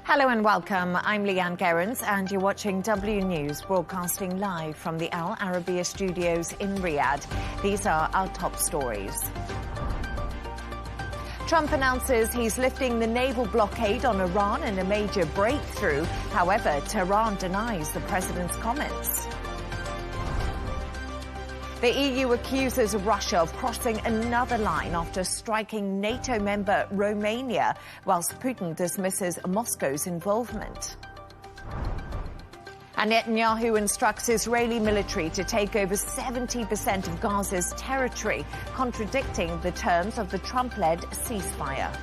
Hello and welcome. I'm Leigh Ann Gerrans and you're watching W News, broadcasting live from the Al Arabiya studios in Riyadh. These are our top stories. Trump announces he's lifting the naval blockade on Iran in a major breakthrough. However, Tehran denies the president's comments. The EU accuses Russia of crossing another line after striking NATO member Romania, whilst Putin dismisses Moscow's involvement. And Netanyahu instructs Israeli military to take over 70% of Gaza's territory, contradicting the terms of the Trump-led ceasefire.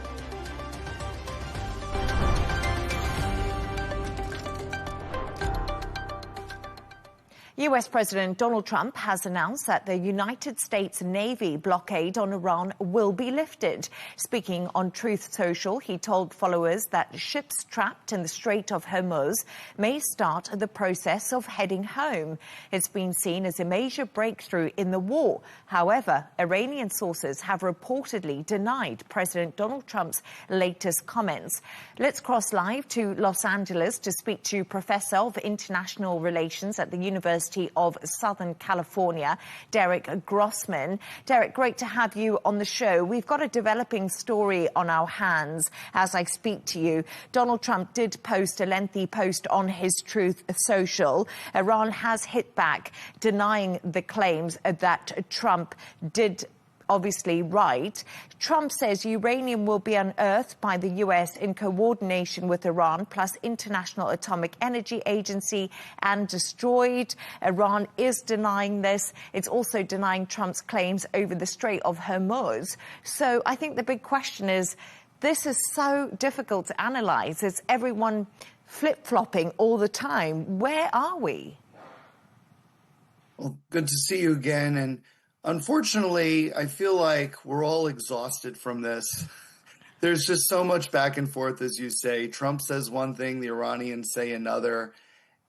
US President Donald Trump has announced that the United States Navy blockade on Iran will be lifted. Speaking on Truth Social, he told followers that ships trapped in the Strait of Hormuz may start the process of heading home. It's been seen as a major breakthrough in the war. However, Iranian sources have reportedly denied President Donald Trump's latest comments. Let's cross live to Los Angeles to speak to Professor of International Relations at the University of Southern California, Derek Grossman. Derek, great to have you on the show. We've got a developing story on our hands as I speak to you. Donald Trump did post a lengthy post on his Truth Social. Iran has hit back, denying the claims that Trump did obviously right. Trump says uranium will be unearthed by the US in coordination with Iran, plus International Atomic Energy Agency, and destroyed. Iran is denying this. It's also denying Trump's claims over the Strait of Hormuz. So I think the big question is, this is so difficult to analyze. Is everyone flip-flopping all the time? Where are we? Well, good to see you again. And unfortunately, I feel like we're all exhausted from this. There's just so much back and forth, as you say. Trump says one thing, the Iranians say another.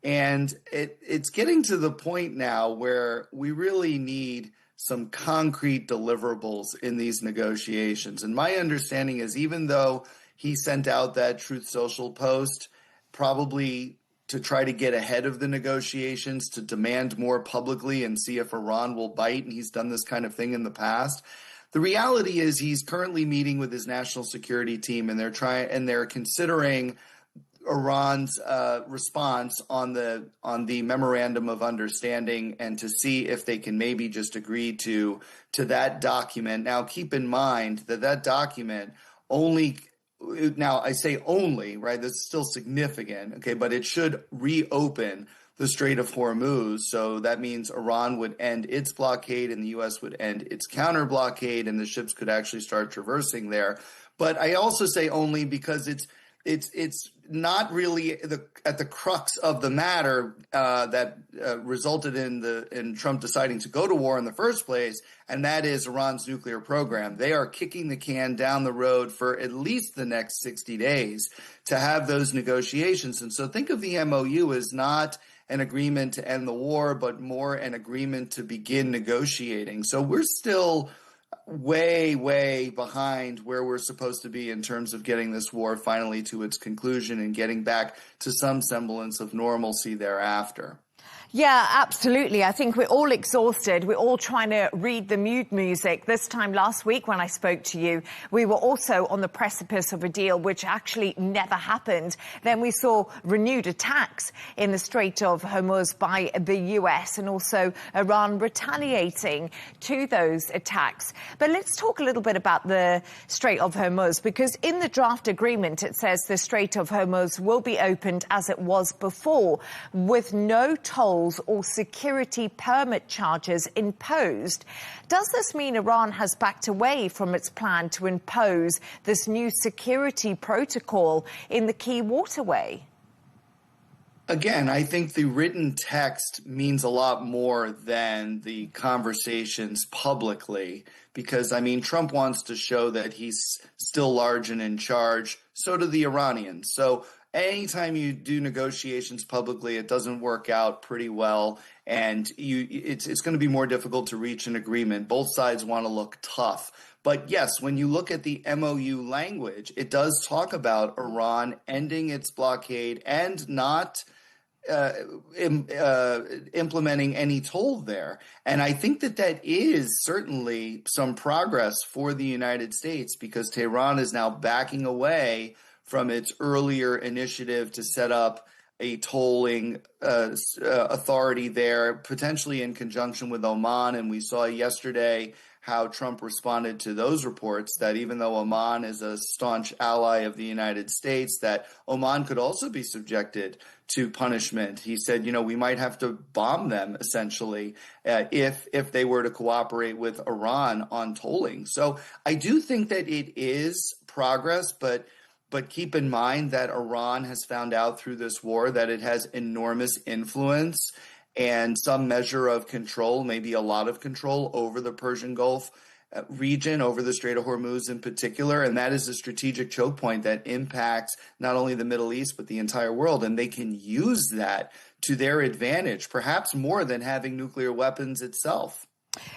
And it's getting to the point now where we really need some concrete deliverables in these negotiations. And my understanding is, even though he sent out that Truth Social post, probably to try to get ahead of the negotiations, to demand more publicly and see if Iran will bite, and he's done this kind of thing in the past. The reality is he's currently meeting with his national security team, and they're considering Iran's response on the memorandum of understanding, and to see if they can maybe just agree to that document. Now, keep in mind that document only. Now, I say only, right? This is still significant, okay? But it should reopen the Strait of Hormuz. So that means Iran would end its blockade and the U.S. would end its counter blockade, and the ships could actually start traversing there. But I also say only because it's not really at the crux of the matter that resulted in Trump deciding to go to war in the first place, and that is Iran's nuclear program. They are kicking the can down the road for at least the next 60 days to have those negotiations. And so think of the MOU as not an agreement to end the war, but more an agreement to begin negotiating. So we're still way behind where we're supposed to be in terms of getting this war finally to its conclusion and getting back to some semblance of normalcy thereafter. Yeah, absolutely. I think we're all exhausted. We're all trying to read the mood music. This time last week when I spoke to you, we were also on the precipice of a deal which actually never happened. Then we saw renewed attacks in the Strait of Hormuz by the US, and also Iran retaliating to those attacks. But let's talk a little bit about the Strait of Hormuz, because in the draft agreement it says the Strait of Hormuz will be opened as it was before, with no tolls or security permit charges imposed. Does this mean Iran has backed away from its plan to impose this new security protocol in the key waterway? Again, I think the written text means a lot more than the conversations publicly, because, I mean, Trump wants to show that he's still large and in charge. So do the Iranians. So anytime you do negotiations publicly, it doesn't work out pretty well, and it's going to be more difficult to reach an agreement. Both sides want to look tough. But yes, when you look at the MOU language, it does talk about Iran ending its blockade and not implementing any toll there. And I think that is certainly some progress for the United States, because Tehran is now backing away from its earlier initiative to set up a tolling authority there, potentially in conjunction with Oman. And we saw yesterday how Trump responded to those reports, that even though Oman is a staunch ally of the United States, that Oman could also be subjected to punishment. He said, we might have to bomb them, essentially, if they were to cooperate with Iran on tolling. So I do think that it is progress, but keep in mind that Iran has found out through this war that it has enormous influence and some measure of control, maybe a lot of control, over the Persian Gulf region, over the Strait of Hormuz in particular. And that is a strategic choke point that impacts not only the Middle East, but the entire world. And they can use that to their advantage, perhaps more than having nuclear weapons itself.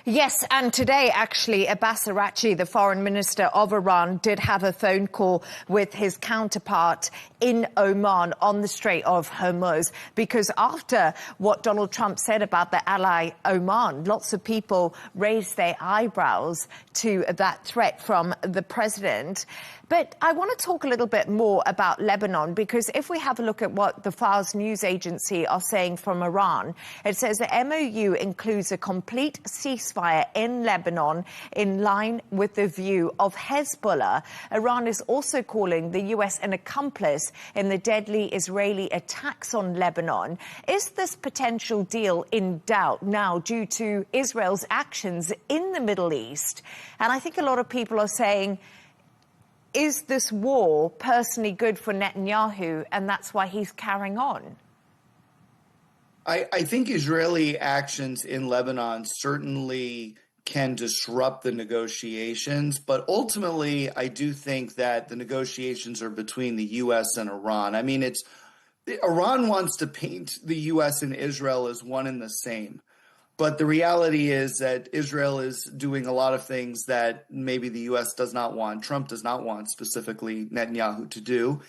Yes, and today, actually, Abbas Araghchi, the foreign minister of Iran, did have a phone call with his counterpart in Oman on the Strait of Hormuz, because after what Donald Trump said about the ally Oman, lots of people raised their eyebrows to that threat from the president. But I want to talk a little bit more about Lebanon, because if we have a look at what the Fars news agency are saying from Iran, it says the MOU includes a complete ceasefire in Lebanon in line with the view of Hezbollah. Iran is also calling the US an accomplice in the deadly Israeli attacks on Lebanon. Is this potential deal in doubt now due to Israel's actions in the Middle East? And I think a lot of people are saying, is this war personally good for Netanyahu, and that's why he's carrying on? I think Israeli actions in Lebanon certainly can disrupt the negotiations, but ultimately I do think that the negotiations are between the U.S. and Iran. I mean, Iran wants to paint the U.S. and Israel as one and the same. But the reality is that Israel is doing a lot of things that maybe the U.S. does not want, Trump does not want, specifically Netanyahu, to do.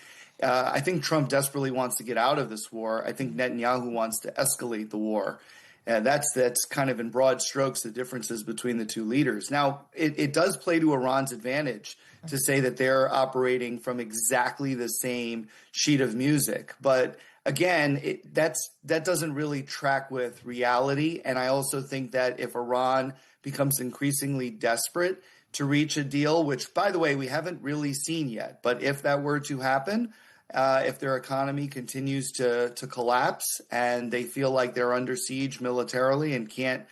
I think Trump desperately wants to get out of this war. I think Netanyahu wants to escalate the war. That's kind of in broad strokes the differences between the two leaders. Now, it does play to Iran's advantage to say that they're operating from exactly the same sheet of music. But again, that doesn't really track with reality. And I also think that if Iran becomes increasingly desperate to reach a deal, which, by the way, we haven't really seen yet, but if that were to happen, if their economy continues to collapse and they feel like they're under siege militarily and can't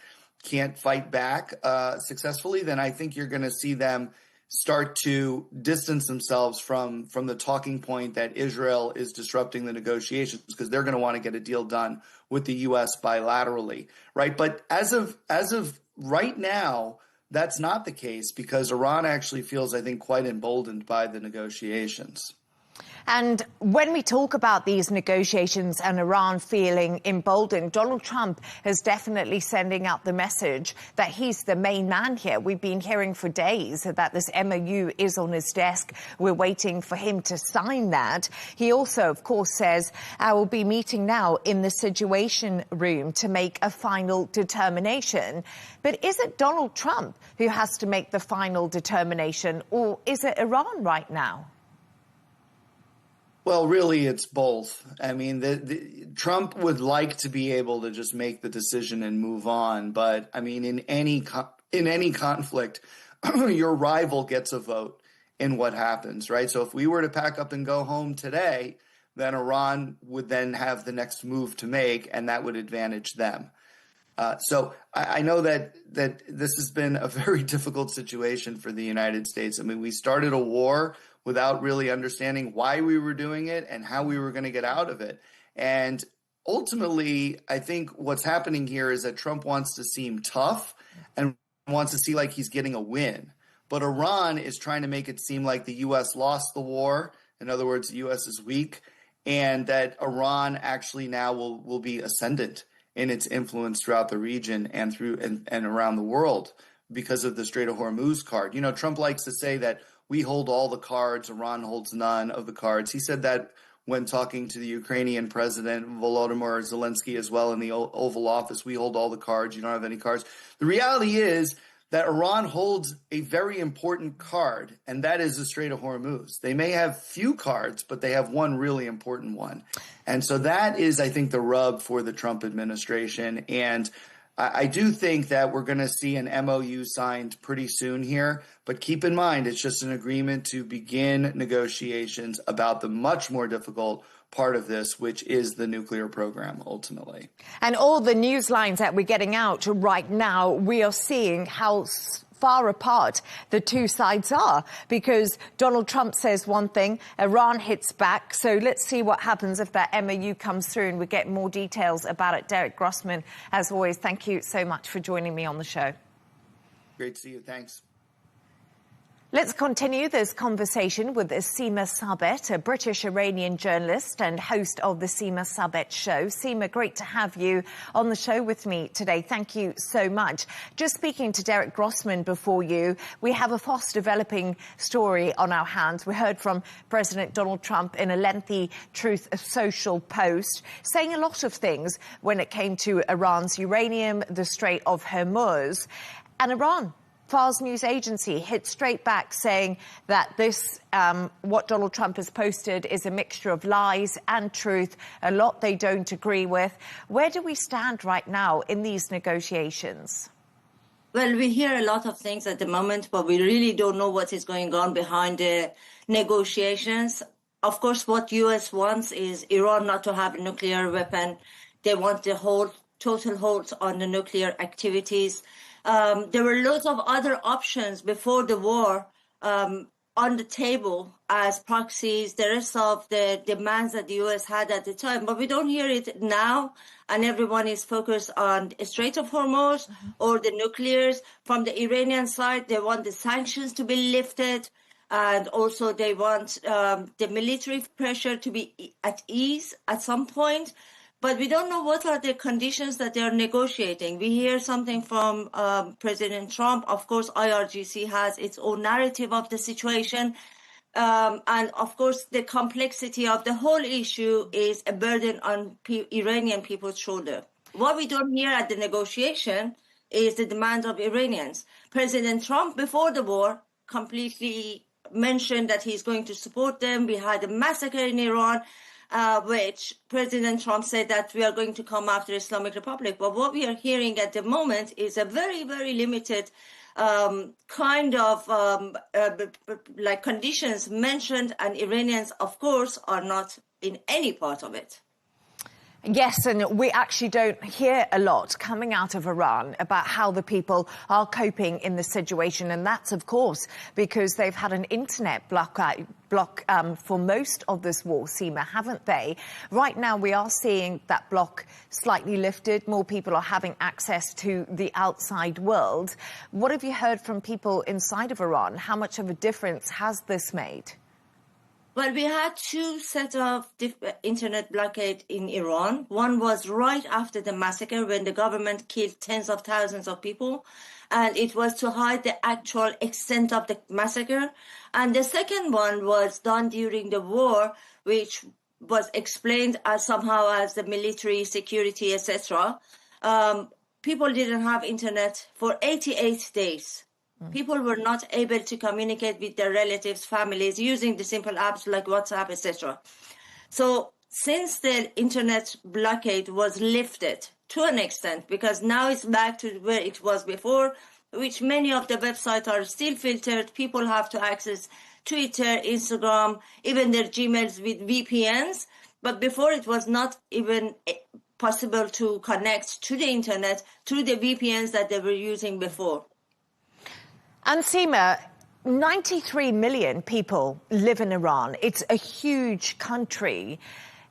fight back successfully, then I think you're going to see them start to distance themselves from the talking point that Israel is disrupting the negotiations, because they're going to want to get a deal done with the U.S. bilaterally, right? But as of right now, that's not the case, because Iran actually feels, I think, quite emboldened by the negotiations. And when we talk about these negotiations and Iran feeling emboldened, Donald Trump is definitely sending out the message that he's the main man here. We've been hearing for days that this MOU is on his desk. We're waiting for him to sign that. He also, of course, says, I will be meeting now in the Situation Room to make a final determination. But is it Donald Trump who has to make the final determination, or is it Iran right now? Well, really, it's both. I mean, Trump would like to be able to just make the decision and move on. But I mean, in any conflict, your rival gets a vote in what happens, right? So if we were to pack up and go home today, then Iran would then have the next move to make, and that would advantage them. So I know that this has been a very difficult situation for the United States. I mean, we started a war without really understanding why we were doing it and how we were going to get out of it. And ultimately, I think what's happening here is that Trump wants to seem tough and wants to see like he's getting a win. But Iran is trying to make it seem like the U.S. lost the war. In other words, the U.S. is weak. and that Iran actually now will be ascendant in its influence throughout the region and around the world because of the Strait of Hormuz card. You know, Trump likes to say that we hold all the cards, Iran holds none of the cards. He said that when talking to the Ukrainian president, Volodymyr Zelensky, as well in the Oval Office. We hold all the cards. You don't have any cards. The reality is that Iran holds a very important card, and that is the Strait of Hormuz. They may have few cards, but they have one really important one. And so that is, I think, the rub for the Trump administration. And I do think that we're going to see an MOU signed pretty soon here, but keep in mind, it's just an agreement to begin negotiations about the much more difficult part of this, which is the nuclear program, ultimately. And all the news lines that we're getting out right now, we are seeing how far apart the two sides are, because Donald Trump says one thing, Iran hits back. So let's see what happens if that MOU comes through and we get more details about it. Derek Grossman, as always, thank you so much for joining me on the show. Great to see you. Thanks. Let's continue this conversation with Seema Sabet, a British-Iranian journalist and host of the Seema Sabet Show. Seema, great to have you on the show with me today. Thank you so much. Just speaking to Derek Grossman before you, we have a fast-developing story on our hands. We heard from President Donald Trump in a lengthy Truth Social post, saying a lot of things when it came to Iran's uranium, the Strait of Hormuz, and Iran. Fars News Agency hit straight back saying that this, what Donald Trump has posted, is a mixture of lies and truth, a lot they don't agree with. Where do we stand right now in these negotiations? Well, we hear a lot of things at the moment, but we really don't know what is going on behind the negotiations. Of course, what U.S. wants is Iran not to have a nuclear weapon. They want the total hold on the nuclear activities. There were lots of other options before the war on the table as proxies, the rest of the demands that the U.S. had at the time. But we don't hear it now, and everyone is focused on the Strait of Hormuz or the nuclears. From the Iranian side, they want the sanctions to be lifted, and also they want the military pressure to be at ease at some point. But we don't know what are the conditions that they are negotiating. We hear something from President Trump. Of course, IRGC has its own narrative of the situation. And of course, the complexity of the whole issue is a burden on Iranian people's shoulder. What we don't hear at the negotiation is the demand of Iranians. President Trump, before the war, completely mentioned that he's going to support them. We had a massacre in Iran, which President Trump said that we are going to come after Islamic Republic. But what we are hearing at the moment is a very, very limited kind of like conditions mentioned, and Iranians, of course, are not in any part of it. Yes, and we actually don't hear a lot coming out of Iran about how the people are coping in the situation. And that's, of course, because they've had an internet block for most of this war, Seema, haven't they? Right now, we are seeing that block slightly lifted. More people are having access to the outside world. What have you heard from people inside of Iran? How much of a difference has this made? Well, we had two sets of internet blockade in Iran. One was right after the massacre when the government killed tens of thousands of people, and it was to hide the actual extent of the massacre. And the second one was done during the war, which was explained as somehow as the military security, etc. People didn't have internet for 88 days. People were not able to communicate with their relatives, families, using the simple apps like WhatsApp, etc. So since the internet blockade was lifted to an extent, because now it's back to where it was before, which many of the websites are still filtered. People have to access Twitter, Instagram, even their Gmails with VPNs. But before, it was not even possible to connect to the internet through the VPNs that they were using before. And Seema, 93 million people live in Iran. It's a huge country.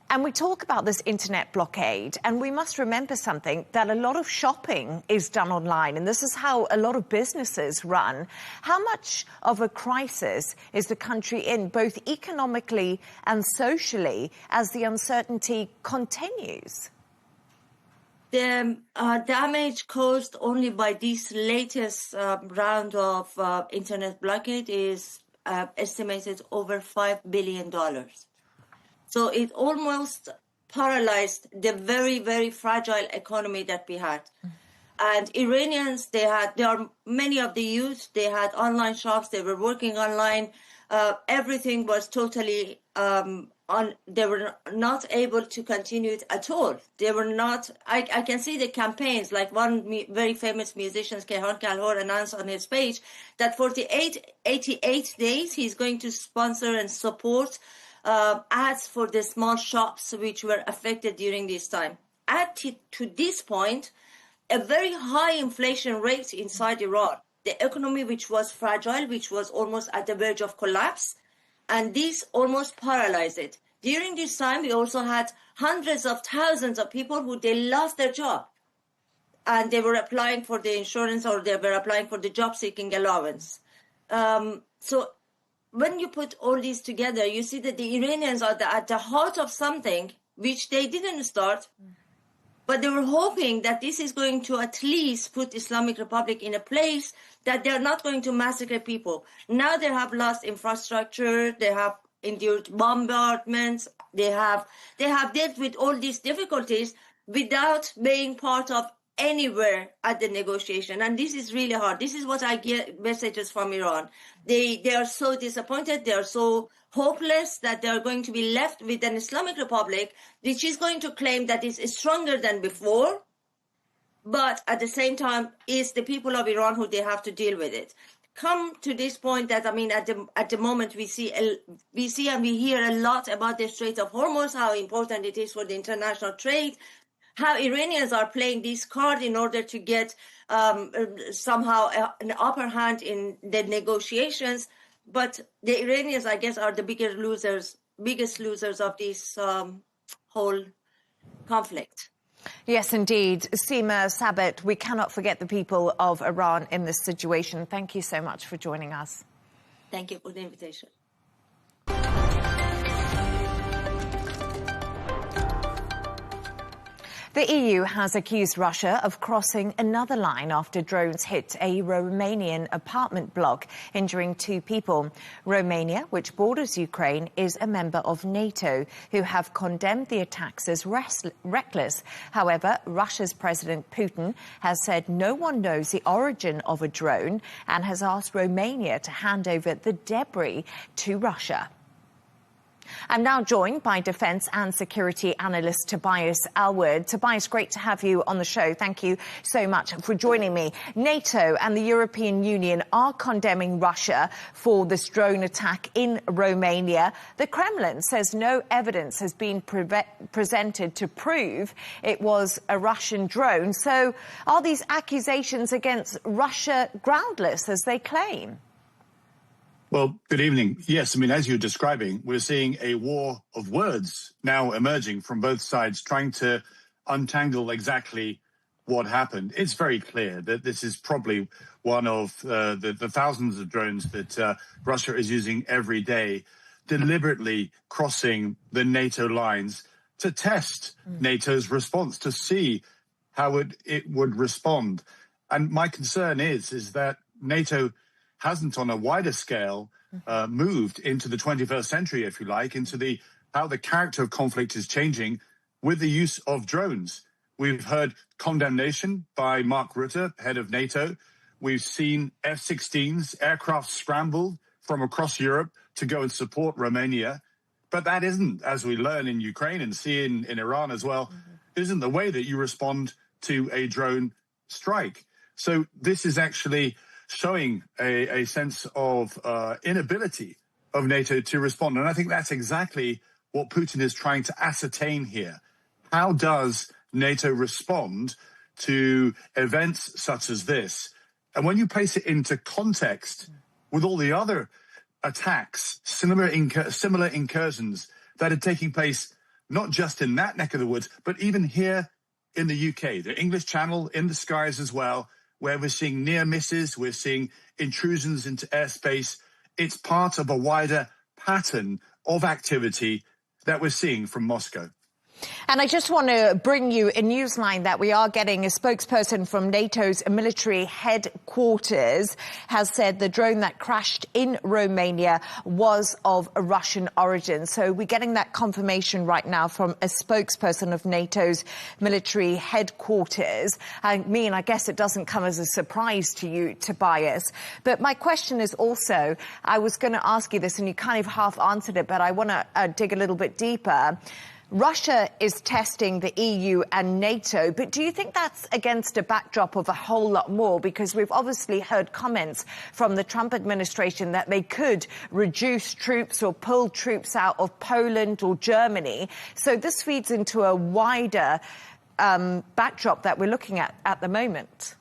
And we talk about this internet blockade, and we must remember something, that a lot of shopping is done online, and this is how a lot of businesses run. How much of a crisis is the country in, both economically and socially, as the uncertainty continues? The damage caused only by this latest round of internet blockade is estimated over $5 billion. So it almost paralyzed the very, very fragile economy that we had. And Iranians, many of the youth, they had online shops, they were working online. Everything was totally they were not able to continue it at all. They were not, I can see the campaigns, like one very famous musician, Kayhan Kalhor, announced on his page that for 88 days, he's going to sponsor and support ads for the small shops which were affected during this time. To this point, a very high inflation rate inside Iran, the economy which was fragile, which was almost at the verge of collapse, and this almost paralyzed it. During this time, we also had hundreds of thousands of people who they lost their job, and they were applying for the insurance or they were applying for the job-seeking allowance. So when you put all these together, you see that the Iranians are at the heart of something which they didn't start, but they were hoping that this is going to at least put Islamic Republic in a place that they're not going to massacre people. Now they have lost infrastructure, they have endured bombardments, they have dealt with all these difficulties without being part of anywhere at the negotiation. And this is really hard. This is what I get messages from Iran. They are so disappointed, they are so hopeless that they are going to be left with an Islamic Republic which is going to claim that it's stronger than before, but at the same time it's the people of Iran who they have to deal with it. Come to this point that, I mean, at the moment we see and we hear a lot about the Strait of Hormuz, how important it is for the international trade, how Iranians are playing this card in order to get somehow an upper hand in the negotiations. But the Iranians, I guess, are the biggest losers of this whole conflict. Yes, indeed. Seema Sabit, we cannot forget the people of Iran in this situation. Thank you so much for joining us. Thank you for the invitation. The EU has accused Russia of crossing another line after drones hit a Romanian apartment block, injuring 2 people. Romania, which borders Ukraine, is a member of NATO, who have condemned the attacks as reckless. However, Russia's President Putin has said no one knows the origin of a drone and has asked Romania to hand over the debris to Russia. I'm now joined by defence and security analyst Tobias Alwood. Tobias, great to have you on the show. Thank you so much for joining me. NATO and the European Union are condemning Russia for this drone attack in Romania. The Kremlin says no evidence has been presented to prove it was a Russian drone. So are these accusations against Russia groundless, as they claim? Well, good evening. Yes, I mean, as you're describing, we're seeing a war of words now emerging from both sides, trying to untangle exactly what happened. It's very clear that this is probably one of the thousands of drones that Russia is using every day, deliberately crossing the NATO lines to test NATO's response, to see how it would respond. And my concern is that NATO hasn't on a wider scale moved into the 21st century, if you like, into how the character of conflict is changing with the use of drones. We've heard condemnation by Mark Rutte, head of NATO. We've seen F-16s, aircraft scrambled from across Europe to go and support Romania. But that isn't, as we learn in Ukraine and see in Iran as well, isn't the way that you respond to a drone strike. So this is actually showing a sense of inability of NATO to respond. And I think that's exactly what Putin is trying to ascertain here. How does NATO respond to events such as this? And when you place it into context with all the other attacks, similar incursions that are taking place not just in that neck of the woods, but even here in the UK, the English Channel, in the skies as well, where we're seeing near misses, we're seeing intrusions into airspace. It's part of a wider pattern of activity that we're seeing from Moscow. And I just want to bring you a newsline that we are getting. A spokesperson from NATO's military headquarters has said the drone that crashed in Romania was of a Russian origin. So we're getting that confirmation right now from a spokesperson of NATO's military headquarters. I mean, I guess it doesn't come as a surprise to you, Tobias. But my question is also, I was going to ask you this and you kind of half answered it, but I want to dig a little bit deeper. Russia is testing the EU and NATO, but do you think that's against a backdrop of a whole lot more? Because we've obviously heard comments from the Trump administration that they could reduce troops or pull troops out of Poland or Germany. So this feeds into a wider backdrop that we're looking at the moment.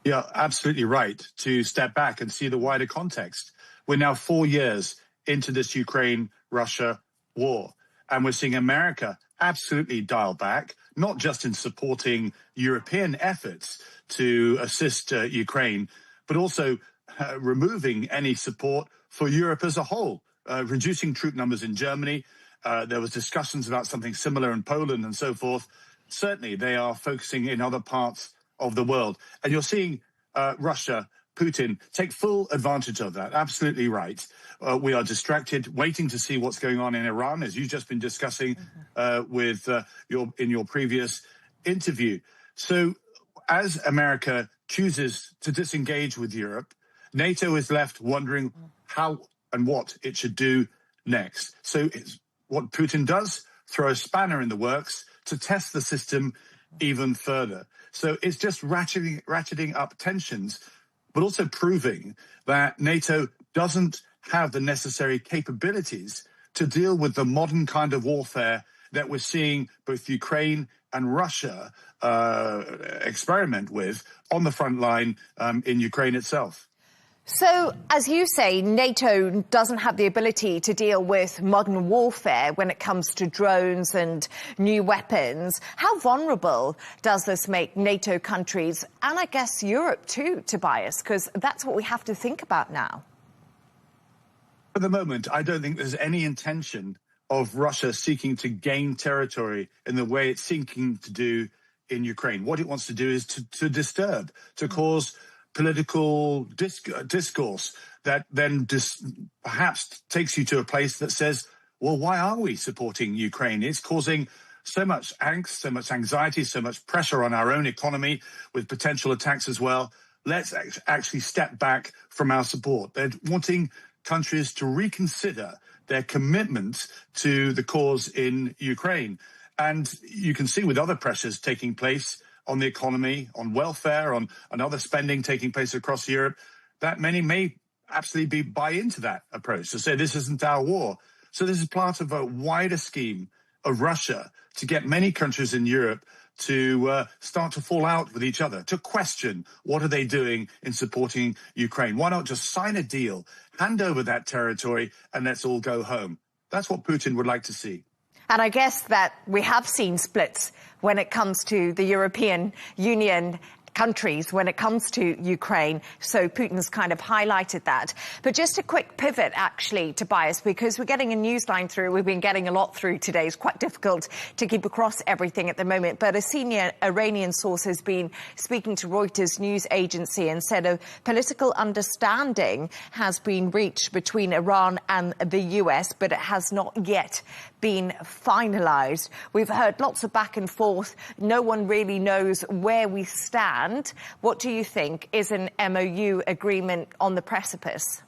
Yeah, absolutely right to step back and see the wider context. We're now 4 years into this Ukraine-Russia war. And we're seeing America absolutely dial back, not just in supporting European efforts to assist Ukraine, but also removing any support for Europe as a whole, reducing troop numbers in Germany. There was discussions about something similar in Poland and so forth. Certainly, they are focusing in other parts of the world. And you're seeing Russia, Putin, take full advantage of that. Absolutely right. We are distracted, waiting to see what's going on in Iran, as you've just been discussing with in your previous interview. So as America chooses to disengage with Europe, NATO is left wondering how and what it should do next. So what Putin does, throw a spanner in the works to test the system even further. So it's just ratcheting up tensions, but also proving that NATO doesn't have the necessary capabilities to deal with the modern kind of warfare that we're seeing both Ukraine and Russia experiment with on the front line in Ukraine itself. So, as you say, NATO doesn't have the ability to deal with modern warfare when it comes to drones and new weapons. How vulnerable does this make NATO countries, and I guess Europe too, Tobias? Because that's what we have to think about now. For the moment, I don't think there's any intention of Russia seeking to gain territory in the way it's seeking to do in Ukraine. What it wants to do is to disturb, to cause political discourse that then perhaps takes you to a place that says, well, why are we supporting Ukraine? It's causing so much angst, so much anxiety, so much pressure on our own economy with potential attacks as well. Let's actually step back from our support. They're wanting countries to reconsider their commitment to the cause in Ukraine. And you can see with other pressures taking place on the economy, on welfare, on other spending taking place across Europe, that many may absolutely buy into that approach to say this isn't our war. So this is part of a wider scheme of Russia to get many countries in Europe to start to fall out with each other, to question what are they doing in supporting Ukraine. Why not just sign a deal, hand over that territory, and let's all go home? That's what Putin would like to see. And I guess that we have seen splits when it comes to the European Union countries, when it comes to Ukraine. So Putin's kind of highlighted that. But just a quick pivot, actually, Tobias, because we're getting a news line through. We've been getting a lot through today. It's quite difficult to keep across everything at the moment. But a senior Iranian source has been speaking to Reuters news agency and said a political understanding has been reached between Iran and the US, but it has not yet been finalized. We've heard lots of back and forth. No one really knows where we stand. What do you think? Is an MOU agreement on the precipice?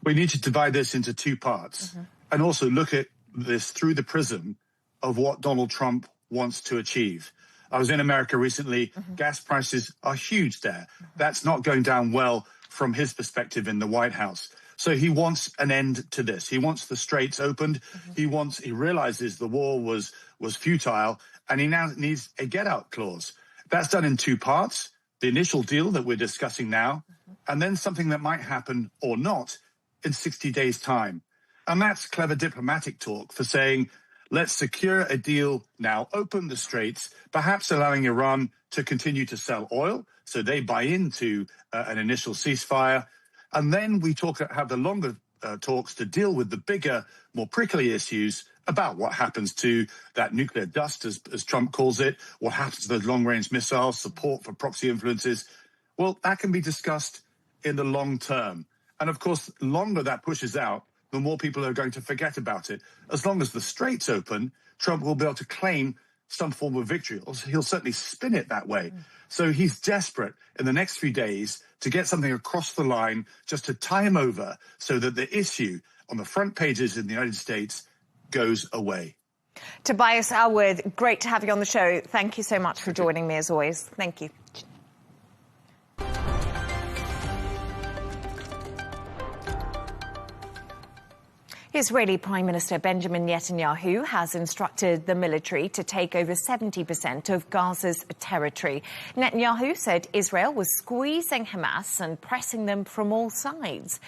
We need to divide this into two parts and also look at this through the prism of what Donald Trump wants to achieve. I was in America recently. Gas prices are huge there. That's not going down well from his perspective in the White House. So he wants an end to this. He wants the straits opened. He realizes the war was futile, and he now needs a get-out clause. That's done in two parts: the initial deal that we're discussing now, and then something that might happen or not in 60 days' time. And that's clever diplomatic talk for saying, let's secure a deal now, open the straits, perhaps allowing Iran to continue to sell oil, so they buy into an initial ceasefire. And then we have the longer talks to deal with the bigger, more prickly issues about what happens to that nuclear dust, as Trump calls it, what happens to those long-range missiles, support for proxy influences. Well, that can be discussed in the long term. And of course, the longer that pushes out, the more people are going to forget about it. As long as the strait's open, Trump will be able to claim some form of victory. He'll certainly spin it that way. So he's desperate in the next few days to get something across the line, just to tie him over so that the issue on the front pages in the United States goes away. Tobias Alwood, great to have you on the show. Thank you so much for joining me as always. Thank you. Israeli Prime Minister Benjamin Netanyahu has instructed the military to take over 70% of Gaza's territory. Netanyahu said Israel was squeezing Hamas and pressing them from all sides.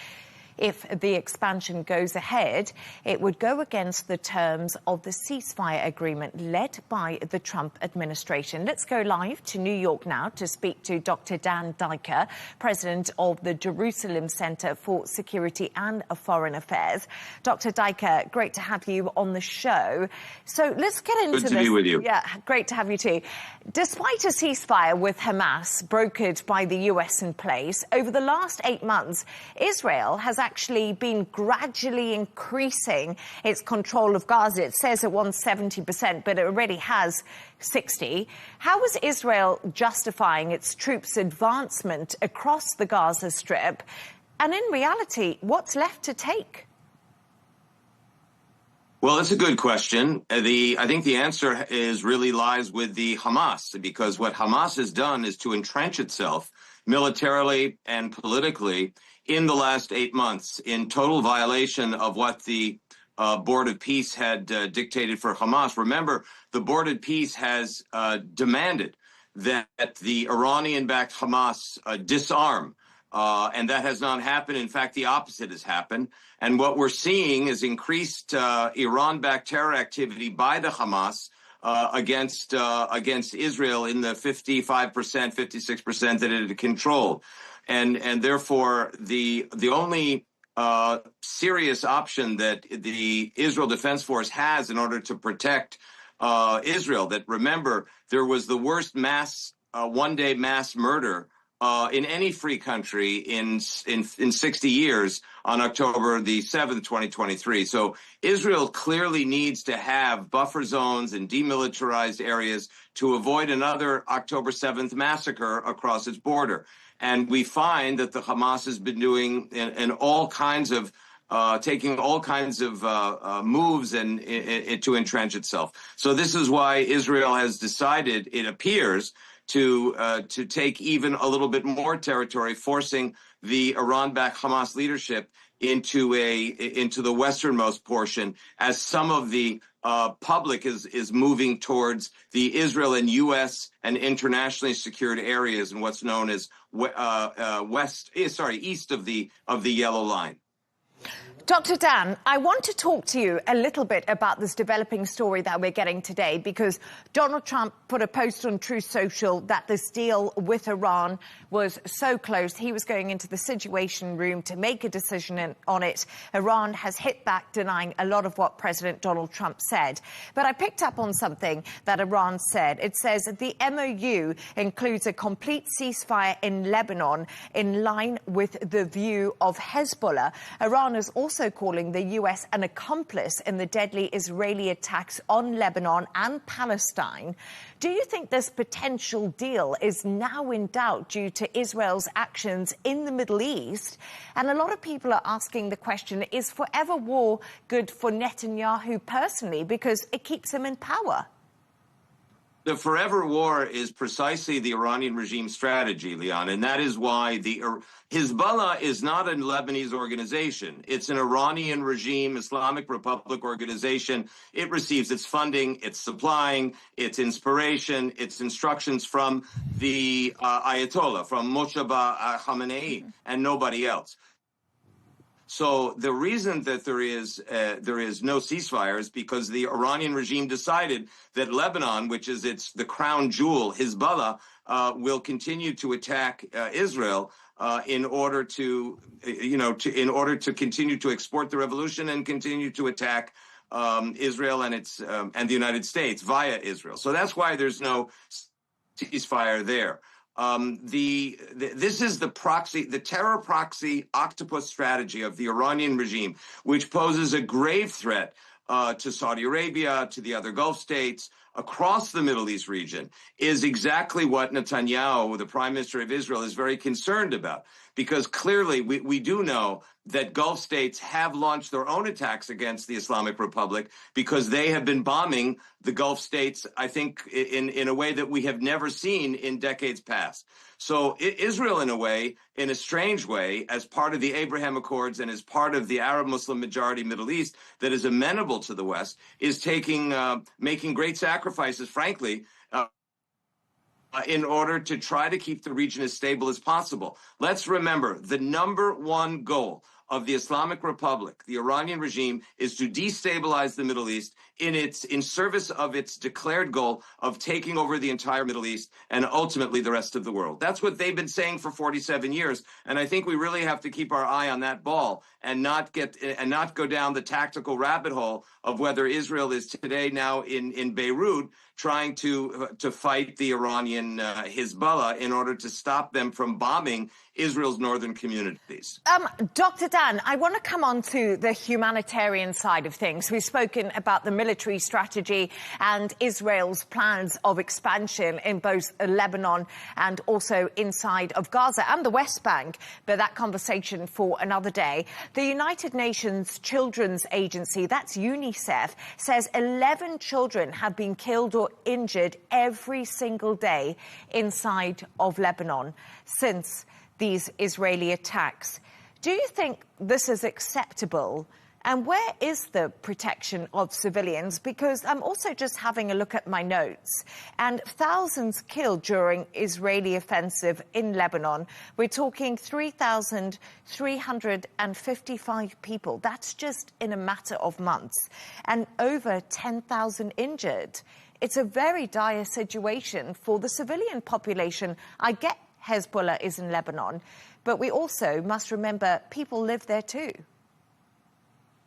If the expansion goes ahead, it would go against the terms of the ceasefire agreement led by the Trump administration. Let's go live to New York now to speak to Dr. Dan Diker, president of the Jerusalem Center for Security and Foreign Affairs. Dr. Diker, great to have you on the show. So let's get into this. Good to be with you. Yeah, great to have you too. Despite a ceasefire with Hamas brokered by the US in place, over the last 8 months, Israel has actually been gradually increasing its control of Gaza. It says it wants 70%, but it already has 60%. How is Israel justifying its troops' advancement across the Gaza Strip? And in reality, what's left to take? Well, that's a good question. I think the answer really lies with the Hamas, because what Hamas has done is to entrench itself militarily and politically in the last 8 months in total violation of what the Board of Peace had dictated for Hamas. Remember, the Board of Peace has demanded that the Iranian-backed Hamas disarm. And that has not happened. In fact, the opposite has happened. And what we're seeing is increased Iran-backed terror activity by the Hamas against Israel in the 55%, 56% that it had controlled. And therefore, the only serious option that the Israel Defense Force has in order to protect Israel, that, remember, there was the worst one-day mass murder in any free country in 60 years on October the 7th, 2023. So Israel clearly needs to have buffer zones and demilitarized areas to avoid another October 7th massacre across its border. And we find that the Hamas has been doing in all kinds of taking all kinds of moves and to entrench itself. So this is why Israel has decided, it appears, to take even a little bit more territory, forcing the Iran-backed Hamas leadership into the westernmost portion, as some of the public is moving towards the Israel and U.S. and internationally secured areas in what's known as east of the yellow line. Dr. Dan, I want to talk to you a little bit about this developing story that we're getting today, because Donald Trump put a post on Truth Social that this deal with Iran was so close. He was going into the Situation Room to make a decision on it. Iran has hit back, denying a lot of what President Donald Trump said. But I picked up on something that Iran said. It says the MOU includes a complete ceasefire in Lebanon in line with the view of Hezbollah. Iran is also calling the US an accomplice in the deadly Israeli attacks on Lebanon and Palestine. Do you think this potential deal is now in doubt due to Israel's actions in the Middle East? And a lot of people are asking the question, is forever war good for Netanyahu personally, because it keeps him in power? The forever war is precisely the Iranian regime strategy, Leigh Ann, and that is why the Hezbollah is not a Lebanese organization. It's an Iranian regime, Islamic Republic organization. It receives its funding, its supplying, its inspiration, its instructions from the Ayatollah, from Mojtaba Khamenei, and nobody else. So the reason that there is no ceasefire is because the Iranian regime decided that Lebanon, which is the crown jewel, Hezbollah, will continue to attack Israel in order to continue to export the revolution and continue to attack Israel and the United States via Israel. So that's why there's no ceasefire there. This is the terror proxy octopus strategy of the Iranian regime, which poses a grave threat to Saudi Arabia, to the other Gulf states, across the Middle East region, is exactly what Netanyahu, the prime minister of Israel, is very concerned about. Because clearly we do know that Gulf states have launched their own attacks against the Islamic Republic because they have been bombing the Gulf states, I think, in a way that we have never seen in decades past. So Israel, in a strange way, as part of the Abraham Accords and as part of the Arab Muslim majority Middle East that is amenable to the West, is making great sacrifices, frankly, in order to try to keep the region as stable as possible. Let's remember, the number one goal of the Islamic Republic, the Iranian regime, is to destabilize the Middle East in service of its declared goal of taking over the entire Middle East and ultimately the rest of the world. That's what they've been saying for 47 years. And I think we really have to keep our eye on that ball and not go down the tactical rabbit hole of whether Israel is today now in Beirut trying to fight the Iranian Hezbollah in order to stop them from bombing Israel's northern communities. Dr. Dan, I want to come on to the humanitarian side of things. We've spoken about the military strategy and Israel's plans of expansion in both Lebanon and also inside of Gaza and the West Bank, but that conversation for another day. The United Nations Children's Agency, that's UNICEF, says 11 children have been killed or injured every single day inside of Lebanon since these Israeli attacks. Do you think this is acceptable? And where is the protection of civilians? Because I'm also just having a look at my notes. And thousands killed during Israeli offensive in Lebanon. We're talking 3,355 people. That's just in a matter of months. And over 10,000 injured. It's a very dire situation for the civilian population. I get Hezbollah is in Lebanon, but we also must remember people live there too.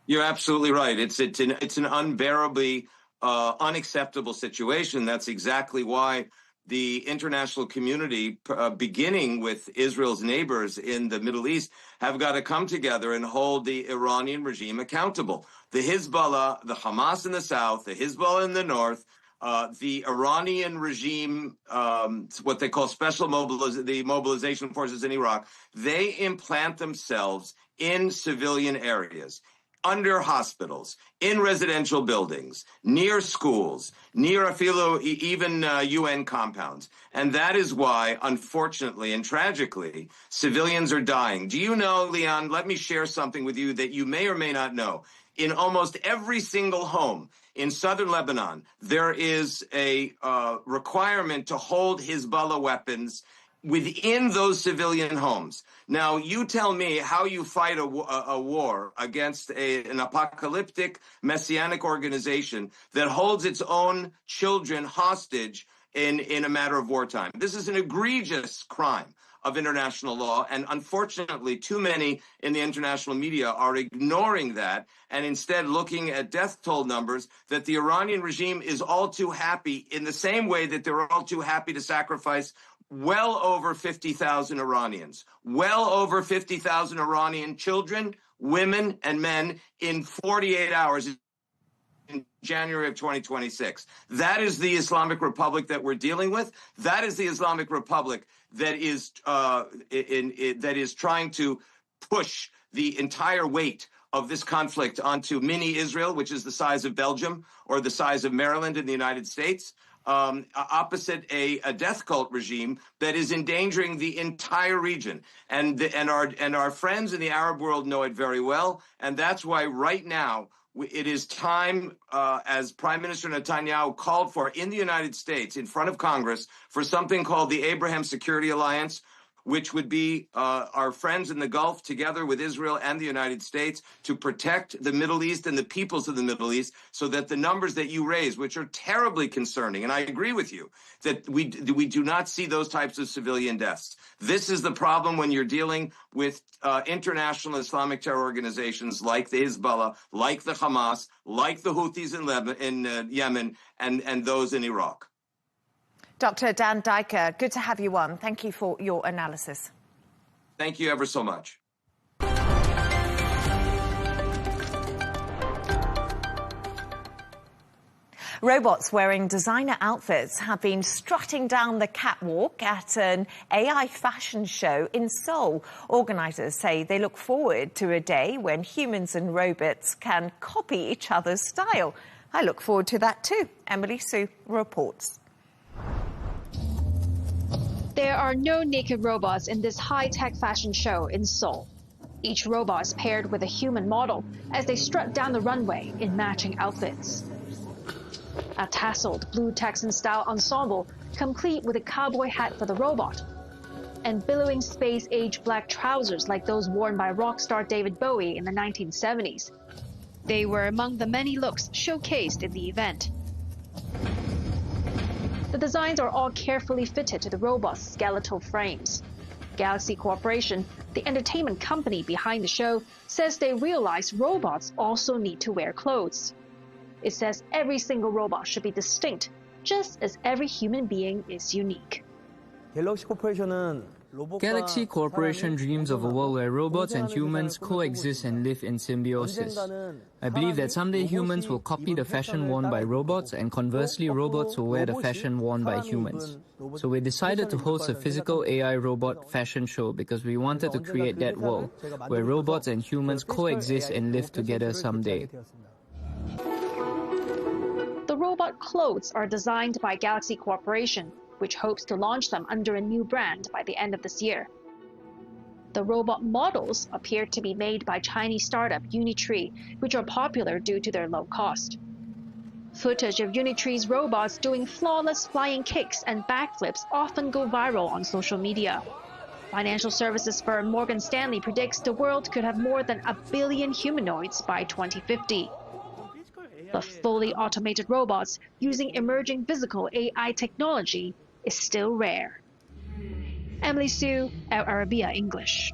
You're absolutely right. It's an unbearably unacceptable situation. That's exactly why the international community, beginning with Israel's neighbors in the Middle East, have got to come together and hold the Iranian regime accountable. The Hezbollah, the Hamas in the south, the Hezbollah in the north, the Iranian regime, what they call the mobilization forces in Iraq, they implant themselves in civilian areas, under hospitals, in residential buildings, near schools, near even UN compounds. And that is why, unfortunately and tragically, civilians are dying. Do you know, Leigh Ann, let me share something with you that you may or may not know. In almost every single home in southern Lebanon, there is a requirement to hold Hezbollah weapons within those civilian homes. Now, you tell me how you fight a war against an apocalyptic messianic organization that holds its own children hostage in a matter of wartime. This is an egregious crime of international law, and unfortunately, too many in the international media are ignoring that and instead looking at death toll numbers that the Iranian regime is all too happy, in the same way that they're all too happy to sacrifice well over 50,000 Iranians, well over 50,000 Iranian children, women, and men in 48 hours in January of 2026. That is the Islamic Republic that we're dealing with. That is the Islamic Republic that is trying to push the entire weight of this conflict onto mini Israel, which is the size of Belgium or the size of Maryland in the United States, opposite a death cult regime that is endangering the entire region. And our friends in the Arab world know it very well. And that's why right now it is time, as Prime Minister Netanyahu called for in the United States in front of Congress, for something called the Abraham Security Alliance, which would be our friends in the Gulf together with Israel and the United States to protect the Middle East and the peoples of the Middle East, so that the numbers that you raise, which are terribly concerning, and I agree with you, that we do not see those types of civilian deaths. This is the problem when you're dealing with international Islamic terror organizations like the Hezbollah, like the Hamas, like the Houthis in Yemen, and those in Iraq. Dr. Dan Diker, good to have you on. Thank you for your analysis. Thank you ever so much. Robots wearing designer outfits have been strutting down the catwalk at an AI fashion show in Seoul. Organisers say they look forward to a day when humans and robots can copy each other's style. I look forward to that too. Emily Sue reports. There are no naked robots in this high-tech fashion show in Seoul. Each robot is paired with a human model as they strut down the runway in matching outfits. A tasseled blue Texan-style ensemble, complete with a cowboy hat for the robot, and billowing space-age black trousers like those worn by rock star David Bowie in the 1970s. They were among the many looks showcased in the event. The designs are all carefully fitted to the robot's skeletal frames. Galaxy Corporation, the entertainment company behind the show, says they realize robots also need to wear clothes. It says every single robot should be distinct, just as every human being is unique. Galaxy Corporation dreams of a world where robots and humans coexist and live in symbiosis. I believe that someday humans will copy the fashion worn by robots, and conversely robots will wear the fashion worn by humans. So we decided to host a physical AI robot fashion show because we wanted to create that world where robots and humans coexist and live together someday. The robot clothes are designed by Galaxy Corporation, which hopes to launch them under a new brand by the end of this year. The robot models appear to be made by Chinese startup Unitree, which are popular due to their low cost. Footage of Unitree's robots doing flawless flying kicks and backflips often go viral on social media. Financial services firm Morgan Stanley predicts the world could have more than 1 billion humanoids by 2050. But fully automated robots using emerging physical AI technology is still rare. Emily Sue, Arabiya English.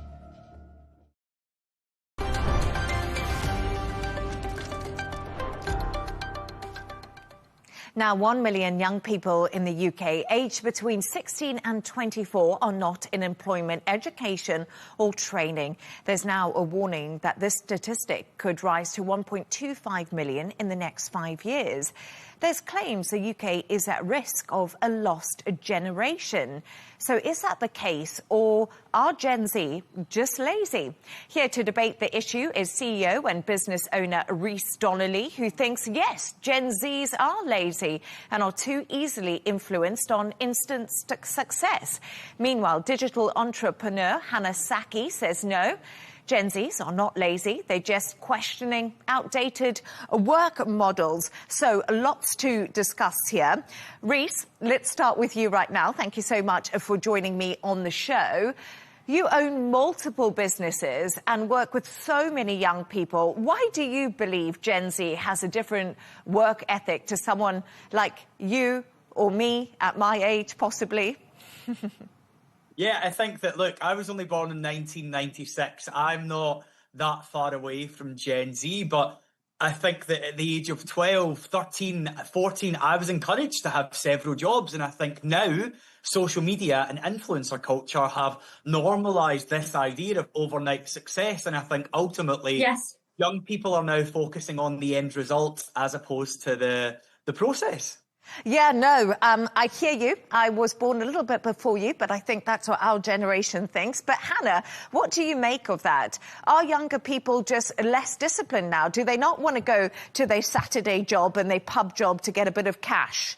Now, 1 million young people in the UK aged between 16 and 24 are not in employment, education or training. There's now a warning that this statistic could rise to 1.25 million in the next 5 years. There's claims the UK is at risk of a lost generation. So is that the case, or are Gen Z just lazy? Here to debate the issue is CEO and business owner Rhys Donnelly, who thinks, yes, Gen Zs are lazy and are too easily influenced on instant success. Meanwhile, digital entrepreneur Hannah Saki says no. Gen Zs are not lazy, they're just questioning outdated work models. So lots to discuss here. Rhys, let's start with you right now. Thank you so much for joining me on the show. You own multiple businesses and work with so many young people. Why do you believe Gen Z has a different work ethic to someone like you or me at my age, possibly? Yeah, I think that, look, I was only born in 1996. I'm not that far away from Gen Z, but I think that at the age of 12, 13, 14, I was encouraged to have several jobs. And I think now social media and influencer culture have normalized this idea of overnight success. And I think ultimately, young people are now focusing on the end result as opposed to the process. Yeah, no, I hear you. I was born a little bit before you, but I think that's what our generation thinks. But Hannah, what do you make of that? Are younger people just less disciplined now? Do they not want to go to their Saturday job and their pub job to get a bit of cash?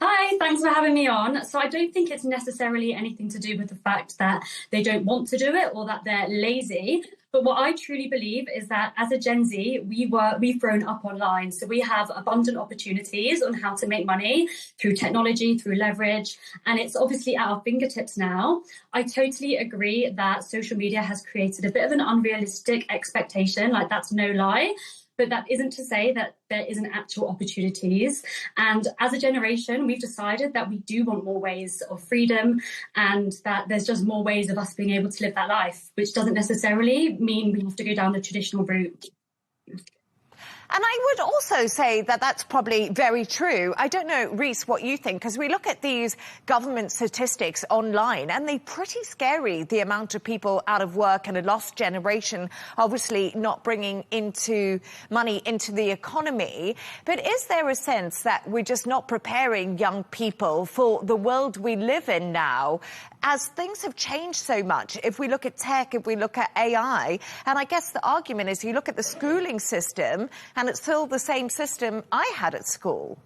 Hi, thanks for having me on. So I don't think it's necessarily anything to do with the fact that they don't want to do it or that they're lazy. But what I truly believe is that as a Gen Z, we've grown up online. So we have abundant opportunities on how to make money through technology, through leverage, and it's obviously at our fingertips now. I totally agree that social media has created a bit of an unrealistic expectation, like that's no lie. But that isn't to say that there isn't actual opportunities. And as a generation, we've decided that we do want more ways of freedom and that there's just more ways of us being able to live that life, which doesn't necessarily mean we have to go down the traditional route. And I would also say that that's probably very true. I don't know, Reese, what you think, because we look at these government statistics online and they're pretty scary, the amount of people out of work and a lost generation, obviously not bringing money into the economy. But is there a sense that we're just not preparing young people for the world we live in now, as things have changed so much? If we look at tech, if we look at AI, and I guess the argument is you look at the schooling system, and it's still the same system I had at school.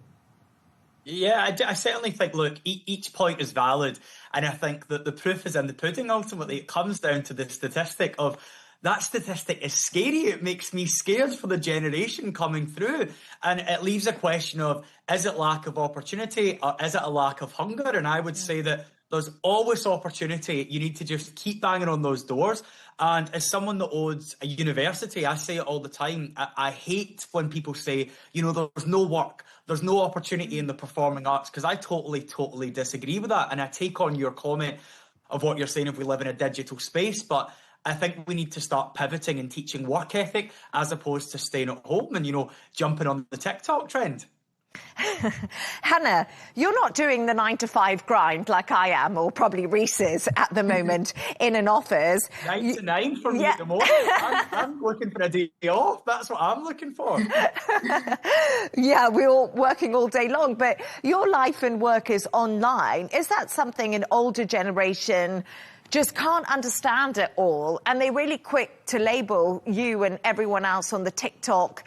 Yeah, I certainly think, look, each point is valid. And I think that the proof is in the pudding, ultimately. It comes down to the statistic of that statistic is scary. It makes me scared for the generation coming through. And it leaves a question of, is it lack of opportunity or is it a lack of hunger? And I would say that there's always opportunity. You need to just keep banging on those doors. And as someone that owns a university, I say it all the time. I hate when people say, there's no work, there's no opportunity in the performing arts, because I totally disagree with that. And I take on your comment of what you're saying if we live in a digital space. But I think we need to start pivoting and teaching work ethic as opposed to staying at home and, jumping on the TikTok trend. Hannah, you're not doing the 9-to-5 grind like I am, or probably Reese is at the moment in an office. 9 to 9 for me at the moment. I'm looking for a day off. That's what I'm looking for. Yeah, we're all working all day long, but your life and work is online. Is that something an older generation just can't understand it all, and they're really quick to label you and everyone else on the TikTok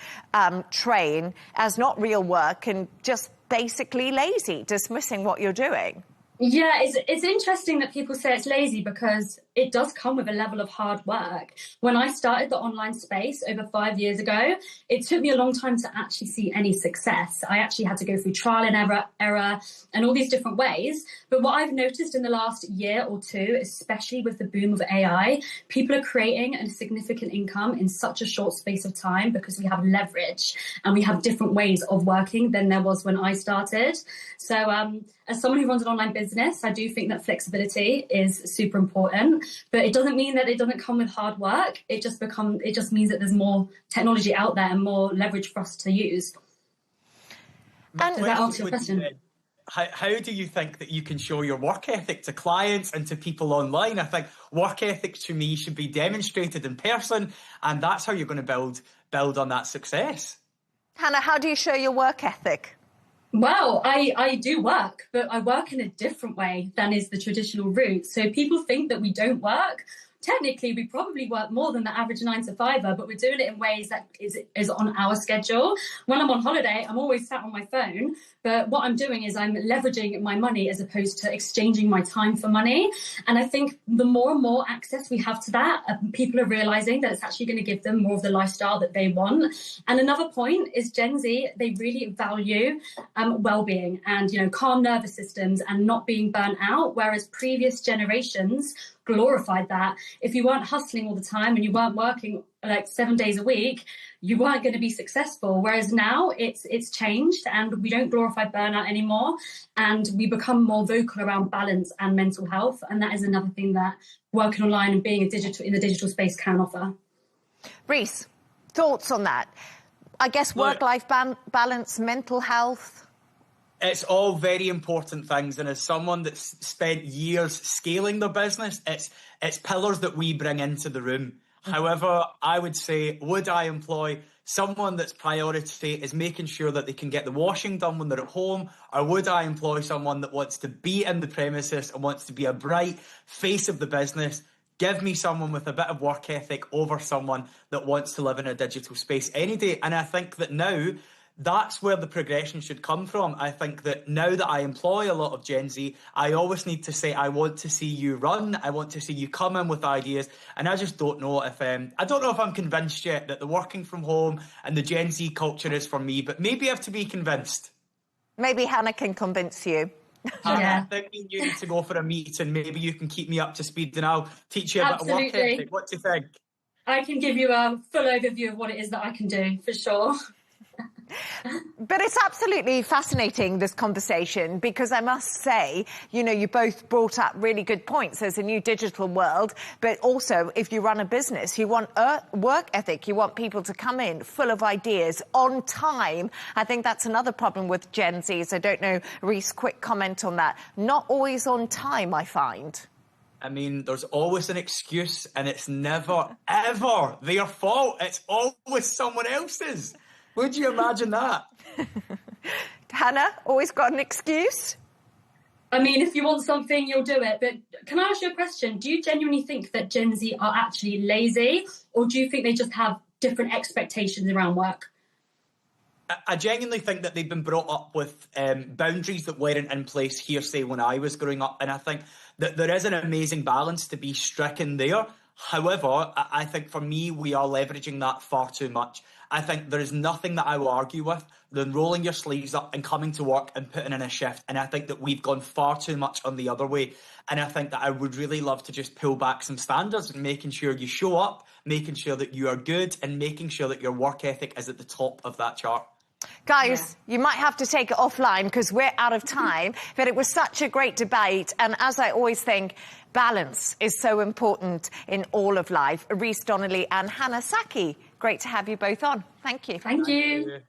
train as not real work and just basically lazy, dismissing what you're doing? Yeah, it's interesting that people say it's lazy, because it does come with a level of hard work. When I started the online space over 5 years ago, it took me a long time to actually see any success. I actually had to go through trial and error and all these different ways. But what I've noticed in the last year or two, especially with the boom of AI, people are creating a significant income in such a short space of time because we have leverage and we have different ways of working than there was when I started. So as someone who runs an online business, I do think that flexibility is super important, but it doesn't mean that it doesn't come with hard work. It just means that there's more technology out there and more leverage for us to use. Does that answer your question? How do you think that you can show your work ethic to clients and to people online? I think work ethic to me should be demonstrated in person, and that's how you're going to build on that success. Hannah, how do you show your work ethic? Well, I do work, but I work in a different way than is the traditional route. So people think that we don't work. Technically, we probably work more than the average 9-to-5er, but we're doing it in ways that is on our schedule. When I'm on holiday, I'm always sat on my phone, but what I'm doing is I'm leveraging my money as opposed to exchanging my time for money. And I think the more and more access we have to that, people are realizing that it's actually going to give them more of the lifestyle that they want. And another point is Gen Z, they really value well-being and, calm nervous systems and not being burnt out, whereas previous generations glorified that. If you weren't hustling all the time and you weren't working like 7 days a week, you weren't going to be successful. Whereas now it's changed and we don't glorify burnout anymore, and we become more vocal around balance and mental health. And that is another thing that working online and being in the digital space can offer. Reese, thoughts on that? I guess work-life balance, mental health. It's all very important things, and as someone that's spent years scaling their business, it's pillars that we bring into the room. However, I would say, would I employ someone that's priority is making sure that they can get the washing done when they're at home, or would I employ someone that wants to be in the premises and wants to be a bright face of the business? Give me someone with a bit of work ethic over someone that wants to live in a digital space any day. And I think that now that's where the progression should come from. I think that now that I employ a lot of Gen Z, I always need to say, I want to see you run. I want to see you come in with ideas. And I just don't know if I'm convinced yet that the working from home and the Gen Z culture is for me, but maybe I have to be convinced. Maybe Hannah can convince you. Hannah, I think you need to go for a meet and maybe you can keep me up to speed and I'll teach you about work ethic. What do you think? I can give you a full overview of what it is that I can do, for sure. But it's absolutely fascinating, this conversation, because I must say, you know, you both brought up really good points. There's a new digital world, but also if you run a business, you want work ethic. You want people to come in full of ideas, on time. I think that's another problem with Gen Zs. I don't know, Reese, quick comment on that. Not always on time, I find. I mean, there's always an excuse and it's never, ever their fault. It's always someone else's. Would you imagine that? Hannah, always got an excuse? I mean, if you want something, you'll do it. But can I ask you a question? Do you genuinely think that Gen Z are actually lazy, or do you think they just have different expectations around work? I genuinely think that they've been brought up with boundaries that weren't in place here, say, when I was growing up. And I think that there is an amazing balance to be stricken there. However, I think for me, we are leveraging that far too much. I think there is nothing that I will argue with than rolling your sleeves up and coming to work and putting in a shift. And I think that we've gone far too much on the other way. And I think that I would really love to just pull back some standards and making sure you show up, making sure that you are good and making sure that your work ethic is at the top of that chart. Guys, you might have to take it offline because we're out of time, but it was such a great debate. And as I always think, balance is so important in all of life. Reese Donnelly and Hannah Saki, great to have you both on. Thank you. Thank you.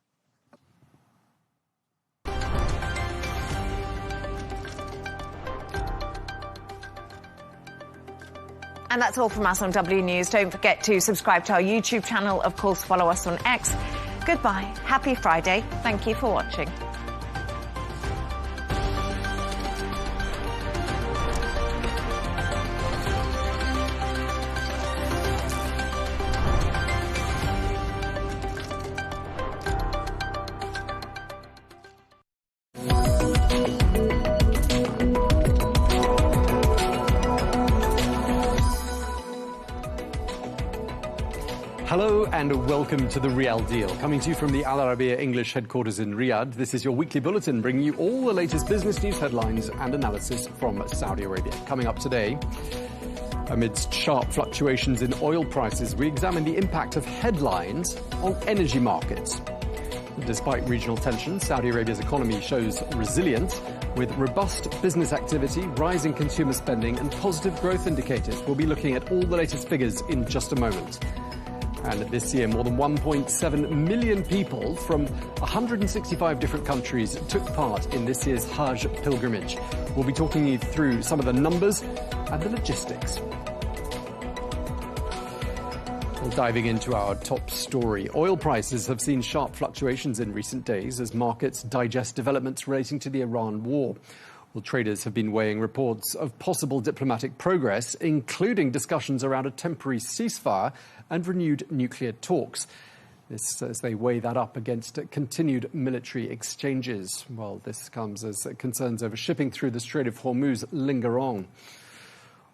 And that's all from us on W News. Don't forget to subscribe to our YouTube channel. Of course, follow us on X. Goodbye. Happy Friday. Thank you for watching. Hello and welcome to The Real Deal. Coming to you from the Arabiya English headquarters in Riyadh, this is your weekly bulletin bringing you all the latest business news headlines and analysis from Saudi Arabia. Coming up today, amidst sharp fluctuations in oil prices, we examine the impact of headlines on energy markets. Despite regional tensions, Saudi Arabia's economy shows resilience with robust business activity, rising consumer spending and positive growth indicators. We'll be looking at all the latest figures in just a moment. And this year, more than 1.7 million people from 165 different countries took part in this year's Hajj pilgrimage. We'll be talking you through some of the numbers and the logistics. Well, diving into our top story, oil prices have seen sharp fluctuations in recent days as markets digest developments relating to the Iran war. Well, traders have been weighing reports of possible diplomatic progress, including discussions around a temporary ceasefire and renewed nuclear talks. This as they weigh that up against continued military exchanges. Well, this comes as concerns over shipping through the Strait of Hormuz linger on.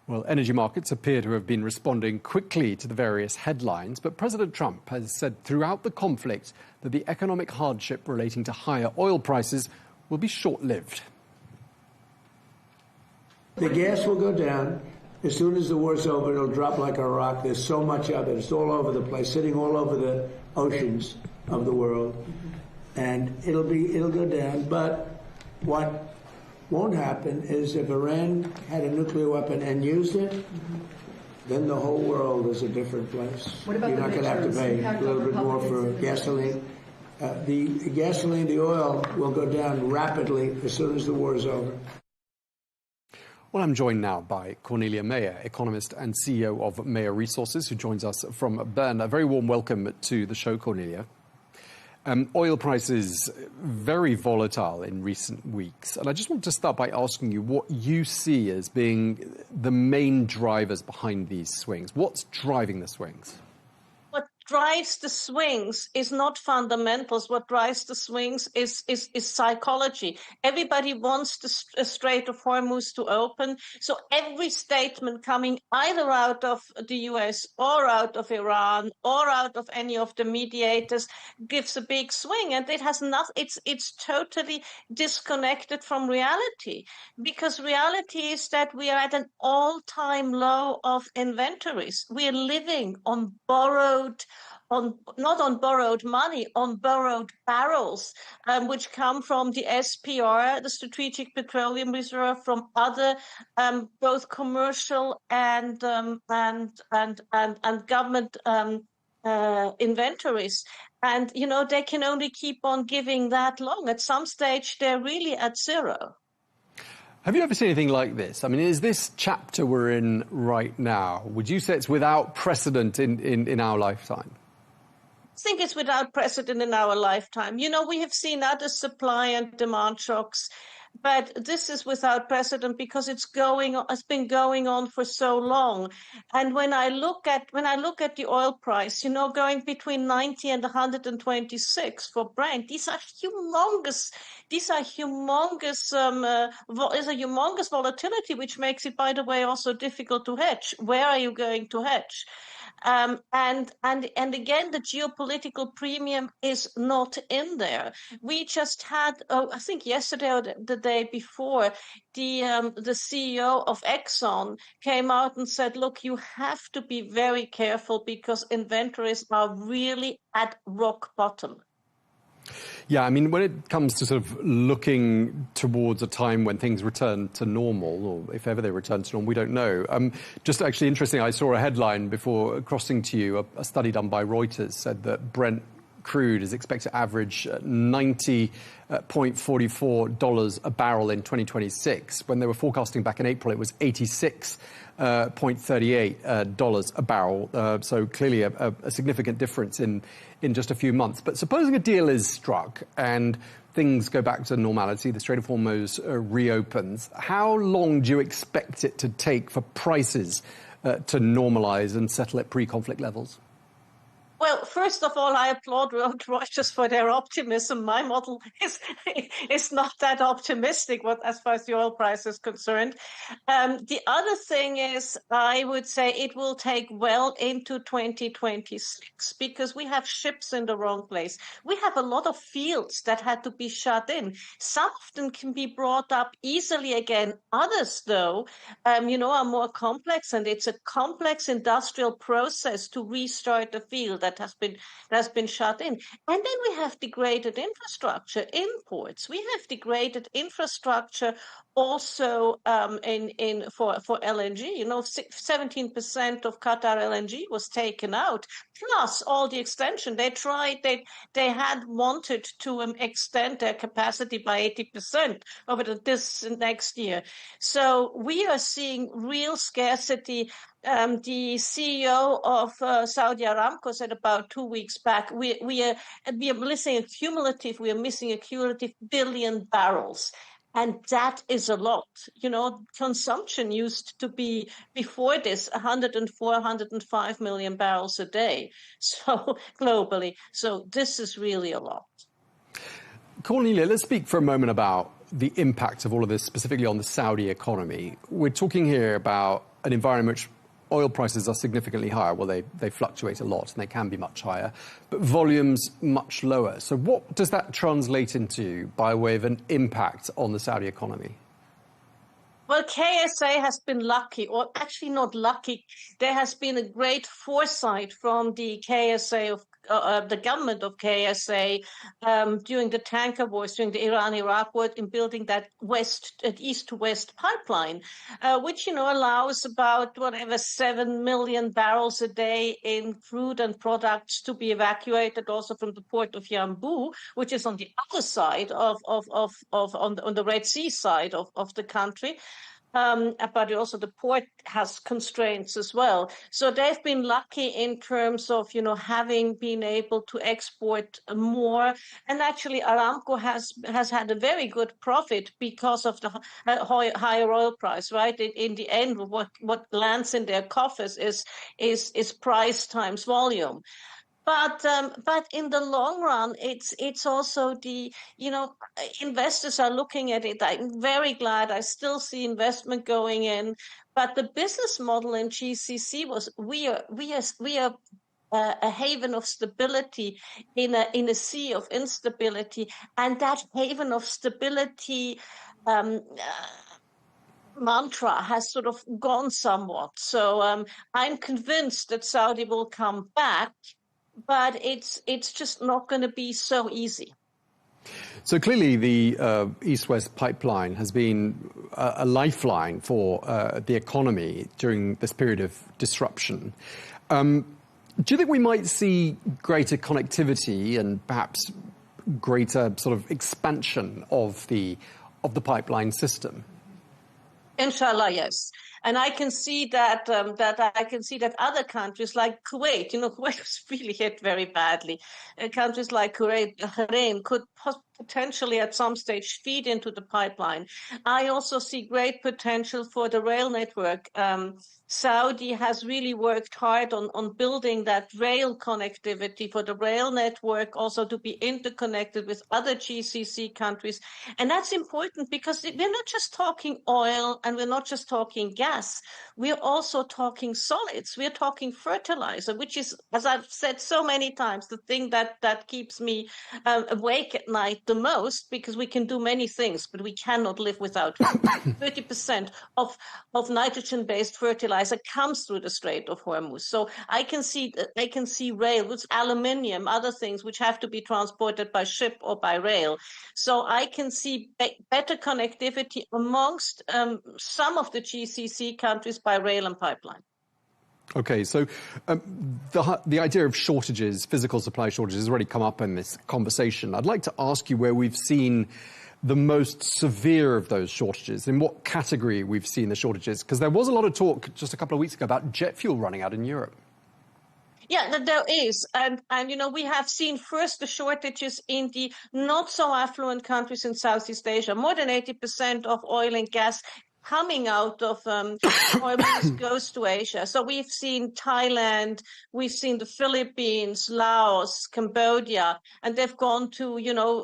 Well, energy markets appear to have been responding quickly to the various headlines, but President Trump has said throughout the conflict that the economic hardship relating to higher oil prices will be short-lived. The gas will go down. As soon as the war's over, it'll drop like a rock. There's so much of it. It's all over the place, sitting all over the oceans of the world. And it'll go down. But what won't happen is if Iran had a nuclear weapon and used it, then the whole world is a different place. You're not going to have to pay a little bit more for gasoline. The gasoline, the oil will go down rapidly as soon as the war is over. Well, I'm joined now by Cornelia Mayer, economist and CEO of Mayer Resources, who joins us from Bern. A very warm welcome to the show, Cornelia. Oil prices very volatile in recent weeks. And I just want to start by asking you what you see as being the main drivers behind these swings. What's driving the swings? What's drives the swings is not fundamentals. What drives the swings is psychology. Everybody wants the Strait of Hormuz to open. So every statement coming either out of the US or out of Iran or out of any of the mediators gives a big swing. And it has nothing, it's totally disconnected from reality, because reality is that we are at an all-time low of inventories. We are living on not on borrowed money, on borrowed barrels, which come from the SPR, the Strategic Petroleum Reserve, from other both commercial and government inventories. And they can only keep on giving that long. At some stage, they're really at zero. Have you ever seen anything like this? I mean, is this chapter we're in right now, would you say it's without precedent in our lifetime? I think it's without precedent in our lifetime. We have seen other supply and demand shocks, but this is without precedent because it's been going on for so long. And when I look at the oil price, going between 90 and 126 for Brent, these are humongous volatility, which makes it, by the way, also difficult to hedge. Where are you going to hedge? And again, the geopolitical premium is not in there. We just had, I think yesterday or the day before, the CEO of Exxon came out and said, look, you have to be very careful because inventories are really at rock bottom. Yeah, I mean, when it comes to sort of looking towards a time when things return to normal, or if ever they return to normal, we don't know. Just actually interesting, I saw a headline before crossing to you. A study done by Reuters said that Brent crude is expected to average $90.44 a barrel in 2026. When they were forecasting back in April, it was $86.38 a barrel. So clearly a significant difference in just a few months. But supposing a deal is struck and things go back to normality, the Strait of Hormuz reopens, how long do you expect it to take for prices to normalize and settle at pre-conflict levels? Well, first of all, I applaud Reuters for their optimism. My model is not that optimistic as far as the oil price is concerned. The other thing is, I would say it will take well into 2026 because we have ships in the wrong place. We have a lot of fields that had to be shut in. Some of them can be brought up easily again. Others, though, are more complex, and it's a complex industrial process to restart the field that has been shut in. And then we have degraded infrastructure, imports. We have degraded infrastructure also for LNG. 17% of Qatar LNG was taken out, plus all the extension. They had wanted to extend their capacity by 80% over this next year. So we are seeing real scarcity. The CEO of Saudi Aramco said about 2 weeks back, we are missing a cumulative billion barrels. And that is a lot. Consumption used to be, before this, 104, 105 million barrels a day. So globally. So this is really a lot. Cornelia, let's speak for a moment about the impact of all of this, specifically on the Saudi economy. We're talking here about an environment which oil prices are significantly higher. Well, they fluctuate a lot and they can be much higher, but volumes much lower. So what does that translate into by way of an impact on the Saudi economy? Well, KSA has been lucky, or actually not lucky. There has been a great foresight from the KSA of the government of KSA during the tanker wars, during the Iran-Iraq war, in building that east to west pipeline, which allows about 7 million barrels a day in crude and products to be evacuated, also from the port of Yanbu, which is on the other side on the Red Sea side of the country. But also the port has constraints as well. So they've been lucky in terms of, having been able to export more. And actually, Aramco has had a very good profit because of the higher oil price, right? In the end, what lands in their coffers is price times volume. But in the long run, it's also investors are looking at it. I'm very glad I still see investment going in. But the business model in GCC was we are a haven of stability in a sea of instability, and that haven of stability mantra has sort of gone somewhat. So I'm convinced that Saudi will come back, but it's just not going to be so easy. So clearly the East-West pipeline has been a lifeline for the economy during this period of disruption. Do you think we might see greater connectivity and perhaps greater sort of expansion of the pipeline system? Inshallah, yes. And I can see that other countries like Kuwait, Kuwait was really hit very badly. Countries like Kuwait, Bahrain could potentially at some stage feed into the pipeline. I also see great potential for the rail network. Saudi has really worked hard on building that rail connectivity for the rail network, also to be interconnected with other GCC countries. And that's important because we're not just talking oil and we're not just talking gas. We're also talking solids. We're talking fertilizer, which is, as I've said so many times, the thing that keeps me awake at night the most, because we can do many things, but we cannot live without 30% of nitrogen-based fertilizer comes through the Strait of Hormuz. So I can see rail with aluminium, other things which have to be transported by ship or by rail. So I can see better connectivity amongst some of the GCC countries by rail and pipeline. Okay, so the idea of shortages, physical supply shortages, has already come up in this conversation. I'd like to ask you where we've seen the most severe of those shortages, in what category we've seen the shortages, because there was a lot of talk just a couple of weeks ago about jet fuel running out in Europe. Yeah, there is. And we have seen first the shortages in the not so affluent countries in Southeast Asia. More than 80% of oil and gas coming out of Hormuz goes to Asia. So we've seen Thailand, we've seen the Philippines, Laos, Cambodia, and they've gone to,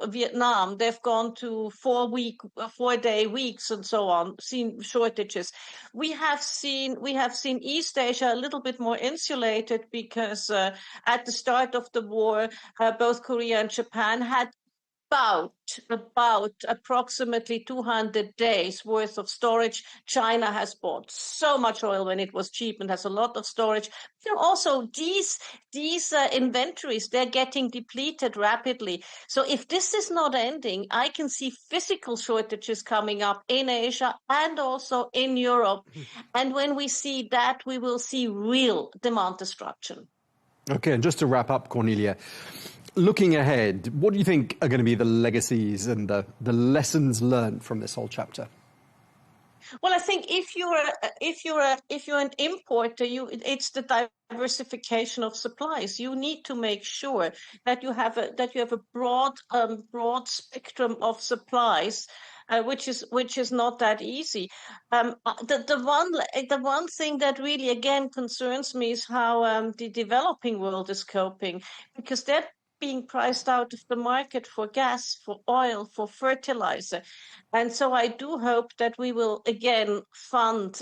Vietnam. They've gone to 4-day weeks and so on, seen shortages. We have seen East Asia a little bit more insulated because at the start of the war, both Korea and Japan had about approximately 200 days worth of storage. China has bought so much oil when it was cheap and has a lot of storage. Also, these inventories, they're getting depleted rapidly. So if this is not ending, I can see physical shortages coming up in Asia and also in Europe. And when we see that, we will see real demand destruction. Okay, and just to wrap up, Cornelia, looking ahead, what do you think are going to be the legacies and the lessons learned from this whole chapter? Well, I think if you're an importer, it's the diversification of supplies. You need to make sure that you have a broad spectrum of supplies, which is not that easy. The one thing that really again concerns me is how the developing world is coping, because they're being priced out of the market for gas, for oil, for fertilizer. And so I do hope that we will again fund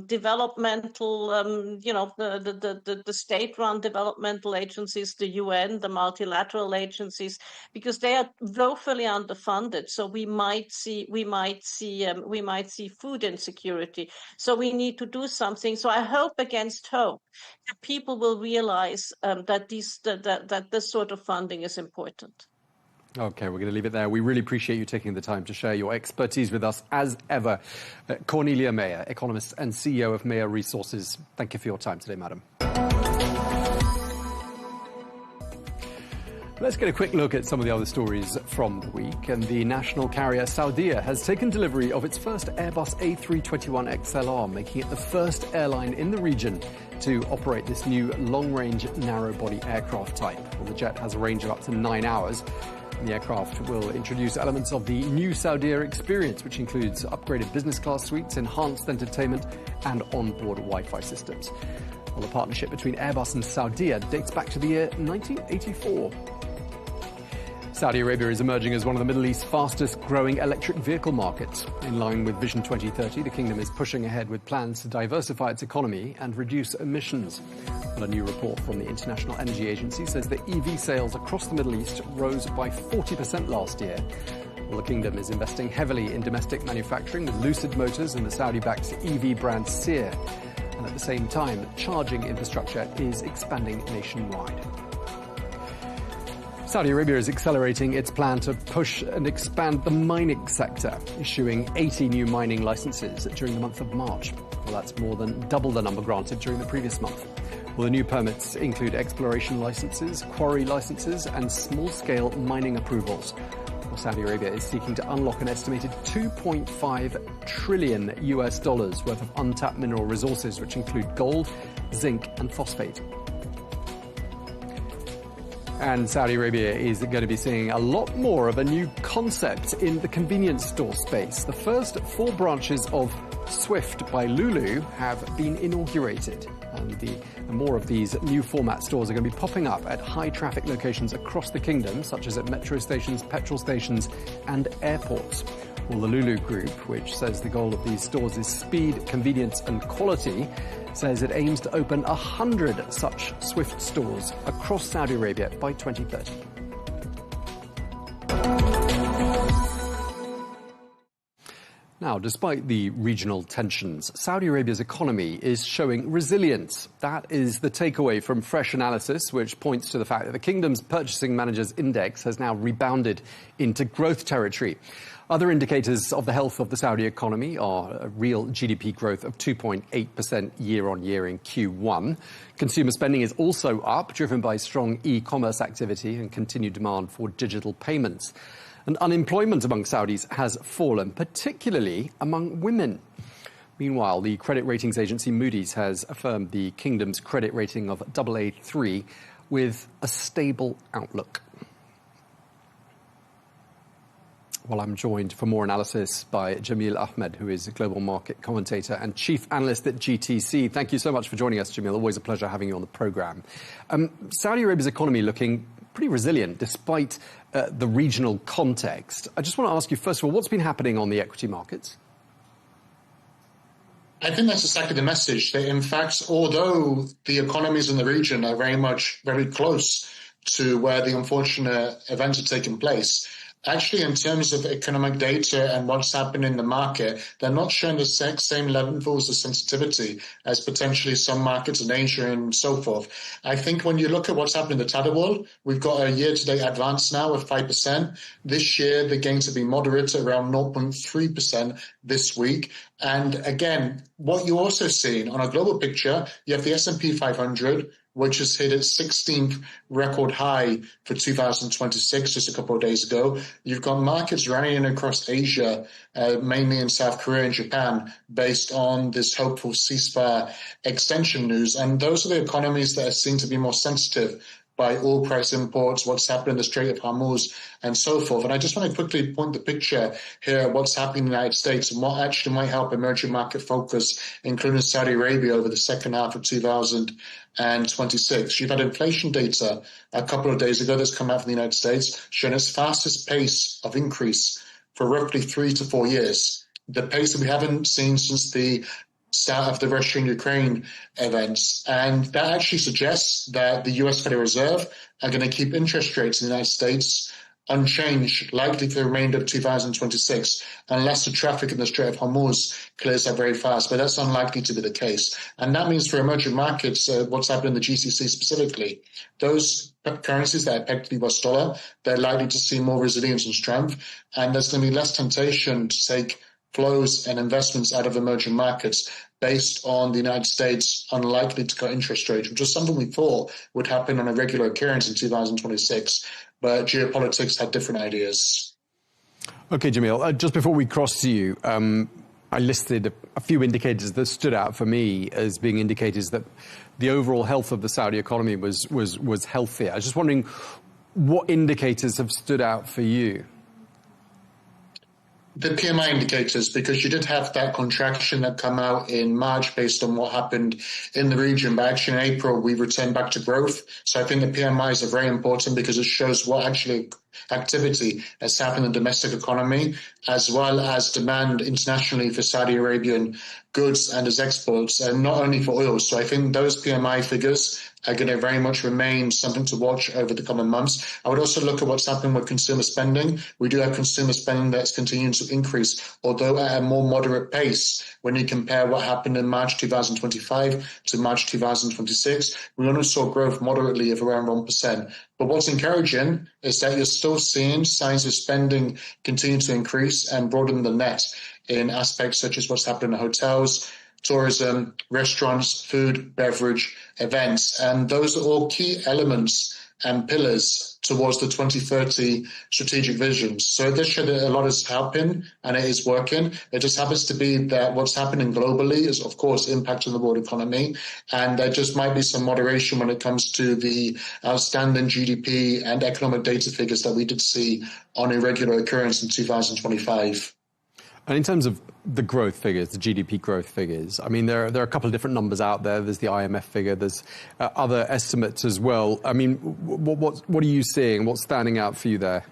developmental, the state-run developmental agencies, the UN, the multilateral agencies, because they are woefully underfunded. So we might see food insecurity. So we need to do something. So I hope against hope that people will realize that this sort of funding is important. Okay, we're going to leave it there. We really appreciate you taking the time to share your expertise with us, as ever. Cornelia Meyer, economist and CEO of Meyer Resources. Thank you for your time today, madam. Let's get a quick look at some of the other stories from the week. And the national carrier Saudia has taken delivery of its first Airbus A321XLR, making it the first airline in the region to operate this new long-range narrow-body aircraft type. Well, the jet has a range of up to 9 hours. The aircraft will introduce elements of the new Saudia experience, which includes upgraded business class suites, enhanced entertainment, and onboard Wi-Fi systems. Well, the partnership between Airbus and Saudia dates back to the year 1984. Saudi Arabia is emerging as one of the Middle East's fastest growing electric vehicle markets. In line with Vision 2030, the kingdom is pushing ahead with plans to diversify its economy and reduce emissions. Well, a new report from the International Energy Agency says that EV sales across the Middle East rose by 40% last year. Well, the kingdom is investing heavily in domestic manufacturing with Lucid Motors and the Saudi-backed EV brand Seer. And at the same time, charging infrastructure is expanding nationwide. Saudi Arabia is accelerating its plan to push and expand the mining sector, issuing 80 new mining licenses during the month of March. Well, that's more than double the number granted during the previous month. Well, the new permits include exploration licenses, quarry licenses, and small-scale mining approvals. Well, Saudi Arabia is seeking to unlock an estimated $2.5 trillion worth of untapped mineral resources, which include gold, zinc, and phosphate. And Saudi Arabia is going to be seeing a lot more of a new concept in the convenience store space. The first 4 branches of Swift by Lulu have been inaugurated. And more of these new format stores are going to be popping up at high traffic locations across the kingdom, such as at metro stations, petrol stations, and airports. Well, the Lulu Group, which says the goal of these stores is speed, convenience, and quality, says it aims to open 100 such Swift stores across Saudi Arabia by 2030. Now, despite the regional tensions, Saudi Arabia's economy is showing resilience. That is the takeaway from fresh analysis, which points to the fact that the kingdom's Purchasing Managers' Index has now rebounded into growth territory. Other indicators of the health of the Saudi economy are a real GDP growth of 2.8% year-on-year in Q1. Consumer spending is also up, driven by strong e-commerce activity and continued demand for digital payments. And unemployment among Saudis has fallen, particularly among women. Meanwhile, the credit ratings agency Moody's has affirmed the kingdom's credit rating of AA3 with a stable outlook. Well, I'm joined for more analysis by Jamil Ahmed, who is a global market commentator and chief analyst at GTC. Thank you so much for joining us, Jamil. Always a pleasure having you on the programme. Saudi Arabia's economy looking pretty resilient despite the regional context. I just want to ask you, first of all, what's been happening on the equity markets? I think that's exactly the message, that in fact, although the economies in the region are very close to where the unfortunate events are taking place, actually, in terms of economic data and what's happened in the market, they're not showing the same levels of sensitivity as potentially some markets in Asia and so forth. I think when you look at what's happened in the Tadawul, we've got a year-to-date advance now of 5%. This year, the gains have been moderate at around 0.3% this week. And again, what you're also seeing on a global picture, you have the S&P 500, which has hit its 16th record high for 2026 just a couple of days ago. You've got markets rallying across Asia, mainly in South Korea and Japan, based on this hopeful ceasefire extension news. And those are the economies that are seen to be more sensitive by oil price imports, what's happened in the Strait of Hormuz, and so forth. And I just want to quickly point the picture here at what's happening in the United States and what actually might help emerging market focus, including Saudi Arabia, over the second half of 2026. You've had inflation data a couple of days ago that's come out from the United States, showing its fastest pace of increase for roughly 3 to 4 years. The pace that we haven't seen since the start of the Russia and Ukraine events. And that actually suggests that the US Federal Reserve are going to keep interest rates in the United States unchanged, likely for the remainder of 2026, unless the traffic in the Strait of Hormuz clears up very fast. But that's unlikely to be the case. And that means for emerging markets, what's happened in the GCC specifically, those currencies that are pegged to the US dollar, they're likely to see more resilience and strength. And there's going to be less temptation to take flows and investments out of emerging markets based on the United States unlikely to cut interest rates, which was something we thought would happen on a regular occurrence in 2026. But geopolitics had different ideas. OK, Jamil, just before we cross to you, I listed a few indicators that stood out for me as being indicators that the overall health of the Saudi economy was healthier. I was just wondering what indicators have stood out for you. The PMI indicators, because you did have that contraction that come out in March based on what happened in the region, but actually in April we returned back to growth. So I think the PMIs are very important because it shows what actually activity has happened in the domestic economy, as well as demand internationally for Saudi Arabian goods and as exports, and not only for oil. So I think those PMI figures are going to very much remain something to watch over the coming months. I would also look at what's happening with consumer spending. We do have consumer spending that's continuing to increase, although at a more moderate pace when you compare what happened in March 2025 to March 2026. We only saw growth moderately of around 1%. But what's encouraging is that you're still seeing signs of spending continue to increase and broaden the net in aspects such as what's happening in hotels, tourism, restaurants, food, beverage, events. And those are all key elements and pillars towards the 2030 strategic visions. So this shows that a lot is happening and it is working. It just happens to be that what's happening globally is, of course, impacting the world economy. And there just might be some moderation when it comes to the outstanding GDP and economic data figures that we did see on a regular occurrence in 2025. And in terms of the growth figures, the GDP growth figures, I mean, there are a couple of different numbers out there. There's the IMF figure. There's other estimates as well. I mean, what are you seeing? What's standing out for you there?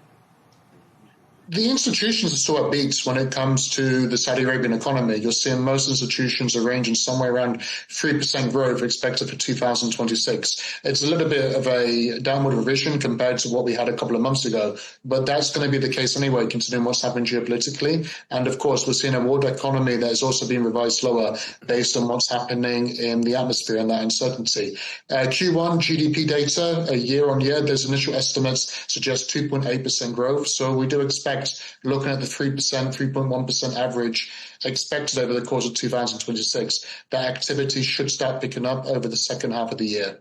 The institutions are still upbeat when it comes to the Saudi Arabian economy. You're seeing most institutions are ranging somewhere around 3% growth expected for 2026. It's a little bit of a downward revision compared to what we had a couple of months ago, but that's going to be the case anyway, considering what's happening geopolitically. And of course, we're seeing a world economy that is also being revised lower based on what's happening in the atmosphere and that uncertainty. Q1 GDP data, year on year, those initial estimates suggest 2.8% growth. So we do expect, looking at the 3%, 3.1% average expected over the course of 2026, that activity should start picking up over the second half of the year.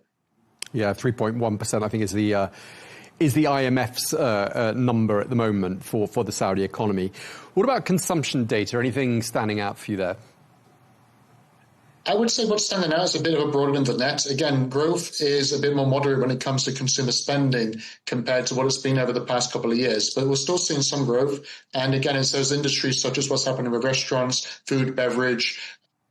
Yeah, 3.1%, I think, is the IMF's number at the moment for the Saudi economy. What about consumption data? Anything standing out for you there? I would say what's standing out is a bit of a broadening of the net. Again, growth is a bit more moderate when it comes to consumer spending compared to what it's been over the past couple of years. But we're still seeing some growth. And again, it's those industries such as what's happening with restaurants, food, beverage,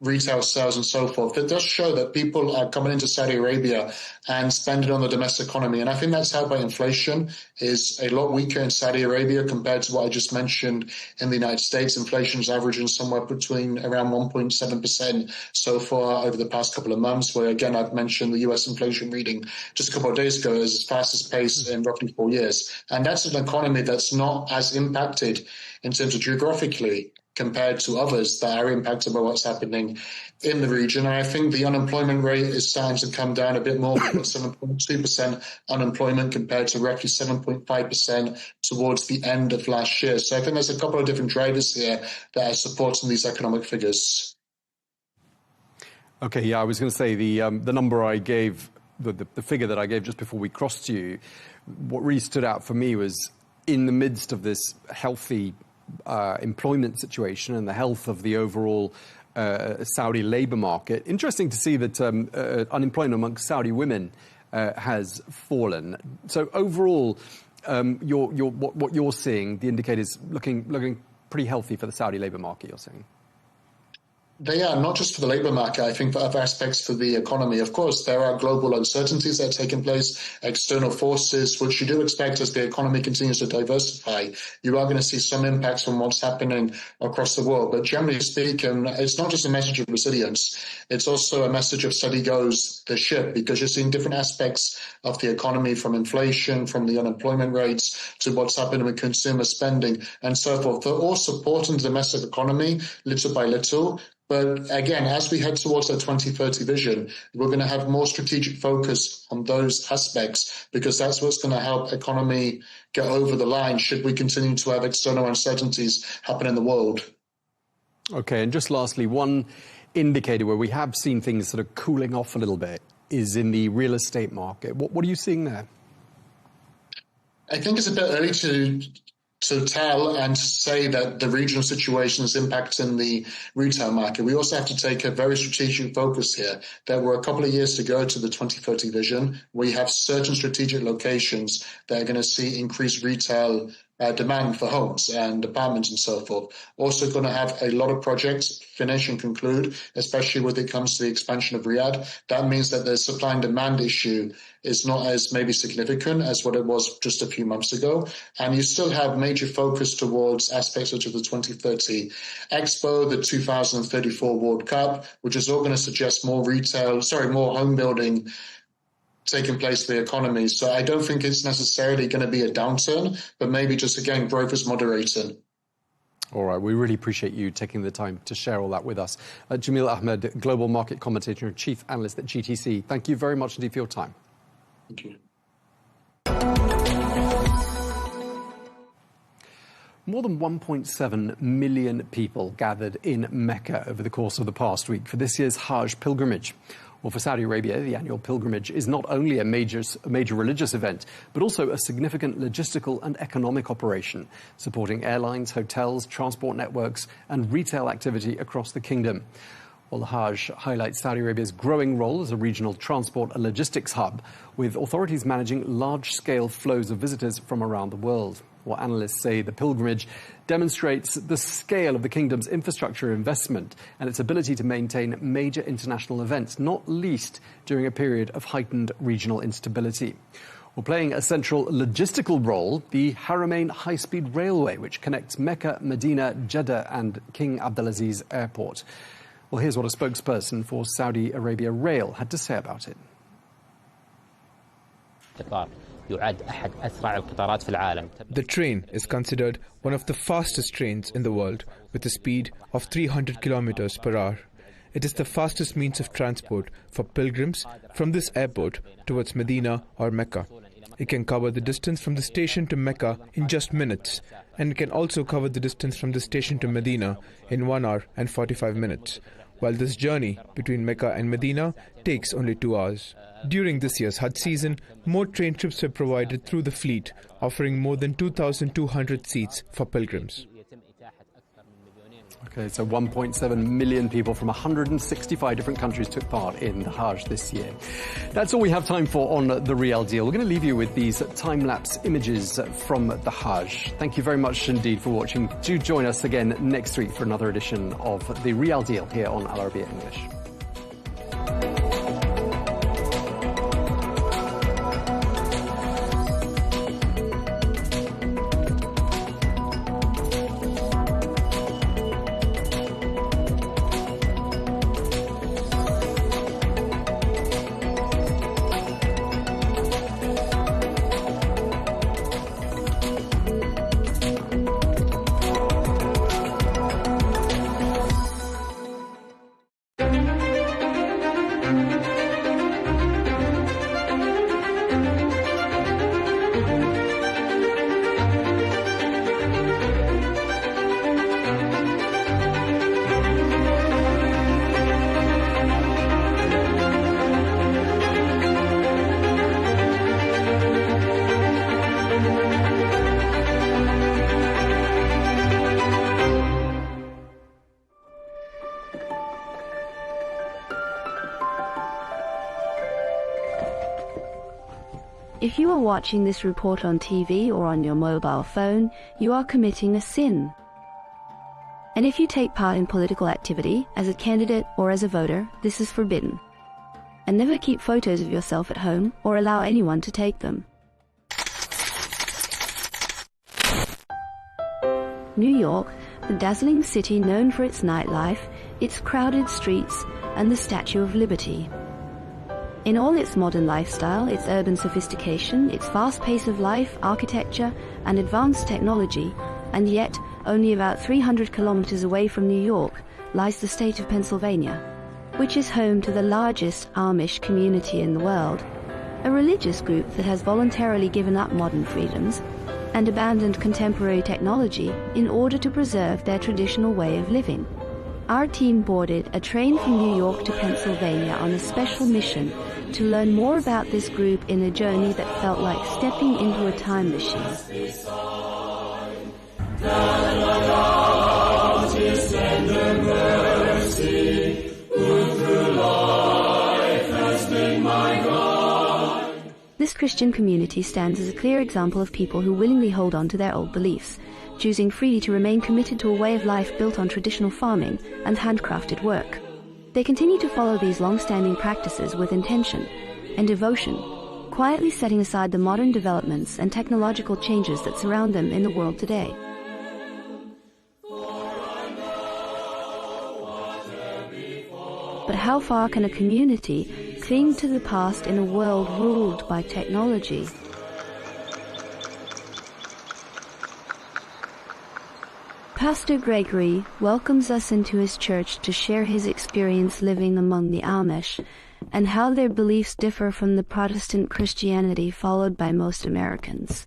retail sales and so forth. It does show that people are coming into Saudi Arabia and spending on the domestic economy. And I think that's helped by inflation is a lot weaker in Saudi Arabia compared to what I just mentioned in the United States. Inflation is averaging somewhere between around 1.7% so far over the past couple of months, where again, I've mentioned the US inflation reading just a couple of days ago is its fastest pace in roughly 4 years. And that's an economy that's not as impacted in terms of geographically compared to others that are impacted by what's happening in the region. And I think the unemployment rate is starting to come down a bit more. We've got 7.2% unemployment compared to roughly 7.5% towards the end of last year. So I think there's a couple of different drivers here that are supporting these economic figures. Okay, yeah, I was going to say the number I gave, the figure that I gave just before we crossed you, what really stood out for me was in the midst of this healthy employment situation and the health of the overall Saudi labor market. Interesting to see that unemployment amongst Saudi women has fallen. So overall, what you're seeing, the indicators looking pretty healthy for the Saudi labor market, you're saying? They are, not just for the labour market, I think for other aspects for the economy. Of course, there are global uncertainties that are taking place, external forces, which you do expect as the economy continues to diversify. You are going to see some impacts from what's happening across the world. But generally speaking, it's not just a message of resilience. It's also a message of steady goes the ship, because you're seeing different aspects of the economy, from inflation, from the unemployment rates, to what's happening with consumer spending and so forth. They're all supporting the domestic economy little by little. But again, as we head towards that 2030 vision, we're going to have more strategic focus on those aspects, because that's what's going to help economy get over the line should we continue to have external uncertainties happen in the world. Okay, and just lastly, one indicator where we have seen things sort of cooling off a little bit is in the real estate market. What are you seeing there? I think it's a bit early to tell and to say that the regional situation is impacting the retail market. We also have to take a very strategic focus here, that we're a couple of years to go to the 2030 vision. We have certain strategic locations that are going to see increased retail demand for homes and apartments and so forth. Also going to have a lot of projects finish and conclude, especially when it comes to the expansion of Riyadh. That means that the supply and demand issue is not as maybe significant as what it was just a few months ago. And you still have major focus towards aspects such as the 2030 Expo, the 2034 World Cup, which is all going to suggest more home building taking place in the economy. So I don't think it's necessarily going to be a downturn, but maybe just, again, growth is moderating. All right, we really appreciate you taking the time to share all that with us. Jamil Ahmed, Global Market Commentator and Chief Analyst at GTC, thank you very much indeed for your time. Thank you. More than 1.7 million people gathered in Mecca over the course of the past week for this year's Hajj pilgrimage. Well, for Saudi Arabia, the annual pilgrimage is not only a major religious event, but also a significant logistical and economic operation, supporting airlines, hotels, transport networks, and retail activity across the kingdom. Well, the Hajj highlights Saudi Arabia's growing role as a regional transport and logistics hub, with authorities managing large-scale flows of visitors from around the world. Well, analysts say the pilgrimage demonstrates the scale of the kingdom's infrastructure investment and its ability to maintain major international events, not least during a period of heightened regional instability. Well, playing a central logistical role, the Haramain high-speed railway, which connects Mecca, Medina, Jeddah and King Abdulaziz Airport. Well, here's what a spokesperson for Saudi Arabia Rail had to say about it. The train is considered one of the fastest trains in the world, with a speed of 300 kilometers per hour. It is the fastest means of transport for pilgrims from this airport towards Medina or Mecca. It can cover the distance from the station to Mecca in just minutes, and it can also cover the distance from the station to Medina in 1 hour and 45 minutes, while this journey between Mecca and Medina takes only 2 hours. During this year's Hajj season, more train trips were provided through the fleet, offering more than 2,200 seats for pilgrims. Okay, so 1.7 million people from 165 different countries took part in the Hajj this year. That's all we have time for on The Real Deal. We're going to leave you with these time-lapse images from the Hajj. Thank you very much indeed for watching. Do join us again next week for another edition of The Real Deal here on Arabiya English. If you are watching this report on TV or on your mobile phone, you are committing a sin. And if you take part in political activity, as a candidate or as a voter, this is forbidden. And never keep photos of yourself at home or allow anyone to take them. New York, the dazzling city known for its nightlife, its crowded streets, and the Statue of Liberty. In all its modern lifestyle, its urban sophistication, its fast pace of life, architecture, and advanced technology, and yet only about 300 kilometers away from New York lies the state of Pennsylvania, which is home to the largest Amish community in the world, a religious group that has voluntarily given up modern freedoms and abandoned contemporary technology in order to preserve their traditional way of living. Our team boarded a train from New York to Pennsylvania on a special mission to learn more about this group in a journey that felt like stepping into a time machine. This Christian community stands as a clear example of people who willingly hold on to their old beliefs, choosing freely to remain committed to a way of life built on traditional farming and handcrafted work. They continue to follow these long-standing practices with intention and devotion, quietly setting aside the modern developments and technological changes that surround them in the world today. But how far can a community cling to the past in a world ruled by technology? Pastor Gregory welcomes us into his church to share his experience living among the Amish and how their beliefs differ from the Protestant Christianity followed by most Americans.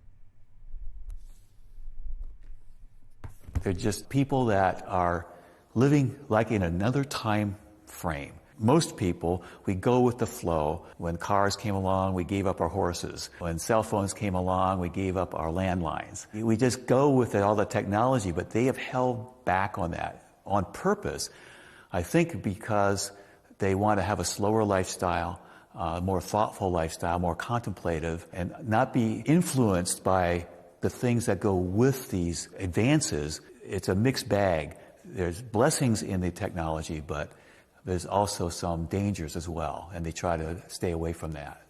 They're just people that are living like in another time frame. Most people, we go with the flow. When cars came along, we gave up our horses. When cell phones came along, we gave up our landlines. We just go with all the technology, but they have held back on that on purpose. I think because they want to have a slower lifestyle, more thoughtful lifestyle, more contemplative, and not be influenced by the things that go with these advances. It's a mixed bag. There's blessings in the technology, but there's also some dangers as well, and they try to stay away from that.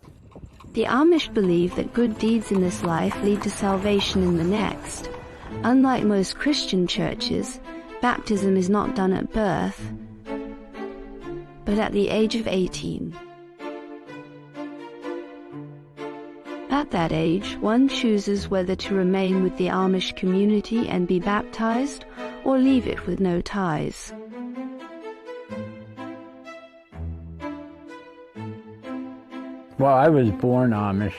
The Amish believe that good deeds in this life lead to salvation in the next. Unlike most Christian churches, baptism is not done at birth, but at the age of 18. At that age, one chooses whether to remain with the Amish community and be baptized, or leave it with no ties. Well, I was born Amish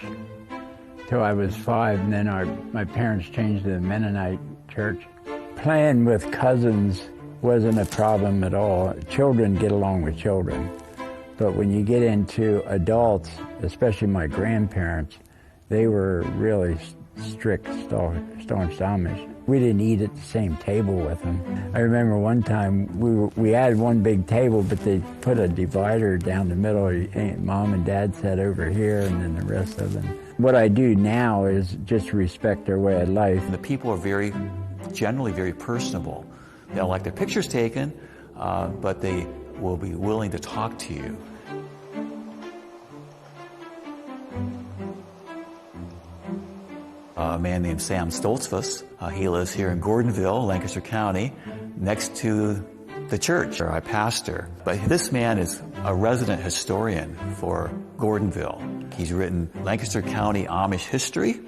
till I was 5, and then my parents changed to the Mennonite church. Playing with cousins wasn't a problem at all. Children get along with children. But when you get into adults, especially my grandparents, they were really strict, staunch Amish. We didn't eat at the same table with them. I remember one time we had one big table, but they put a divider down the middle. Mom and Dad sat over here, and then the rest of them. What I do now is just respect their way of life. The people are generally very personable. They don't like their pictures taken, but they will be willing to talk to you. A man named Sam Stoltzfus. He lives here in Gordonville, Lancaster County, next to the church where I pastor. But this man is a resident historian for Gordonville. He's written Lancaster County Amish History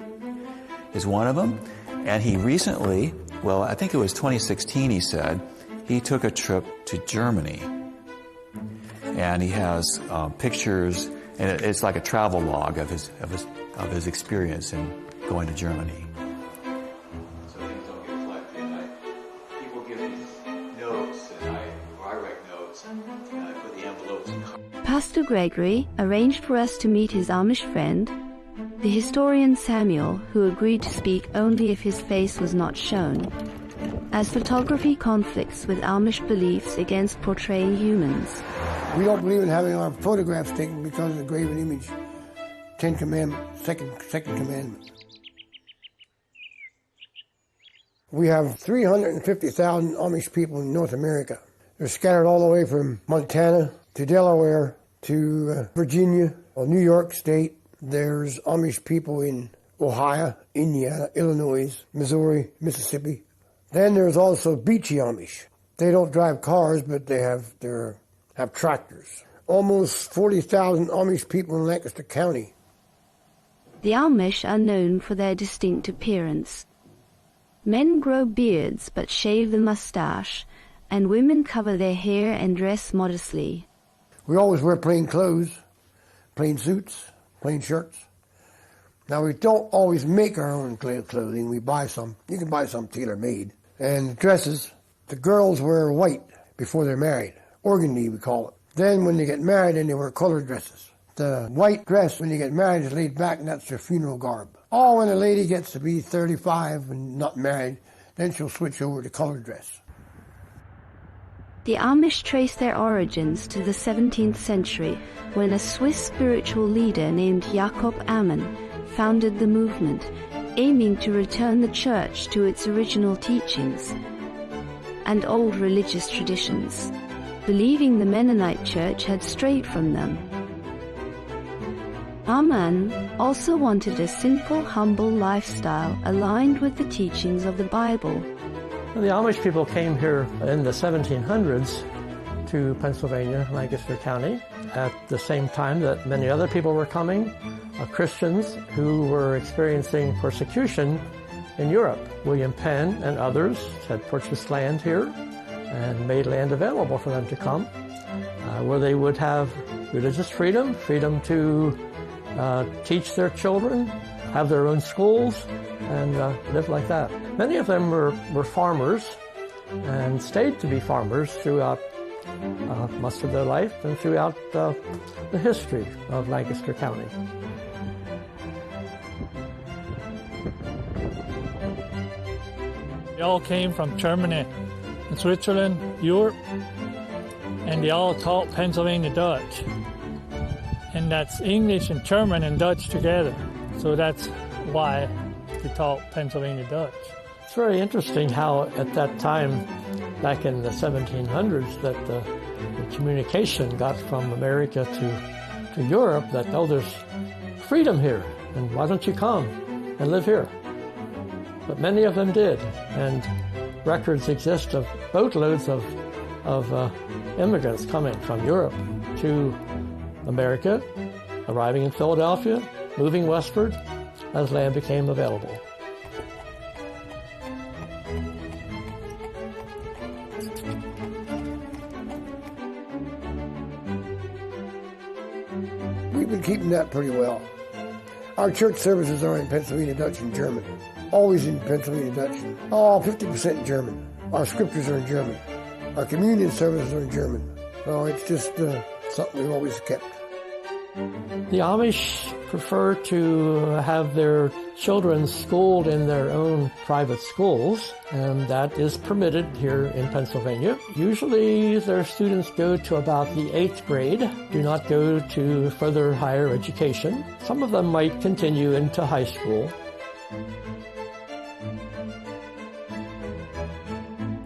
is one of them. And he recently, well, I think it was 2016, he said, he took a trip to Germany. And he has pictures, and it's like a travel log of his experience in going to Germany. So things don't get collected. People give me notes, and I write notes, and I put the envelopes in. Pastor Gregory arranged for us to meet his Amish friend, the historian Samuel, who agreed to speak only if his face was not shown, as photography conflicts with Amish beliefs against portraying humans. We don't believe in having our photographs taken because of the graven image. 10 Commandments, second commandment. We have 350,000 Amish people in North America. They're scattered all the way from Montana to Delaware to Virginia, or New York State. There's Amish people in Ohio, Indiana, Illinois, Missouri, Mississippi. Then there's also Beachy Amish. They don't drive cars, but they have tractors. Almost 40,000 Amish people in Lancaster County. The Amish are known for their distinct appearance. Men grow beards but shave the mustache, and women cover their hair and dress modestly. We always wear plain clothes, plain suits, plain shirts. Now, we don't always make our own clothing. We buy some. You can buy some tailor-made. And dresses, the girls wear white before they're married. Organdy, we call it. Then when they get married, then they wear colored dresses. The white dress, when you get married, is laid back, and that's their funeral garb. Or when a lady gets to be 35 and not married, then she'll switch over to colored dress. The Amish trace their origins to the 17th century, when a Swiss spiritual leader named Jacob Ammon founded the movement, aiming to return the church to its original teachings and old religious traditions, believing the Mennonite church had strayed from them. Aman also wanted a simple, humble lifestyle aligned with the teachings of the Bible. The Amish people came here in the 1700s to Pennsylvania, Lancaster County, at the same time that many other people were coming, Christians who were experiencing persecution in Europe. William Penn and others had purchased land here and made land available for them to come, where they would have religious freedom, freedom to teach their children, have their own schools, and live like that. Many of them were farmers and stayed to be farmers throughout most of their life and throughout the history of Lancaster County. They all came from Germany and Switzerland, Europe, and they all taught Pennsylvania Dutch. And that's English and German and Dutch together. So that's why they taught Pennsylvania Dutch. It's very interesting how at that time, back in the 1700s, that the communication got from America to Europe that, oh, there's freedom here, and why don't you come and live here? But many of them did, and records exist of boatloads of immigrants coming from Europe to America, arriving in Philadelphia, moving westward as land became available. We've been keeping that pretty well. Our church services are in Pennsylvania Dutch and German. Always in Pennsylvania Dutch. 50% German. Our scriptures are in German. Our communion services are in German. So it's just something we've always kept. The Amish prefer to have their children schooled in their own private schools, and that is permitted here in Pennsylvania. Usually their students go to about the 8th grade, do not go to further higher education. Some of them might continue into high school.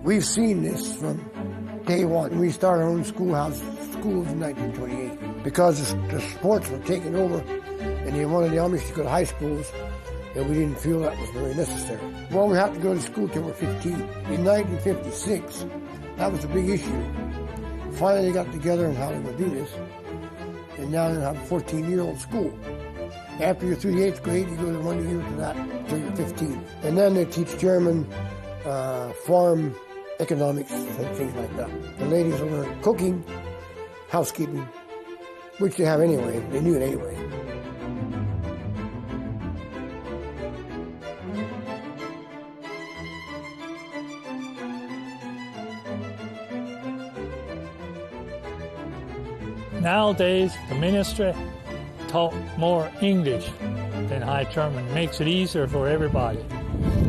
We've seen this from day one. We started our own schools in 1928 because the sports were taken over and they wanted the Amish to go to high schools, and we didn't feel that was very necessary. Well, we have to go to school till we're 15. In 1956, that was a big issue. Finally, they got together on how they would do this, and now they have a 14-year-old school. After you're through the 8th grade, you go to 1 year to that until you're 15. And then they teach German, farm economics, and things like that. The ladies will learn cooking, housekeeping, which they have anyway. They knew it anyway. Nowadays, the ministry taught more English than High German. It makes it easier for everybody.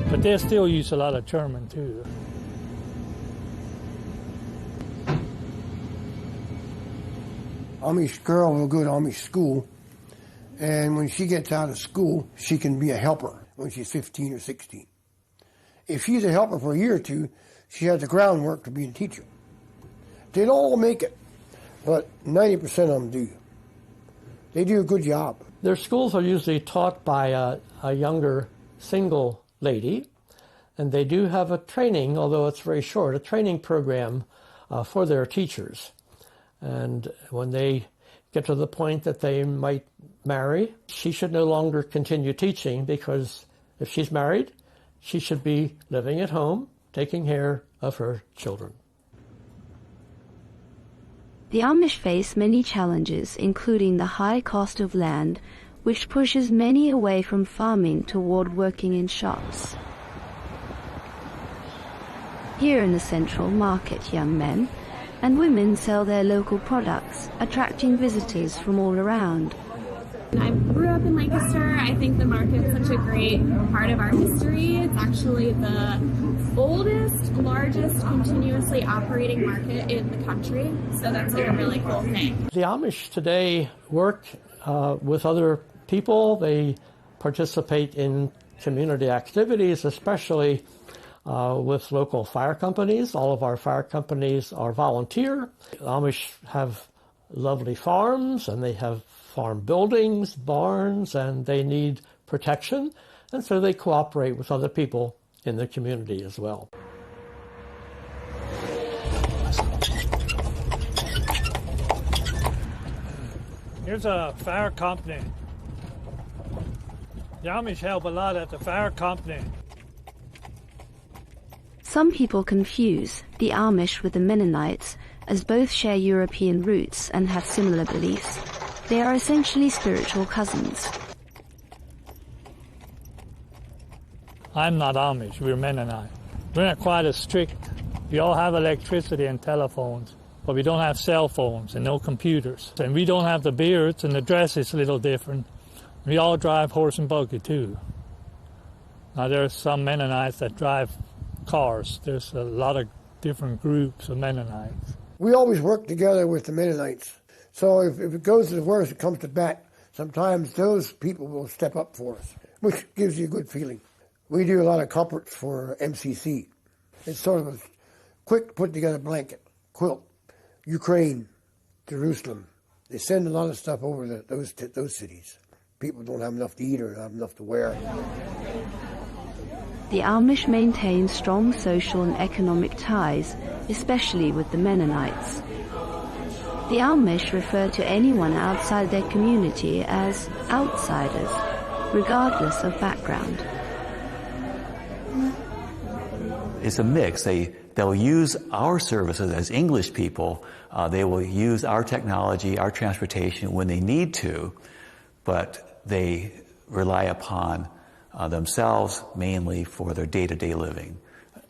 But they still use a lot of German too. Amish girl will go to Amish school, and when she gets out of school, she can be a helper when she's 15 or 16. If she's a helper for a year or two, she has the groundwork to be a teacher. They don't all make it, but 90% of them do. They do a good job. Their schools are usually taught by a younger single lady, and they do have a training, although it's very short, a training program for their teachers. And when they get to the point that they might marry, she should no longer continue teaching, because if she's married, she should be living at home, taking care of her children. The Amish face many challenges, including the high cost of land, which pushes many away from farming toward working in shops. Here in the central market, young men and women sell their local products, attracting visitors from all around. I grew up in Lancaster. I think the market's such a great part of our history. It's actually the oldest, largest continuously operating market in the country, so that's a really cool thing. The Amish today work with other people. They participate in community activities, especially with local fire companies. All of our fire companies are volunteer. The Amish have lovely farms, and they have farm buildings, barns, and they need protection, and so they cooperate with other people in the community as well. Here's a fire company. The Amish help a lot at the fire company. Some people confuse the Amish with the Mennonites, as both share European roots and have similar beliefs. They are essentially spiritual cousins. I'm not Amish, we're Mennonite. We're not quite as strict. We all have electricity and telephones, but we don't have cell phones and no computers. And we don't have the beards, and the dress is a little different. We all drive horse and buggy too. Now there's some Mennonites that drive cars. There's a lot of different groups of Mennonites. We always work together with the Mennonites. So if it goes to the worst, it comes to bat, sometimes those people will step up for us, which gives you a good feeling. We do a lot of comforts for MCC. It's sort of a quick put-together blanket, quilt, Ukraine, Jerusalem. They send a lot of stuff over to those cities. People don't have enough to eat or have enough to wear. The Amish maintain strong social and economic ties, especially with the Mennonites. The Amish refer to anyone outside their community as outsiders, regardless of background. It's a mix. They'll use our services as English people. They will use our technology, our transportation when they need to, but they rely upon themselves mainly for their day-to-day living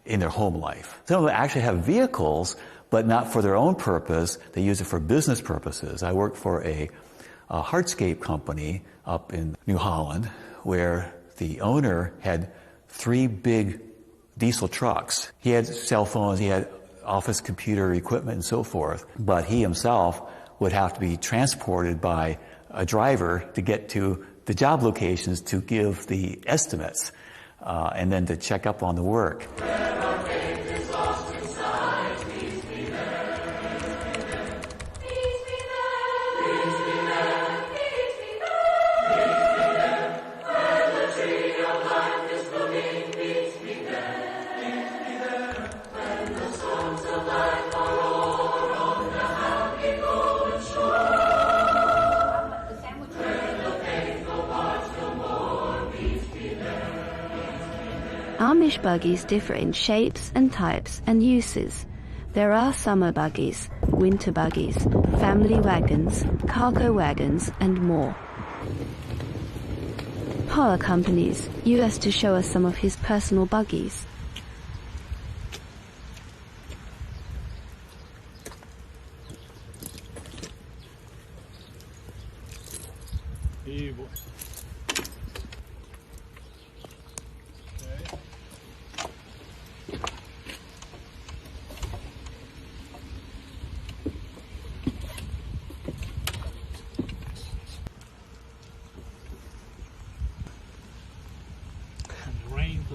in their home life. Some of them actually have vehicles, but not for their own purpose. They use it for business purposes. I worked for a hardscape company up in New Holland where the owner had 3 big diesel trucks. He had cell phones, he had office computer equipment and so forth, but he himself would have to be transported by a driver to get to the job locations to give the estimates and then to check up on the work. Amish buggies differ in shapes and types and uses. There are summer buggies, winter buggies, family wagons, cargo wagons, and more. Power companies used to show us some of his personal buggies.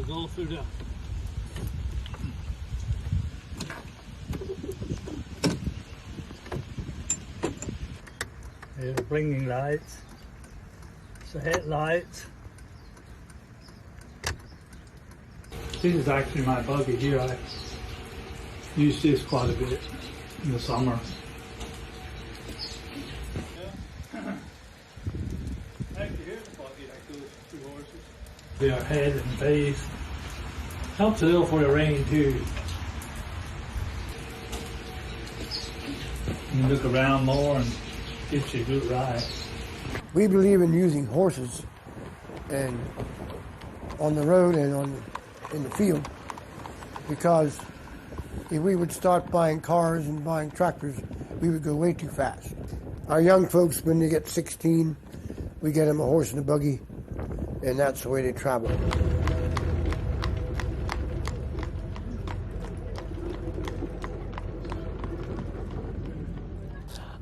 Go through the Here's the blinking lights. It's the headlights. This is actually my buggy here. I use this quite a bit in the summer. They are head and face. Helps a little for the rain too. You look around more and gives you a good ride. We believe in using horses and on the road and in the field, because if we would start buying cars and buying tractors, we would go way too fast. Our young folks, when they get 16, we get them a horse and a buggy, and that's the way they travel.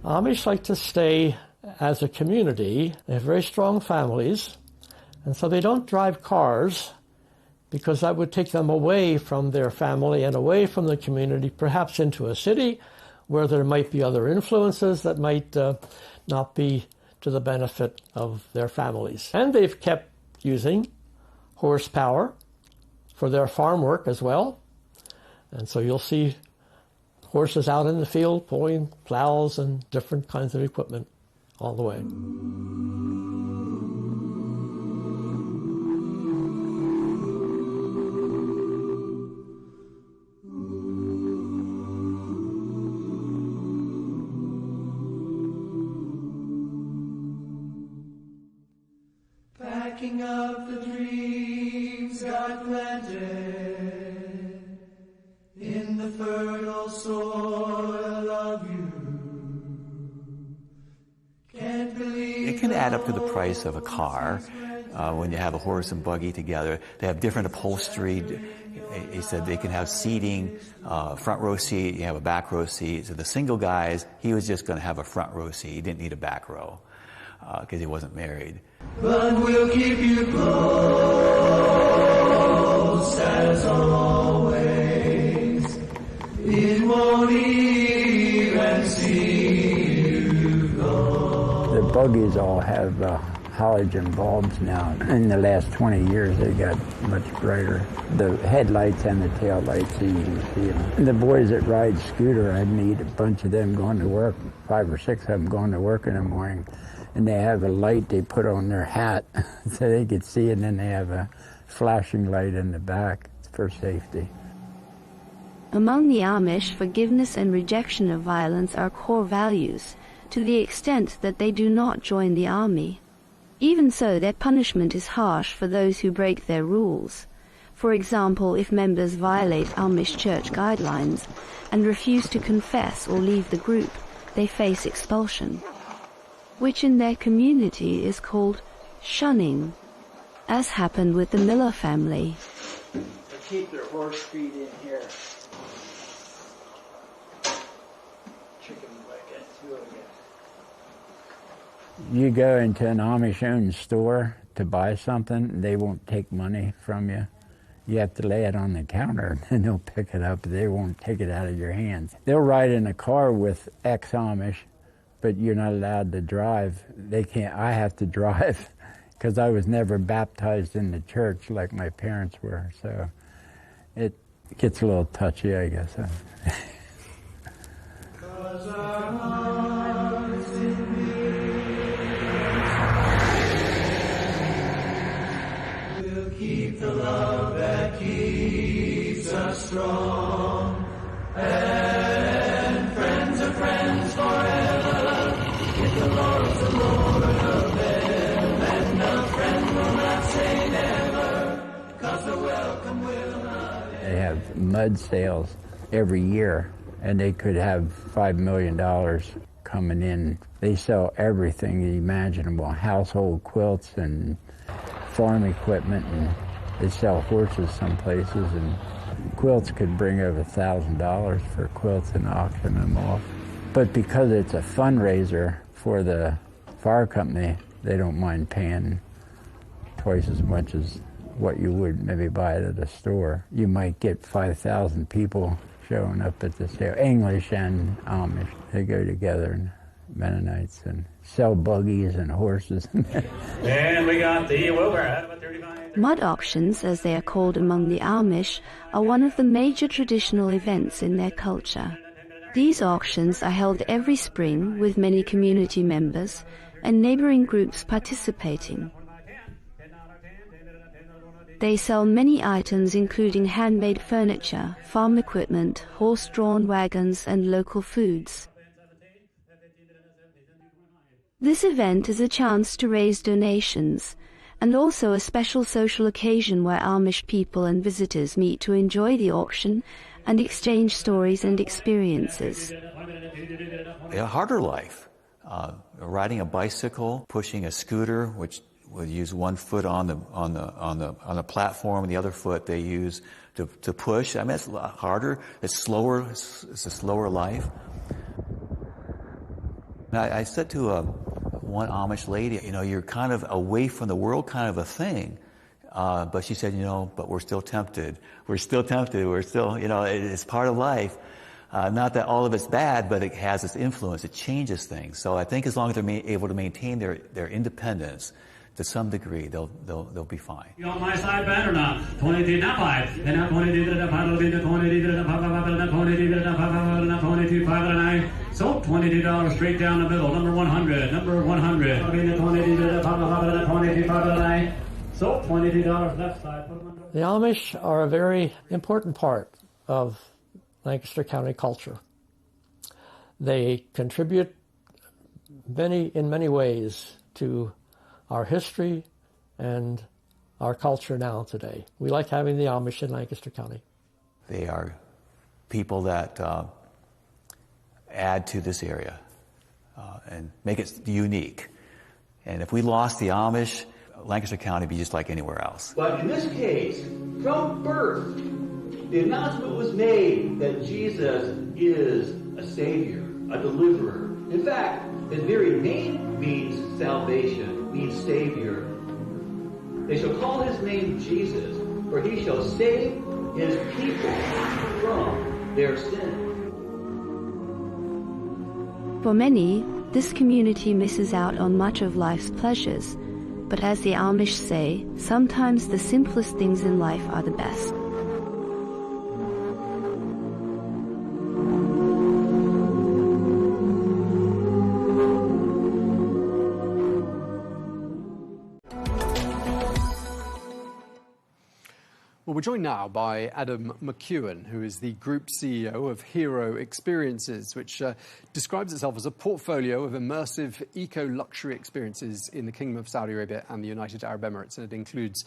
Amish like to stay as a community. They have very strong families. And so they don't drive cars because that would take them away from their family and away from the community, perhaps into a city where there might be other influences that might not be to the benefit of their families. And they've kept using horsepower for their farm work as well. And so you'll see horses out in the field pulling plows and different kinds of equipment all the way. Packing up the dreams God planted in the fertile soil of you. Can't believe it can add up to the price of a car when you have a horse and buggy together. They have different upholstery. He said they can have seating, front row seat, you have a back row seat. So the single guys, he was just going to have a front row seat. He didn't need a back row because he wasn't married. But we'll keep you close as always. It won't even see you go. The buggies all have halogen bulbs now. In the last 20 years, they got much brighter. The headlights and the tail lights, so you can see them. And the boys that ride scooter, I meet a bunch of them going to work, 5 or 6 of them going to work in the morning. And they have a light they put on their hat so they could see, and then they have a flashing light in the back for safety. Among the Amish, forgiveness and rejection of violence are core values, to the extent that they do not join the army. Even so, their punishment is harsh for those who break their rules. For example, if members violate Amish church guidelines and refuse to confess or leave the group, they face expulsion, which in their community is called shunning, as happened with the Miller family. They keep their horse feed in here. Chicken leg, do it again. You go into an Amish-owned store to buy something, they won't take money from you. You have to lay it on the counter, and they'll pick it up. They won't take it out of your hands. They'll ride in a car with ex-Amish, but you're not allowed to drive. They can't. I have to drive because I was never baptized in the church like my parents were. So it gets a little touchy, I guess. We'll keep the love that keeps us strong, and friends are friends forever. If the Lord's the Lord of them, and a friend will not say never, 'cause the welcome will not end. They have mud sales every year, and they could have $5 million coming in. They sell everything imaginable, household quilts and farm equipment, and they sell horses some places, and quilts could bring over $1,000 for quilts and auction them off. But because it's a fundraiser for the fire company, they don't mind paying twice as much as what you would maybe buy it at a store. You might get 5,000 people showing up at the sale. English and Amish, they go together, and Mennonites, and sell buggies and horses. And we got the, well, we're at about 35. Mud auctions, as they are called among the Amish, are one of the major traditional events in their culture. These auctions are held every spring with many community members and neighboring groups participating. They sell many items including handmade furniture, farm equipment, horse-drawn wagons, and local foods. This event is a chance to raise donations, and also a special social occasion where Amish people and visitors meet to enjoy the auction and exchange stories and experiences. A harder life, riding a bicycle, pushing a scooter, which would use one foot on the platform, and the other foot they use to push. I mean, it's a lot harder. It's slower. It's a slower life. And I said to one Amish lady, you know, you're kind of away from the world kind of a thing. But she said, you know, but we're still tempted. We're still tempted. We're still, you know, it's part of life. Not that all of it's bad, but it has its influence. It changes things. So I think as long as they're able to maintain their independence to some degree, they'll be fine. You on my side, Ben, or not? 22, not 5. And now 22, 22, 5 and 9. So $22 straight down the middle. Number 100. Number 100. 22, 5 and 9. So $22 left side. The Amish are a very important part of Lancaster County culture. They contribute in many ways to our history and our culture now today. We like having the Amish in Lancaster County. They are people that add to this area and make it unique. And if we lost the Amish, Lancaster County would be just like anywhere else. But in this case, from birth, the announcement was made that Jesus is a Savior, a deliverer. In fact, his very name means salvation, means Savior. They shall call his name Jesus, for he shall save his people from their sin. For many, this community misses out on much of life's pleasures. But as the Amish say, sometimes the simplest things in life are the best. Well, we're joined now by Adam McEwen, who is the Group CEO of Hero Experiences, which describes itself as a portfolio of immersive eco-luxury experiences in the Kingdom of Saudi Arabia and the United Arab Emirates. And it includes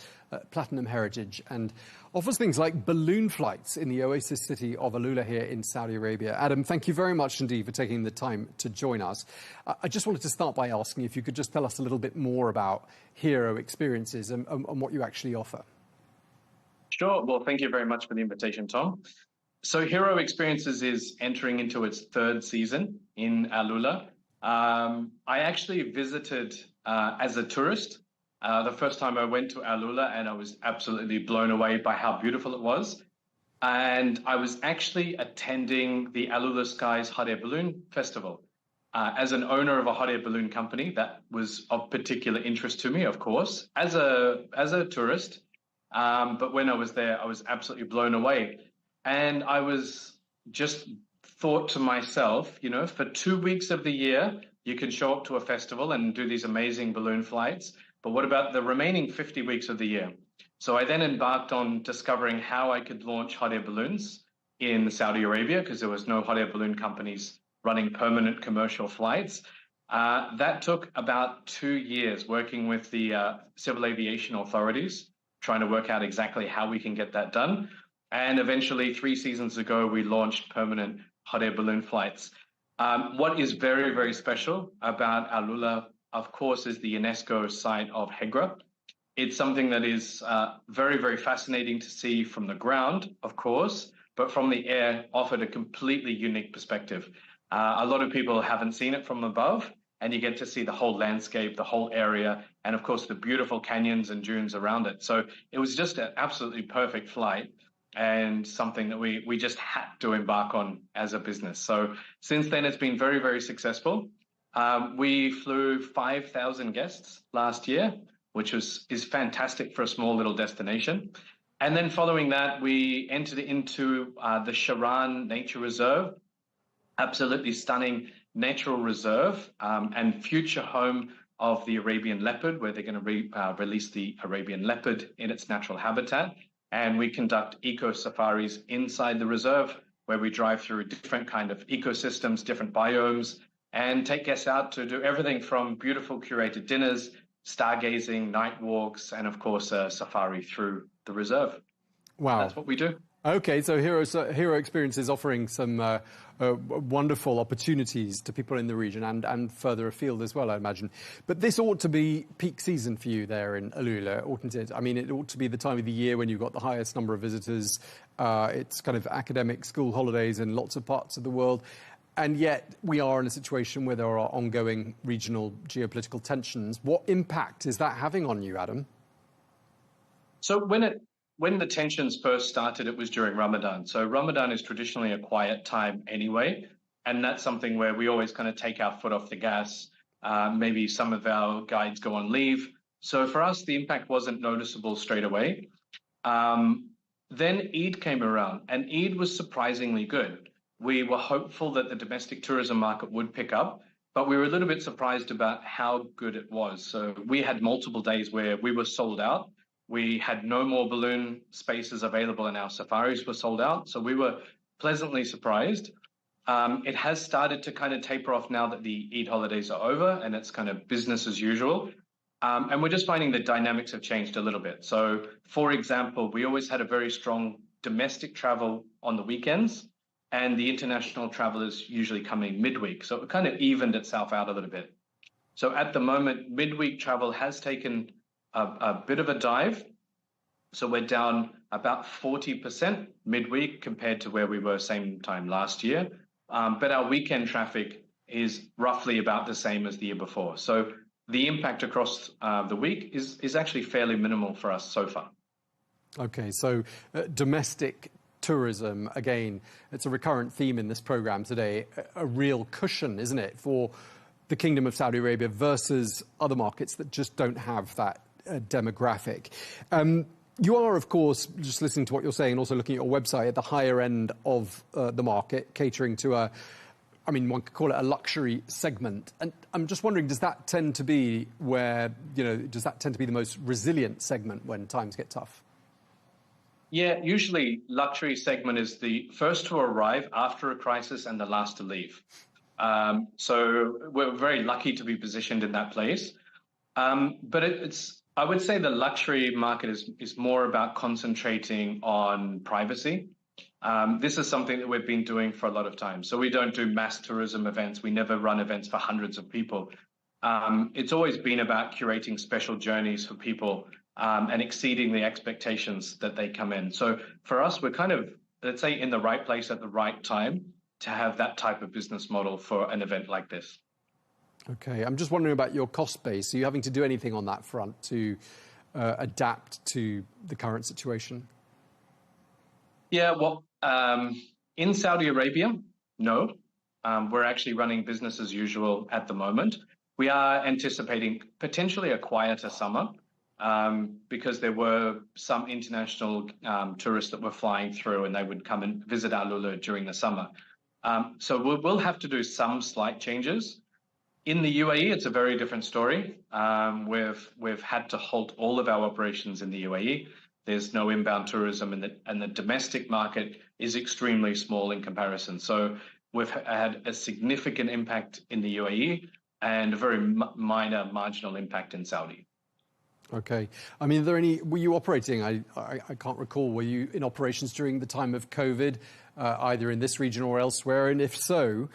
platinum heritage and offers things like balloon flights in the oasis city of Alula here in Saudi Arabia. Adam, thank you very much indeed for taking the time to join us. I just wanted to start by asking if you could just tell us a little bit more about Hero Experiences and what you actually offer. Sure. Well, thank you very much for the invitation, Tom. So Hero Experiences is entering into its third season in Alula. I actually visited as a tourist the first time I went to Alula, and I was absolutely blown away by how beautiful it was. And I was actually attending the Alula Skies Hot Air Balloon Festival. As an owner of a hot air balloon company, that was of particular interest to me, of course, as a tourist. But when I was there, I was absolutely blown away. And I was just thought to myself, you know, for 2 weeks of the year, you can show up to a festival and do these amazing balloon flights. But what about the remaining 50 weeks of the year? So I then embarked on discovering how I could launch hot air balloons in Saudi Arabia, because there was no hot air balloon companies running permanent commercial flights. That took about 2 years working with the civil aviation authorities, trying to work out exactly how we can get that done. And eventually, 3 seasons ago, we launched permanent hot air balloon flights. What is very, very special about Alula, of course, is the UNESCO site of Hegra. It's something that is very, very fascinating to see from the ground, of course, but from the air offered a completely unique perspective. A lot of people haven't seen it from above, and you get to see the whole landscape, the whole area, and of course the beautiful canyons and dunes around it. So it was just an absolutely perfect flight and something that we just had to embark on as a business. So since then, it's been very, very successful. We flew 5,000 guests last year, which is fantastic for a small little destination. And then following that, we entered into the Sharan Nature Reserve, absolutely stunning natural reserve and future home of the Arabian leopard, where they're going to release the Arabian leopard in its natural habitat. And we conduct eco safaris inside the reserve, where we drive through different kind of ecosystems, different biomes, and take guests out to do everything from beautiful curated dinners, stargazing, night walks, and of course a safari through the reserve. Wow. That's what we do. Okay, so Hero Experience is offering some wonderful opportunities to people in the region and further afield as well, I imagine. But this ought to be peak season for you there in Alula, oughtn't it? I mean, it ought to be the time of the year when you've got the highest number of visitors. It's kind of academic school holidays in lots of parts of the world. And yet we are in a situation where there are ongoing regional geopolitical tensions. What impact is that having on you, Adam? So when the tensions first started, it was during Ramadan. So Ramadan is traditionally a quiet time anyway, and that's something where we always kind of take our foot off the gas. Maybe some of our guides go on leave. So for us, the impact wasn't noticeable straight away. Then Eid came around, and Eid was surprisingly good. We were hopeful that the domestic tourism market would pick up, but we were a little bit surprised about how good it was. So we had multiple days where we were sold out. We had no more balloon spaces available, and our safaris were sold out. So we were pleasantly surprised. It has started to kind of taper off now that the Eid holidays are over, and it's kind of business as usual. And we're just finding the dynamics have changed a little bit. So, for example, we always had a very strong domestic travel on the weekends, and the international travel is usually coming midweek. So it kind of evened itself out a little bit. So at the moment, midweek travel has taken a bit of a dive. So we're down about 40% midweek compared to where we were same time last year. But our weekend traffic is roughly about the same as the year before. So the impact across the week is actually fairly minimal for us so far. Okay, so domestic tourism, again, it's a recurrent theme in this program today, a real cushion, isn't it, for the Kingdom of Saudi Arabia versus other markets that just don't have that demographic. You are, of course, just listening to what you're saying and also looking at your website, at the higher end of the market, catering to one could call it a luxury segment. And I'm just wondering, does that tend to be the most resilient segment when times get tough? Yeah, usually luxury segment is the first to arrive after a crisis and the last to leave. So we're very lucky to be positioned in that place. But I would say the luxury market is more about concentrating on privacy. This is something that we've been doing for a lot of time. So we don't do mass tourism events. We never run events for hundreds of people. It's always been about curating special journeys for people and exceeding the expectations that they come in. So for us, we're kind of, let's say, in the right place at the right time to have that type of business model for an event like this. Okay, I'm just wondering about your cost base. Are you having to do anything on that front to adapt to the current situation? Yeah, well, in Saudi Arabia, no. We're actually running business as usual at the moment. We are anticipating potentially a quieter summer because there were some international tourists that were flying through and they would come and visit Alula during the summer. So we'll have to do some slight changes. In the UAE, it's a very different story. We've had to halt all of our operations in the UAE. There's no inbound tourism, and the domestic market is extremely small in comparison. So we've had a significant impact in the UAE and a very minor marginal impact in Saudi. Okay. I mean, were you operating, I can't recall, were you in operations during the time of COVID, either in this region or elsewhere? And if so,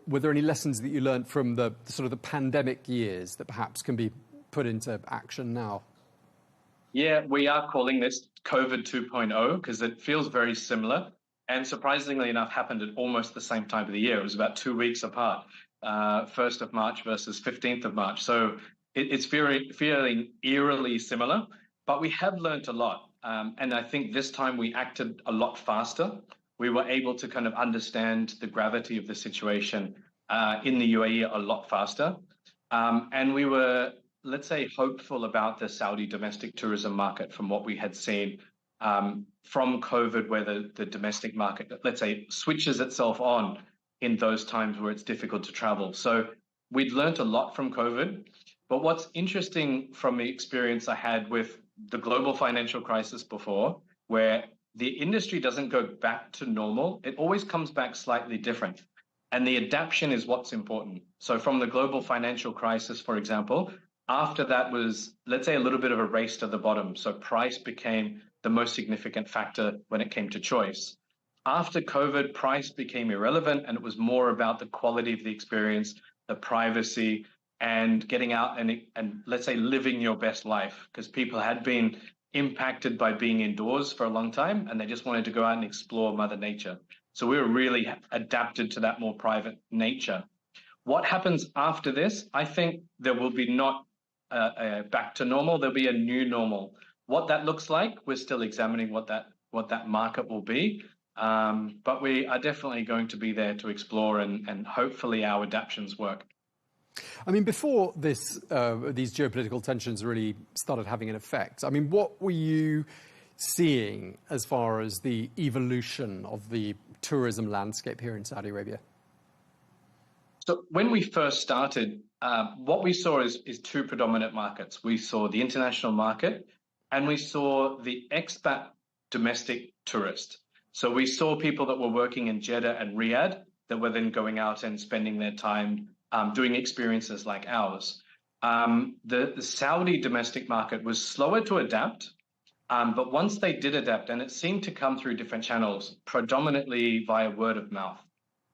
were there any lessons that you learned from the sort of the pandemic years that perhaps can be put into action now? Yeah, we are calling this COVID 2.0 because it feels very similar. And surprisingly enough, happened at almost the same time of the year. It was about 2 weeks apart, 1st of March versus 15th of March. So it's feeling eerily similar, but we have learned a lot. And I think this time we acted a lot faster. We were able to kind of understand the gravity of the situation in the UAE a lot faster. And we were, let's say, hopeful about the Saudi domestic tourism market from what we had seen from COVID, where the domestic market, let's say, switches itself on in those times where it's difficult to travel. So we'd learned a lot from COVID. But what's interesting from the experience I had with the global financial crisis before, where the industry doesn't go back to normal, it always comes back slightly different. And the adaptation is what's important. So from the global financial crisis, for example, after that was, let's say, a little bit of a race to the bottom. So price became the most significant factor when it came to choice. After COVID, price became irrelevant, and it was more about the quality of the experience, the privacy, and getting out and let's say living your best life, because people had been impacted by being indoors for a long time and they just wanted to go out and explore Mother Nature. So we were really adapted to that more private nature. What happens after this? I think there will be not back to normal. There'll be a new normal. What that looks like, we're still examining what that market will be. But we are definitely going to be there to explore, and hopefully our adaptations work. I mean, before this, these geopolitical tensions really started having an effect, I mean, what were you seeing as far as the evolution of the tourism landscape here in Saudi Arabia? So when we first started, what we saw is two predominant markets. We saw the international market, and we saw the expat domestic tourist. So we saw people that were working in Jeddah and Riyadh that were then going out and spending their time doing experiences like ours. The Saudi domestic market was slower to adapt, but once they did adapt, and it seemed to come through different channels, predominantly via word of mouth.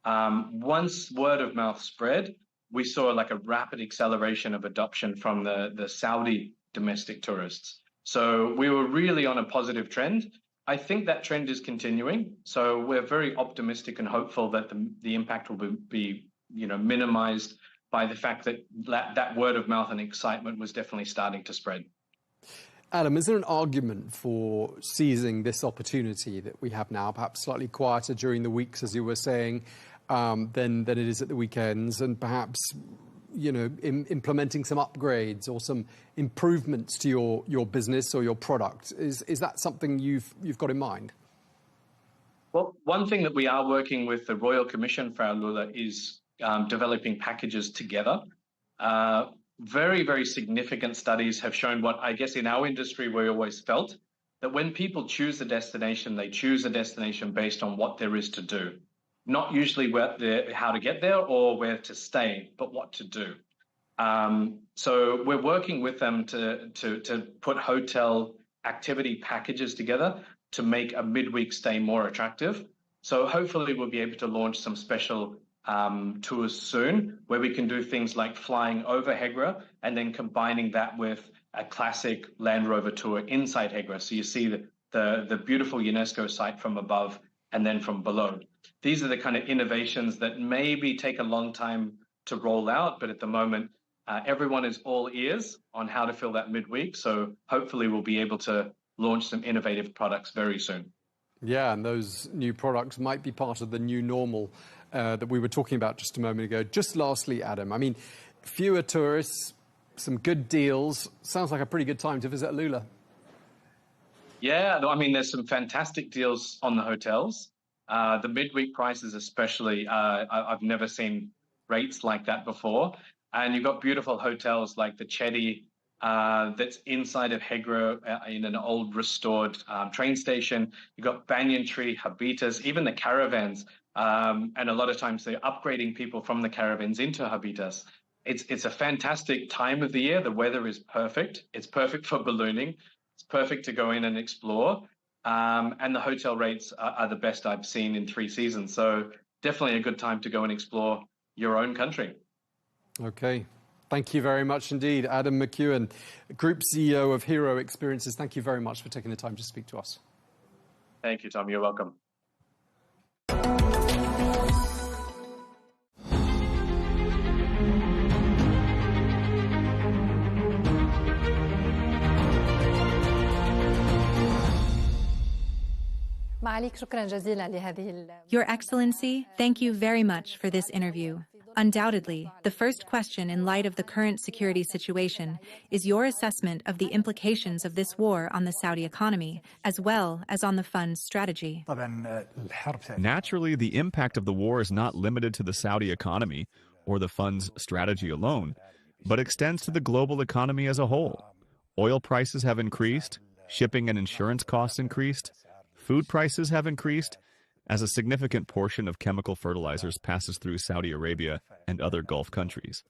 Once word of mouth spread, we saw like a rapid acceleration of adoption from the Saudi domestic tourists. So we were really on a positive trend. I think that trend is continuing. So we're very optimistic and hopeful that the impact will be minimized by the fact that word of mouth and excitement was definitely starting to spread. Adam, is there an argument for seizing this opportunity that we have now, perhaps slightly quieter during the weeks, as you were saying, than it is at the weekends, and perhaps implementing some upgrades or some improvements to your business or your product? Is that something you've got in mind? Well, one thing that we are working with the Royal Commission for Alula is developing packages together. Very, very significant studies have shown what I guess in our industry we always felt, that when people choose a destination, they choose a destination based on what there is to do. Not usually how to get there or where to stay, but what to do. So we're working with them to put hotel activity packages together to make a midweek stay more attractive. So hopefully we'll be able to launch some special tours soon, where we can do things like flying over Hegra and then combining that with a classic Land Rover tour inside Hegra. So you see the beautiful UNESCO site from above and then from below. These are the kind of innovations that maybe take a long time to roll out, but at the moment, everyone is all ears on how to fill that midweek. So hopefully we'll be able to launch some innovative products very soon. Yeah, and those new products might be part of the new normal that we were talking about just a moment ago. Just lastly, Adam, I mean, fewer tourists, some good deals. Sounds like a pretty good time to visit Alula. Yeah, I mean, there's some fantastic deals on the hotels. The midweek prices especially, I've never seen rates like that before. And you've got beautiful hotels like the Chedi that's inside of Hegra in an old restored train station. You've got Banyan Tree, Habitas, even the caravans. And a lot of times they're upgrading people from the caravans into Habitas. It's a fantastic time of the year. The weather is perfect. It's perfect for ballooning. It's perfect to go in and explore. And the hotel rates are the best I've seen in 3 seasons. So definitely a good time to go and explore your own country. Okay. Thank you very much indeed. Adam McEwen, Group CEO of Hero Experiences. Thank you very much for taking the time to speak to us. Thank you, Tom. You're welcome. Your Excellency, thank you very much for this interview. Undoubtedly, the first question in light of the current security situation is your assessment of the implications of this war on the Saudi economy, as well as on the fund's strategy. Naturally, the impact of the war is not limited to the Saudi economy or the fund's strategy alone, but extends to the global economy as a whole. Oil prices have increased, shipping and insurance costs increased, food prices have increased, as a significant portion of chemical fertilizers passes through Saudi Arabia and other Gulf countries.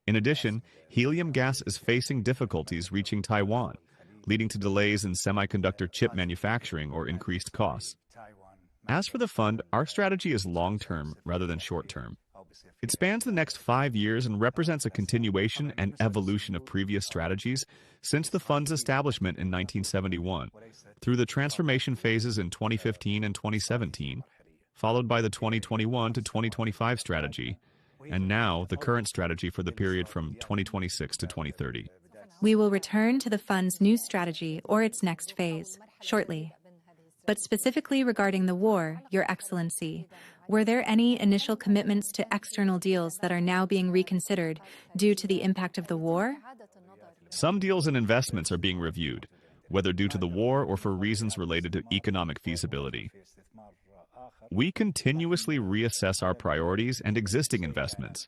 In addition, helium gas is facing difficulties reaching Taiwan, leading to delays in semiconductor chip manufacturing or increased costs. As for the fund, our strategy is long-term rather than short-term. It spans the next 5 years and represents a continuation and evolution of previous strategies since the fund's establishment in 1971, through the transformation phases in 2015 and 2017, followed by the 2021 to 2025 strategy, and now the current strategy for the period from 2026 to 2030. We will return to the fund's new strategy or its next phase shortly. But specifically regarding the war, Your Excellency, were there any initial commitments to external deals that are now being reconsidered due to the impact of the war? Some deals and investments are being reviewed, whether due to the war or for reasons related to economic feasibility. We continuously reassess our priorities and existing investments.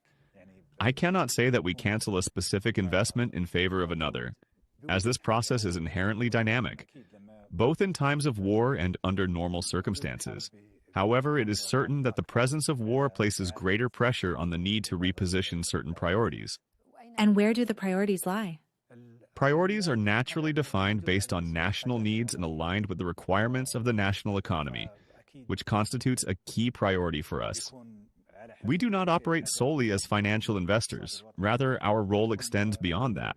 I cannot say that we cancel a specific investment in favor of another, as this process is inherently dynamic, both in times of war and under normal circumstances. However, it is certain that the presence of war places greater pressure on the need to reposition certain priorities. And where do the priorities lie? Priorities are naturally defined based on national needs and aligned with the requirements of the national economy, which constitutes a key priority for us. We do not operate solely as financial investors. Rather, our role extends beyond that.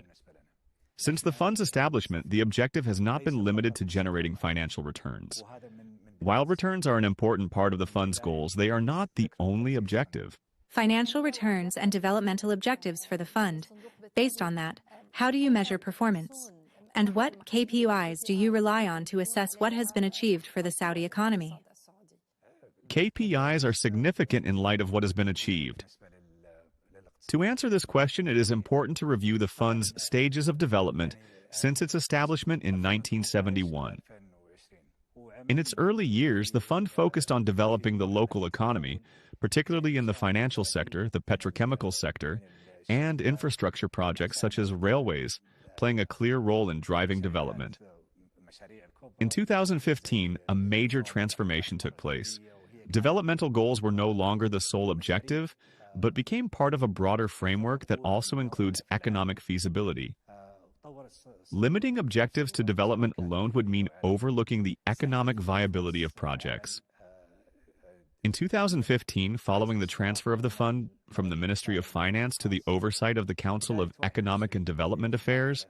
Since the fund's establishment, the objective has not been limited to generating financial returns. While returns are an important part of the fund's goals, they are not the only objective. Financial returns and developmental objectives for the fund. Based on that, how do you measure performance? And what KPIs do you rely on to assess what has been achieved for the Saudi economy? KPIs are significant in light of what has been achieved. To answer this question, it is important to review the fund's stages of development since its establishment in 1971. In its early years, the fund focused on developing the local economy, particularly in the financial sector, the petrochemical sector, and infrastructure projects such as railways, playing a clear role in driving development. In 2015, a major transformation took place. Developmental goals were no longer the sole objective, but became part of a broader framework that also includes economic feasibility. Limiting objectives to development alone would mean overlooking the economic viability of projects. In 2015, following the transfer of the fund from the Ministry of Finance to the oversight of the Council of Economic and Development Affairs,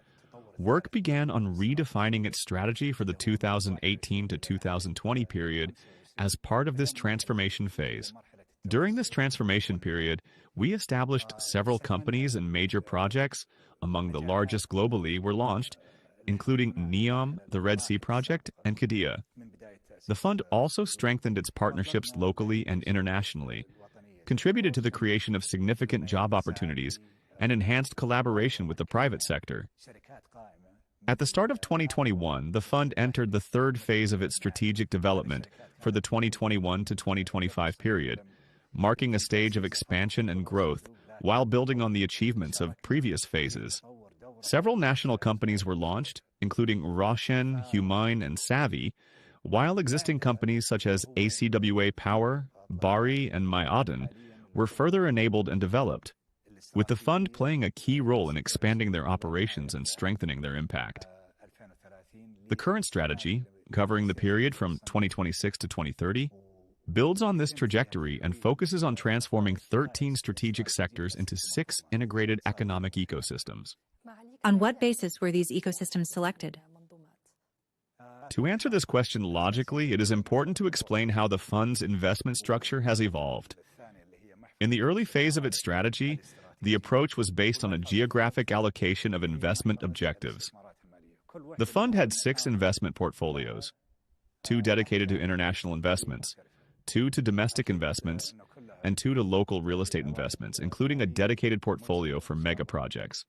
work began on redefining its strategy for the 2018 to 2020 period as part of this transformation phase. During this transformation period, we established several companies and major projects. Among the largest globally were launched, including NEOM, the Red Sea Project, and Qiddiya. The fund also strengthened its partnerships locally and internationally, contributed to the creation of significant job opportunities, and enhanced collaboration with the private sector. At the start of 2021, the fund entered the third phase of its strategic development for the 2021 to 2025 period, marking a stage of expansion and growth while building on the achievements of previous phases. Several national companies were launched, including Roshen, Humine, and Savvy, while existing companies such as ACWA Power, Bari, and Ma'aden were further enabled and developed, with the fund playing a key role in expanding their operations and strengthening their impact. The current strategy, covering the period from 2026 to 2030, builds on this trajectory and focuses on transforming 13 strategic sectors into 6 integrated economic ecosystems. On what basis were these ecosystems selected? To answer this question logically, it is important to explain how the fund's investment structure has evolved. In the early phase of its strategy, the approach was based on a geographic allocation of investment objectives. The fund had 6 investment portfolios, 2 dedicated to international investments, 2 to domestic investments, and 2 to local real estate investments, including a dedicated portfolio for mega projects.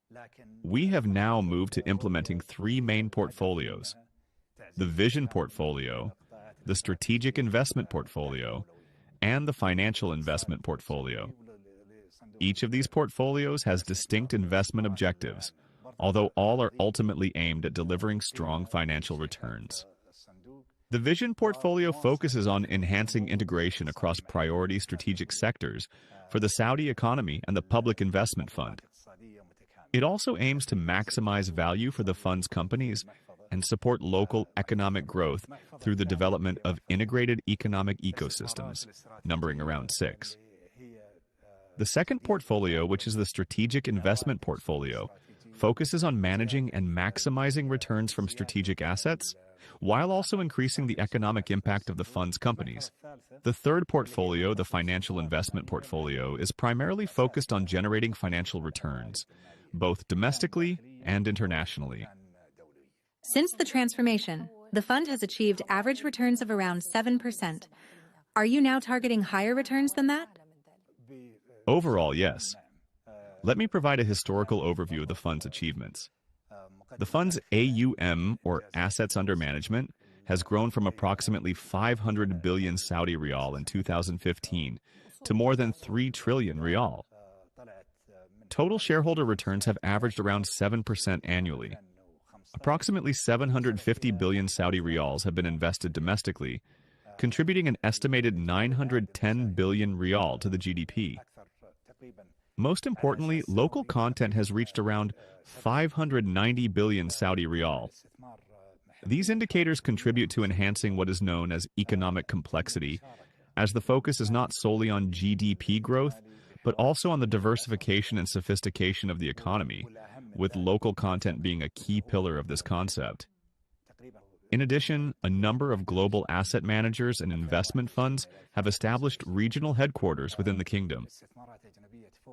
We have now moved to implementing 3 main portfolios: the Vision Portfolio, the Strategic Investment Portfolio, and the Financial Investment Portfolio. Each of these portfolios has distinct investment objectives, although all are ultimately aimed at delivering strong financial returns. The Vision Portfolio focuses on enhancing integration across priority strategic sectors for the Saudi economy and the Public Investment Fund. It also aims to maximize value for the fund's companies and support local economic growth through the development of integrated economic ecosystems, numbering around 6. The second portfolio, which is the strategic investment portfolio, focuses on managing and maximizing returns from strategic assets, while also increasing the economic impact of the fund's companies. The third portfolio, the financial investment portfolio, is primarily focused on generating financial returns, both domestically and internationally. Since the transformation, the fund has achieved average returns of around 7%. Are you now targeting higher returns than that? Overall, yes. Let me provide a historical overview of the fund's achievements. The fund's AUM, or Assets Under Management, has grown from approximately 500 billion Saudi riyal in 2015 to more than 3 trillion riyal. Total shareholder returns have averaged around 7% annually. Approximately 750 billion Saudi riyals have been invested domestically, contributing an estimated 910 billion riyal to the GDP. Most importantly, local content has reached around 590 billion Saudi riyal. These indicators contribute to enhancing what is known as economic complexity, as the focus is not solely on GDP growth, but also on the diversification and sophistication of the economy, with local content being a key pillar of this concept. In addition, a number of global asset managers and investment funds have established regional headquarters within the kingdom.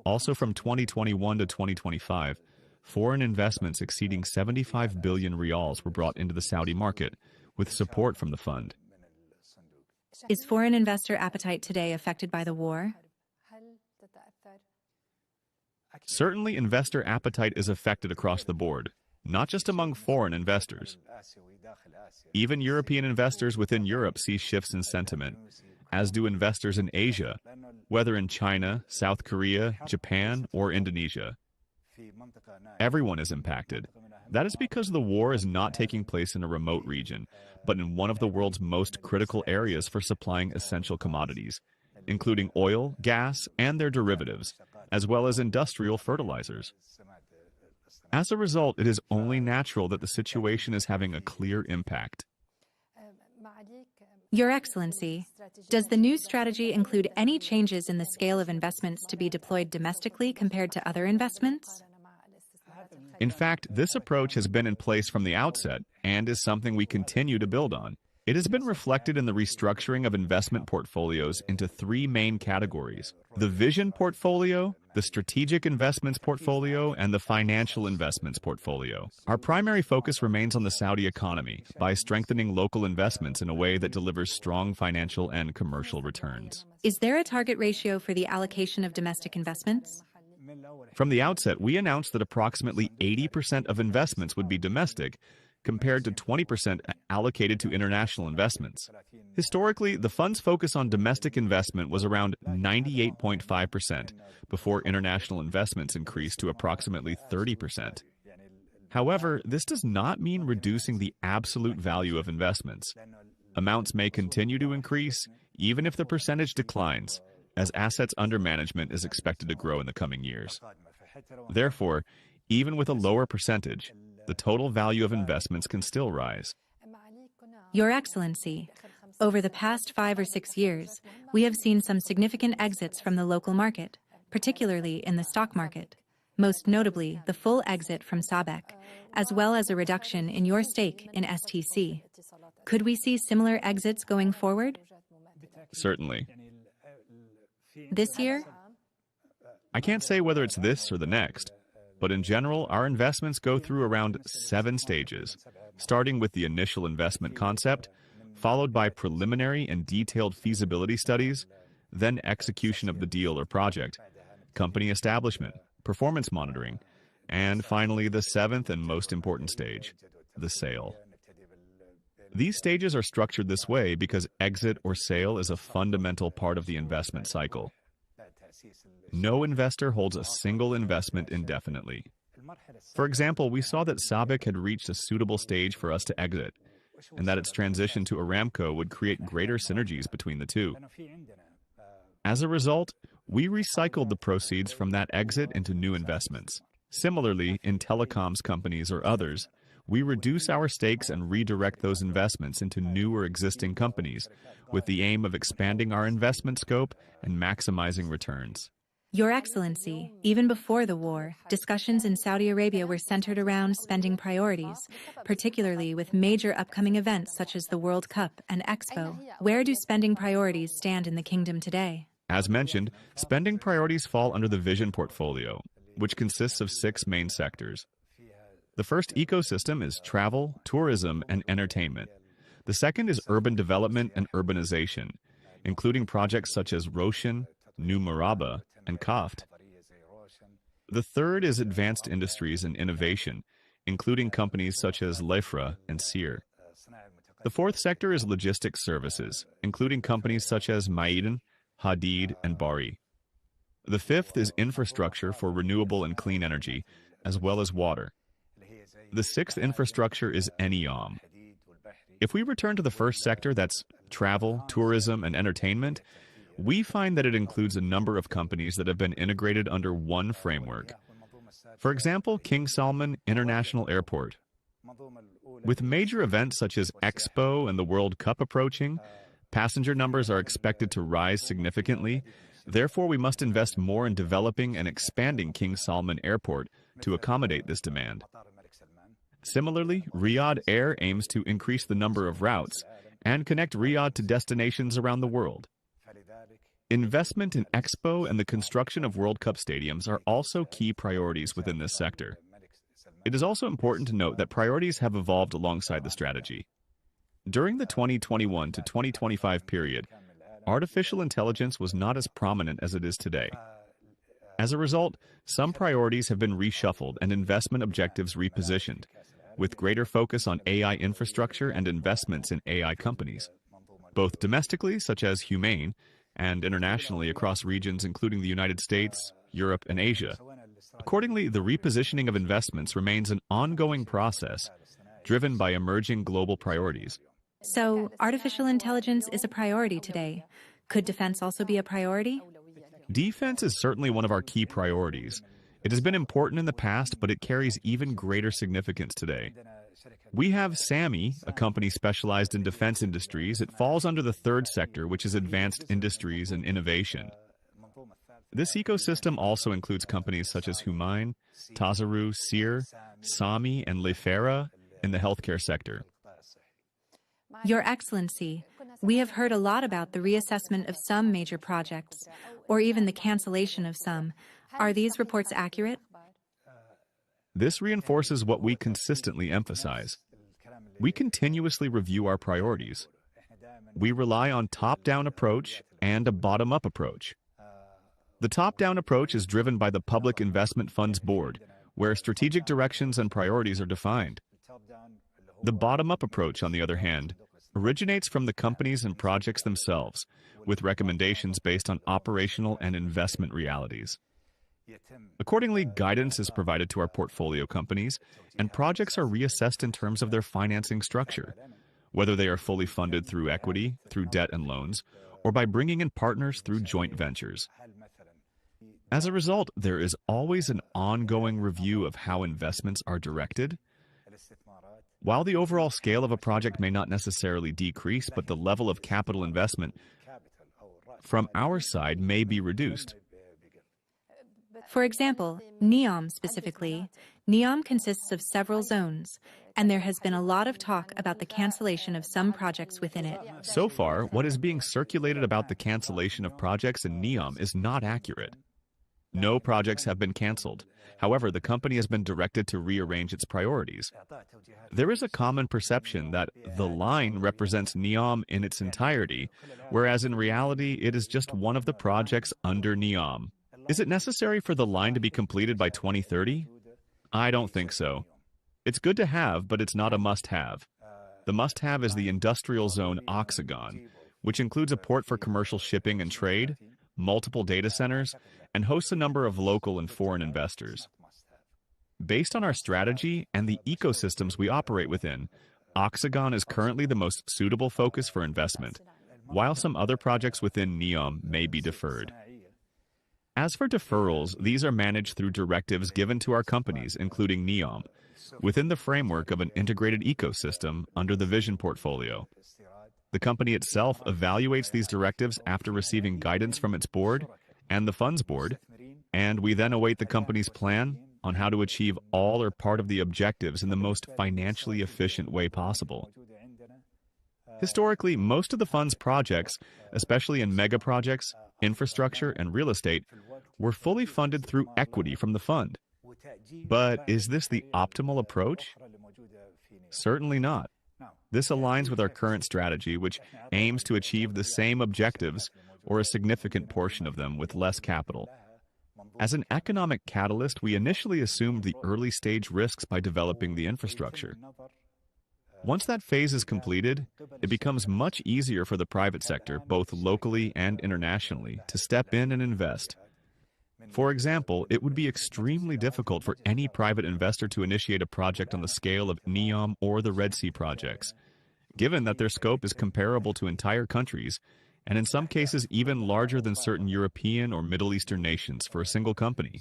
Also, from 2021 to 2025, foreign investments exceeding 75 billion riyals were brought into the Saudi market, with support from the fund. Is foreign investor appetite today affected by the war? Certainly, investor appetite is affected across the board, not just among foreign investors. Even European investors within Europe see shifts in sentiment, as do investors in Asia, whether in China, South Korea, Japan, or Indonesia. Everyone is impacted. That is because the war is not taking place in a remote region, but in one of the world's most critical areas for supplying essential commodities, including oil, gas, and their derivatives, as well as industrial fertilizers. As a result, it is only natural that the situation is having a clear impact. Your Excellency, does the new strategy include any changes in the scale of investments to be deployed domestically compared to other investments? In fact, this approach has been in place from the outset and is something we continue to build on. It has been reflected in the restructuring of investment portfolios into 3 main categories: the Vision portfolio, the Strategic Investments portfolio, and the Financial Investments portfolio. Our primary focus remains on the Saudi economy by strengthening local investments in a way that delivers strong financial and commercial returns. Is there a target ratio for the allocation of domestic investments? From the outset, we announced that approximately 80% of investments would be domestic, compared to 20% allocated to international investments. Historically, the fund's focus on domestic investment was around 98.5%, before international investments increased to approximately 30%. However, this does not mean reducing the absolute value of investments. Amounts may continue to increase, even if the percentage declines, as assets under management is expected to grow in the coming years. Therefore, even with a lower percentage, the total value of investments can still rise. Your Excellency, over the past 5 or 6 years, we have seen some significant exits from the local market, particularly in the stock market, most notably the full exit from SABEC, as well as a reduction in your stake in STC. Could we see similar exits going forward? Certainly. This year? I can't say whether it's this or the next, but in general, our investments go through around 7 stages, starting with the initial investment concept, followed by preliminary and detailed feasibility studies, then execution of the deal or project, company establishment, performance monitoring, and finally the 7th and most important stage, the sale. These stages are structured this way because exit or sale is a fundamental part of the investment cycle. No investor holds a single investment indefinitely. For example, we saw that SABEC had reached a suitable stage for us to exit, and that its transition to Aramco would create greater synergies between the two. As a result, we recycled the proceeds from that exit into new investments. Similarly, in telecoms companies or others, we reduce our stakes and redirect those investments into new or existing companies with the aim of expanding our investment scope and maximizing returns. Your Excellency, even before the war, discussions in Saudi Arabia were centered around spending priorities, particularly with major upcoming events such as the World Cup and Expo. Where do spending priorities stand in the kingdom today? As mentioned, spending priorities fall under the Vision portfolio, which consists of 6 main sectors. The first ecosystem is travel, tourism, and entertainment. The second is urban development and urbanization, including projects such as Roshan, New Maraba, and Kaft. The third is advanced industries and innovation, including companies such as Lefra and Sear. The fourth sector is logistics services, including companies such as Maiden, Hadid, and Bari. The fifth is infrastructure for renewable and clean energy, as well as water. The sixth infrastructure is NEOM. If we return to the first sector, that's travel, tourism, and entertainment, we find that it includes a number of companies that have been integrated under one framework. For example, King Salman International Airport. With major events such as Expo and the World Cup approaching, passenger numbers are expected to rise significantly. Therefore, we must invest more in developing and expanding King Salman Airport to accommodate this demand. Similarly, Riyadh Air aims to increase the number of routes and connect Riyadh to destinations around the world. Investment in Expo and the construction of World Cup stadiums are also key priorities within this sector. It is also important to note that priorities have evolved alongside the strategy. During the 2021 to 2025 period, artificial intelligence was not as prominent as it is today. As a result, some priorities have been reshuffled and investment objectives repositioned, with greater focus on AI infrastructure and investments in AI companies, both domestically, such as Humane, and internationally across regions including the United States, Europe, and Asia. Accordingly, the repositioning of investments remains an ongoing process, driven by emerging global priorities. So, artificial intelligence is a priority today. Could defense also be a priority? Defense is certainly one of our key priorities. It has been important in the past, but it carries even greater significance today. We have SAMI, a company specialized in defense industries. It falls under the third sector, which is advanced industries and innovation. This ecosystem also includes companies such as Humane, Tazaru, Sear, Sami, and Lefera in the healthcare sector. Your Excellency, we have heard a lot about the reassessment of some major projects, or even the cancellation of some. Are these reports accurate? This reinforces what we consistently emphasize. We continuously review our priorities. We rely on top-down approach and a bottom-up approach. The top-down approach is driven by the Public Investment Funds Board, where strategic directions and priorities are defined. The bottom-up approach, on the other hand, originates from the companies and projects themselves, with recommendations based on operational and investment realities. Accordingly, guidance is provided to our portfolio companies, and projects are reassessed in terms of their financing structure, whether they are fully funded through equity, through debt and loans, or by bringing in partners through joint ventures. As a result, there is always an ongoing review of how investments are directed. While the overall scale of a project may not necessarily decrease, but the level of capital investment from our side may be reduced. For example, NEOM specifically, NEOM consists of several zones, and there has been a lot of talk about the cancellation of some projects within it. So far, what is being circulated about the cancellation of projects in NEOM is not accurate. No projects have been canceled. However, the company has been directed to rearrange its priorities. There is a common perception that the line represents NEOM in its entirety, whereas in reality, it is just one of the projects under NEOM. Is it necessary for the line to be completed by 2030? I don't think so. It's good to have, but it's not a must-have. The must-have is the industrial zone Oxagon, which includes a port for commercial shipping and trade, multiple data centers, and hosts a number of local and foreign investors. Based on our strategy and the ecosystems we operate within, Oxagon is currently the most suitable focus for investment, while some other projects within NEOM may be deferred. As for deferrals, these are managed through directives given to our companies, including NEOM, within the framework of an integrated ecosystem under the Vision portfolio. The company itself evaluates these directives after receiving guidance from its board and the funds board, And we then await the company's plan on how to achieve all or part of the objectives in the most financially efficient way possible. Historically, most of the fund's projects, especially in mega projects, infrastructure, and real estate, were fully funded through equity from the fund. But is this the optimal approach? Certainly not. This aligns with our current strategy, which aims to achieve the same objectives or a significant portion of them with less capital. As an economic catalyst, we initially assumed the early-stage risks by developing the infrastructure. Once that phase is completed, it becomes much easier for the private sector, both locally and internationally, to step in and invest. For example, it would be extremely difficult for any private investor to initiate a project on the scale of NEOM or the Red Sea projects, given that their scope is comparable to entire countries, and in some cases even larger than certain European or Middle Eastern nations for a single company.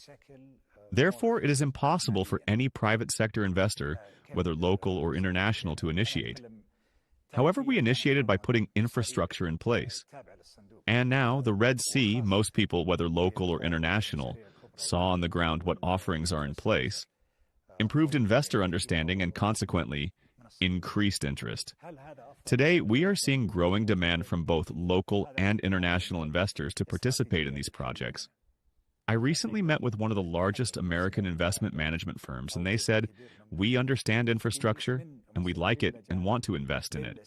Therefore, it is impossible for any private sector investor, whether local or international, to initiate. However, we initiated by putting infrastructure in place. And now, the Red Sea, most people, whether local or international, saw on the ground what offerings are in place, improved investor understanding, and consequently, increased interest. Today, we are seeing growing demand from both local and international investors to participate in these projects. I recently met with one of the largest American investment management firms, and they said, "We understand infrastructure, and we like it and want to invest in it."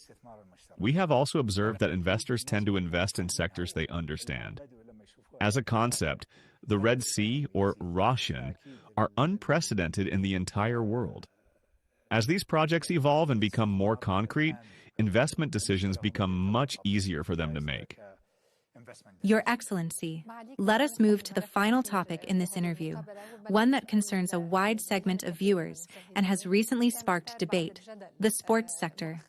We have also observed that investors tend to invest in sectors they understand. As a concept, the Red Sea, or Roshan, are unprecedented in the entire world. As these projects evolve and become more concrete, investment decisions become much easier for them to make. Your Excellency, let us move to the final topic in this interview, one that concerns a wide segment of viewers and has recently sparked debate: the sports sector.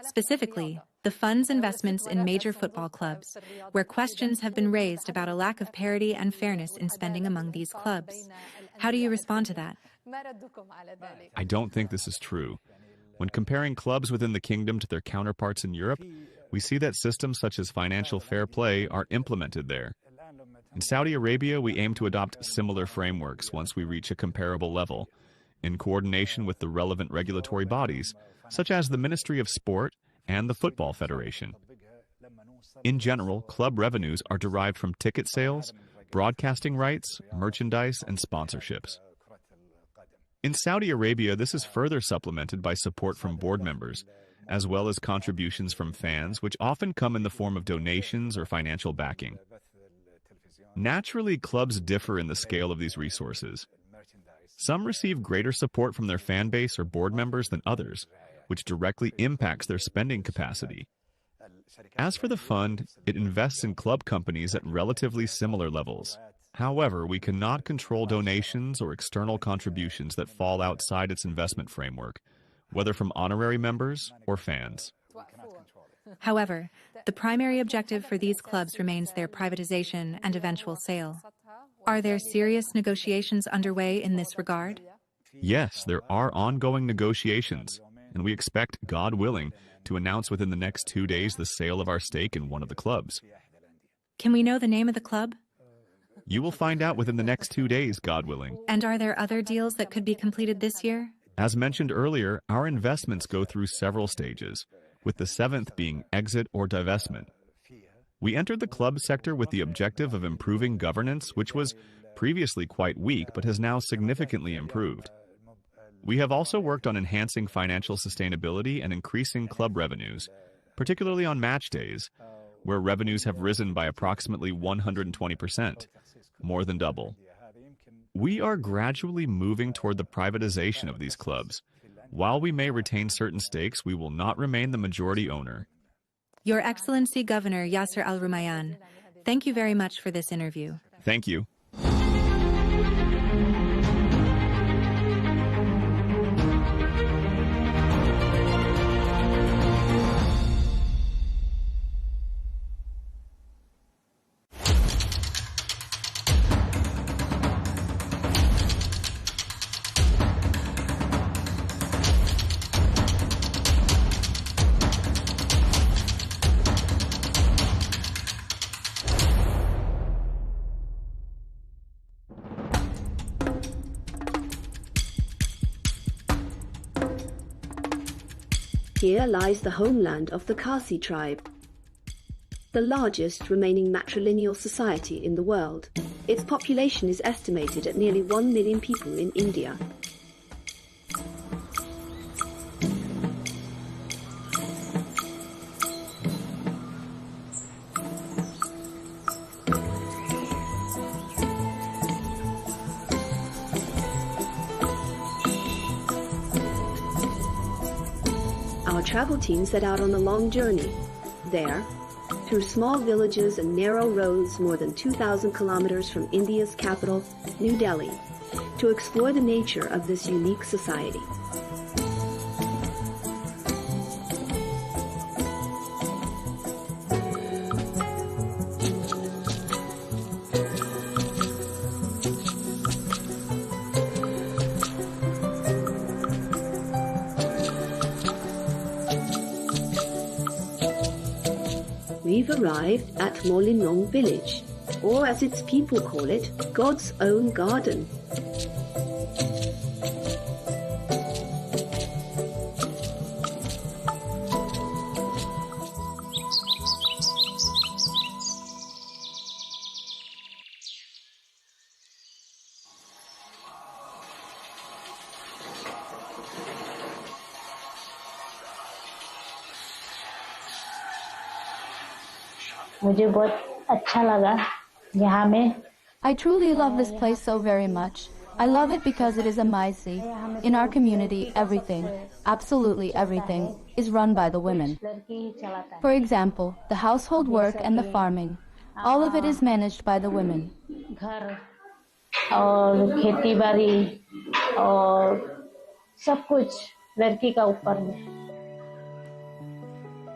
Specifically, the fund's investments in major football clubs, where questions have been raised about a lack of parity and fairness in spending among these clubs. How do you respond to that? I don't think this is true. When comparing clubs within the kingdom to their counterparts in Europe, we see that systems such as financial fair play are implemented there. In Saudi Arabia, we aim to adopt similar frameworks once we reach a comparable level, in coordination with the relevant regulatory bodies, such as the Ministry of Sport and the Football Federation. In general, club revenues are derived from ticket sales, broadcasting rights, merchandise, and sponsorships. In Saudi Arabia, this is further supplemented by support from board members, as well as contributions from fans, which often come in the form of donations or financial backing. Naturally, clubs differ in the scale of these resources. Some receive greater support from their fan base or board members than others, which directly impacts their spending capacity. As for the fund, it invests in club companies at relatively similar levels. However, we cannot control donations or external contributions that fall outside its investment framework, whether from honorary members or fans. However, the primary objective for these clubs remains their privatization and eventual sale. Are there serious negotiations underway in this regard? Yes, there are ongoing negotiations, and we expect, God willing, to announce within the next 2 days the sale of our stake in one of the clubs. Can we know the name of the club? You will find out within the next 2 days, God willing. And are there other deals that could be completed this year? As mentioned earlier, our investments go through several stages, with the 7th being exit or divestment. We entered the club sector with the objective of improving governance, which was previously quite weak but has now significantly improved. We have also worked on enhancing financial sustainability and increasing club revenues, particularly on match days, where revenues have risen by approximately 120%, more than double. We are gradually moving toward the privatization of these clubs. While we may retain certain stakes, we will not remain the majority owner. Your Excellency Governor Yasser Al-Rumayyan, thank you very much for this interview. Thank you. Here lies the homeland of the Khasi tribe, the largest remaining matrilineal society in the world. Its population is estimated at nearly 1 million people in India. Our travel team set out on a long journey. There, through small villages and narrow roads more than 2,000 kilometers from India's capital, New Delhi, to explore the nature of this unique society. We've arrived at Molinong village, or as its people call it, God's own garden. I truly love this place so very much. I love it because it is a Maisi. In our community, everything, absolutely everything, is run by the women. For example, the household work and the farming. All of it is managed by the women.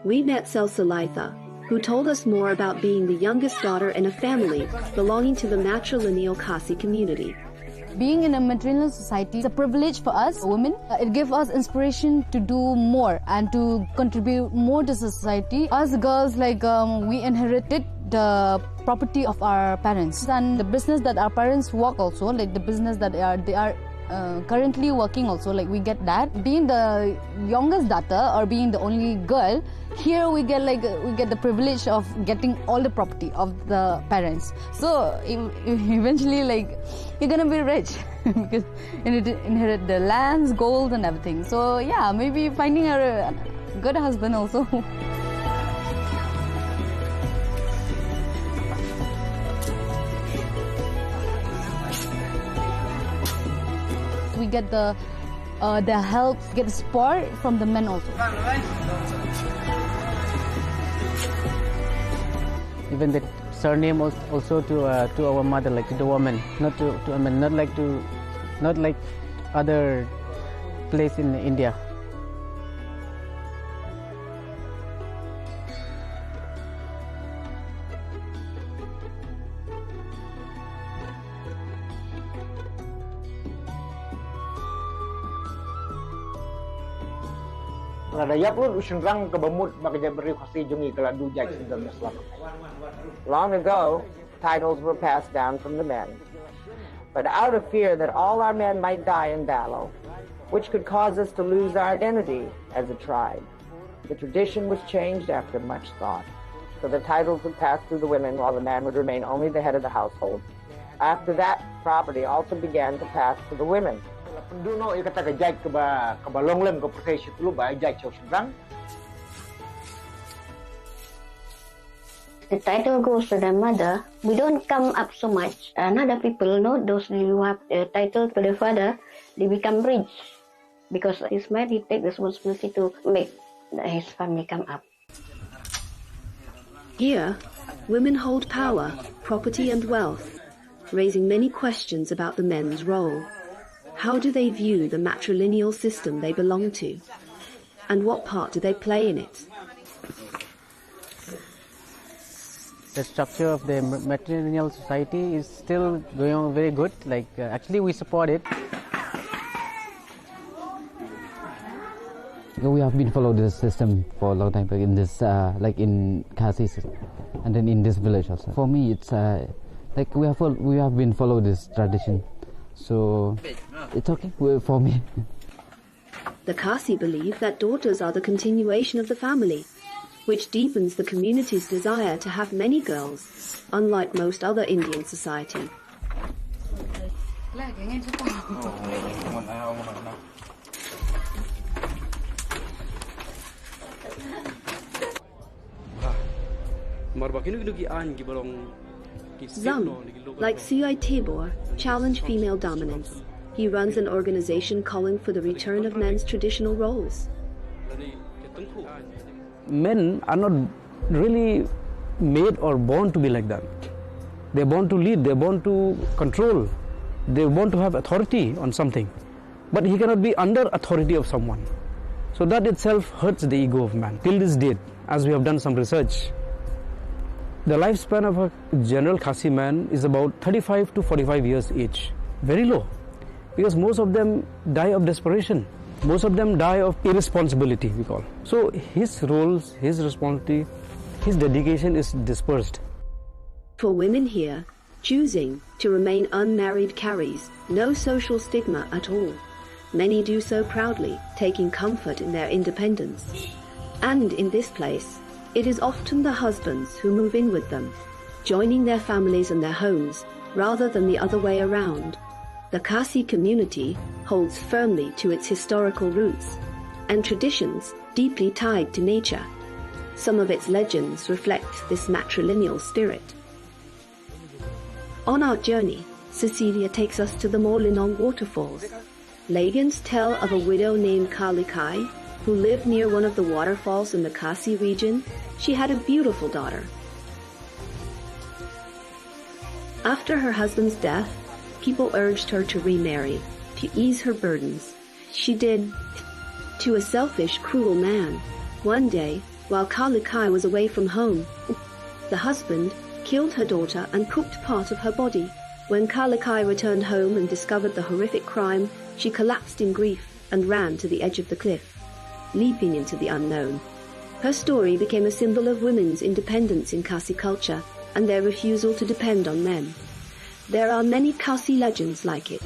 We met Selsalaitha, who told us more about being the youngest daughter in a family belonging to the matrilineal Khasi community. Being in a matrilineal society is a privilege for us women. It gives us inspiration to do more and to contribute more to society. Us girls, we inherited the property of our parents and the business that our parents work also, like the business that they are currently working also, like we get that. Being the youngest daughter or being the only girl, here we get the privilege of getting all the property of the parents. So eventually you're gonna be rich because you inherit the lands, gold and everything. So yeah, maybe finding a good husband also. We get the help, get the support from the men also. Even the surname also to our mother, like to the woman, not like other place in India. Long ago, titles were passed down from the men. But out of fear that all our men might die in battle, which could cause us to lose our identity as a tribe, the tradition was changed after much thought. So the titles would pass through the women while the man would remain only the head of the household. After that, property also began to pass to the women. The title goes to the mother. We don't come up so much. Other people know those who have the title to the father, they become rich. Because his man, he takes the responsibility to make his family come up. Here, women hold power, property and wealth, raising many questions about the men's role. How do they view the matrilineal system they belong to? And what part do they play in it? The structure of the matrilineal society is still going on very good. Actually, we support it. We have been following this system for a long time, in this, in Khasi, and then in this village also. For me, it's we have been following this tradition, so it's okay for me. The Khasi believe that daughters are the continuation of the family, which deepens the community's desire to have many girls, unlike most other Indian society. Zam, like Sui Tabor, challenge female dominance. He runs an organization calling for the return of men's traditional roles. Men are not really made or born to be like that. They're born to lead, they're born to control, they're born to have authority on something. But he cannot be under authority of someone. So that itself hurts the ego of man. Till this date, as we have done some research, the lifespan of a general Khasi man is about 35 to 45 years age. Very low. Because most of them die of desperation. Most of them die of irresponsibility, we call. So his roles, his responsibility, his dedication is dispersed. For women here, choosing to remain unmarried carries no social stigma at all. Many do so proudly, taking comfort in their independence. And in this place, it is often the husbands who move in with them, joining their families and their homes, rather than the other way around. The Khasi community holds firmly to its historical roots and traditions deeply tied to nature. Some of its legends reflect this matrilineal spirit. On our journey, Cecilia takes us to the Molinong waterfalls. Legends tell of a widow named Kalikai who lived near one of the waterfalls in the Khasi region. She had a beautiful daughter. After her husband's death, people urged her to remarry, to ease her burdens. She did, to a selfish, cruel man. One day, while Kalikai was away from home, the husband killed her daughter and cooked part of her body. When Kalikai returned home and discovered the horrific crime, she collapsed in grief and ran to the edge of the cliff, leaping into the unknown. Her story became a symbol of women's independence in Khasi culture and their refusal to depend on men. There are many Khasi legends like it,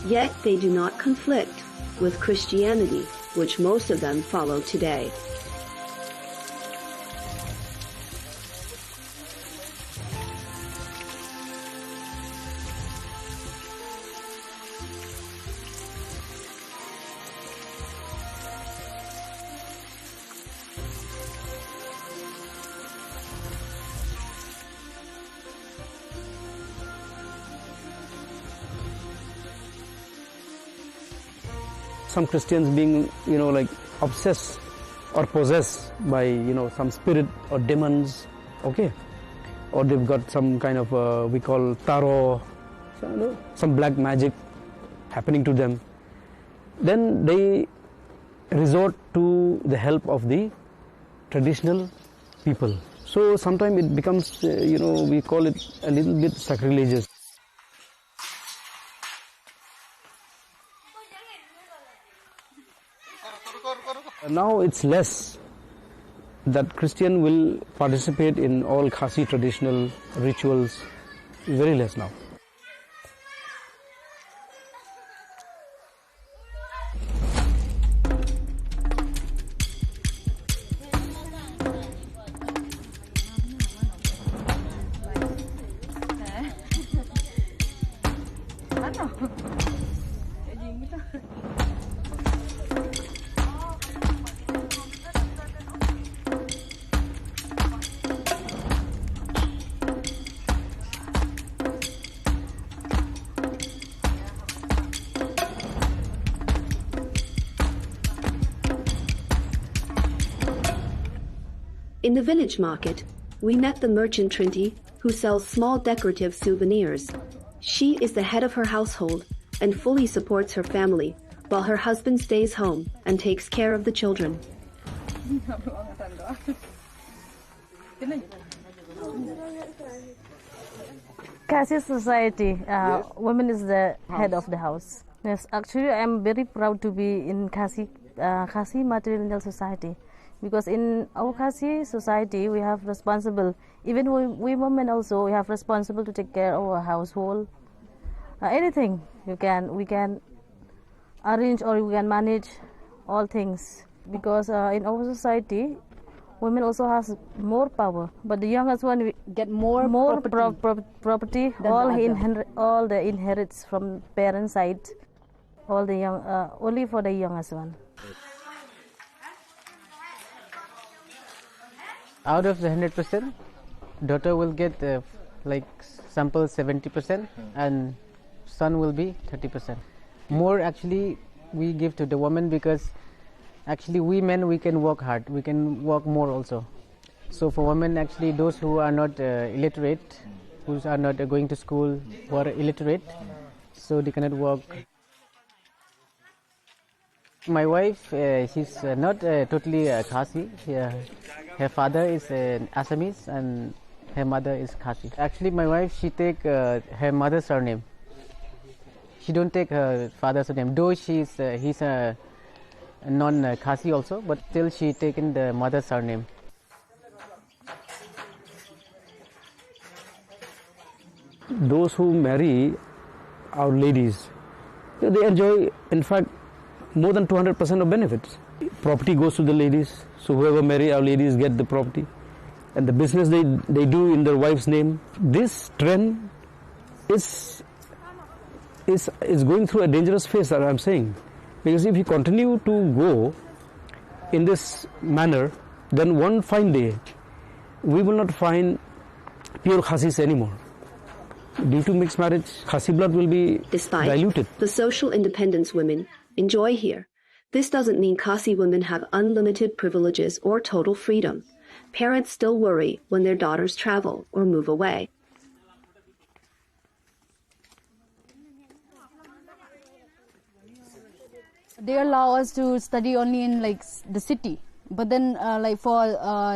yet they do not conflict with Christianity, which most of them follow today. Some Christians being, like obsessed or possessed by, some spirit or demons, okay? Or they've got some kind of, we call tarot, some black magic happening to them. Then they resort to the help of the traditional people. So sometimes it becomes, we call it a little bit sacrilegious. Now it's less that Christian will participate in all Khasi traditional rituals, very less now. In the village market, we met the merchant Trinity, who sells small decorative souvenirs. She is the head of her household and fully supports her family, while her husband stays home and takes care of the children. Khasi society, women is the head of the house. Yes, actually I am very proud to be in Khasi matrilineal society. Because in our Khasi society, we have responsible, even we women also, we have responsible to take care of our household. Anything we can arrange or we can manage, all things. Because in our society, women also has more power, but the youngest one get more property. All the inherits from parents' side. All the young, only for the youngest one. Out of the 100%, daughter will get like sample 70%, and son will be 30%. More actually we give to the woman, because actually we men, we can work hard, we can work more also. So for women, actually those who are not illiterate, who are not going to school, who are illiterate, so they cannot work. My wife, she's not totally Khasi. Her father is Assamese and her mother is Khasi. Actually, my wife, she take her mother's surname. She don't take her father's surname, though he's a non-Khasi also, but still she taken the mother's surname. Those who marry our ladies, they enjoy, in fact, more than 200% of benefits. Property goes to the ladies, so whoever marry our ladies get the property. And the business they do in their wife's name. This trend is going through a dangerous phase, that I'm saying. Because if you continue to go in this manner, then one fine day, we will not find pure Khasis anymore. Due to mixed marriage, Khasi blood will be diluted. The social independence women enjoy here, this doesn't mean Khasi women have unlimited privileges or total freedom. Parents still worry when their daughters travel or move away. They allow us to study only in like the city, but then like for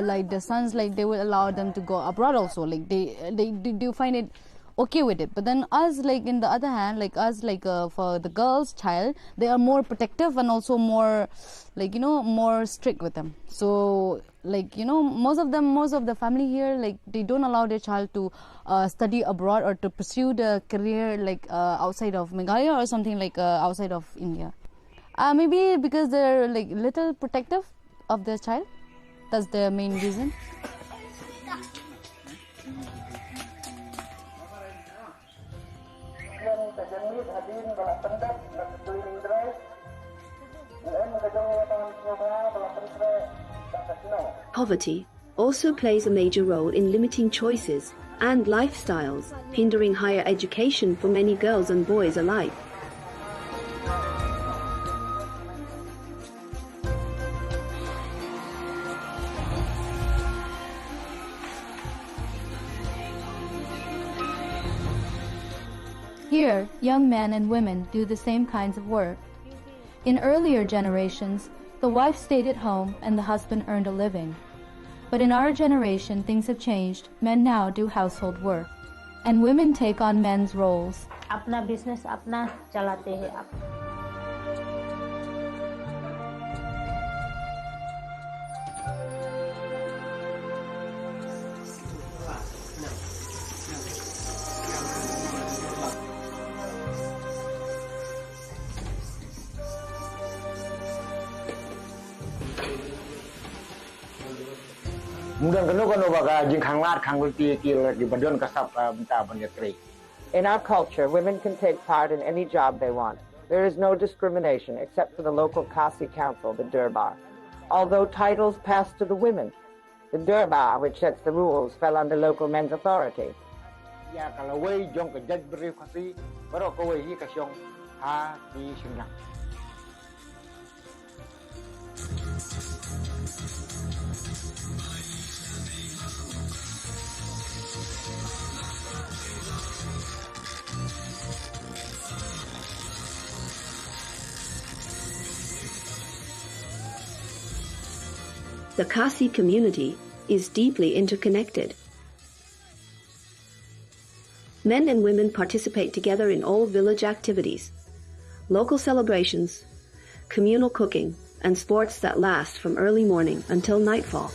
like the sons, like they will allow them to go abroad also. Like they do find it okay with it. But then us, like in the other hand, like us, like for the girls' child, they are more protective and also more, like, you know, more strict with them. So like, you know, most of the family here, like they don't allow their child to study abroad or to pursue the career like outside of Meghalaya or something like outside of India. Maybe because they're like little protective of their child. That's the main reason. Poverty also plays a major role in limiting choices and lifestyles, hindering higher education for many girls and boys alike. Here, young men and women do the same kinds of work. In earlier generations, the wife stayed at home and the husband earned a living. But in our generation, things have changed. Men now do household work, and women take on men's roles. अपना business अपना चलाते हैं आप. In our culture, women can take part in any job they want. There is no discrimination except for the local Khasi council, the Durbar. Although titles passed to the women, the Durbar, which sets the rules, fell under local men's authority. The Khasi community is deeply interconnected. Men and women participate together in all village activities, local celebrations, communal cooking, and sports that last from early morning until nightfall.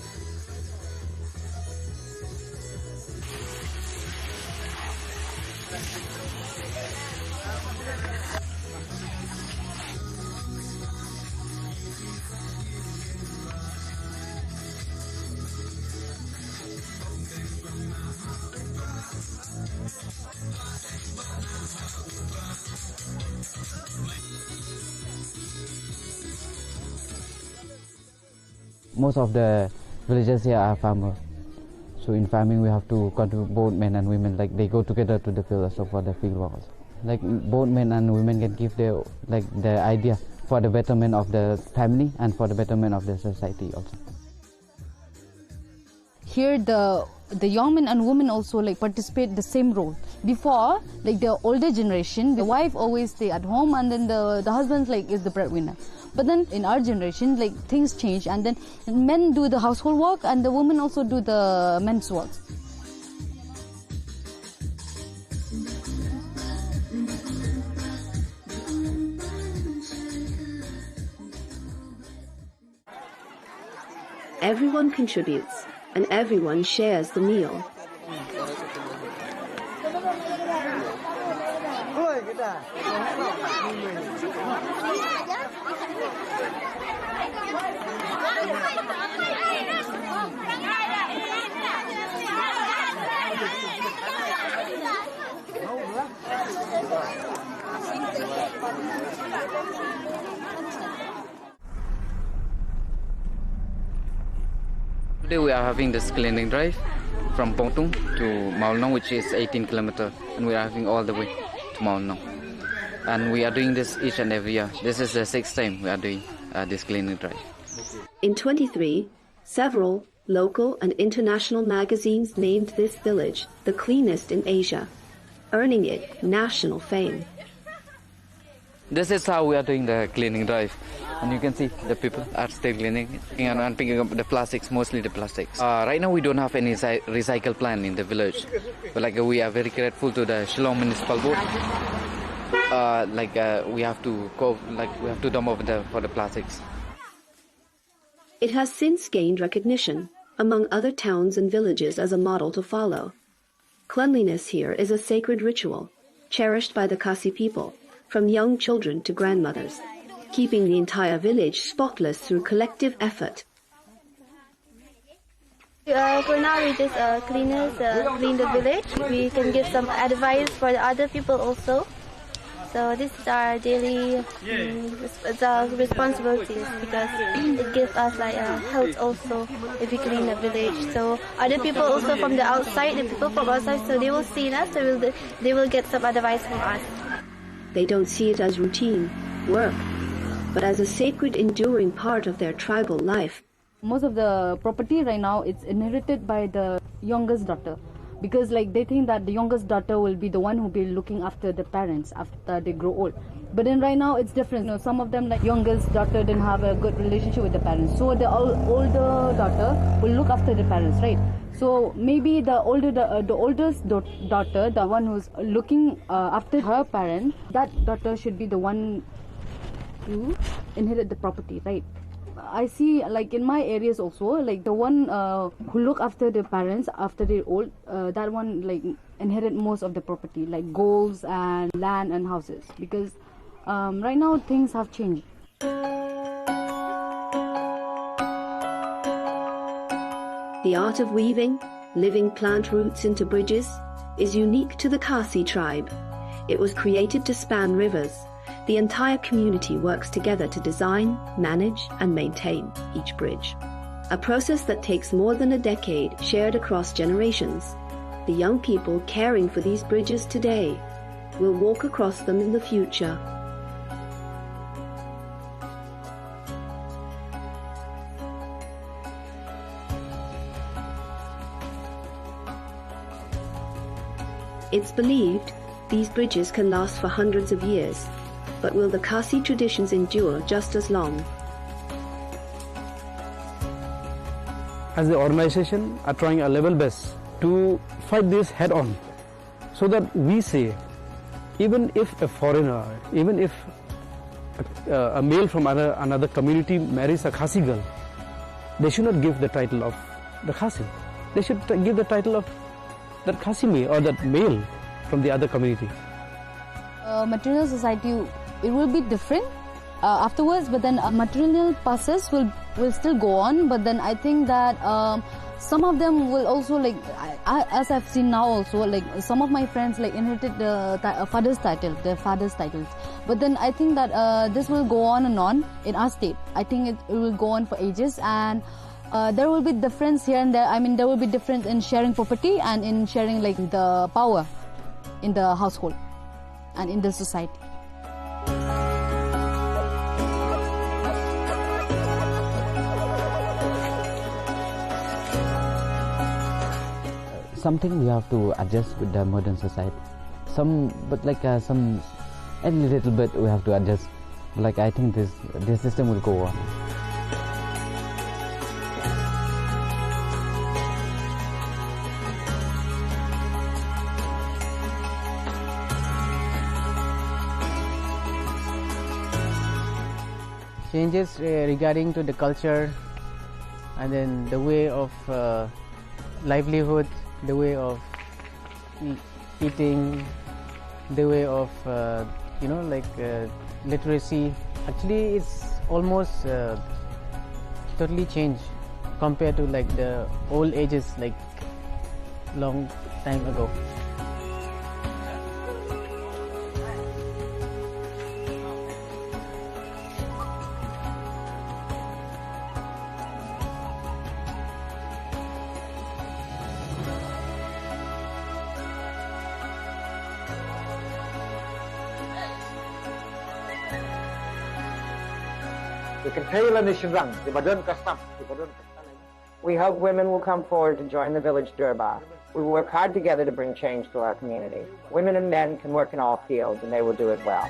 most of the villagers here are farmers. So in farming we have to contribute both men and women, like they go together to the field also for the field work also. Like both men and women can give their idea for the betterment of the family and for the betterment of the society also. Here the young men and women also like participate the same role. Before, like the older generation, the wife always stay at home and then the husband like is the breadwinner. But then in our generation, like things change and then men do the household work and the women also do the men's work. Everyone contributes and everyone shares the meal. Today we are having this cleaning drive from Pongtung to Maulnong, which is 18 kilometers, and we are having all the way to Maulnong. And we are doing this each and every year. This is the 6th time we are doing this cleaning drive. In 23, several local and international magazines named this village the cleanest in Asia, earning it national fame. This is how we are doing the cleaning drive. And you can see the people are still cleaning and picking up the plastics, mostly the plastics. Right now we don't have any recycle plant in the village, but we are very grateful to the Shillong Municipal Board. We have to go, we have to dump over for the plastics. It has since gained recognition among other towns and villages as a model to follow. Cleanliness here is a sacred ritual, cherished by the Khasi people, from young children to grandmothers, keeping the entire village spotless through collective effort. For now, we just clean the village. We can give some advice for the other people also. So this is our daily responsibilities because it gives us health also if we clean the village. So other people also from the outside, the people from outside, so they will see us, so they will get some advice from us. They don't see it as routine, work, but as a sacred, enduring part of their tribal life. Most of the property right now, it's inherited by the youngest daughter. Because they think that the youngest daughter will be the one who will be looking after the parents after they grow old. But then right now it's different. Some of them, youngest daughter didn't have a good relationship with the parents. So the older daughter will look after the parents, right? So maybe the oldest daughter, the one who's looking after her parents, that daughter should be the one to inherit the property, right? I see, in my areas also, the one who look after their parents after they're old, that one inherit most of the property, like golds and land and houses, because right now things have changed. The art of weaving, living plant roots into bridges, is unique to the Khasi tribe. It was created to span rivers. The entire community works together to design, manage, and maintain each bridge. A process that takes more than a decade, shared across generations. The young people caring for these bridges today will walk across them in the future. It's believed these bridges can last for hundreds of years. But will the Khasi traditions endure just as long? As the organization are trying our level best to fight this head on, so that we say, even if a foreigner, even if a male from another community marries a Khasi girl, they should not give the title of the Khasi. They should give the title of that Khasi male or that male from the other community. Material society, it will be different afterwards, but then material process will still go on. But then I think that Some of them will also, like, as I've seen now also, like some of my friends like inherited the father's title, their father's titles. But then I think that this will go on and on in our state. I think it will go on for ages, and there will be difference here and there. I mean, there will be difference in sharing property and in sharing like the power in the household and in the society. Something we have to adjust with the modern society. A little bit we have to adjust. Like, I think this system will go on. Changes regarding to the culture, and then the way of livelihood, the way of eating, the way of literacy. Actually, it's almost totally changed compared to like the old ages, like long time ago. We hope women will come forward to join the village Durbar. We will work hard together to bring change to our community. Women and men can work in all fields, and they will do it well.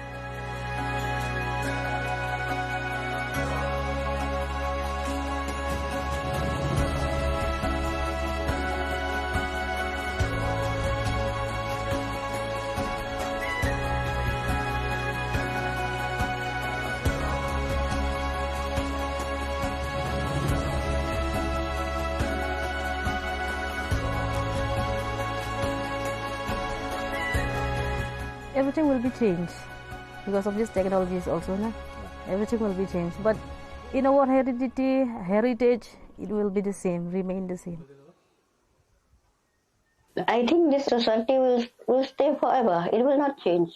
Everything will be changed because of this technologies also, no? Everything will be changed. But in our heritage, it will be the same, remain the same. I think this society will stay forever. It will not change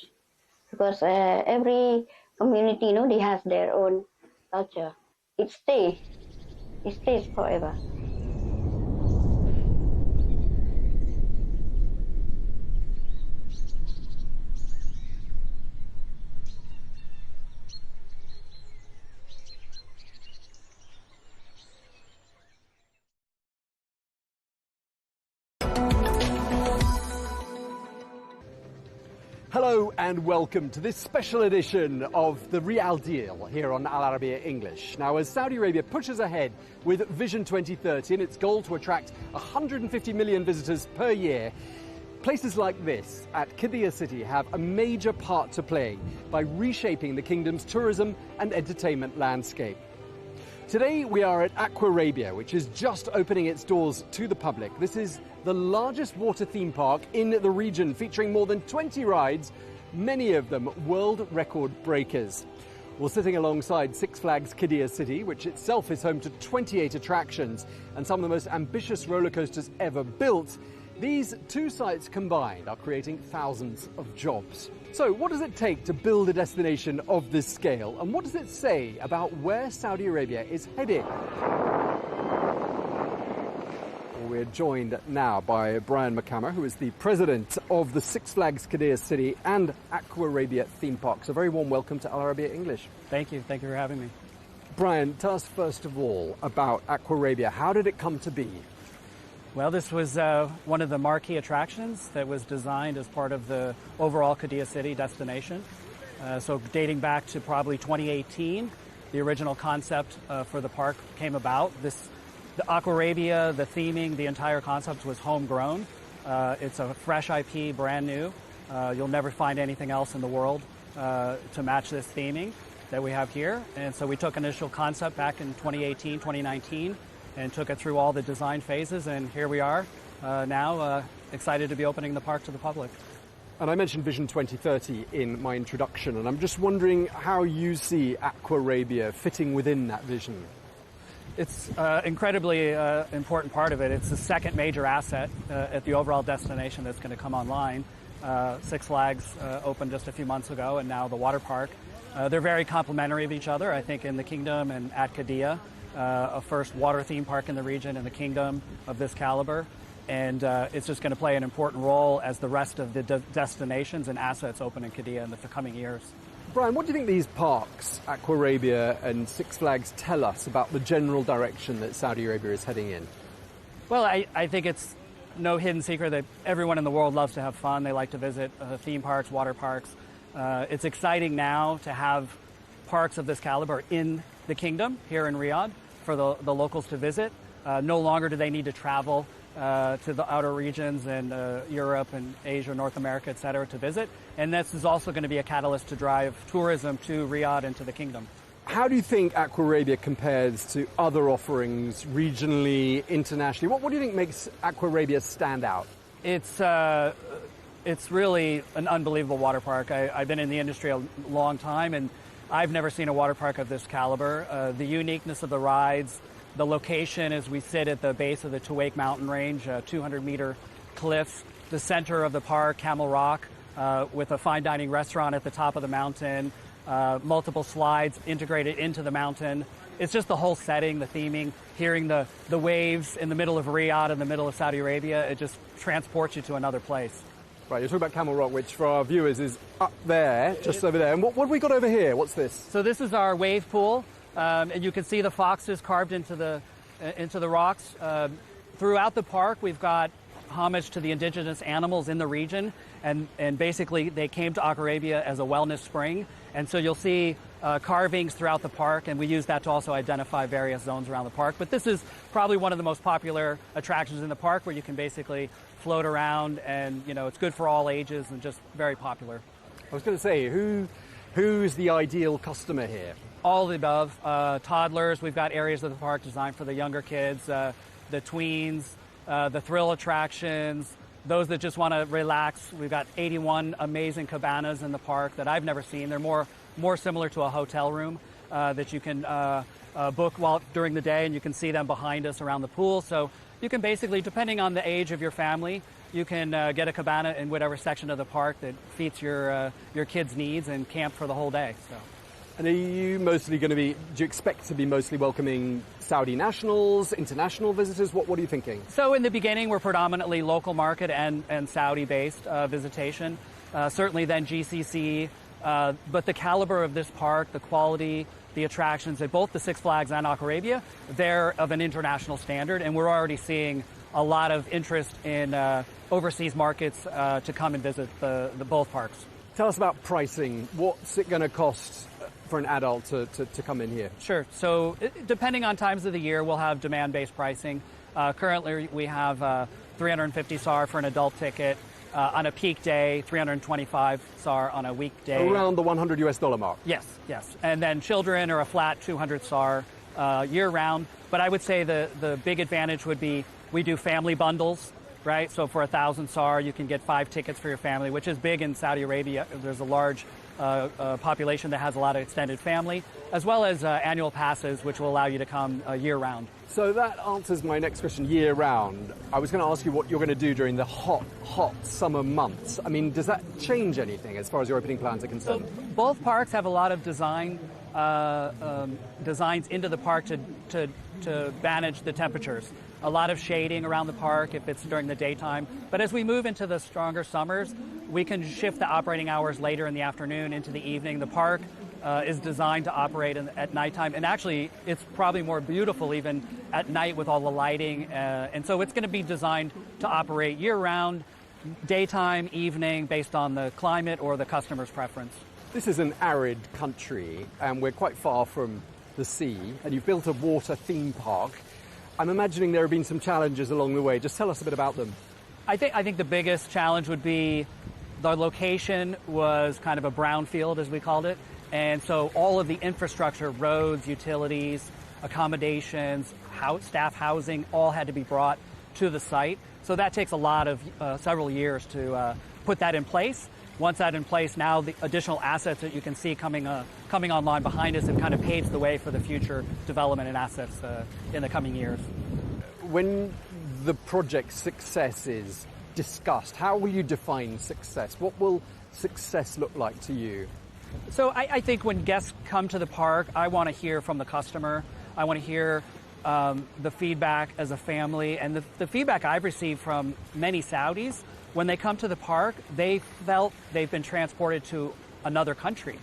because every community, they have their own culture. It stays forever. Hello and welcome to this special edition of the Real Deal here on Al Arabiya English. Now, as Saudi Arabia pushes ahead with Vision 2030 and its goal to attract 150 million visitors per year, places like this at Qiddiya City have a major part to play by reshaping the kingdom's tourism and entertainment landscape. Today we are at Aquarabia, which is just opening its doors to the public. This is the largest water theme park in the region, featuring more than 20 rides, many of them world record breakers. Well, sitting alongside Six Flags Qiddiya City, which itself is home to 28 attractions and some of the most ambitious roller coasters ever built, these two sites combined are creating thousands of jobs. So what does it take to build a destination of this scale, and what does it say about where Saudi Arabia is heading? We're joined now by Brian McCammer, who is the president of the Six Flags Qiddiya City and Aquarabia theme parks. A very warm welcome to Al Arabiya English. Thank you for having me. Brian, tell us first of all about Aquarabia. How did it come to be? Well, this was one of the marquee attractions that was designed as part of the overall Qiddiya City destination. So dating back to probably 2018, the original concept for the park came about. The Aquarabia, the theming, the entire concept was homegrown. It's a fresh IP, brand new. You'll never find anything else in the world to match this theming that we have here. And so we took initial concept back in 2018, 2019, and took it through all the design phases, and here we are now, excited to be opening the park to the public. And I mentioned Vision 2030 in my introduction, and I'm just wondering how you see Aquarabia fitting within that vision. It's incredibly important part of it. It's the second major asset at the overall destination that's going to come online. Six Flags opened just a few months ago, and now the water park. They're very complementary of each other, I think, in the kingdom and at Qiddiya, a first water theme park in the region in the kingdom of this caliber. And it's just going to play an important role as the rest of the destinations and assets open in Qiddiya in the coming years. Brian, what do you think these parks, Aquarabia and Six Flags, tell us about the general direction that Saudi Arabia is heading in? Well, I think it's no hidden secret that everyone in the world loves to have fun. They like to visit theme parks, water parks. It's exciting now to have parks of this caliber in the kingdom here in Riyadh for the locals to visit. No longer do they need to travel to the outer regions and Europe and Asia, North America, et cetera, to visit. And this is also going to be a catalyst to drive tourism to Riyadh and to the kingdom. How do you think Aquarabia compares to other offerings regionally, internationally? What do you think makes Aquarabia stand out? It's really an unbelievable water park. I've been in the industry a long time, and I've never seen a water park of this caliber. The uniqueness of the rides, the location as we sit at the base of the Tuwaiq mountain range, 200-meter cliffs, the center of the park, Camel Rock, with a fine dining restaurant at the top of the mountain, multiple slides integrated into the mountain. It's just the whole setting, the theming, hearing the waves in the middle of Riyadh, in the middle of Saudi Arabia. It just transports you to another place. Right, you're talking about Camel Rock, which for our viewers is up there, just over there. And what have we got over here? What's this? So this is our wave pool, and you can see the foxes carved into the rocks. Throughout the park, we've got homage to the indigenous animals in the region, and basically they came to Aquarabia as a wellness spring. And so you'll see carvings throughout the park, and we use that to also identify various zones around the park. But this is probably one of the most popular attractions in the park, where you can basically float around, and it's good for all ages and just very popular. I was going to say, who's the ideal customer here? All of the above. Toddlers, we've got areas of the park designed for the younger kids, the tweens, the thrill attractions, those that just want to relax. We've got 81 amazing cabanas in the park that I've never seen. They're more similar to a hotel room that you can book during the day, and you can see them behind us around the pool. So you can basically, depending on the age of your family, you can get a cabana in whatever section of the park that fits your kids' needs and camp for the whole day. So. And are you mostly going to be, do you expect to be mostly welcoming Saudi nationals, international visitors? What are you thinking? So in the beginning, we're predominantly local market and Saudi-based visitation. Certainly then GCC, but the caliber of this park, the quality, the attractions at both the Six Flags and Aquarabia, they're of an international standard, and we're already seeing a lot of interest in overseas markets to come and visit the both parks. Tell us about pricing. What's it going to cost for an adult to come in here? Sure. So depending on times of the year, we'll have demand-based pricing. Currently, we have 350 SAR for an adult ticket. On a peak day, 325 SAR on a weekday. Around the $100 mark? Yes. And then children are a flat 200 SAR year-round. But I would say the big advantage would be we do family bundles, right? So for 1,000 SAR, you can get 5 tickets for your family, which is big in Saudi Arabia. There's a large population that has a lot of extended family, as well as annual passes, which will allow you to come year-round. So that answers my next question, year-round. I was going to ask you what you're going to do during the hot summer months. I mean, does that change anything as far as your opening plans are concerned? So both parks have a lot of designs into the park to manage the temperatures. A lot of shading around the park if it's during the daytime. But as we move into the stronger summers, we can shift the operating hours later in the afternoon into the evening. The park is designed to operate at nighttime, and actually it's probably more beautiful even at night with all the lighting. And so it's going to be designed to operate year-round, daytime, evening, based on the climate or the customer's preference. This is an arid country, and we're quite far from the sea, and you've built a water theme park. I'm imagining there have been some challenges along the way. Just tell us a bit about them. I think the biggest challenge would be the location was kind of a brownfield, as we called it. And so all of the infrastructure, roads, utilities, accommodations, staff housing, all had to be brought to the site. So that takes a lot of several years to put that in place. Once that's in place, now the additional assets that you can see coming online behind us have kind of paves the way for the future development and assets in the coming years. When the project success is discussed, how will you define success? What will success look like to you? So I think when guests come to the park, I want to hear from the customer. I want to hear the feedback as a family. And the feedback I've received from many Saudis, when they come to the park, they felt they've been transported to another country.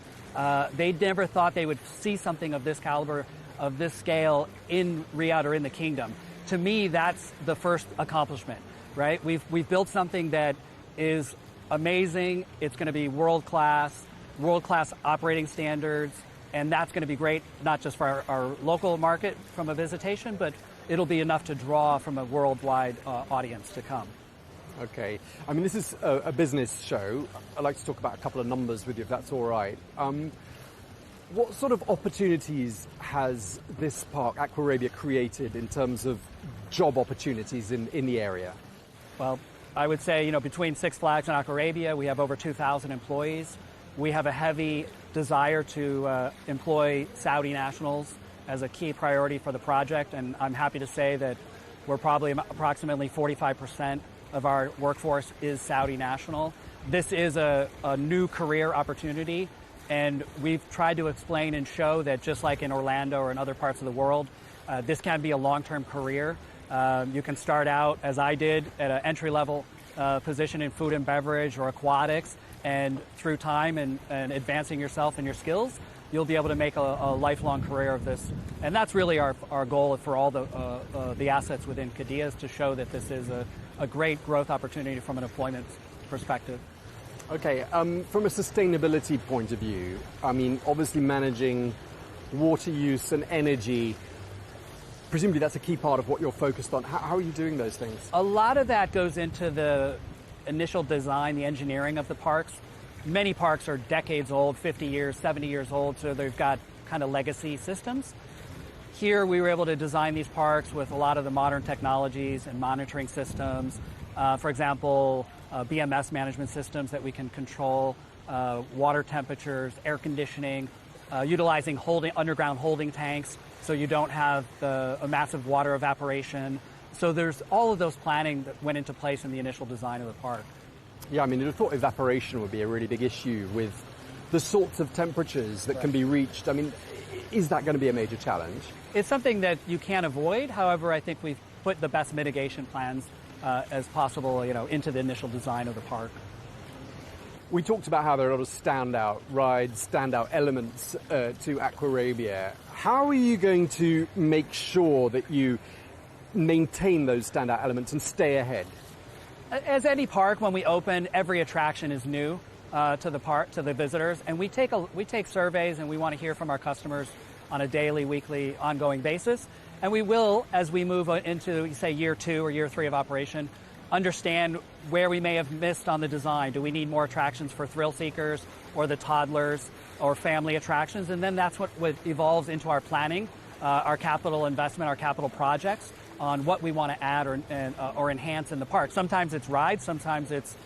They never thought they would see something of this caliber, of this scale in Riyadh or in the kingdom. To me, that's the first accomplishment, right? We've built something that is amazing. It's going to be world-class operating standards, and that's going to be great, not just for our local market from a visitation, but it'll be enough to draw from a worldwide audience to come. Okay. I mean, this is a business show. I'd like to talk about a couple of numbers with you, if that's all right. What sort of opportunities has this park, Aquarabia, created in terms of job opportunities in the area? Well, I would say, between Six Flags and Aquarabia, we have over 2,000 employees. We have a heavy desire to employ Saudi nationals as a key priority for the project, and I'm happy to say that we're probably approximately 45% of our workforce is Saudi national. This is a new career opportunity, and we've tried to explain and show that just like in Orlando or in other parts of the world, this can be a long-term career. You can start out, as I did, at an entry-level position in food and beverage or aquatics, and through time and advancing yourself and your skills, you'll be able to make a lifelong career of this. And that's really our goal for all the assets within Qiddiya, is to show that this is a great growth opportunity from an employment perspective. Okay, from a sustainability point of view, I mean, obviously managing water use and energy, presumably that's a key part of what you're focused on. How are you doing those things? A lot of that goes into the initial design, the engineering of the parks. Many parks are decades old, 50 years, 70 years old, so they've got kind of legacy systems. Here we were able to design these parks with a lot of the modern technologies and monitoring systems. For example, BMS management systems that we can control, water temperatures, air conditioning, utilizing underground holding tanks so you don't have a massive water evaporation. So there's all of those planning that went into place in the initial design of the park. Yeah, I mean, you'd have thought evaporation would be a really big issue with the sorts of temperatures that can be reached. I mean, is that going to be a major challenge? It's something that you can't avoid. However, I think we've put the best mitigation plans as possible, into the initial design of the park. We talked about how there are a lot of standout rides, standout elements to Aquarabia. How are you going to make sure that you maintain those standout elements and stay ahead? As any park, when we open, every attraction is new to the park, to the visitors, and we take surveys, and we want to hear from our customers on a daily, weekly, ongoing basis. And we will, as we move into, say, year 2 or year 3 of operation, understand where we may have missed on the design. Do we need more attractions for thrill seekers or the toddlers or family attractions? And then that's what evolves into our planning, our capital investment, our capital projects on what we want to add or enhance in the park. Sometimes it's rides, sometimes it's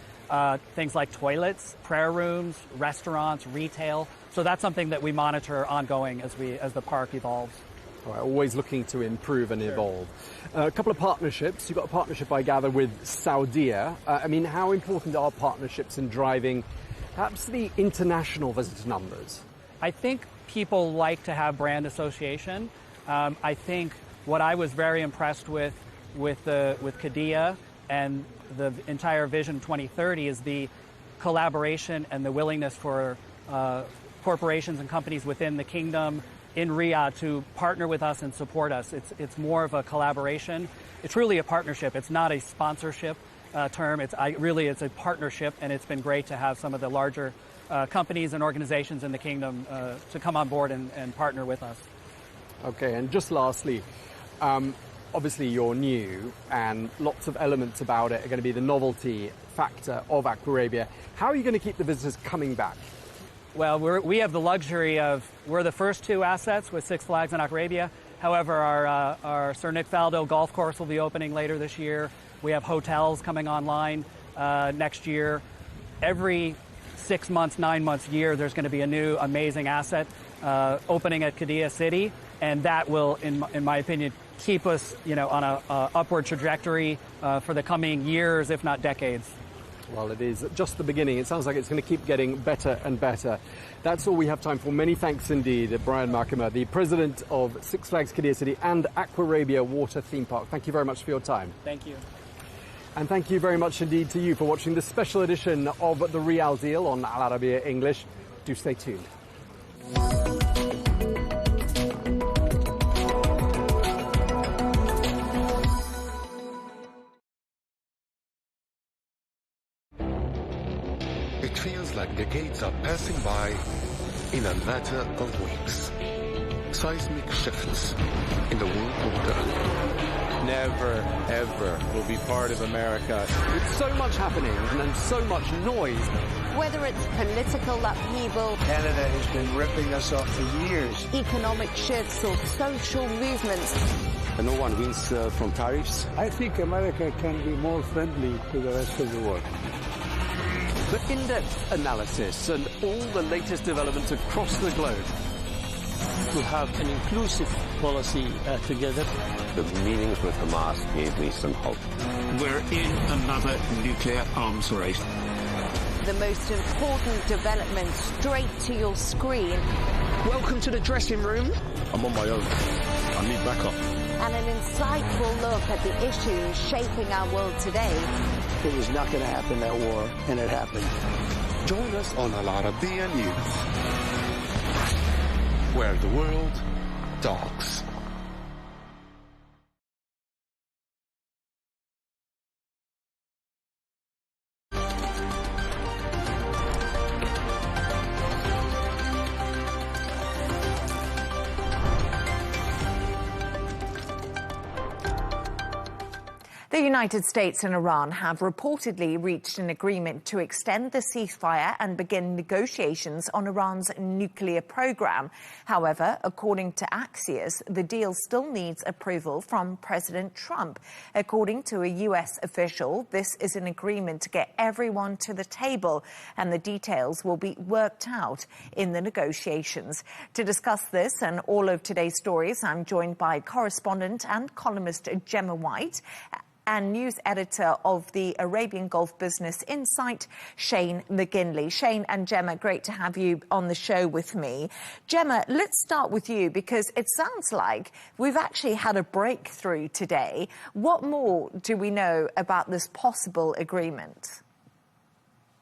things like toilets, prayer rooms, restaurants, retail. So that's something that we monitor ongoing as the park evolves. All right, always looking to improve and evolve. A couple of partnerships. You've got a partnership, I gather, with Saudia. I mean, how important are partnerships in driving perhaps the international visitor numbers? I think people like to have brand association. I think what I was very impressed with Qiddiya and the entire Vision 2030 is the collaboration and the willingness for corporations and companies within the kingdom in Riyadh to partner with us and support us. It's more of a collaboration. It's really a partnership. It's not a sponsorship term. It's a partnership, and it's been great to have some of the larger companies and organizations in the kingdom to come on board and partner with us. Okay, and just lastly, obviously you're new and lots of elements about it are going to be the novelty factor of Aquarabia. How are you going to keep the visitors coming back? Well, we have the luxury of, we're the first 2 assets with Six Flags and Aquarabia. However, our Sir Nick Faldo golf course will be opening later this year. We have hotels coming online next year. Every 6 months, 9 months, year, there's going to be a new amazing asset opening at Qiddiya City, and that will, in my opinion, keep us, on a upward trajectory for the coming years, if not decades. Well, it is just the beginning. It sounds like it's going to keep getting better and better. That's all we have time for. Many thanks indeed, Brian Markham, the president of Six Flags Qiddiya City and Aquarabia Water Theme Park. Thank you very much for your time. Thank you. And thank you very much indeed to you for watching this special edition of The Real Deal on Al Arabiya English. Do stay tuned. It feels like decades are passing by in a matter of weeks. Seismic shifts in the world order. Never, ever will be part of America. With so much happening and so much noise. Whether it's political upheaval, Canada has been ripping us off for years. Economic shifts or social movements. And no one wins from tariffs. I think America can be more friendly to the rest of the world. The in-depth analysis and all the latest developments across the globe. To have an inclusive policy together. The meetings with Hamas gave me some hope. We're in another nuclear arms race. The most important development straight to your screen. Welcome to the dressing room. I'm on my own. I need backup. And an insightful look at the issues shaping our world today. It was not going to happen, that war, and it happened. Join us on Al Arabiya News, where the world talks. The United States and Iran have reportedly reached an agreement to extend the ceasefire and begin negotiations on Iran's nuclear program. However, according to Axios, the deal still needs approval from President Trump. According to a U.S. official, this is an agreement to get everyone to the table, and the details will be worked out in the negotiations. To discuss this and all of today's stories, I'm joined by correspondent and columnist Gemma White and news editor of the Arabian Gulf Business Insight, Shane McGinley. Shane and Gemma, great to have you on the show with me. Gemma, let's start with you because it sounds like we've actually had a breakthrough today. What more do we know about this possible agreement?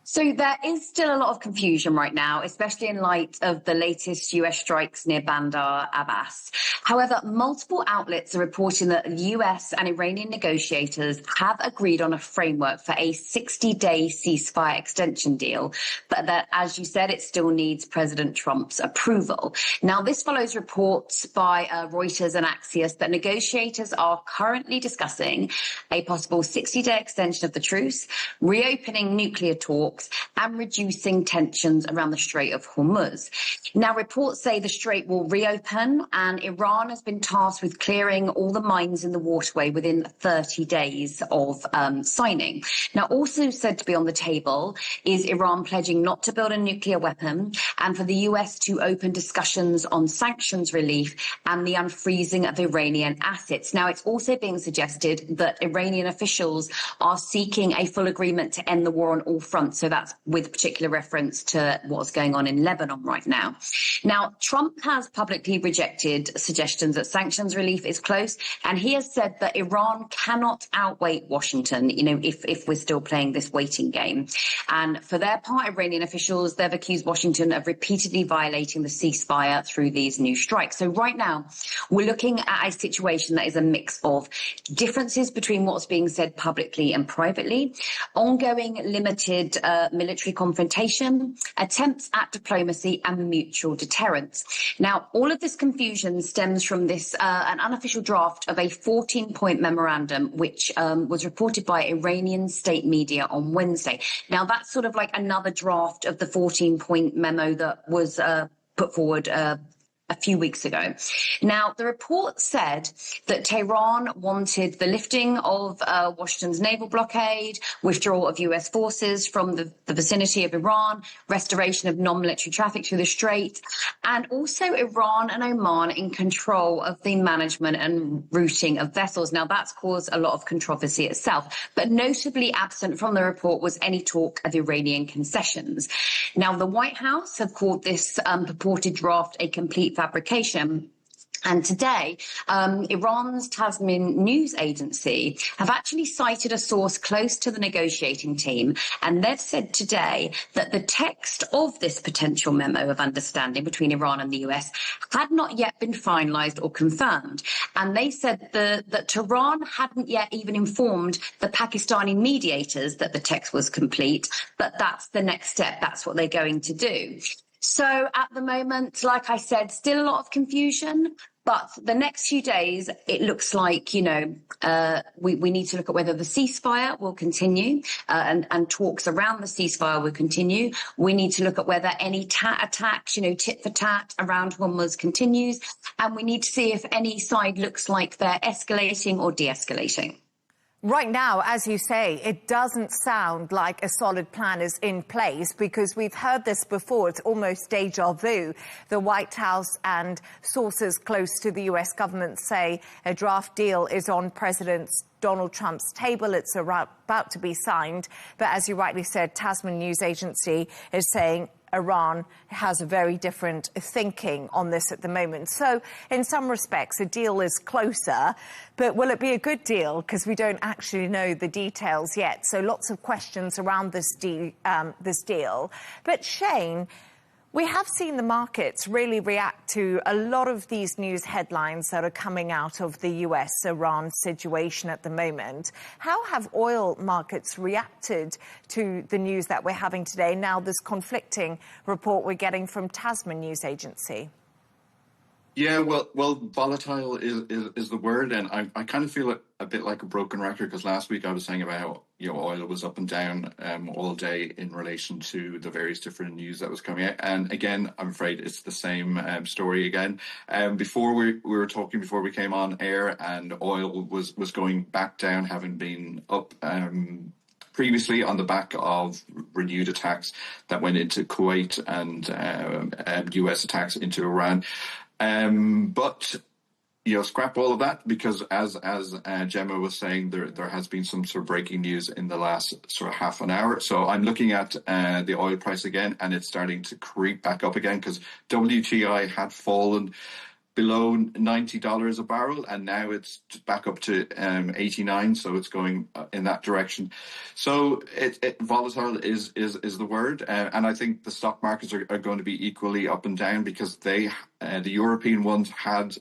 So there is still a lot of confusion right now, especially in light of the latest US strikes near Bandar Abbas. However, multiple outlets are reporting that the US and Iranian negotiators have agreed on a framework for a 60-day ceasefire extension deal, but that, as you said, it still needs President Trump's approval. Now, this follows reports by Reuters and Axios that negotiators are currently discussing a possible 60-day extension of the truce, reopening nuclear talks, and reducing tensions around the Strait of Hormuz. Now, reports say the strait will reopen, and Iran has been tasked with clearing all the mines in the waterway within 30 days of signing. Now, also said to be on the table is Iran pledging not to build a nuclear weapon and for the US to open discussions on sanctions relief and the unfreezing of Iranian assets. Now, it's also being suggested that Iranian officials are seeking a full agreement to end the war on all fronts. So that's with particular reference to what's going on in Lebanon right now. Now, Trump has publicly rejected suggestions that sanctions relief is close, and he has said that Iran cannot outweigh Washington, if we're still playing this waiting game. And for their part, Iranian officials, they've accused Washington of repeatedly violating the ceasefire through these new strikes. So right now, we're looking at a situation that is a mix of differences between what's being said publicly and privately, ongoing limited military confrontation, attempts at diplomacy and mutual deterrence. Now, all of this confusion stems from this an unofficial draft of a 14-point memorandum which was reported by Iranian state media on Wednesday. Now, that's sort of like another draft of the 14-point memo that was put forward a few weeks ago. Now, the report said that Tehran wanted the lifting of Washington's naval blockade, withdrawal of US forces from the vicinity of Iran, restoration of non-military traffic through the Strait, and also Iran and Oman in control of the management and routing of vessels. Now, that's caused a lot of controversy itself, but notably absent from the report was any talk of Iranian concessions. Now, the White House have called this purported draft a complete fabrication. And today, Iran's Tasnim news agency have actually cited a source close to the negotiating team, and they've said today that the text of this potential memo of understanding between Iran and the US had not yet been finalised or confirmed. And they said that Tehran hadn't yet even informed the Pakistani mediators that the text was complete, but that's the next step. That's what they're going to do. So at the moment, like I said, still a lot of confusion. But the next few days, it looks like, we need to look at whether the ceasefire will continue and talks around the ceasefire will continue. We need to look at whether any attacks, tit for tat around Hormuz continues. And we need to see if any side looks like they're escalating or de-escalating. Right now, as you say, it doesn't sound like a solid plan is in place, because we've heard this before. It's almost deja vu. The White House and sources close to the US government say a draft deal is on President Donald Trump's table. It's about to be signed. But as you rightly said, Tasnim news agency is saying Iran has a very different thinking on this at the moment. So in some respects, a deal is closer, but will it be a good deal? Because we don't actually know the details yet. So lots of questions around this deal. But Shane, we have seen the markets really react to a lot of these news headlines that are coming out of the US-Iran situation at the moment. How have oil markets reacted to the news that we're having today, now this conflicting report we're getting from Tasnim news agency? Yeah, well, volatile is the word, and I kind of feel a bit like a broken record, because last week I was saying about how oil was up and down all day in relation to the various different news that was coming out, and again, I'm afraid it's the same story again. Before we were talking before we came on air, and oil was going back down, having been up previously on the back of renewed attacks that went into Kuwait and US attacks into Iran. But scrap all of that, because as Gemma was saying, there has been some sort of breaking news in the last sort of half an hour. So I'm looking at the oil price again, and it's starting to creep back up again, because WTI had fallen below $90 a barrel, and now it's back up to 89. So it's going in that direction. So volatile is the word, and I think the stock markets are going to be equally up and down, because the European ones had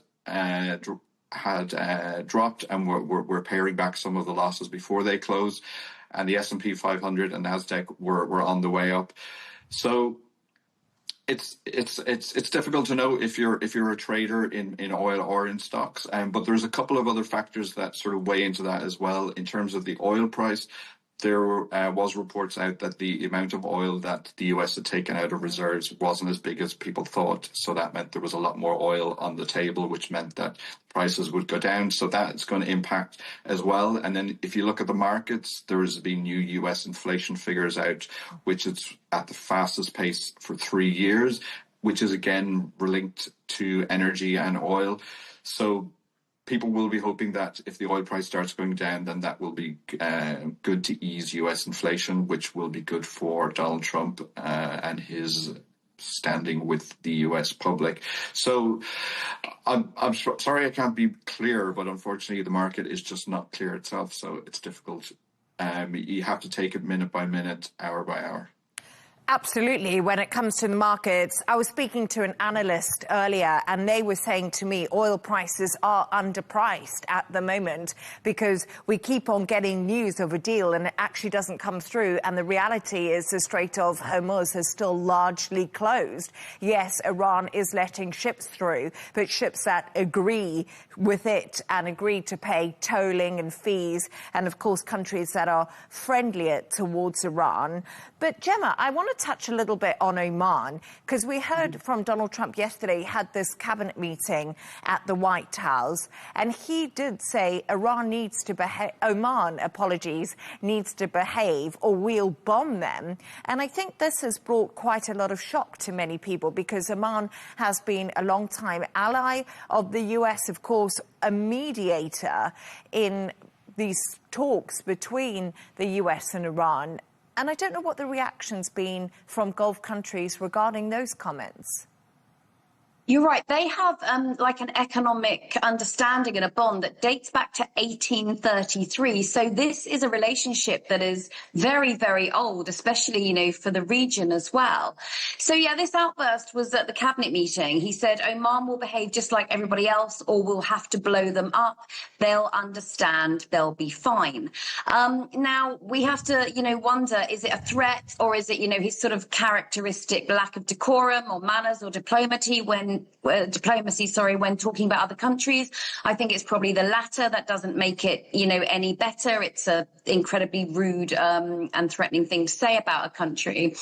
dropped and were paring back some of the losses before they closed, and the S&P 500 and Nasdaq were on the way up. So it's difficult to know if you're a trader in oil or in stocks, but there's a couple of other factors that sort of weigh into that as well. In terms of the oil price, there was reports out that the amount of oil that the US had taken out of reserves wasn't as big as people thought. So that meant there was a lot more oil on the table, which meant that prices would go down. So that's going to impact as well. And then if you look at the markets, there has been new US inflation figures out, which is at the fastest pace for 3 years, which is again linked to energy and oil. So people will be hoping that if the oil price starts going down, then that will be good to ease US inflation, which will be good for Donald Trump and his standing with the US public. So I'm sorry I can't be clear, but unfortunately the market is just not clear itself. So it's difficult. You have to take it minute by minute, hour by hour. Absolutely. When it comes to the markets, I was speaking to an analyst earlier, and they were saying to me oil prices are underpriced at the moment, because we keep on getting news of a deal and it actually doesn't come through. And the reality is the Strait of Hormuz is still largely closed. Yes, Iran is letting ships through, but ships that agree with it and agree to pay tolling and fees, and of course countries that are friendlier towards Iran. But Gemma, I want to to touch a little bit on Oman, because we heard from Donald Trump yesterday. He had this cabinet meeting at the White House, and he did say Oman, needs to behave or we'll bomb them. And I think this has brought quite a lot of shock to many people, because Oman has been a long-time ally of the US, of course, a mediator in these talks between the US and Iran. And I don't know what the reaction's been from Gulf countries regarding those comments. You're right. They have like an economic understanding and a bond that dates back to 1833. So this is a relationship that is very, very old, especially, you know, for the region as well. So, yeah, this outburst was at the cabinet meeting. He said Oman will behave just like everybody else, or we'll have to blow them up. They'll understand. They'll be fine. Now, we have to, you know, wonder, is it a threat, or is it, you know, his sort of characteristic lack of decorum or manners or diplomacy when talking about other countries? I think it's probably the latter that doesn't make it, you know, any better. It's a incredibly rude and threatening thing to say about a country.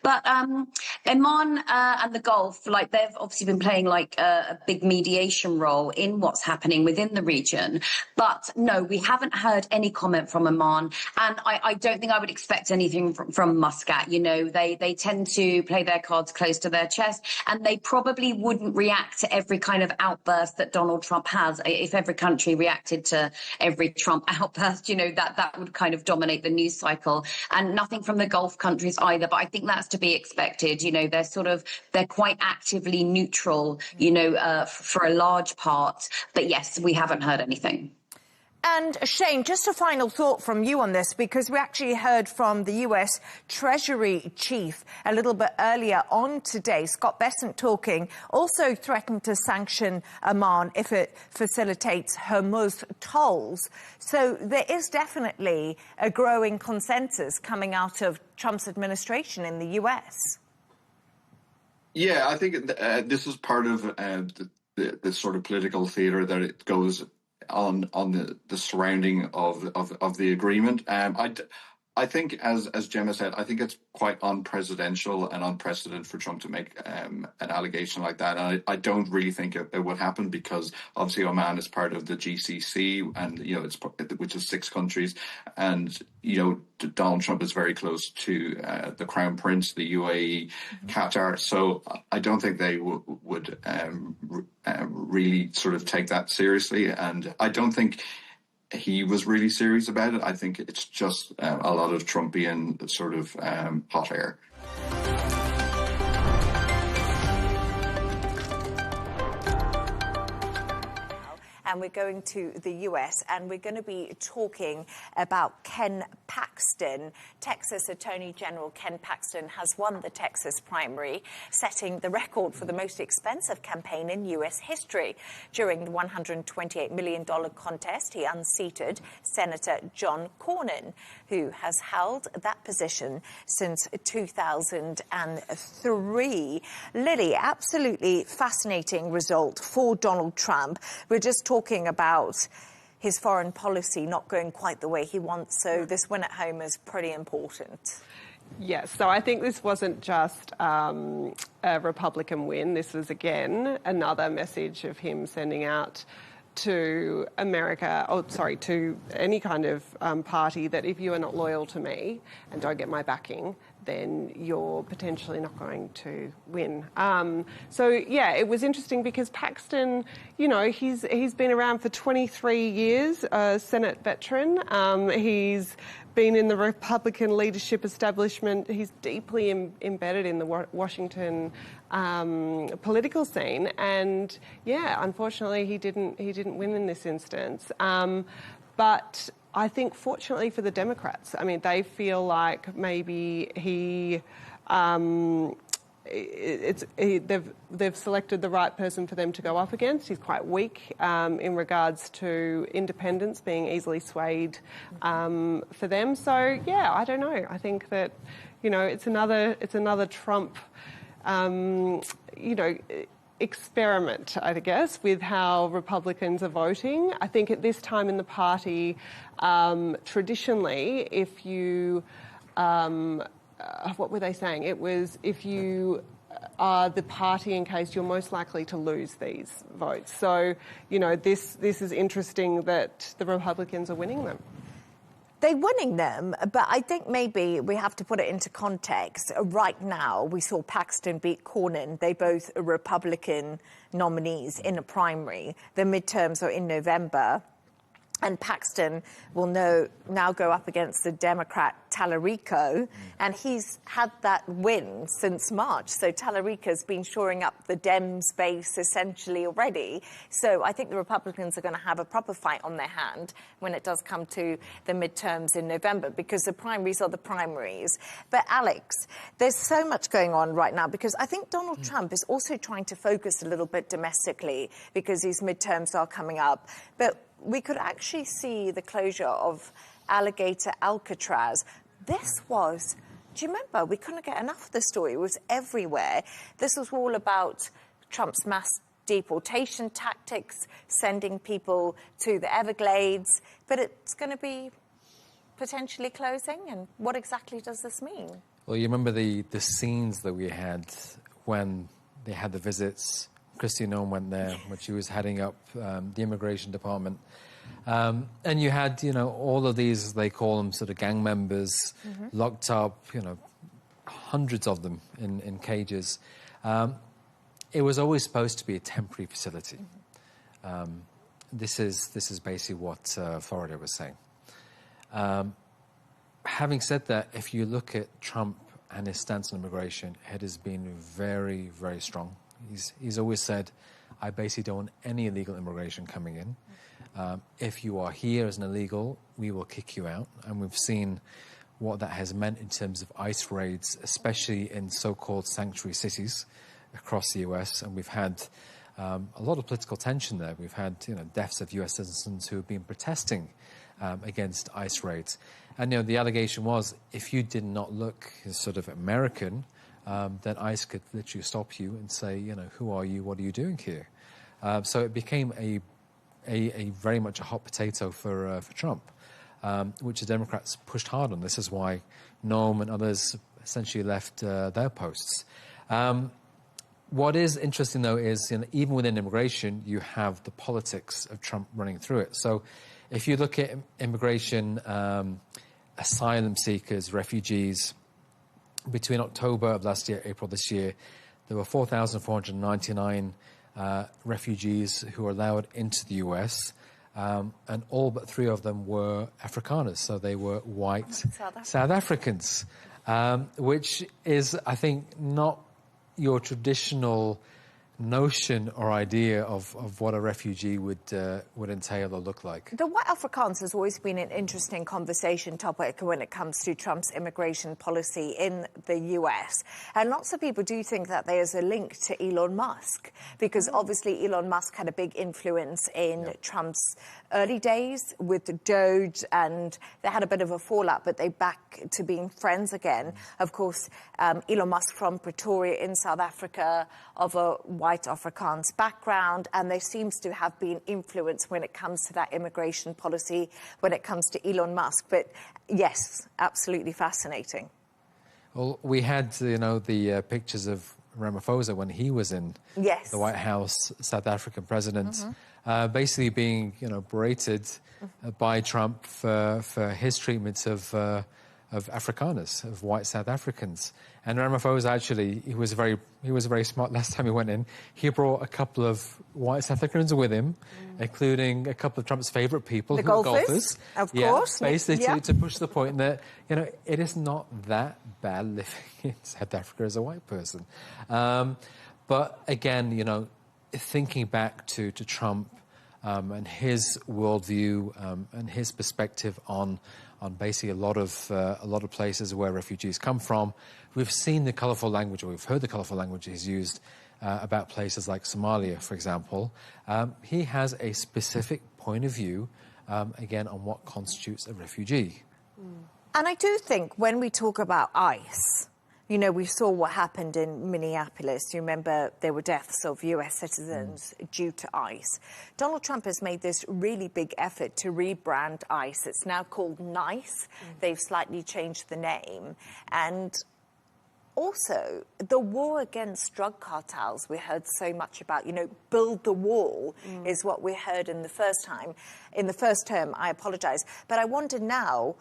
But Oman and the Gulf, like, they've obviously been playing like a big mediation role in what's happening within the region. But no, we haven't heard any comment from Oman, and I don't think I would expect anything from Muscat. You know, they tend to play their cards close to their chest, and they probably wouldn't react to every kind of outburst that Donald Trump has. If every country reacted to every Trump outburst, you know, that would kind of dominate the news cycle. And nothing from the Gulf countries either, but I think that's to be expected. You know, they're quite actively neutral, you know, for a large part. But yes, we haven't heard anything. And Shane, just a final thought from you on this, because we actually heard from the US Treasury Chief a little bit earlier on today, Scott Bessent, talking, also threatened to sanction Oman if it facilitates Hormuz tolls. So there is definitely a growing consensus coming out of Trump's administration in the US. Yeah, I think this is part of the sort of political theatre that it goes on the surrounding of the agreement. I think, as Gemma said, I think it's quite unpresidential and unprecedented for Trump to make an allegation like that. And I don't really think it would happen, because obviously Oman is part of the GCC, and, you know, which is 6 countries. And, you know, Donald Trump is very close to the Crown Prince, the UAE, Qatar. So I don't think they would really sort of take that seriously. And I don't think he was really serious about it. I think it's just a lot of Trumpian sort of hot air. And we're going to the US, and we're going to be talking about Ken Paxton. Texas Attorney General Ken Paxton has won the Texas primary, setting the record for the most expensive campaign in US history. During the $128 million contest, he unseated Senator John Cornyn, who has held that position since 2003. Lily, absolutely fascinating result for Donald Trump. We're just talking about his foreign policy not going quite the way he wants, so this win at home is pretty important. Yes, so I think this wasn't just a Republican win. This was, again, another message of him sending out to America, to any kind of party, that if you are not loyal to me and don't get my backing, then you're potentially not going to win. So, yeah, it was interesting because Paxton, you know, he's been around for 23 years, a Senate veteran. He's been in the Republican leadership establishment. He's deeply embedded in the Washington political scene. And, yeah, unfortunately, he didn't win in this instance. But I think, fortunately for the Democrats, I mean, they feel like maybe they've selected the right person for them to go up against. He's quite weak in regards to independents being easily swayed for them. So, yeah, I don't know. I think that, you know, it's another Trump, you know, experiment, I guess, with how Republicans are voting. I think at this time in the party, traditionally, if you what were they saying? It was if you are the party in case, you're most likely to lose these votes. So, you know, this is interesting that the Republicans are winning them. They're winning them, but I think maybe we have to put it into context. Right now, we saw Paxton beat Cornyn. They both are Republican nominees in a primary. The midterms are in November. And Paxton will now go up against the Democrat Tallarico, and he's had that win since March. So Tallarico's been shoring up the Dems base essentially already. So I think the Republicans are going to have a proper fight on their hand when it does come to the midterms in November, because the primaries are the primaries. But Alex, there's so much going on right now, because I think Donald Trump is also trying to focus a little bit domestically, because these midterms are coming up. But we could actually see the closure of Alligator Alcatraz. This was, do you remember, we couldn't get enough of the story. It was everywhere. This was all about Trump's mass deportation tactics, sending people to the Everglades, but it's going to be potentially closing. And what exactly does this mean? Well, you remember the scenes that we had when they had the visits. Kristi Noem went there when she was heading up the immigration department. And you had, you know, all of these, they call them sort of gang members, locked up, you know, hundreds of them in cages. It was always supposed to be a temporary facility. This is basically what Florida was saying. Having said that, if you look at Trump and his stance on immigration, it has been very, very strong. He's always said, I basically don't want any illegal immigration coming in. If you are here as an illegal, we will kick you out. And we've seen what that has meant in terms of ICE raids, especially in so-called sanctuary cities across the US. And we've had a lot of political tension there. We've had, you know, deaths of US citizens who have been protesting against ICE raids. And, you know, the allegation was, if you did not look sort of American, then ICE could literally stop you and say, you know, who are you? What are you doing here? So it became a very much a hot potato for Trump, which the Democrats pushed hard on. This is why Noem and others essentially left their posts. What is interesting, though, is, you know, even within immigration, you have the politics of Trump running through it. So if you look at immigration, asylum seekers, refugees, between October of last year, April this year, there were 4,499 refugees who were allowed into the US, and all but 3 of them were Afrikaners, so they were white South Africans, which is, I think, not your traditional notion or idea of what a refugee would entail or look like. The white Afrikaans has always been an interesting conversation topic when it comes to Trump's immigration policy in the US. And lots of people do think that there's a link to Elon Musk, because obviously Elon Musk had a big influence in Trump's early days with the Doge, and they had a bit of a fallout, but they're back to being friends again. Of course, Elon Musk from Pretoria in South Africa, of a white Afrikaans background, and there seems to have been influence when it comes to that immigration policy, when it comes to Elon Musk. But yes, absolutely fascinating. Well, we had, you know, the pictures of Ramaphosa when he was in the White House, South African president, basically being, you know, berated by Trump for his treatment of Afrikaners, of white South Africans. And Ramaphosa actually, he was very smart. Last time he went in, he brought a couple of white South Africans with him, including a couple of Trump's favourite people, the who are golfers. Of course. Basically to push the point that, you know, it is not that bad living in South Africa as a white person. But again, you know, thinking back to Trump and his worldview and his perspective on basically a lot of places where refugees come from. We've seen the colourful language, or we've heard the colourful language he's used about places like Somalia, for example. He has a specific point of view, again, on what constitutes a refugee. And I do think when we talk about ICE, You know, we saw what happened in Minneapolis. You remember there were deaths of US citizens due to ICE. Donald Trump has made this really big effort to rebrand ICE. It's now called NICE. They've slightly changed the name. And also, the war against drug cartels we heard so much about, you know, build the wall is what we heard in the first term, I apologise. But I wonder now,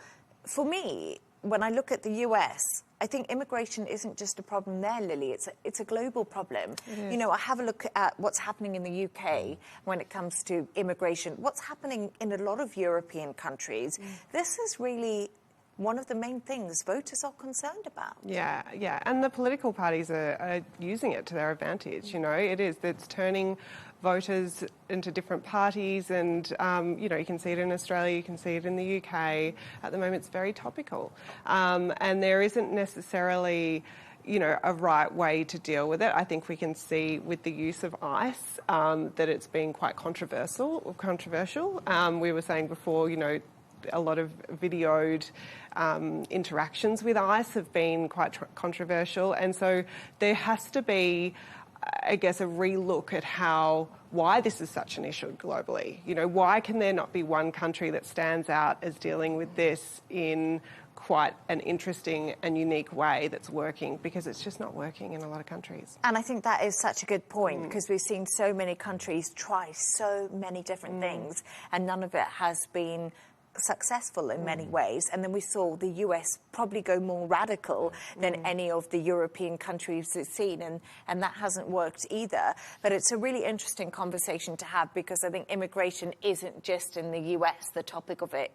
for me, when I look at the US, I think immigration isn't just a problem there, Lily. It's a global problem. You know, I have a look at what's happening in the UK when it comes to immigration, what's happening in a lot of European countries. This is really one of the main things voters are concerned about. Yeah, and the political parties are using it to their advantage, you know. It's turning voters into different parties, and, you know, you can see it in Australia, you can see it in the UK. At the moment, it's very topical. And there isn't necessarily, you know, a right way to deal with it. I think we can see with the use of ICE that it's been quite controversial. We were saying before, you know, a lot of videoed interactions with ICE have been quite controversial. And so there has to be, I guess, a relook at why this is such an issue globally. You know, why can there not be one country that stands out as dealing with this in quite an interesting and unique way that's working, because it's just not working in a lot of countries. And I think that is such a good point, because we've seen so many countries try so many different things, and none of it has been successful in many ways. And then we saw the US probably go more radical than any of the European countries we've seen, and that hasn't worked either. But it's a really interesting conversation to have, because I think immigration isn't just in the US, the topic of it.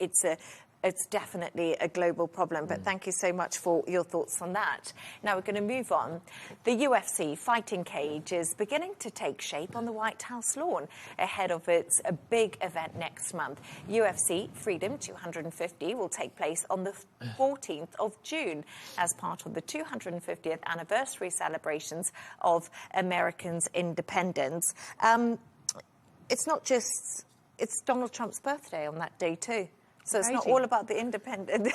It's definitely a global problem, but thank you so much for your thoughts on that. Now we're going to move on. The UFC fighting cage is beginning to take shape on the White House lawn ahead of its big event next month. UFC Freedom 250 will take place on the 14th of June as part of the 250th anniversary celebrations of Americans' independence. It's not just, it's Donald Trump's birthday on that day too. So it's 80. Not all about the independent.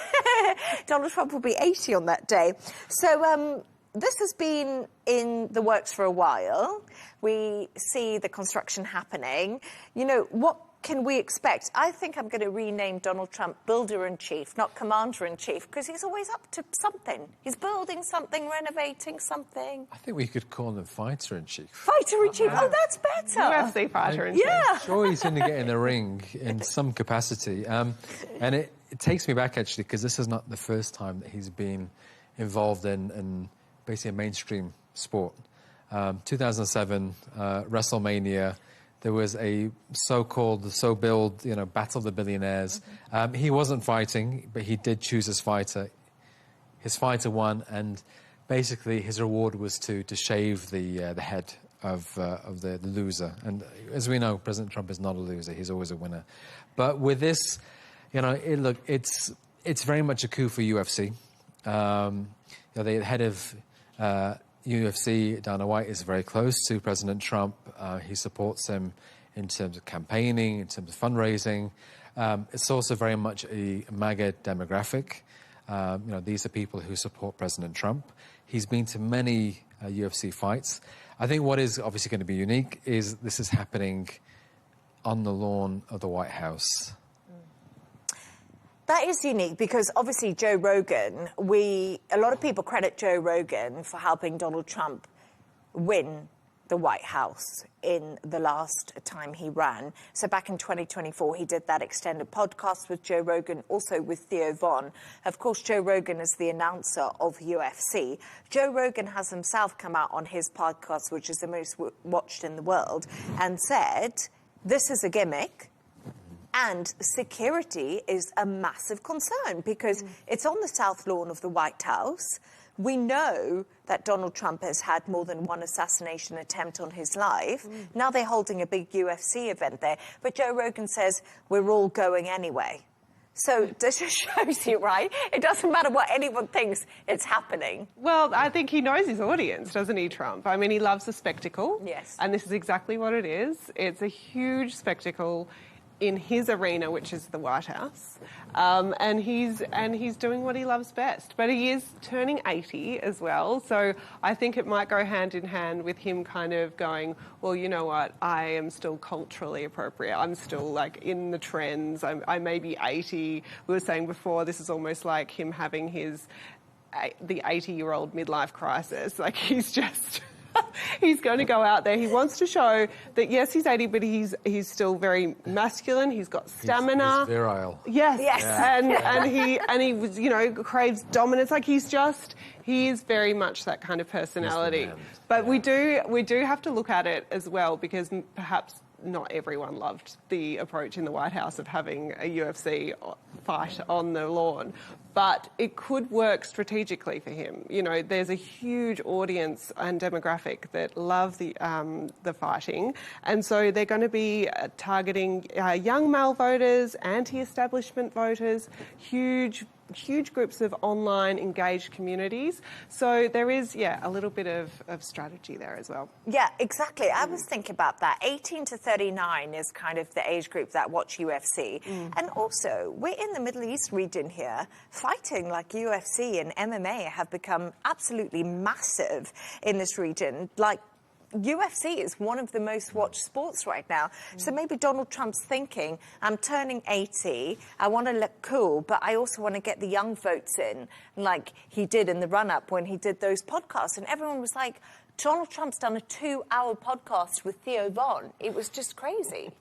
Donald Trump will be 80 on that day. So this has been in the works for a while. We see the construction happening. You know, what can we expect? I think I'm going to rename Donald Trump Builder-in-Chief, not Commander-in-Chief, because he's always up to something. He's building something, renovating something. I think we could call him Fighter-in-Chief. Fighter-in-Chief, oh, that's better. UFC Fighter-in-Chief. Yeah. I'm sure he's going to get in the ring in some capacity. And it takes me back, actually, because this is not the first time that he's been involved in basically a mainstream sport. 2007, WrestleMania. There was a so-billed, you know, Battle of the Billionaires. He wasn't fighting, but he did choose his fighter. His fighter won, and basically his reward was to shave the head of the loser. And as we know, President Trump is not a loser; he's always a winner. But with this, you know, it's very much a coup for UFC. You know, the head of UFC, Dana White, is very close to President Trump. He supports him in terms of campaigning, in terms of fundraising. It's also very much a MAGA demographic. You know, these are people who support President Trump. He's been to many UFC fights. I think what is obviously going to be unique is this is happening on the lawn of the White House. That is unique because obviously Joe Rogan, a lot of people credit Joe Rogan for helping Donald Trump win the White House in the last time he ran. So back in 2024, he did that extended podcast with Joe Rogan, also with Theo Von. Of course, Joe Rogan is the announcer of UFC. Joe Rogan has himself come out on his podcast, which is the most watched in the world, and said, this is a gimmick. And security is a massive concern because it's on the south lawn of the White House. We know that Donald Trump has had more than one assassination attempt on his life. Now they're holding a big UFC event there. But Joe Rogan says, we're all going anyway. So this just shows you, right? It doesn't matter what anyone thinks, it's happening. Well, I think he knows his audience, doesn't he, Trump? I mean, he loves the spectacle. Yes. And this is exactly what it is. It's a huge spectacle in his arena, which is the White House, and he's doing what he loves best. But he is turning 80 as well, so I think it might go hand in hand with him kind of going, well, you know what, I am still culturally appropriate. I'm still like in the trends. I may be 80. We were saying before, this is almost like him having the 80-year-old midlife crisis. Like he's just. He's going to go out there. He wants to show that, yes, he's 80, but he's still very masculine. He's got stamina. He's virile. Yes. Yeah. And he was, you know, craves dominance. Like he is very much that kind of personality. But we do have to look at it as well, because perhaps not everyone loved the approach in the White House of having a UFC fight on the lawn. But it could work strategically for him. You know, there's a huge audience and demographic that love the fighting, and so they're going to be targeting young male voters, anti-establishment voters, huge groups of online engaged communities. So there is, a little bit of strategy there as well. Yeah, exactly. I was thinking about that. 18 to 39 is kind of the age group that watch UFC. And also, we're in the Middle East region here. Fighting like UFC and MMA have become absolutely massive in this region. Like, UFC is one of the most watched sports right now. So maybe Donald Trump's thinking, I'm turning 80, I want to look cool, but I also want to get the young votes in, like he did in the run-up when he did those podcasts. And everyone was like, Donald Trump's done a 2-hour podcast with Theo Von. It was just crazy.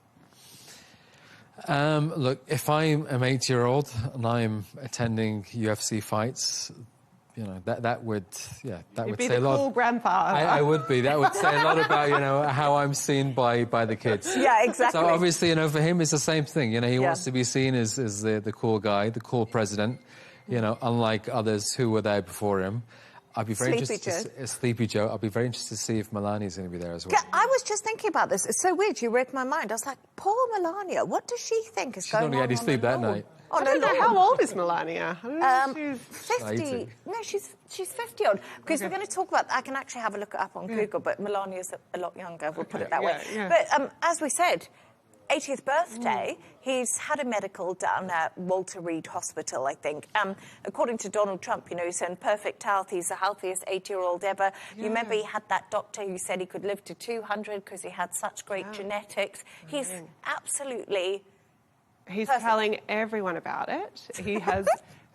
Look, if I'm an 80-year-old and I'm attending UFC fights, you know, that would say a lot. You'd be the cool grandfather. I would be. That would say a lot about, you know, how I'm seen by the kids. Yeah, exactly. So obviously, you know, for him, it's the same thing. You know, he wants to be seen as the cool guy, the cool president, you know, unlike others who were there before him. I'd be very interested. Sleepy Joe. I'll be very interested to see if Melania's going to be there as well. Yeah, I was just thinking about this. It's so weird. You read my mind. I was like, poor Melania. What does she think is going on? She's not going to get any sleep that night. Oh, I don't know. How old is Melania? She's 50. No, she's 50 odd. Because we're going to talk about. I can actually have a look it up on Google, but Melania's a lot younger. We'll put it that way. Yeah. But as we said, 80th birthday. He's had a medical down at Walter Reed Hospital, I think. According to Donald Trump, you know, he's in perfect health. He's the healthiest 80-year-old ever. You remember he had that doctor who said he could live to 200 because he had such great genetics. He's absolutely. He's telling everyone about it. He has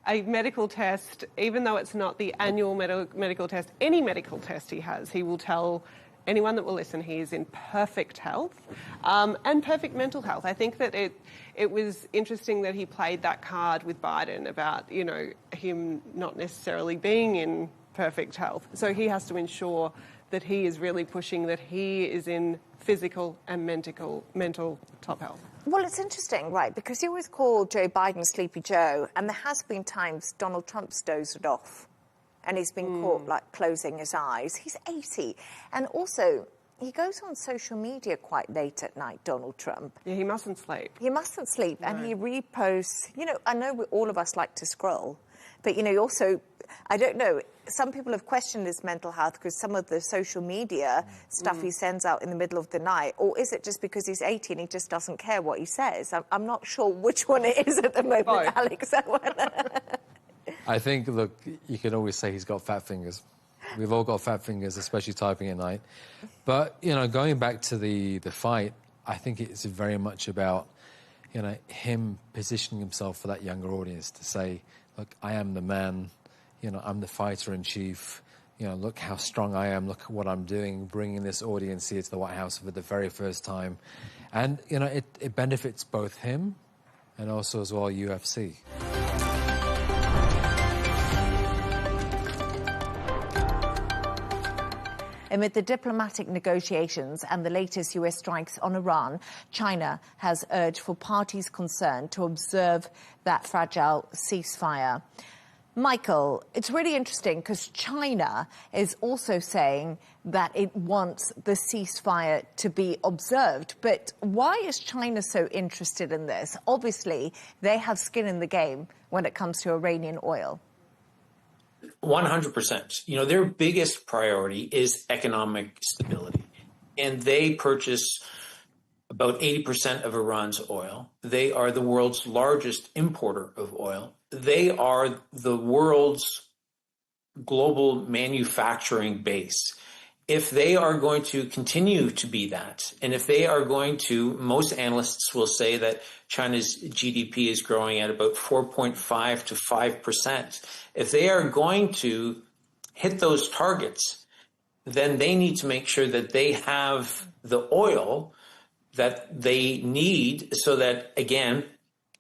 a medical test, even though it's not the annual medical test, any medical test he has, he will tell anyone that will listen he is in perfect health and perfect mental health. I think that it was interesting that he played that card with Biden about, you know, him not necessarily being in perfect health. So he has to ensure that he is really pushing that he is in physical and mental top health. Well, it's interesting, right, because you always call Joe Biden Sleepy Joe, and there has been times Donald Trump's dozed off, and he's been caught, like, closing his eyes. He's 80. And also, he goes on social media quite late at night, Donald Trump. Yeah, he mustn't sleep. He mustn't sleep, and he reposts. You know, I know all of us like to scroll, but, you know, also, I don't know, some people have questioned his mental health because some of the social media stuff he sends out in the middle of the night, or is it just because he's 80 and he just doesn't care what he says? I'm not sure which one it is at the moment, Alex. I think, look, you can always say he's got fat fingers. We've all got fat fingers, especially typing at night. But, you know, going back to the fight, I think it's very much about, you know, him positioning himself for that younger audience to say, look, I am the man, you know, I'm the fighter-in-chief, you know, look how strong I am, look at what I'm doing, bringing this audience here to the White House for the very first time. And, you know, it benefits both him and also as well UFC. Amid the diplomatic negotiations and the latest US strikes on Iran, China has urged for parties concerned to observe that fragile ceasefire. Michael, it's really interesting because China is also saying that it wants the ceasefire to be observed. But why is China so interested in this? Obviously, they have skin in the game when it comes to Iranian oil. 100%. You know, their biggest priority is economic stability. And they purchase about 80% of Iran's oil. They are the world's largest importer of oil. They are the world's global manufacturing base. If they are going to continue to be that, and if they are going to, most analysts will say that China's GDP is growing at about 4.5 to 5%. If they are going to hit those targets, then they need to make sure that they have the oil that they need so that, again,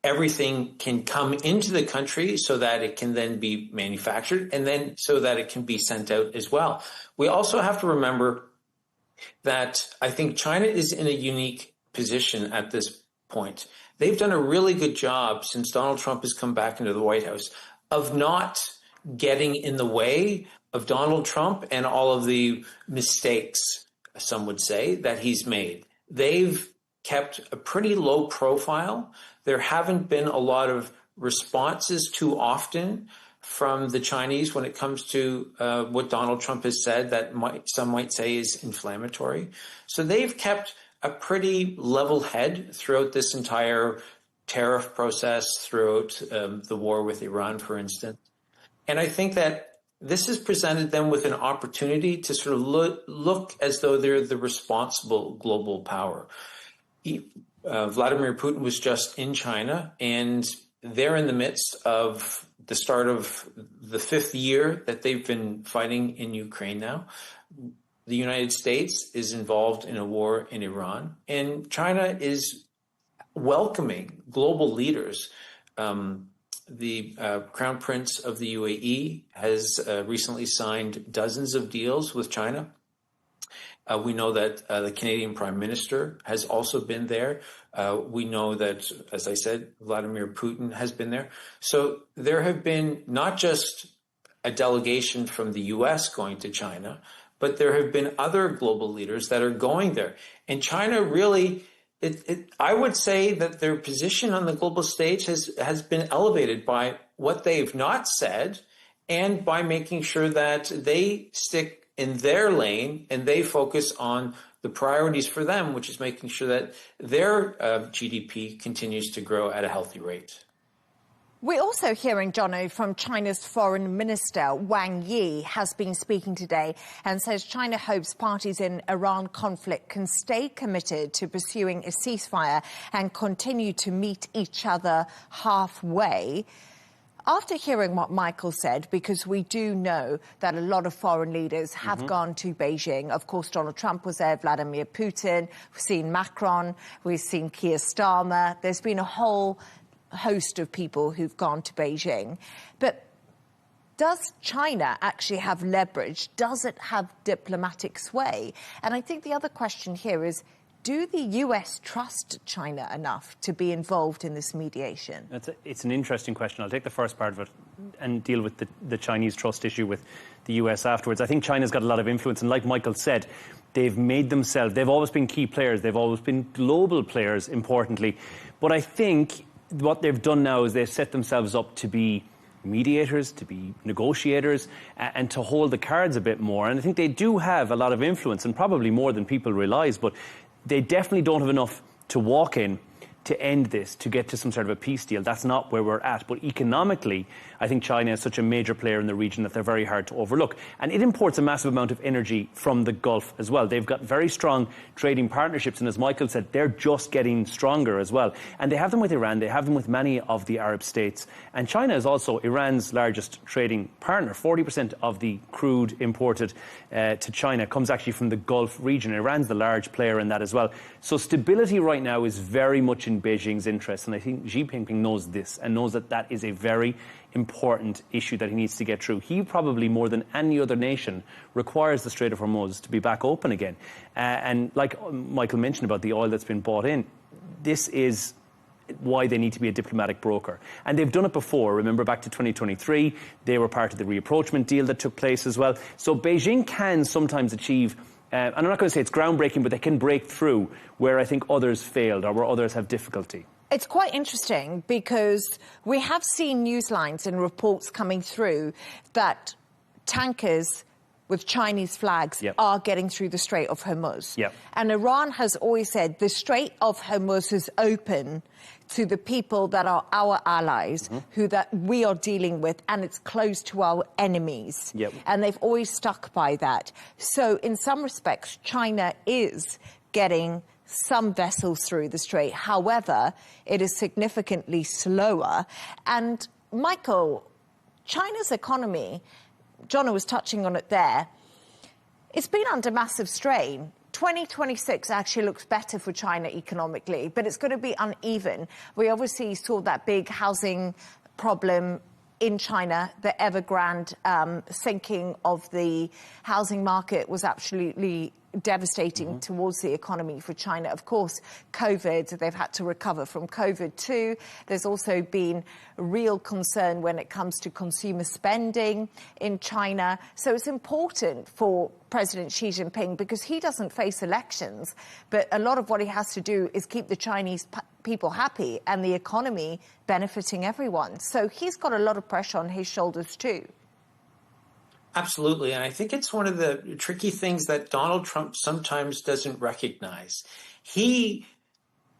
everything can come into the country so that it can then be manufactured and then so that it can be sent out as well. We also have to remember that I think China is in a unique position at this point. They've done a really good job since Donald Trump has come back into the White House of not getting in the way of Donald Trump and all of the mistakes, some would say, that he's made. They've kept a pretty low profile. There haven't been a lot of responses too often from the Chinese when it comes to what Donald Trump has said that some might say is inflammatory. So they've kept a pretty level head throughout this entire tariff process, throughout the war with Iran, for instance. And I think that this has presented them with an opportunity to sort of look as though they're the responsible global power. Vladimir Putin was just in China, and they're in the midst of the start of the 5th year that they've been fighting in Ukraine now. The United States is involved in a war in Iran, and China is welcoming global leaders. The Crown Prince of the UAE has recently signed dozens of deals with China. We know that the Canadian Prime Minister has also been there. We know that, as I said, Vladimir Putin has been there. So there have been not just a delegation from the US going to China, but there have been other global leaders that are going there. And China really, I would say that their position on the global stage has been elevated by what they've not said and by making sure that they stick in their lane and they focus on the priorities for them, which is making sure that their GDP continues to grow at a healthy rate. We're also hearing, Jono, from China's Foreign Minister Wang Yi has been speaking today and says China hopes parties in Iran conflict can stay committed to pursuing a ceasefire and continue to meet each other halfway. After hearing what Michael said, because we do know that a lot of foreign leaders have gone to Beijing. Of course, Donald Trump was there, Vladimir Putin, we've seen Macron, we've seen Keir Starmer. There's been a whole host of people who've gone to Beijing. But does China actually have leverage? Does it have diplomatic sway? And I think the other question here is, do the US trust China enough to be involved in this mediation? It's an interesting question. I'll take the first part of it and deal with the Chinese trust issue with the US afterwards. I think China's got a lot of influence, and like Michael said, they've made themselves, they've always been key players, they've always been global players, importantly. But I think what they've done now is they've set themselves up to be mediators, to be negotiators, and to hold the cards a bit more. And I think they do have a lot of influence, and probably more than people realise, but they definitely don't have enough to walk in to end this, to get to some sort of a peace deal. That's not where we're at. But economically, I think China is such a major player in the region that they're very hard to overlook. And it imports a massive amount of energy from the Gulf as well. They've got very strong trading partnerships. And as Michael said, they're just getting stronger as well. And they have them with Iran. They have them with many of the Arab states. And China is also Iran's largest trading partner. 40% of the crude imported to China comes actually from the Gulf region. Iran's the large player in that as well. So stability right now is very much in Beijing's interest. And I think Xi Jinping knows this and knows that that is a very important issue that he needs to get through. He probably, more than any other nation, requires the Strait of Hormuz to be back open again. And like Michael mentioned about the oil that's been bought in, this is why they need to be a diplomatic broker. And they've done it before. Remember, back to 2023, they were part of the reapproachment deal that took place as well. So Beijing can sometimes achieve, and I'm not going to say it's groundbreaking, but they can break through where I think others failed or where others have difficulty. It's quite interesting because we have seen news lines and reports coming through that tankers with Chinese flags are getting through the Strait of Hormuz. Yep. And Iran has always said the Strait of Hormuz is open to the people that are our allies, who that we are dealing with, and it's closed to our enemies. Yep. And they've always stuck by that. So in some respects, China is getting some vessels through the strait. However, it is significantly slower. And Michael, China's economy, John was touching on it there, it's been under massive strain. 2026 actually looks better for China economically, but it's going to be uneven. We obviously saw that big housing problem in China. The Evergrande sinking of the housing market was absolutely devastating towards the economy for China. Of course, COVID, they've had to recover from COVID too. There's also been real concern when it comes to consumer spending in China. So it's important for President Xi Jinping, because he doesn't face elections, but a lot of what he has to do is keep the Chinese people happy and the economy benefiting everyone. So he's got a lot of pressure on his shoulders too. Absolutely. And I think it's one of the tricky things that Donald Trump sometimes doesn't recognize. He,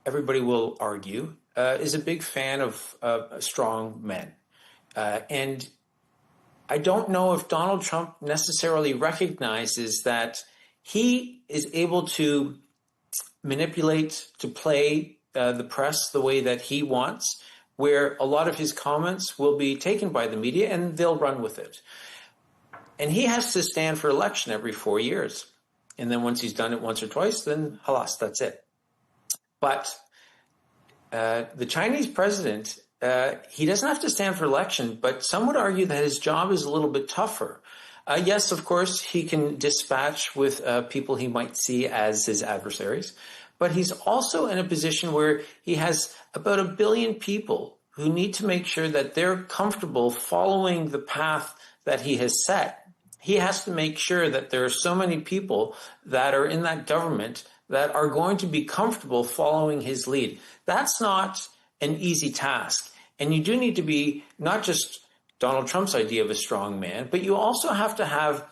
everybody will argue, is a big fan of strong men. And I don't know if Donald Trump necessarily recognizes that he is able to manipulate, to play the press the way that he wants, where a lot of his comments will be taken by the media and they'll run with it. And he has to stand for election every 4 years. And then once he's done it once or twice, then halas, that's it. But the Chinese president, he doesn't have to stand for election, but some would argue that his job is a little bit tougher. Yes, of course, he can dispatch with people he might see as his adversaries, but he's also in a position where he has about 1 billion people who need to make sure that they're comfortable following the path that he has set. He has to make sure that there are so many people that are in that government that are going to be comfortable following his lead. That's not an easy task. And you do need to be not just Donald Trump's idea of a strong man, but you also have to have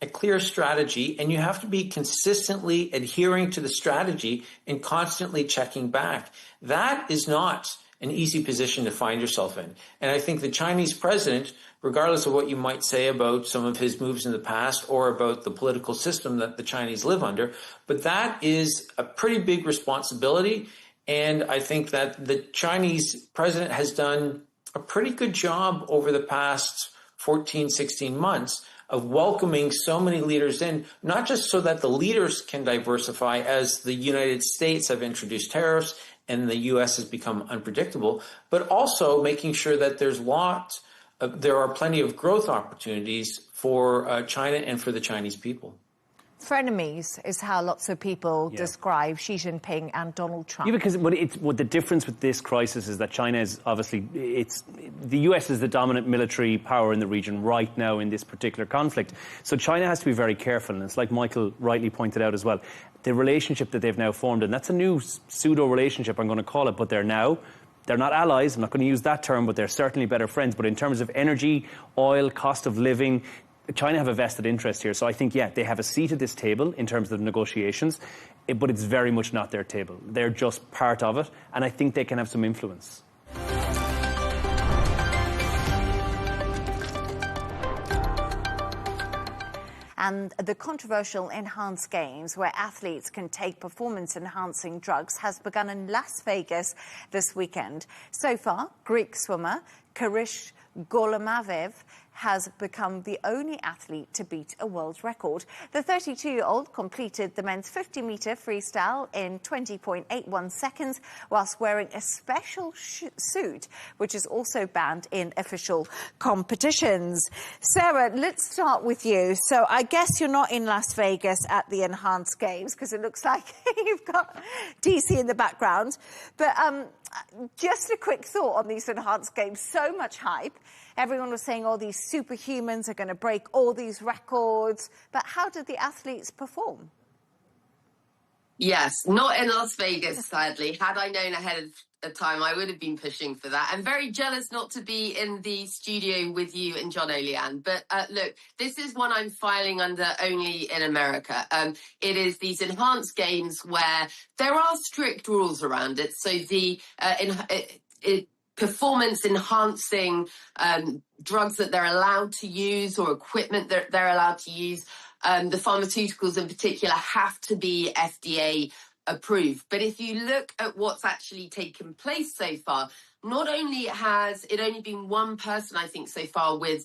a clear strategy, and you have to be consistently adhering to the strategy and constantly checking back. That is not an easy position to find yourself in. And I think the Chinese president, regardless of what you might say about some of his moves in the past or about the political system that the Chinese live under, but that is a pretty big responsibility. And I think that the Chinese president has done a pretty good job over the past 14, 16 months of welcoming so many leaders in, not just so that the leaders can diversify as the United States have introduced tariffs and the U.S. has become unpredictable, but also making sure that there are plenty of growth opportunities for China and for the Chinese people. Frenemies is how lots of people describe Xi Jinping and Donald Trump. Yeah, because what the difference with this crisis is that China is obviously, the US is the dominant military power in the region right now in this particular conflict. So China has to be very careful, and it's like Michael rightly pointed out as well, the relationship that they've now formed, and that's a new pseudo-relationship, I'm going to call it, but they're not allies, I'm not going to use that term, but they're certainly better friends. But in terms of energy, oil, cost of living, China have a vested interest here. So I think, they have a seat at this table in terms of negotiations, but it's very much not their table. They're just part of it, and I think they can have some influence. And the controversial Enhanced Games, where athletes can take performance-enhancing drugs, has begun in Las Vegas this weekend. So far, Greek swimmer Karish Golamavev has become the only athlete to beat a world record. The 32-year-old completed the men's 50-metre freestyle in 20.81 seconds whilst wearing a special suit, which is also banned in official competitions. Sarah, let's start with you. So I guess you're not in Las Vegas at the Enhanced Games because it looks like you've got DC in the background. But just a quick thought on these Enhanced Games. So much hype. Everyone was saying all these superhumans are going to break all these records. But how did the athletes perform? Yes, not in Las Vegas, sadly. Had I known ahead of time, I would have been pushing for that. I'm very jealous not to be in the studio with you and John Leigh Ann. But look, this is one I'm filing under only in America. It is these enhanced games where there are strict rules around it. So the performance-enhancing drugs that they're allowed to use or equipment that they're allowed to use, the pharmaceuticals in particular have to be FDA approved. But if you look at what's actually taken place so far, not only has it only been one person, I think, so far with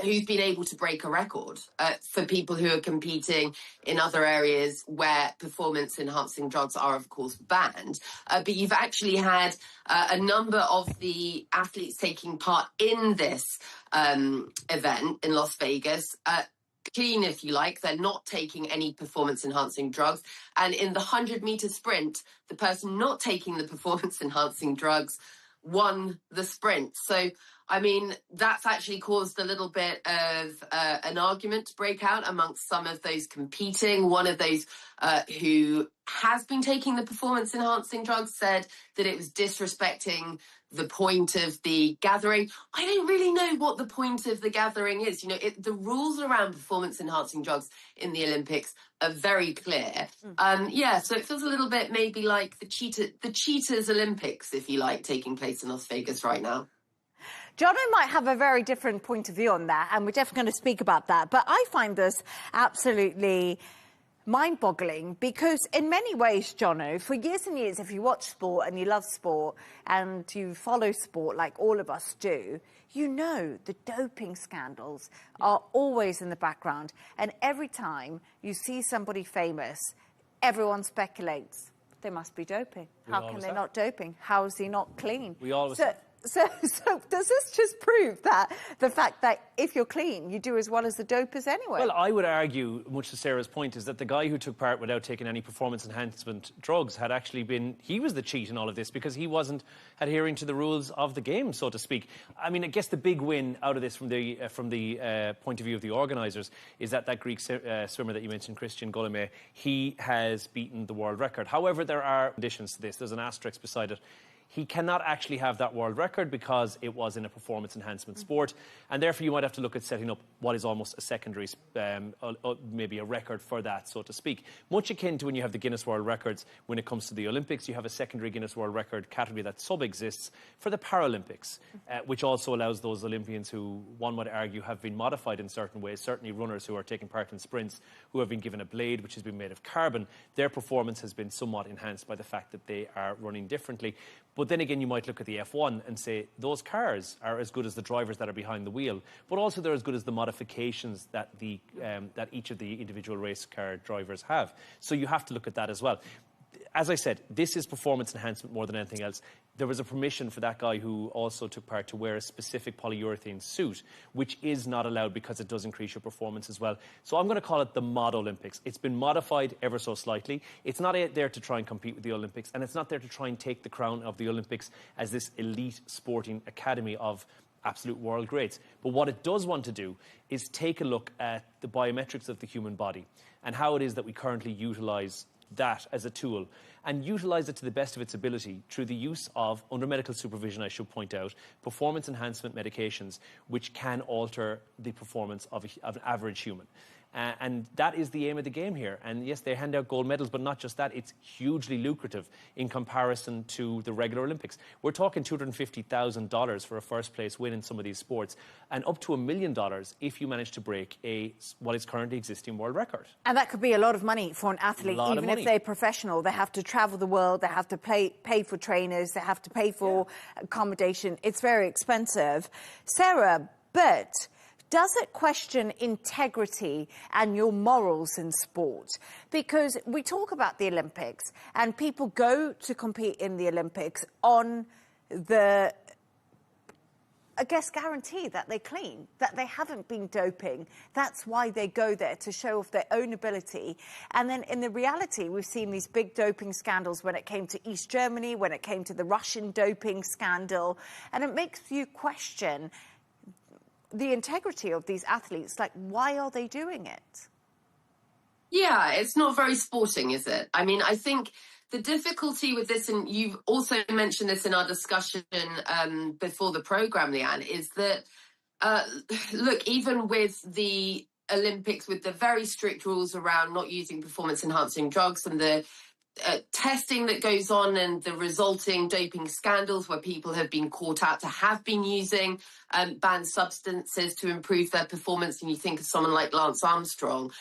who's been able to break a record for people who are competing in other areas where performance-enhancing drugs are, of course, banned. But you've actually had a number of the athletes taking part in this event in Las Vegas clean, if you like. They're not taking any performance-enhancing drugs. And in the 100-meter sprint, the person not taking the performance-enhancing drugs won the sprint. So, I mean, that's actually caused a little bit of an argument to break out amongst some of those competing. One of those who has been taking the performance-enhancing drugs said that it was disrespecting the point of the gathering. I don't really know what the point of the gathering is. You know, the rules around performance-enhancing drugs in the Olympics are very clear. Yeah, so it feels a little bit maybe like the Cheetahs Olympics, if you like, taking place in Las Vegas right now. Jono might have a very different point of view on that, and we're definitely going to speak about that. But I find this absolutely mind-boggling because in many ways, Jono, for years and years, if you watch sport and you love sport and you follow sport like all of us do, you know the doping scandals are always in the background. And every time you see somebody famous, everyone speculates they must be doping. How can they not doping? How is he not clean? We always So does this just prove that the fact that if you're clean, you do as well as the dopers anyway? Well, I would argue, much to Sarah's point, is that the guy who took part without taking any performance enhancement drugs had actually been, he was the cheat in all of this because he wasn't adhering to the rules of the game, so to speak. I mean, I guess the big win out of this from the point of view of the organisers is that Greek swimmer that you mentioned, Christian Goleme, he has beaten the world record. However, there are conditions to this. There's an asterisk beside it. He cannot actually have that world record because it was in a performance enhancement sport, and therefore you might have to look at setting up what is almost a secondary, maybe a record for that, so to speak. Much akin to when you have the Guinness World Records when it comes to the Olympics, you have a secondary Guinness World Record category that sub-exists for the Paralympics, which also allows those Olympians who, one would argue, have been modified in certain ways, certainly runners who are taking part in sprints, who have been given a blade which has been made of carbon, their performance has been somewhat enhanced by the fact that they are running differently. But then again, you might look at the F1 and say those cars are as good as the drivers that are behind the wheel, but also they're as good as the modifications that that each of the individual race car drivers have. So you have to look at that as well. As I said, this is performance enhancement more than anything else. There was a permission for that guy who also took part to wear a specific polyurethane suit, which is not allowed because it does increase your performance as well. So I'm going to call it the Mod Olympics. It's been modified ever so slightly. It's not there to try and compete with the Olympics, and it's not there to try and take the crown of the Olympics as this elite sporting academy of absolute world greats. But what it does want to do is take a look at the biometrics of the human body and how it is that we currently utilise that as a tool and utilise it to the best of its ability through the use of, under medical supervision, I should point out, performance enhancement medications which can alter the performance of an average human. And that is the aim of the game here. And yes, they hand out gold medals, but not just that. It's hugely lucrative in comparison to the regular Olympics. We're talking $250,000 for a first-place win in some of these sports, and up to $1 million if you manage to break what is currently existing world record. And that could be a lot of money for an athlete, even if they're professional. They have to travel the world, they have to pay for trainers, they have to pay for accommodation. It's very expensive. Sarah, but does it question integrity and your morals in sport? Because we talk about the Olympics and people go to compete in the Olympics on the, I guess, guarantee that they're clean, that they haven't been doping. That's why they go there, to show off their own ability. And then in the reality, we've seen these big doping scandals when it came to East Germany, when it came to the Russian doping scandal. And it makes you question the integrity of these athletes. Like, why are they doing it? Yeah, it's not very sporting, is it? I mean, I think the difficulty with this, and you've also mentioned this in our discussion before the programme, Leigh Ann, is that, look, even with the Olympics, with the very strict rules around not using performance-enhancing drugs and the testing that goes on and the resulting doping scandals where people have been caught out to have been using banned substances to improve their performance, and you think of someone like Lance Armstrong,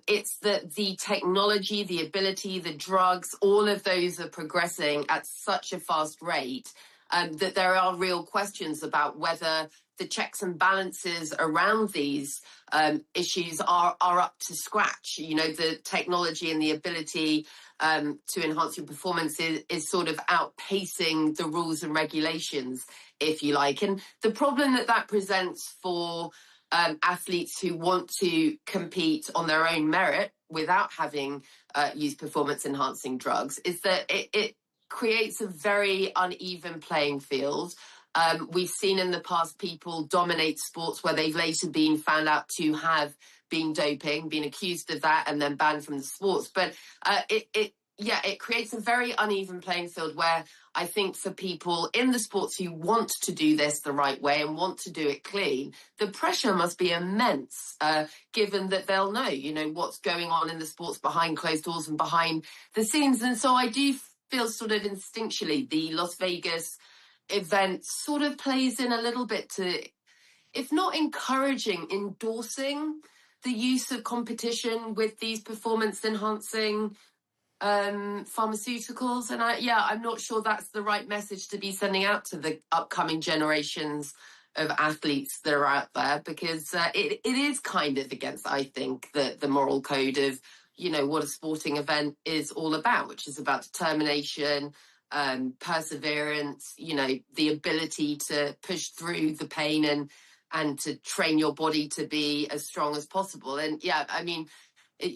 it's that the technology, the ability, the drugs, all of those are progressing at such a fast rate that there are real questions about whether the checks and balances around these issues are up to scratch. You know, the technology and the ability to enhance your performance is sort of outpacing the rules and regulations, if you like. And the problem that presents for athletes who want to compete on their own merit without having used performance-enhancing drugs is that it creates a very uneven playing field. We've seen in the past people dominate sports where they've later been found out to have been doping, been accused of that, and then banned from the sports. But it creates a very uneven playing field where I think for people in the sports who want to do this the right way and want to do it clean, the pressure must be immense, given that they'll know, you know, what's going on in the sports behind closed doors and behind the scenes. And so I do feel sort of instinctually the Las Vegas event sort of plays in a little bit to, if not encouraging, endorsing the use of competition with these performance-enhancing pharmaceuticals. And I'm not sure that's the right message to be sending out to the upcoming generations of athletes that are out there, because it is kind of against, I think, the moral code of, you know, what a sporting event is all about, which is about determination, perseverance, you know, the ability to push through the pain and to train your body to be as strong as possible. And yeah, I mean,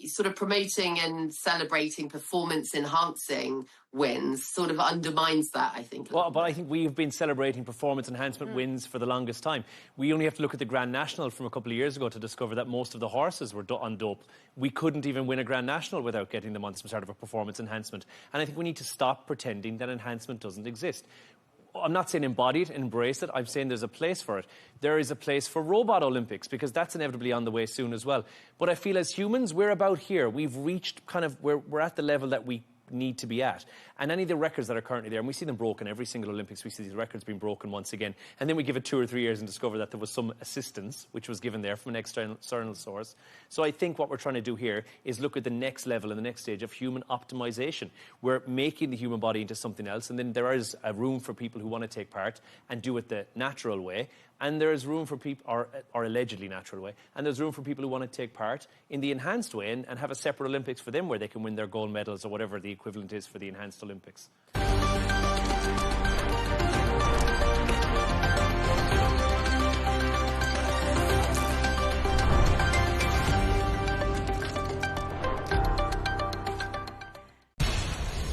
sort of promoting and celebrating performance-enhancing wins sort of undermines that, I think. Well, but I think we've been celebrating performance enhancement wins for the longest time. We only have to look at the Grand National from a couple of years ago to discover that most of the horses were on dope. We couldn't even win a Grand National without getting them on some sort of a performance enhancement. And I think we need to stop pretending that enhancement doesn't exist. I'm not saying embody it, embrace it. I'm saying there's a place for it. There is a place for robot Olympics, because that's inevitably on the way soon as well. But I feel as humans, we're about here. We've reached kind of, we're at the level that we need to be at. And any of the records that are currently there, and we see them broken every single Olympics, we see these records being broken once again. And then we give it 2 or 3 years and discover that there was some assistance, which was given there from an external source. So I think what we're trying to do here is look at the next level and the next stage of human optimization. We're making the human body into something else, and then there is a room for people who want to take part and do it the natural way. And there is room for people, or allegedly natural way, and there's room for people who want to take part in the enhanced way and have a separate Olympics for them where they can win their gold medals or whatever the equivalent is for the enhanced Olympics.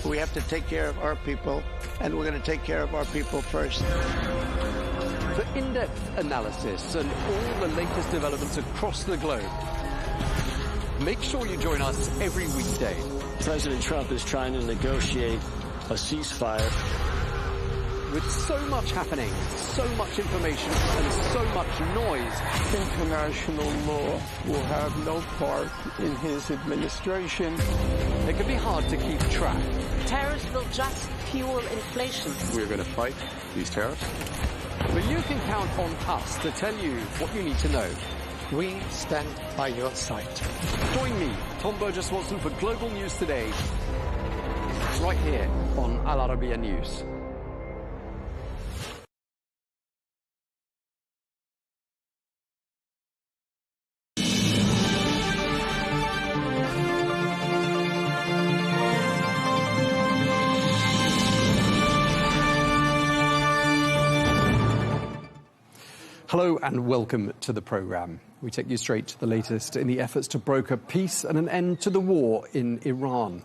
We have to take care of our people, and we're going to take care of our people first. For in-depth analysis and all the latest developments across the globe, make sure you join us every weekday. President Trump is trying to negotiate a ceasefire. With so much happening, so much information, and so much noise, international law will have no part in his administration. It can be hard to keep track. Tariffs will just fuel inflation. We're going to fight these tariffs. But you can count on us to tell you what you need to know. We stand by your side. Join me, Tom Burges Watson, for Global News Today, right here on Al Arabiya News. Hello and welcome to the programme. We take you straight to the latest in the efforts to broker peace and an end to the war in Iran.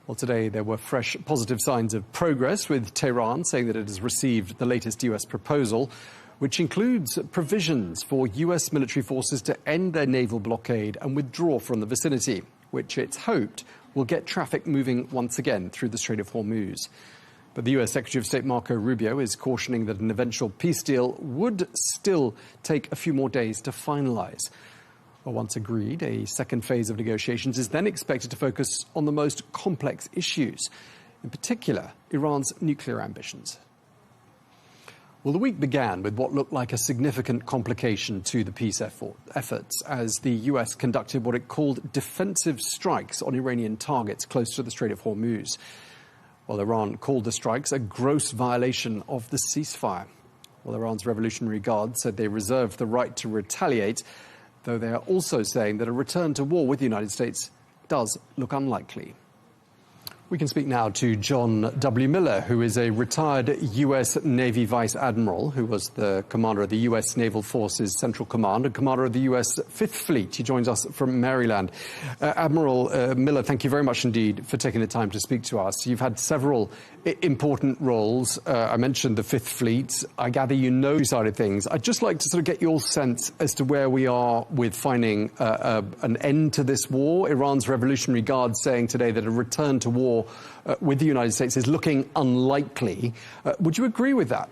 Well, today there were fresh positive signs of progress, with Tehran saying that it has received the latest US proposal, which includes provisions for US military forces to end their naval blockade and withdraw from the vicinity. which it's hoped will get traffic moving once again through the Strait of Hormuz. But the US Secretary of State Marco Rubio is cautioning that an eventual peace deal would still take a few more days to finalize. Well, once agreed, a second phase of negotiations is then expected to focus on the most complex issues, in particular, Iran's nuclear ambitions. Well, the week began with what looked like a significant complication to the peace efforts as the US conducted what it called defensive strikes on Iranian targets close to the Strait of Hormuz. Well, Iran called the strikes a gross violation of the ceasefire. Well, Iran's Revolutionary Guard said they reserved the right to retaliate, though they are also saying that a return to war with the United States does look unlikely. We can speak now to John W. Miller, who is a retired U.S. Navy Vice Admiral, who was the commander of the U.S. Naval Forces Central Command and commander of the U.S. Fifth Fleet. He joins us from Maryland. Admiral Miller, thank you very much indeed for taking the time to speak to us. You've had several important roles. I mentioned the Fifth Fleet. I gather you know the side of things. I'd just like to sort of get your sense as to where we are with finding an end to this war. Iran's Revolutionary Guard saying today that a return to war with the United States is looking unlikely. Would you agree with that?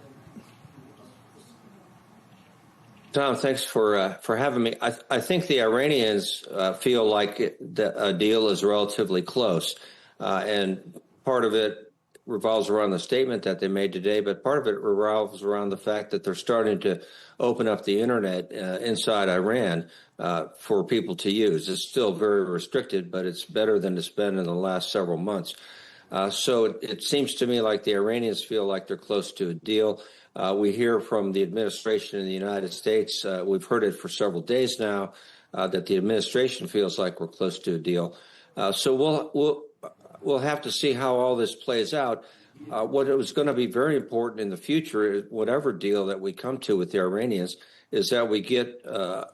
Tom, thanks for having me. I think the Iranians feel like a deal is relatively close, and part of it revolves around the statement that they made today, but part of it revolves around the fact that they're starting to open up the internet inside Iran for people to use. It's still very restricted, but it's better than it's been in the last several months. So it seems to me like the Iranians feel like they're close to a deal. We hear from the administration in the United States, we've heard it for several days now, that the administration feels like we're close to a deal. So we'll have to see how all this plays out. What is going to be very important in the future, whatever deal that we come to with the Iranians, is that we get an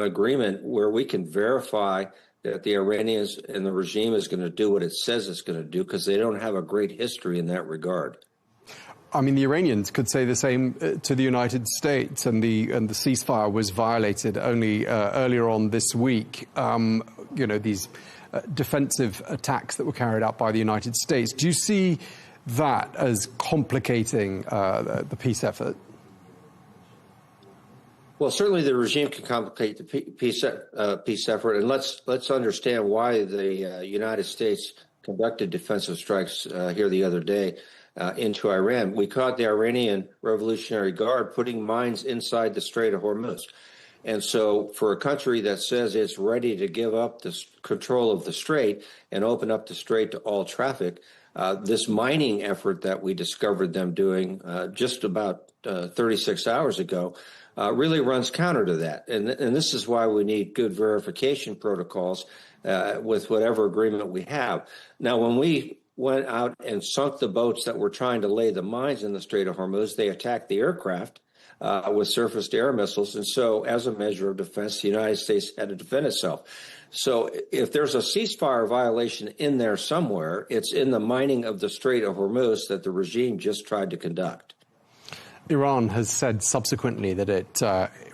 agreement where we can verify that the Iranians and the regime is going to do what it says it's going to do, because they don't have a great history in that regard. I mean, the Iranians could say the same to the United States, and the ceasefire was violated only earlier on this week. You know, these defensive attacks that were carried out by the United States. Do you see that as complicating the peace effort? Well, certainly the regime can complicate the peace effort, and let's understand why the United States conducted defensive strikes here the other day into Iran. We caught the Iranian Revolutionary Guard putting mines inside the Strait of Hormuz. And so for a country that says it's ready to give up the control of the strait and open up the strait to all traffic, this mining effort that we discovered them doing just about 36 hours ago really runs counter to that. And this is why we need good verification protocols with whatever agreement we have. Now, when we went out and sunk the boats that were trying to lay the mines in the Strait of Hormuz, they attacked the aircraft with surface-to-air missiles. And so as a measure of defense, the United States had to defend itself. So if there's a ceasefire violation in there somewhere, it's in the mining of the Strait of Hormuz that the regime just tried to conduct. Iran has said subsequently that it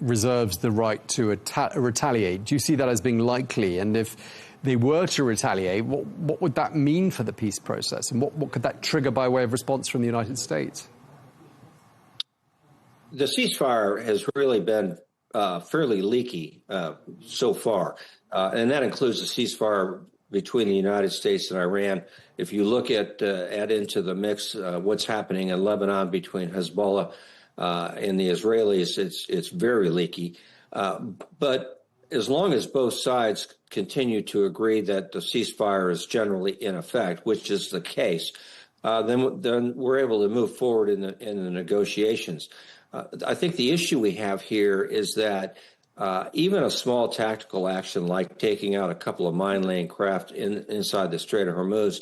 reserves the right to retaliate. Do you see that as being likely? And if they were to retaliate, what would that mean for the peace process? And what could that trigger by way of response from the United States? The ceasefire has really been fairly leaky so far, and that includes the ceasefire between the United States and Iran. If you look at add into the mix what's happening in Lebanon between Hezbollah and the Israelis, it's very leaky. But as long as both sides continue to agree that the ceasefire is generally in effect, which is the case, then we're able to move forward in the negotiations. I think the issue we have here is that even a small tactical action like taking out a couple of mine-laying craft inside the Strait of Hormuz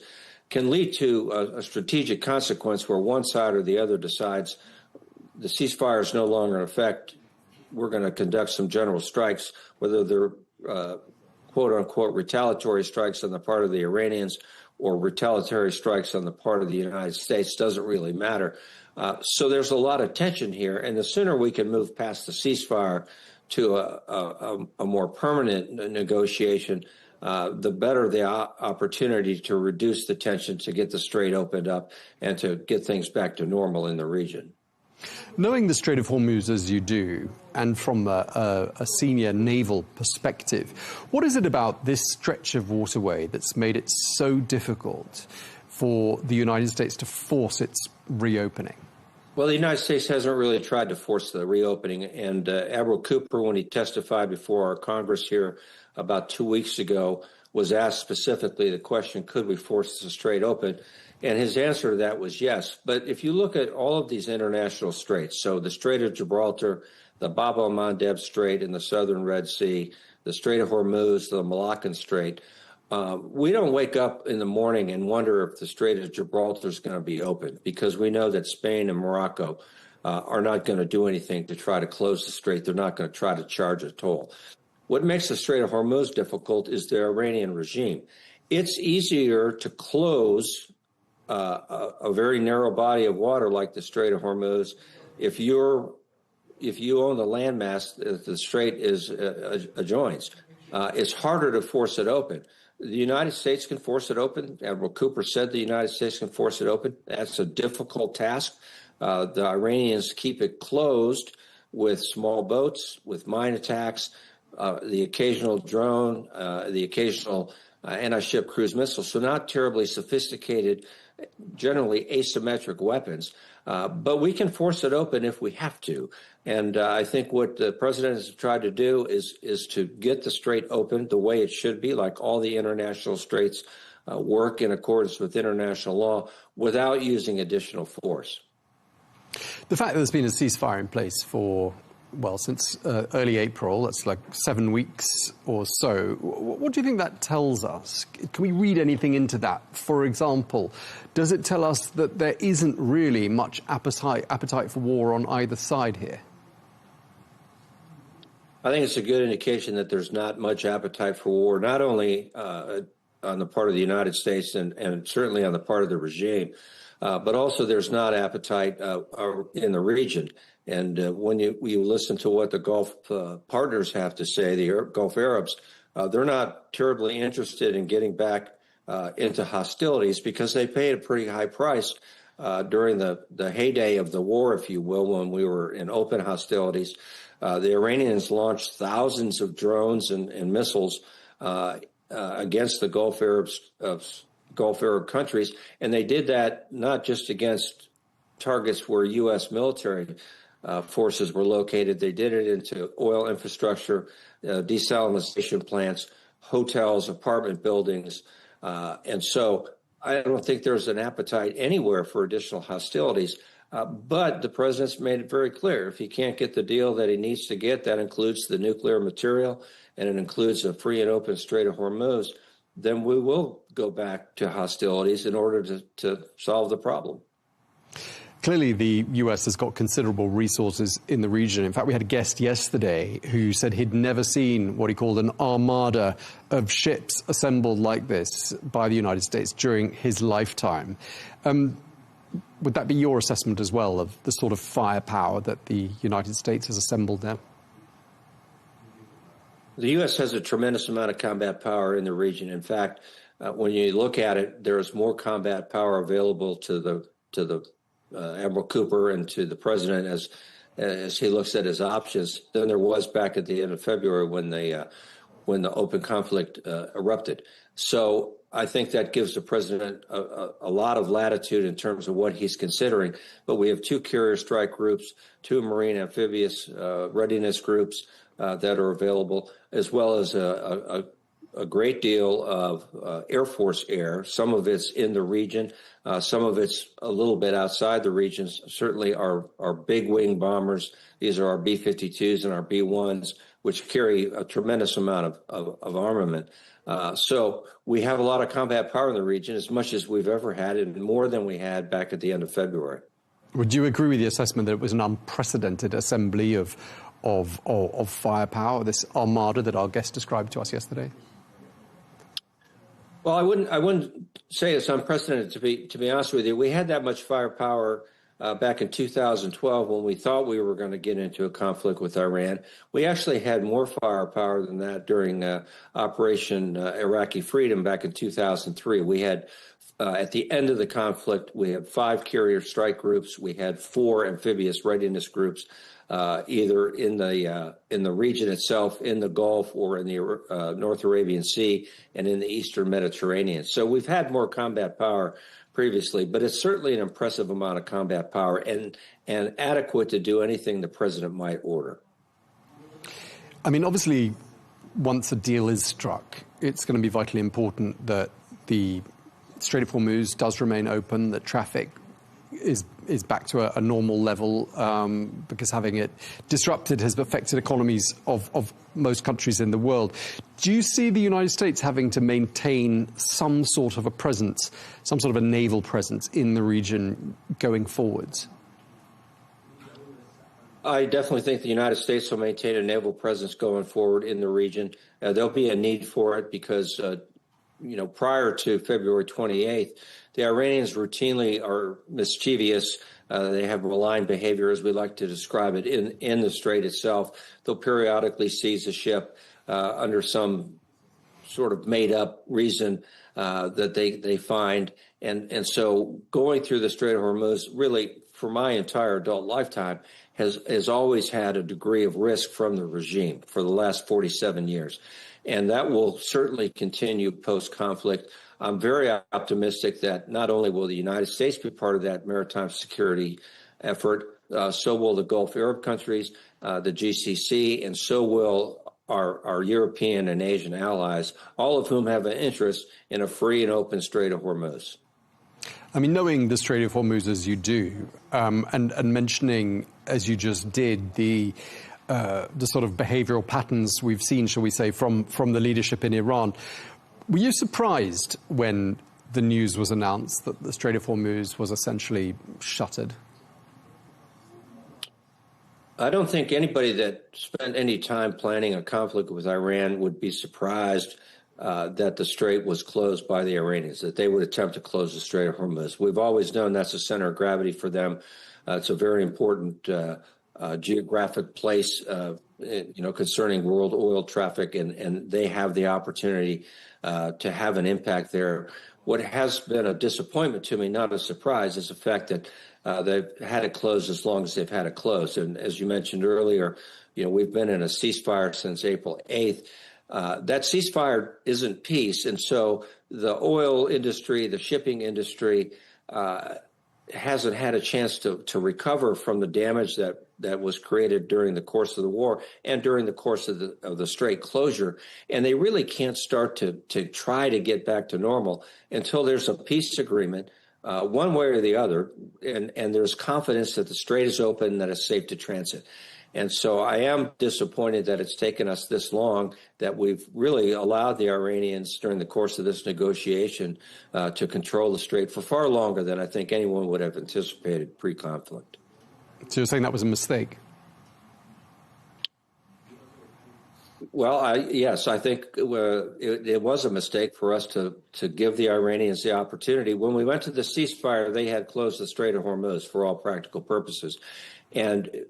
can lead to a strategic consequence where one side or the other decides the ceasefire is no longer in effect. We're going to conduct some general strikes, whether they're quote-unquote retaliatory strikes on the part of the Iranians or retaliatory strikes on the part of the United States, doesn't really matter. So there's a lot of tension here, and the sooner we can move past the ceasefire to a more permanent negotiation, the better the opportunity to reduce the tension, to get the Strait opened up, and to get things back to normal in the region. Knowing the Strait of Hormuz as you do, and from a senior naval perspective, what is it about this stretch of waterway that's made it so difficult for the United States to force its reopening? Well, the United States hasn't really tried to force the reopening, and Admiral Cooper, when he testified before our Congress here about 2 weeks ago, was asked specifically the question, could we force the Strait open? And his answer to that was yes. But if you look at all of these international straits, so the Strait of Gibraltar, the Bab el-Mandeb Strait in the southern Red Sea, the Strait of Hormuz, the Malaccan Strait, we don't wake up in the morning and wonder if the Strait of Gibraltar is going to be open, because we know that Spain and Morocco are not going to do anything to try to close the strait. They're not going to try to charge a toll. What makes the Strait of Hormuz difficult is the Iranian regime. It's easier to close a very narrow body of water like the Strait of Hormuz if you own the landmass that the strait is adjoins. It's harder to force it open. The United States can force it open. Admiral Cooper said the United States can force it open. That's a difficult task. The Iranians keep it closed with small boats, with mine attacks, the occasional drone, the occasional anti-ship cruise missiles. So not terribly sophisticated, generally asymmetric weapons. But we can force it open if we have to. And I think what the president has tried to do is to get the strait open the way it should be, like all the international straits work in accordance with international law, without using additional force. The fact that there's been a ceasefire in place for, well, since early April, that's like 7 weeks or so. What do you think that tells us? Can we read anything into that? For example, does it tell us that there isn't really much appetite for war on either side here? I think it's a good indication that there's not much appetite for war, not only on the part of the United States and certainly on the part of the regime, but also there's not appetite in the region. And when you listen to what the Gulf partners have to say, the Gulf Arabs, they're not terribly interested in getting back into hostilities because they paid a pretty high price during the heyday of the war, if you will, when we were in open hostilities. The Iranians launched thousands of drones and missiles against the Gulf Arab countries, and they did that not just against targets where U.S. military forces were located. They did it into oil infrastructure, desalination plants, hotels, apartment buildings. And so I don't think there's an appetite anywhere for additional hostilities. But the president's made it very clear, if he can't get the deal that he needs to get, that includes the nuclear material, and it includes a free and open Strait of Hormuz, then we will go back to hostilities in order to solve the problem. Clearly, the US has got considerable resources in the region. In fact, we had a guest yesterday who said he'd never seen what he called an armada of ships assembled like this by the United States during his lifetime. Would that be your assessment as well of the sort of firepower that the United States has assembled there? The U.S. has a tremendous amount of combat power in the region. In fact, when you look at it, there is more combat power available to the Admiral Cooper and to the president as he looks at his options than there was back at the end of February when the open conflict erupted. So I think that gives the president a lot of latitude in terms of what he's considering. But we have 2 carrier strike groups, 2 marine amphibious readiness groups that are available, as well as a great deal of Air Force air. Some of it's in the region. Some of it's a little bit outside the regions. Certainly our big wing bombers. These are our B-52s and our B-1s, which carry a tremendous amount of armament. So we have a lot of combat power in the region, as much as we've ever had, and more than we had back at the end of February. Would you agree with the assessment that it was an unprecedented assembly of firepower, this armada that our guest described to us yesterday? Well, I wouldn't say it's unprecedented, to be honest with you. We had that much firepower back in 2012, when we thought we were going to get into a conflict with Iran, we actually had more firepower than that during Operation Iraqi Freedom back in 2003. We had, at the end of the conflict, we had 5 carrier strike groups. We had 4 amphibious readiness groups, either in the region itself, in the Gulf, or in the North Arabian Sea and in the Eastern Mediterranean. So we've had more combat power previously, but it's certainly an impressive amount of combat power and adequate to do anything the president might order. I mean, obviously, once a deal is struck, it's going to be vitally important that the Strait of Hormuz does remain open, that traffic is back to a normal level, because having it disrupted has affected economies of most countries in the world. Do you see the United States having to maintain some sort of a presence, some sort of a naval presence in the region going forwards? I definitely think the United States will maintain a naval presence going forward in the region. There'll be a need for it because, prior to February 28th, the Iranians routinely are mischievous. They have malign behavior, as we like to describe it, in the strait itself. They'll periodically seize a ship under some sort of made-up reason that they find. And so going through the Strait of Hormuz, really, for my entire adult lifetime, has always had a degree of risk from the regime for the last 47 years. And that will certainly continue post-conflict. I'm very optimistic that not only will the United States be part of that maritime security effort, so will the Gulf Arab countries, the GCC, and so will our European and Asian allies, all of whom have an interest in a free and open Strait of Hormuz. I mean, knowing the Strait of Hormuz as you do, and mentioning, as you just did, the sort of behavioral patterns we've seen, shall we say, from the leadership in Iran, were you surprised when the news was announced that the Strait of Hormuz was essentially shuttered? I don't think anybody that spent any time planning a conflict with Iran would be surprised that the strait was closed by the Iranians, that they would attempt to close the Strait of Hormuz. We've always known that's a center of gravity for them. It's a very important geographic place, concerning world oil traffic, and they have the opportunity to have an impact there. What has been a disappointment to me, not a surprise, is the fact that they've had it closed as long as they've had it closed. And as you mentioned earlier, we've been in a ceasefire since April 8th. That ceasefire isn't peace. And so the oil industry, the shipping industry, hasn't had a chance to recover from the damage that was created during the course of the war and during the course of the strait closure. And they really can't start to try to get back to normal until there's a peace agreement, one way or the other, and there's confidence that the strait is open, that it's safe to transit. And so I am disappointed that it's taken us this long, that we've really allowed the Iranians during the course of this negotiation to control the strait for far longer than I think anyone would have anticipated pre-conflict. So you're saying that was a mistake? Well, yes, I think it was a mistake for us to give the Iranians the opportunity. When we went to the ceasefire, they had closed the Strait of Hormuz for all practical purposes. And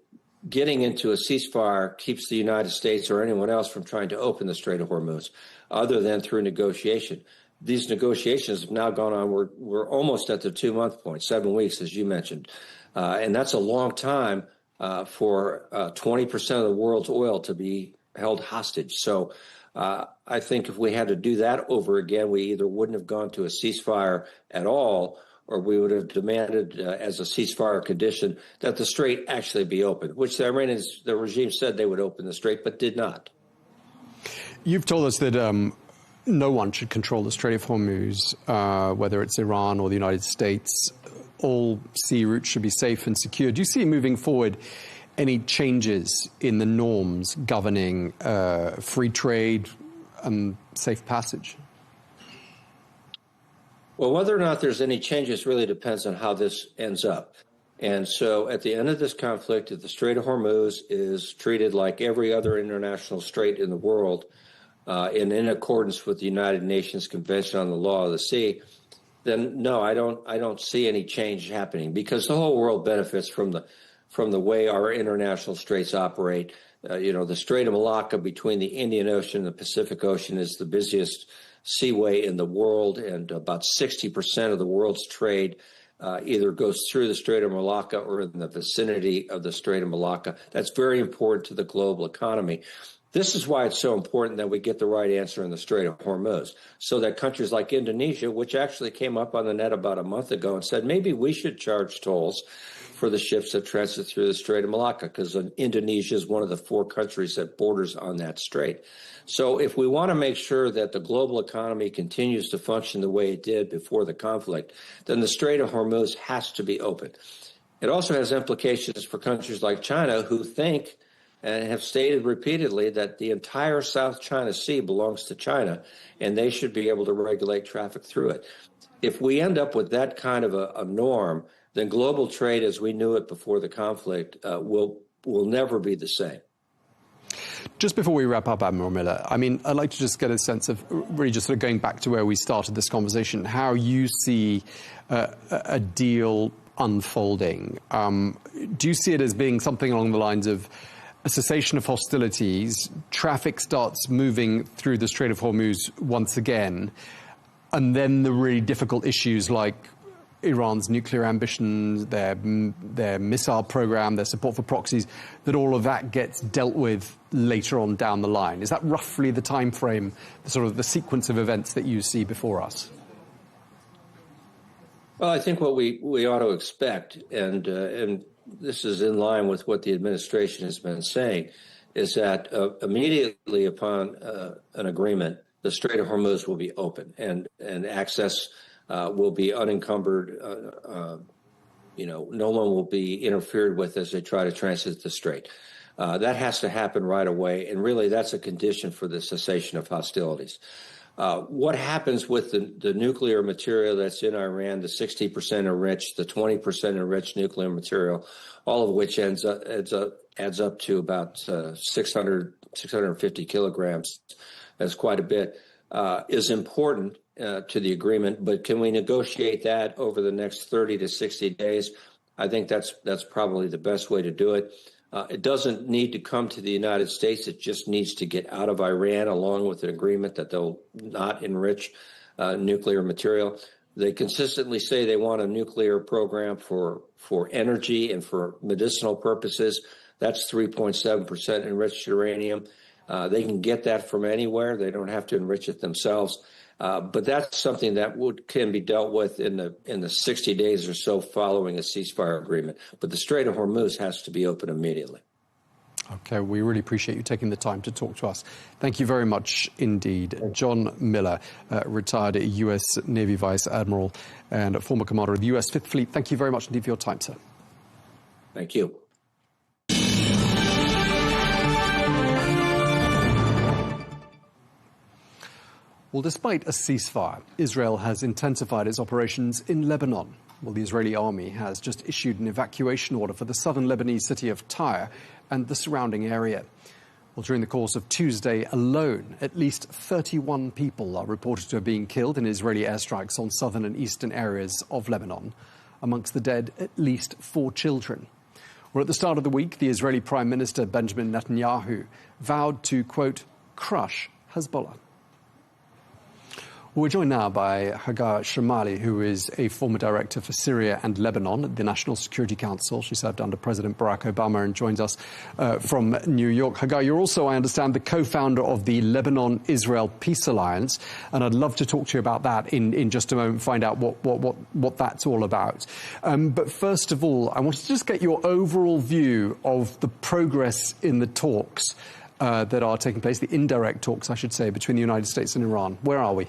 getting into a ceasefire keeps the United States or anyone else from trying to open the Strait of Hormuz, other than through negotiation. These negotiations have now gone on. We're almost at the 2-month point, 7 weeks, as you mentioned. And that's a long time for 20% of the world's oil to be held hostage. So I think if we had to do that over again, we either wouldn't have gone to a ceasefire at all, or we would have demanded as a ceasefire condition that the strait actually be opened, which the regime said they would open the strait, but did not. You've told us that no one should control the Strait of Hormuz, whether it's Iran or the United States. All sea routes should be safe and secure. Do you see moving forward any changes in the norms governing free trade and safe passage? Well, whether or not there's any changes really depends on how this ends up. And so at the end of this conflict, if the Strait of Hormuz is treated like every other international strait in the world, and in accordance with the United Nations Convention on the Law of the Sea, then no, I don't see any change happening, because the whole world benefits from the way our international straits operate. The Strait of Malacca between the Indian Ocean and the Pacific Ocean is the busiest seaway in the world, and about 60% of the world's trade either goes through the Strait of Malacca or in the vicinity of the Strait of Malacca. That's very important to the global economy. This is why it's so important that we get the right answer in the Strait of Hormuz, so that countries like Indonesia, which actually came up on the net about a month ago and said maybe we should charge tolls for the ships that transit through the Strait of Malacca, because Indonesia is one of the 4 countries that borders on that strait. So if we want to make sure that the global economy continues to function the way it did before the conflict, then the Strait of Hormuz has to be open. It also has implications for countries like China, who think and have stated repeatedly that the entire South China Sea belongs to China, and they should be able to regulate traffic through it. If we end up with that kind of a norm, then global trade as we knew it before the conflict will never be the same. Just before we wrap up, Admiral Miller, I mean, I'd like to just get a sense of really just sort of going back to where we started this conversation, how you see a deal unfolding. Do you see it as being something along the lines of a cessation of hostilities, traffic starts moving through the Strait of Hormuz once again, and then the really difficult issues like Iran's nuclear ambitions, their missile program, their support for proxies, that all of that gets dealt with later on down the line? Is that roughly the time frame, the sort of the sequence of events that you see before us? Well, I think what we ought to expect, and this is in line with what the administration has been saying, is that immediately upon an agreement, the Strait of Hormuz will be open and access will be unencumbered. No one will be interfered with as they try to transit the strait. That has to happen right away, and really that's a condition for the cessation of hostilities. What happens with the nuclear material that's in Iran, the 60% enriched, the 20% enriched nuclear material, all of which adds up to about 650 kilograms. That's quite a bit, is important to the agreement. But can we negotiate that over the next 30 to 60 days? I think that's probably the best way to do it. It doesn't need to come to the United States. It just needs to get out of Iran, along with an agreement that they'll not enrich nuclear material. They consistently say they want a nuclear program for energy and for medicinal purposes. That's 3.7% enriched uranium. They can get that from anywhere. They don't have to enrich it themselves. But that's something that can be dealt with in the 60 days or so following a ceasefire agreement. But the Strait of Hormuz has to be open immediately. Okay, we really appreciate you taking the time to talk to us. Thank you very much indeed. John Miller, retired U.S. Navy Vice Admiral and former commander of the U.S. Fifth Fleet. Thank you very much indeed for your time, sir. Thank you. Well, despite a ceasefire, Israel has intensified its operations in Lebanon. Well, the Israeli army has just issued an evacuation order for the southern Lebanese city of Tyre and the surrounding area. Well, during the course of Tuesday alone, at least 31 people are reported to have been killed in Israeli airstrikes on southern and eastern areas of Lebanon. Amongst the dead, at least 4 children. Well, at the start of the week, the Israeli Prime Minister Benjamin Netanyahu vowed to, quote, crush Hezbollah. We're joined now by Hagar Shamali, who is a former director for Syria and Lebanon at the National Security Council. She served under President Barack Obama and joins us from New York. Hagar, you're also, I understand, the co-founder of the Lebanon-Israel Peace Alliance, and I'd love to talk to you about that in just a moment, find out what that's all about. But first of all, I wanted to just get your overall view of the progress in the talks that are taking place, the indirect talks, I should say, between the United States and Iran. Where are we?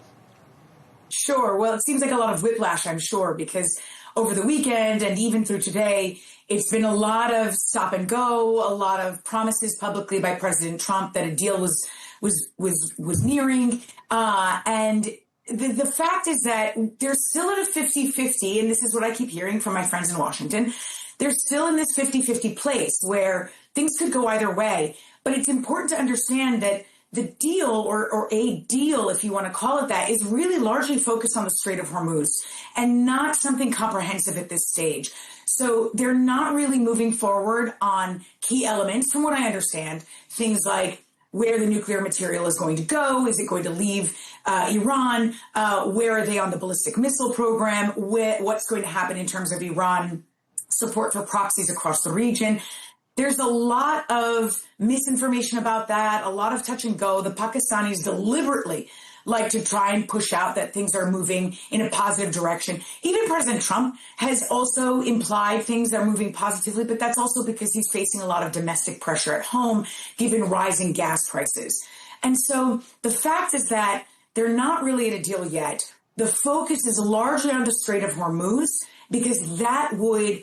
Sure. Well, it seems like a lot of whiplash, I'm sure, because over the weekend and even through today, it's been a lot of stop and go, a lot of promises publicly by President Trump that a deal was nearing. And the fact is that they're still at a 50-50, and this is what I keep hearing from my friends in Washington. They're still in this 50-50 place where things could go either way. But it's important to understand that the deal, or a deal, if you want to call it that, is really largely focused on the Strait of Hormuz and not something comprehensive at this stage. So they're not really moving forward on key elements, from what I understand, things like where the nuclear material is going to go. Is it going to leave Iran? Where are they on the ballistic missile program? What's going to happen in terms of Iran support for proxies across the region? There's a lot of misinformation about that, a lot of touch and go. The Pakistanis deliberately like to try and push out that things are moving in a positive direction. Even President Trump has also implied things are moving positively, but that's also because he's facing a lot of domestic pressure at home, given rising gas prices. And so the fact is that they're not really at a deal yet. The focus is largely on the Strait of Hormuz, because that would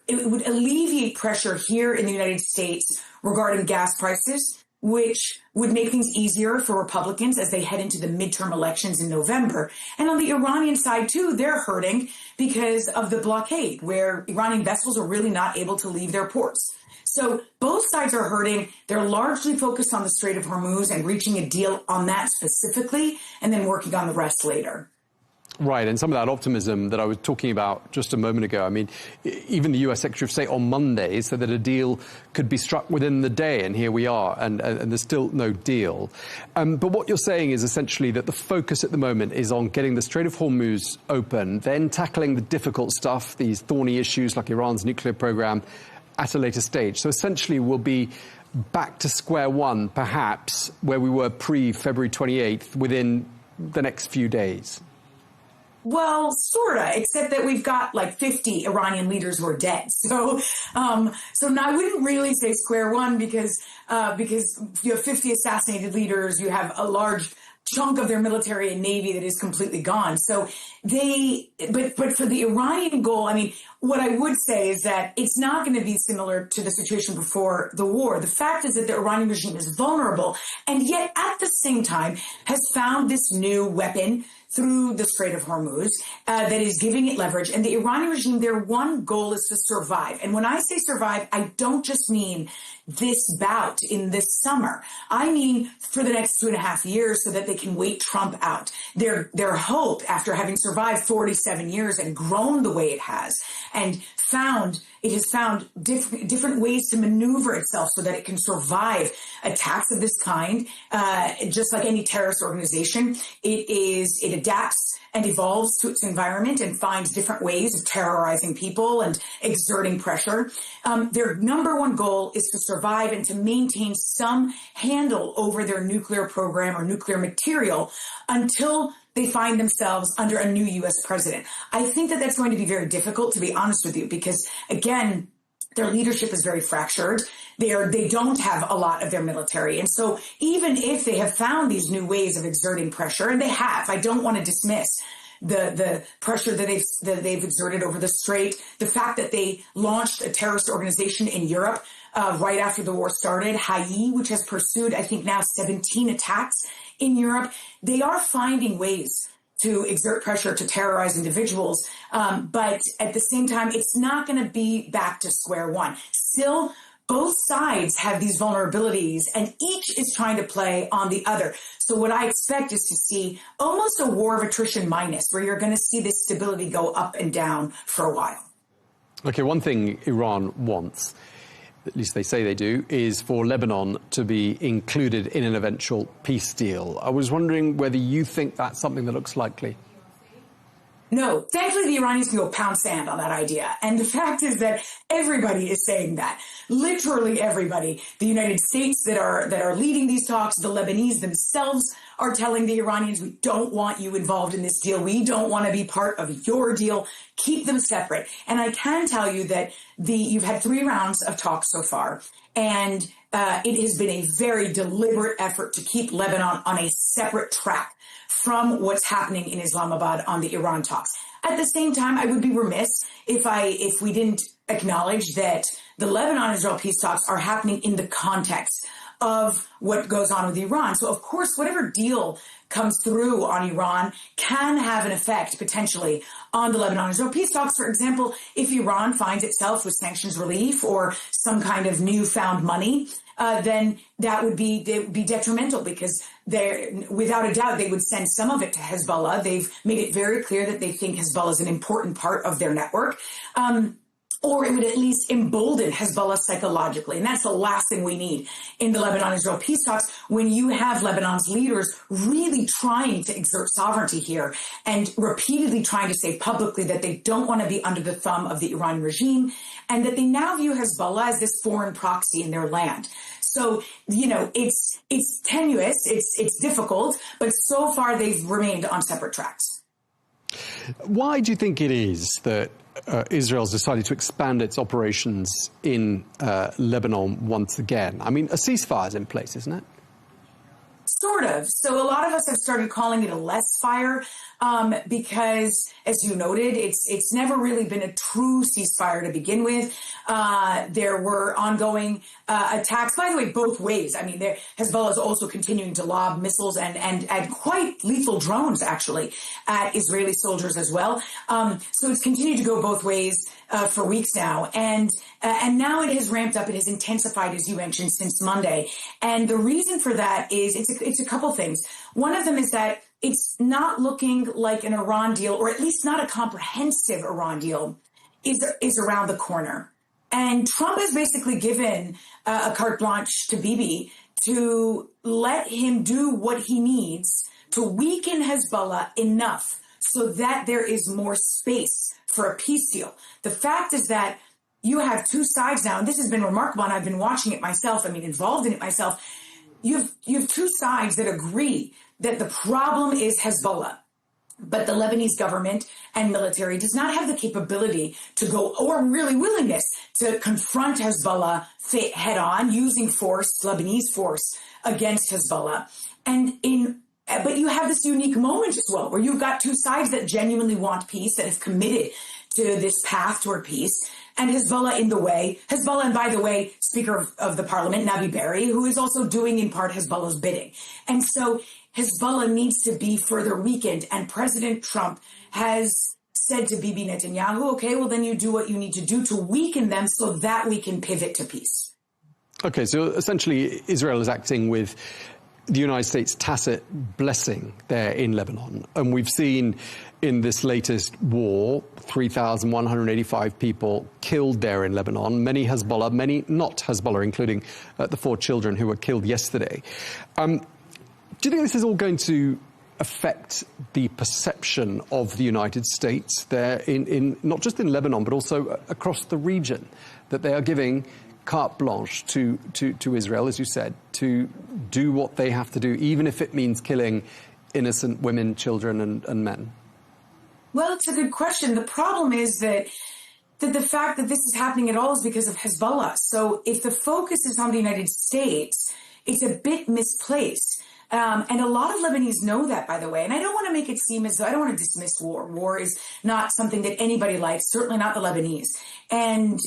alleviate pressure here in the United States regarding gas prices, which would make things easier for Republicans as they head into the midterm elections in November. And on the Iranian side, too, they're hurting because of the blockade, where Iranian vessels are really not able to leave their ports. So both sides are hurting. They're largely focused on the Strait of Hormuz and reaching a deal on that specifically, and then working on the rest later. Right, and some of that optimism that I was talking about just a moment ago, I mean, even the US Secretary of State on Monday said that a deal could be struck within the day, and here we are, and there's still no deal. But what you're saying is essentially that the focus at the moment is on getting the Strait of Hormuz open, then tackling the difficult stuff, these thorny issues like Iran's nuclear program, at a later stage. So essentially we'll be back to square one, perhaps, where we were pre-February 28th within the next few days. Well, sorta, except that we've got like 50 Iranian leaders who are dead. So now I wouldn't really say square one, because you have 50 assassinated leaders, you have a large chunk of their military and navy that is completely gone. So but for the Iranian goal, I mean, what I would say is that it's not going to be similar to the situation before the war. The fact is that the Iranian regime is vulnerable, and yet at the same time has found this new weapon through the Strait of Hormuz that is giving it leverage. And the Iranian regime, their one goal is to survive. And when I say survive, I don't just mean this bout in this summer. I mean for the next 2.5 years, so that they can wait Trump out. Their hope, after having survived 47 years and grown the way it has, and it has found different ways to maneuver itself so that it can survive attacks of this kind. Just like any terrorist organization, it adapts and evolves to its environment and finds different ways of terrorizing people and exerting pressure. Their number one goal is to survive and to maintain some handle over their nuclear program or nuclear material until they find themselves under a new U.S. president. I think that that's going to be very difficult, to be honest with you, because, again, their leadership is very fractured. They don't have a lot of their military. And so even if they have found these new ways of exerting pressure, and they have, I don't want to dismiss the pressure that they've exerted over the Strait, the fact that they launched a terrorist organization in Europe right after the war started, Haï, which has pursued, I think now 17 attacks in Europe. They are finding ways to exert pressure to terrorize individuals. But at the same time, it's not going to be back to square one. Still, both sides have these vulnerabilities, and each is trying to play on the other. So what I expect is to see almost a war of attrition minus, where you're going to see this stability go up and down for a while. Okay, one thing Iran wants, at least they say they do, is for Lebanon to be included in an eventual peace deal. I was wondering whether you think that's something that looks likely. No, thankfully the Iranians can go pound sand on that idea. And the fact is that everybody is saying that. Literally everybody. The United States that are leading these talks, the Lebanese themselves are telling the Iranians, we don't want you involved in this deal. We don't want to be part of your deal. Keep them separate. And I can tell you that you've had 3 rounds of talks so far, and it has been a very deliberate effort to keep Lebanon on a separate track from what's happening in Islamabad on the Iran talks. At the same time, I would be remiss if we didn't acknowledge that the Lebanon-Israel peace talks are happening in the context of what goes on with Iran. So, of course, whatever deal comes through on Iran can have an effect potentially on the Lebanon-Israel peace talks. For example, if Iran finds itself with sanctions relief or some kind of newfound money, then that would be detrimental, because without a doubt, they would send some of it to Hezbollah. They've made it very clear that they think Hezbollah is an important part of their network. Or it would at least embolden Hezbollah psychologically. And that's the last thing we need in the Lebanon-Israel peace talks, when you have Lebanon's leaders really trying to exert sovereignty here and repeatedly trying to say publicly that they don't want to be under the thumb of the Iranian regime, and that they now view Hezbollah as this foreign proxy in their land. So, it's tenuous, it's difficult, but so far they've remained on separate tracks. Why do you think it is that Israel's decided to expand its operations in Lebanon once again? I mean, a ceasefire is in place, isn't it? Sort of. So a lot of us have started calling it a less fire because, as you noted, it's never really been a true ceasefire to begin with. There were ongoing attacks, by the way, both ways. I mean, Hezbollah is also continuing to lob missiles and quite lethal drones, actually, at Israeli soldiers as well. So it's continued to go both ways for weeks now. And now it has ramped up. It has intensified, as you mentioned, since Monday. And the reason for that is it's a couple things. One of them is that it's not looking like an Iran deal, or at least not a comprehensive Iran deal, is around the corner. And Trump has basically given a carte blanche to Bibi to let him do what he needs to weaken Hezbollah enough so that there is more space for a peace deal. The fact is that you have two sides now, and this has been remarkable, and I've been watching it myself, involved in it myself. You have two sides that agree that the problem is Hezbollah, but the Lebanese government and military does not have the capability to go, or really willingness to confront Hezbollah head on, using force, Lebanese force, against Hezbollah. But you have this unique moment as well, where you've got two sides that genuinely want peace, that have committed to this path toward peace, and Hezbollah in the way. Hezbollah, and by the way, Speaker of the Parliament, Nabi Berri, who is also doing in part Hezbollah's bidding. And so Hezbollah needs to be further weakened. And President Trump has said to Bibi Netanyahu, okay, well, then you do what you need to do to weaken them so that we can pivot to peace. Okay, so essentially Israel is acting with the United States' tacit blessing there in Lebanon. And we've seen in this latest war, 3,185 people killed there in Lebanon, many Hezbollah, many not Hezbollah, including the 4 children who were killed yesterday. Do you think this is all going to affect the perception of the United States there, in not just in Lebanon, but also across the region, that they are giving carte blanche to Israel, as you said, to do what they have to do, even if it means killing innocent women, children, and men? Well, it's a good question. The problem is that the fact that this is happening at all is because of Hezbollah. So if the focus is on the United States, it's a bit misplaced. And a lot of Lebanese know that, by the way. And I don't want to make it seem as though, I don't want to dismiss war. War is not something that anybody likes, certainly not the Lebanese. And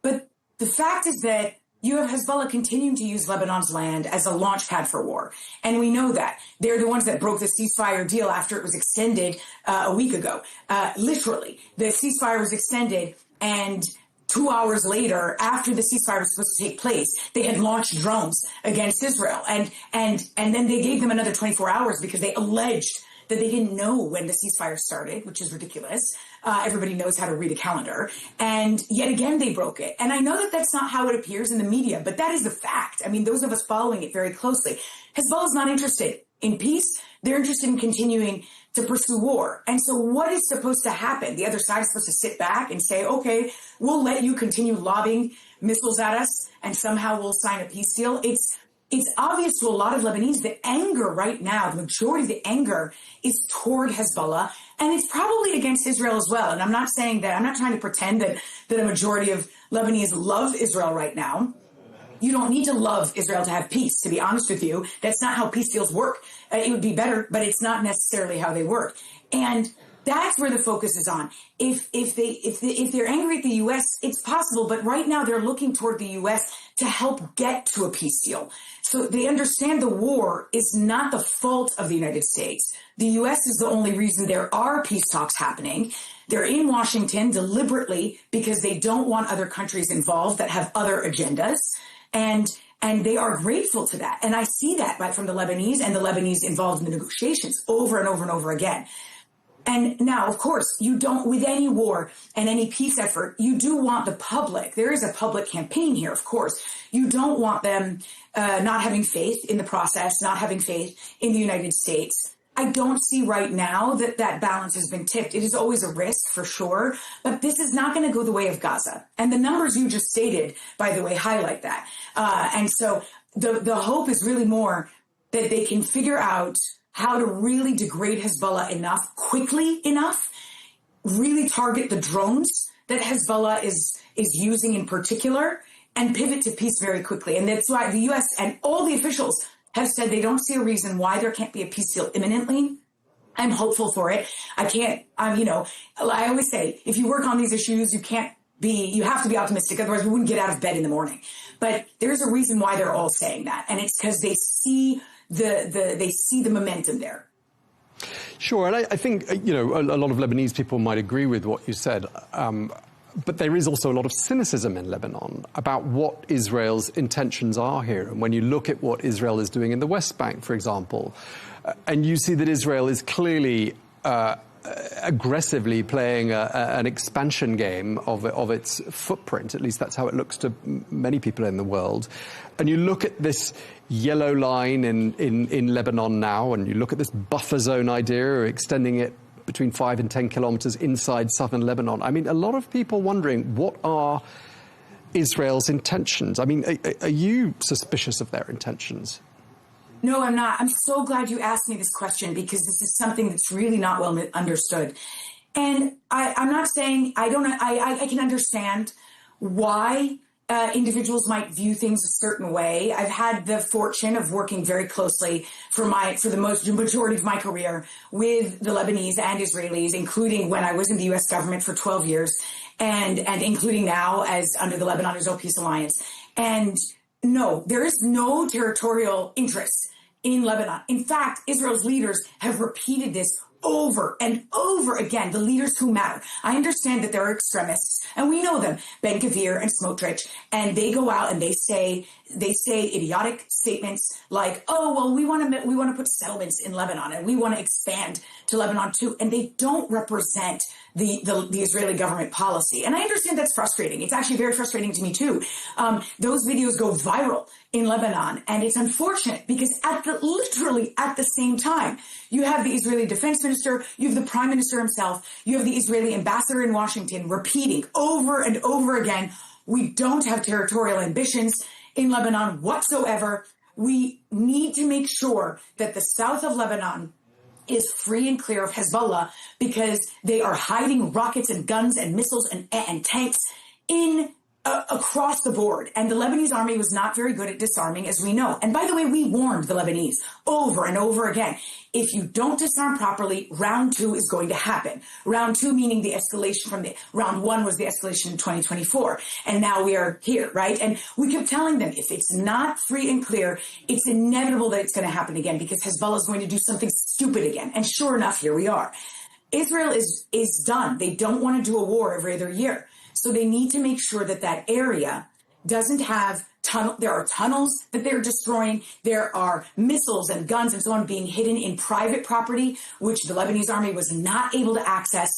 but the fact is that you have Hezbollah continuing to use Lebanon's land as a launch pad for war. And we know that. They're the ones that broke the ceasefire deal after it was extended a week ago. Literally, the ceasefire was extended, and 2 hours later, after the ceasefire was supposed to take place, they had launched drones against Israel. And then they gave them another 24 hours because they alleged that they didn't know when the ceasefire started, which is ridiculous. Everybody knows how to read a calendar. And yet again, they broke it. And I know that that's not how it appears in the media, but that is the fact. I mean, those of us following it very closely. Hezbollah is not interested in peace. They're interested in continuing to pursue war. And so what is supposed to happen? The other side is supposed to sit back and say, okay, we'll let you continue lobbing missiles at us and somehow we'll sign a peace deal. It's obvious to a lot of Lebanese that anger right now, the majority of the anger is toward Hezbollah, and it's probably against Israel as well. And I'm not saying that, I'm not trying to pretend that a majority of Lebanese love Israel right now. You don't need to love Israel to have peace, to be honest with you. That's not how peace deals work. It would be better, but it's not necessarily how they work. And That's where the focus is on. If they're angry at the U.S., it's possible, but right now they're looking toward the U.S. to help get to a peace deal. So they understand the war is not the fault of the United States. The U.S. is the only reason there are peace talks happening. They're in Washington deliberately because they don't want other countries involved that have other agendas. And they are grateful to that. And I see that right from the Lebanese and the Lebanese involved in the negotiations over and over and over again. And now, of course, you don't, with any war and any peace effort, you do want the public. There is a public campaign here, of course. You don't want them not having faith in the process, not having faith in the United States. I don't see right now that that balance has been tipped. It is always a risk for sure, but this is not going to go the way of Gaza. And the numbers you just stated, by the way, highlight that. And so the hope is really more that they can figure out how to really degrade Hezbollah quickly enough, really target the drones that Hezbollah is using in particular, and pivot to peace very quickly. And that's why the U.S. and all the officials have said they don't see a reason why there can't be a peace deal imminently. I'm hopeful for it. I always say, if you work on these issues, you have to be optimistic. Otherwise, we wouldn't get out of bed in the morning. But there's a reason why they're all saying that. And it's because they see the momentum there. Sure, and I think, a lot of Lebanese people might agree with what you said, but there is also a lot of cynicism in Lebanon about what Israel's intentions are here. And when you look at what Israel is doing in the West Bank, for example, and you see that Israel is clearly aggressively playing an expansion game of its footprint. At least that's how it looks to many people in the world. And you look at this yellow line in Lebanon now, and you look at this buffer zone idea, extending it between 5 and 10 kilometers inside southern Lebanon. I mean, a lot of people wondering, what are Israel's intentions? I mean, are you suspicious of their intentions? No, I'm not. I'm so glad you asked me this question, because this is something that's really not well understood. And I'm not saying I can understand why individuals might view things a certain way. I've had the fortune of working very closely for the majority of my career with the Lebanese and Israelis, including when I was in the U.S. government for 12 years, and including now as under the Lebanon-Israel Peace Alliance. And no, there is no territorial interest in Lebanon. In fact, Israel's leaders have repeated this over and over again, the leaders who matter. I understand that there are extremists, and we know them, Ben Gvir and Smotrich, and they go out and they say idiotic statements like, "Oh, well, we want to put settlements in Lebanon, and we want to expand to Lebanon too," and they don't represent the Israeli government policy. And I understand that's frustrating. It's actually very frustrating to me too. Those videos go viral in Lebanon, and it's unfortunate because literally at the same time, you have the Israeli defense minister, you have the prime minister himself, you have the Israeli ambassador in Washington repeating over and over again, we don't have territorial ambitions in Lebanon whatsoever. We need to make sure that the south of Lebanon is free and clear of Hezbollah, because they are hiding rockets and guns and missiles and tanks across the board. And the Lebanese army was not very good at disarming, as we know. And by the way, we warned the Lebanese over and over again, if you don't disarm properly, round 2 is going to happen. Round 2 meaning the escalation from round 1 was the escalation in 2024. And now we are here, right? And we kept telling them, if it's not free and clear, it's inevitable that it's going to happen again, because Hezbollah is going to do something stupid again. And sure enough, here we are. Israel is done. They don't want to do a war every other year. So they need to make sure that that area doesn't have there are tunnels that they're destroying. There are missiles and guns and so on being hidden in private property, which the Lebanese army was not able to access.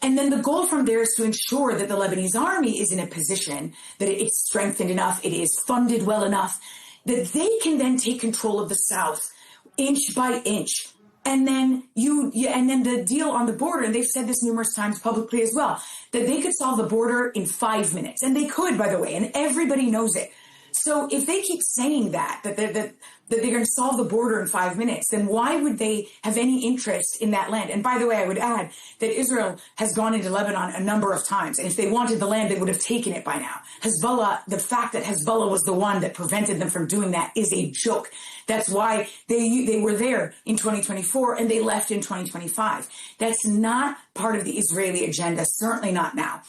And then the goal from there is to ensure that the Lebanese army is in a position that it's strengthened enough, it is funded well enough, that they can then take control of the south inch by inch. And then the deal on the border, and they've said this numerous times publicly as well, that they could solve the border in 5 minutes. And they could, by the way, and everybody knows it. So if they keep saying that they're going to solve the border in 5 minutes, then why would they have any interest in that land? And by the way, I would add that Israel has gone into Lebanon a number of times. And if they wanted the land, they would have taken it by now. Hezbollah, the fact that Hezbollah was the one that prevented them from doing that is a joke. That's why they were there in 2024 and they left in 2025. That's not part of the Israeli agenda, certainly not now.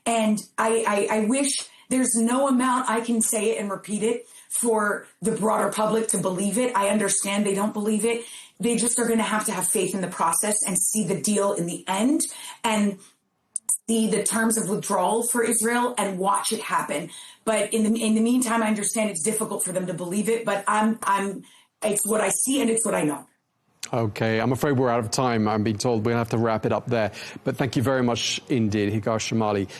And I wish there's no amount I can say it and repeat it for the broader public to believe it. I understand they don't believe it. They just are going to have faith in the process and see the deal in the end and see the terms of withdrawal for Israel and watch it happen. But in the meantime, I understand it's difficult for them to believe it, but it's what I see and it's what I know. Okay, I'm afraid we're out of time. I'm being told we'll have to wrap it up there. But thank you very much indeed, Hagar Shamali,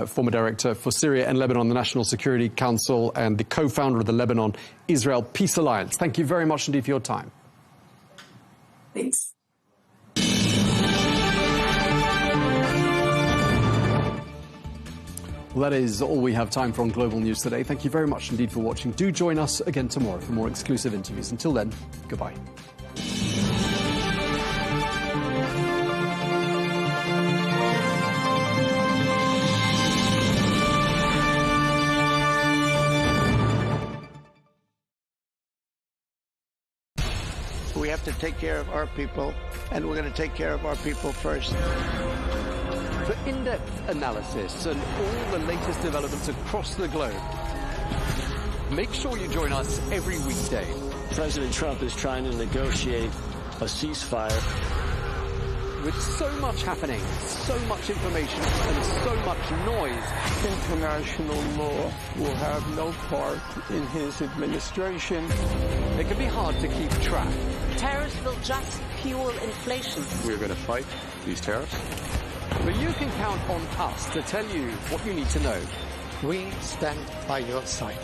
former director for Syria and Lebanon, the National Security Council, and the co-founder of the Lebanon-Israel Peace Alliance. Thank you very much indeed for your time. Thanks. Well, that is all we have time for on Global News today. Thank you very much indeed for watching. Do join us again tomorrow for more exclusive interviews. Until then, goodbye. We have to take care of our people, and we're going to take care of our people first. For in-depth analysis and all the latest developments across the globe, make sure you join us every weekday. President Trump is trying to negotiate a ceasefire. With so much happening, so much information, and so much noise, International law will have no part in his administration. It can be hard to keep track. Tariffs will just fuel inflation. We're going to fight these tariffs. But you can count on us to tell you what you need to know. We stand by your side.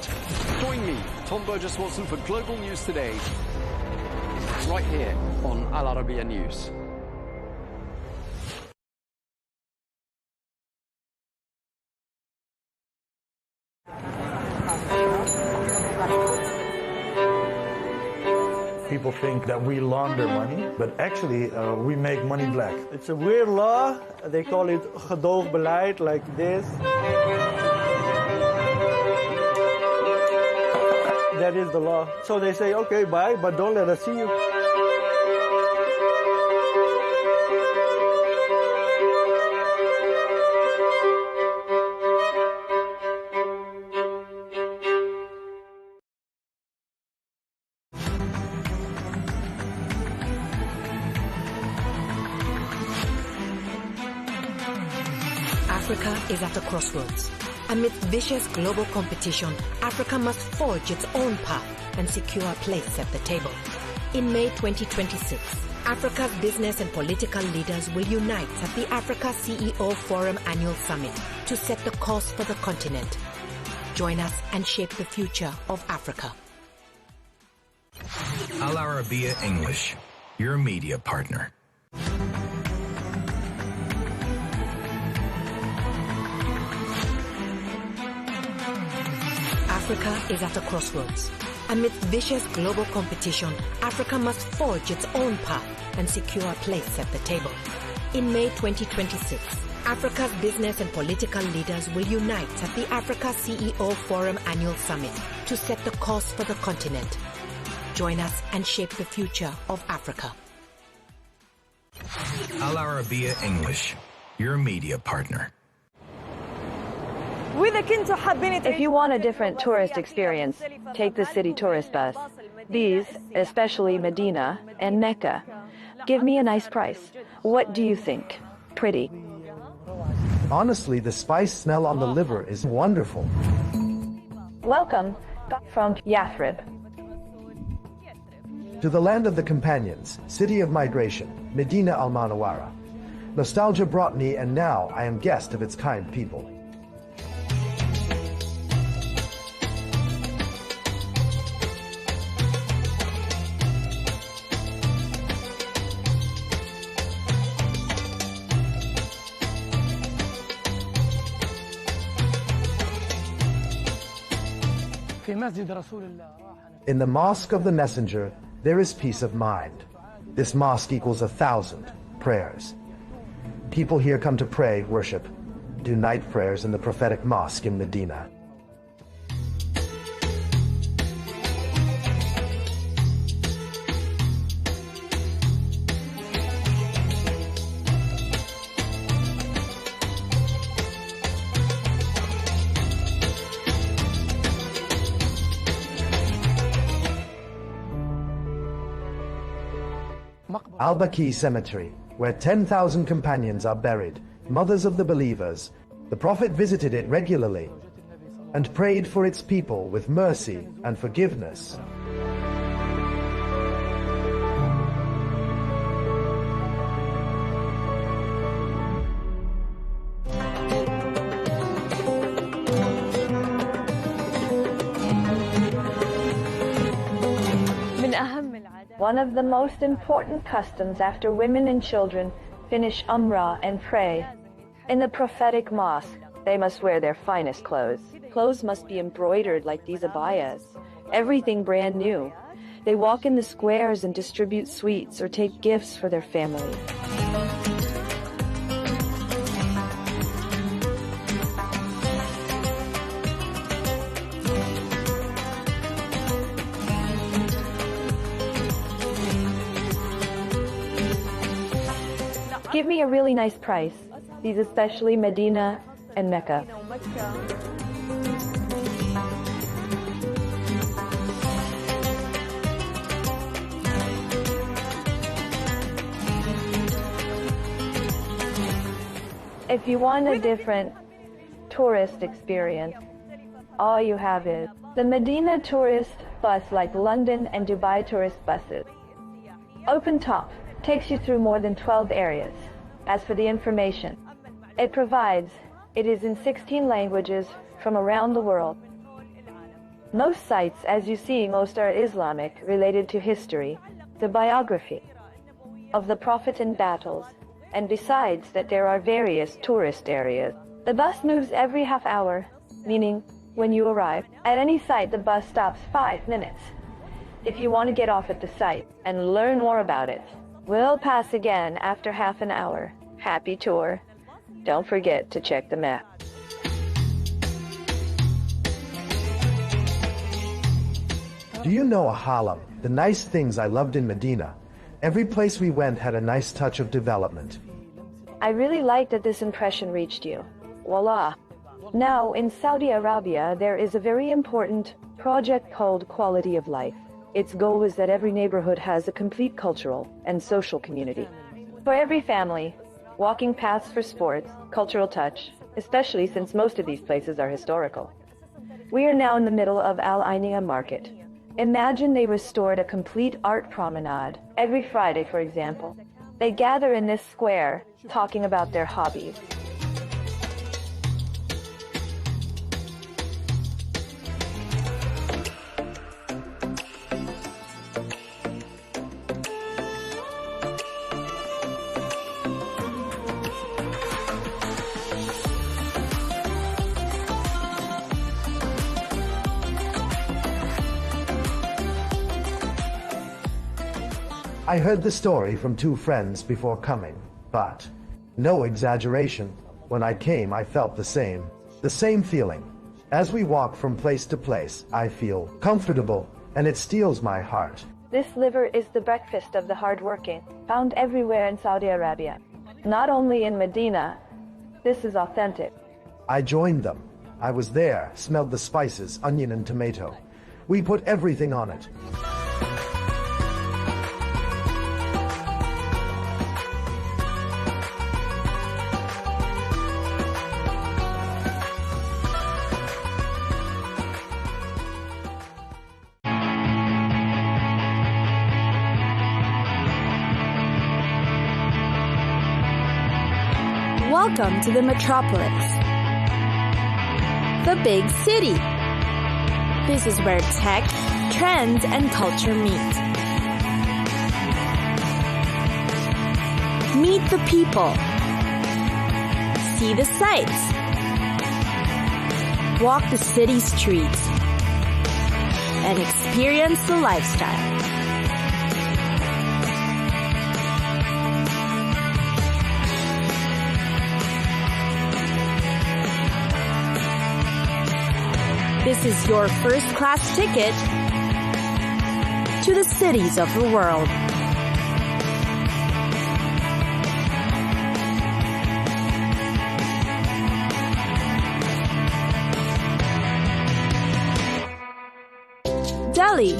Join me, Tom Burges Watson, for Global News Today, right here on Al Arabiya News. People think that we launder money, but actually we make money black. It's a weird law. They call it gedoogbeleid, like this. That is the law. So they say, okay, bye, but don't let us see you. Africa is at a crossroads. Amidst vicious global competition, Africa must forge its own path and secure a place at the table. In May 2026, Africa's business and political leaders will unite at the Africa CEO Forum Annual Summit to set the course for the continent. Join us and shape the future of Africa. Al Arabiya English, your media partner. Africa is at a crossroads. Amidst vicious global competition, Africa must forge its own path and secure a place at the table. In May 2026, Africa's business and political leaders will unite at the Africa CEO Forum Annual Summit to set the course for the continent. Join us and shape the future of Africa. Al Arabiya English, your media partner. If you want a different tourist experience, take the city tourist bus. These, especially Medina and Mecca, give me a nice price. What do you think? Pretty. Honestly, the spice smell on the liver is wonderful. Welcome from Yathrib. To the land of the companions, city of migration, Medina al-Manawara. Nostalgia brought me, and now I am guest of its kind people. In the Mosque of the Messenger, there is peace of mind. This mosque equals 1,000 prayers. People here come to pray, worship, do night prayers in the prophetic mosque in Medina. Al-Baqi Cemetery, where 10,000 companions are buried, mothers of the believers. The Prophet visited it regularly and prayed for its people with mercy and forgiveness. One of the most important customs after women and children finish Umrah and pray. In the prophetic mosque, they must wear their finest clothes. Clothes must be embroidered like these abayas. Everything brand new. They walk in the squares and distribute sweets or take gifts for their family. Give me a really nice price. These especially Medina and Mecca. If you want a different tourist experience, all you have is the Medina tourist bus, like London and Dubai tourist buses. Open top. Takes you through more than 12 areas. As for the information it provides, it is in 16 languages from around the world. Most sites, as you see, most are Islamic, related to history, the biography of the Prophet and battles, and besides that there are various tourist areas. The bus moves every half hour, meaning when you arrive at any site, the bus stops 5 minutes. If you want to get off at the site and learn more about it, we'll pass again after half an hour. Happy tour. Don't forget to check the map. Do you know a halam? The nice things I loved in Medina. Every place we went had a nice touch of development. I really like that this impression reached you. Voila. Now, in Saudi Arabia, there is a very important project called Quality of Life. Its goal is that every neighborhood has a complete cultural and social community. For every family, walking paths for sports, cultural touch, especially since most of these places are historical. We are now in the middle of Al Ainia Market. Imagine they restored a complete art promenade. Every Friday, for example, they gather in this square talking about their hobbies. I heard the story from 2 friends before coming, but no exaggeration. When I came, I felt the same feeling. As we walk from place to place, I feel comfortable, and it steals my heart. This liver is the breakfast of the hardworking, found everywhere in Saudi Arabia. Not only in Medina, this is authentic. I joined them. I was there, smelled the spices, onion and tomato. We put everything on it. Welcome to the metropolis, the big city. This is where tech, trends, and culture meet. Meet the people. See the sights. Walk the city streets. and experience the lifestyle. This is your first-class ticket to the cities of the world. Delhi.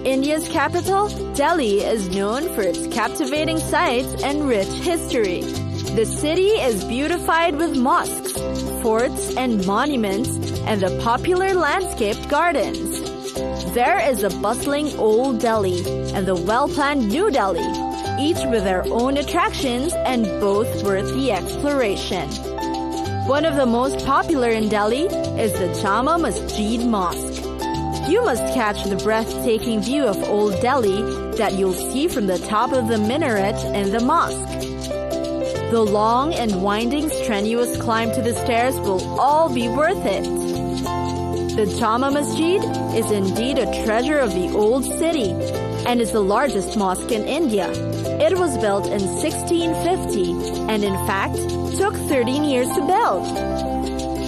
India's capital, Delhi is known for its captivating sights and rich history. The city is beautified with mosques, forts, and monuments, and the popular landscaped gardens. There is a bustling Old Delhi and the well-planned New Delhi, each with their own attractions and both worth the exploration. One of the most popular in Delhi is the Jama Masjid Mosque. You must catch the breathtaking view of Old Delhi that you'll see from the top of the minaret in the mosque. The long and winding, strenuous climb to the stairs will all be worth it. The Jama Masjid is indeed a treasure of the old city and is the largest mosque in India. It was built in 1650 and in fact took 13 years to build.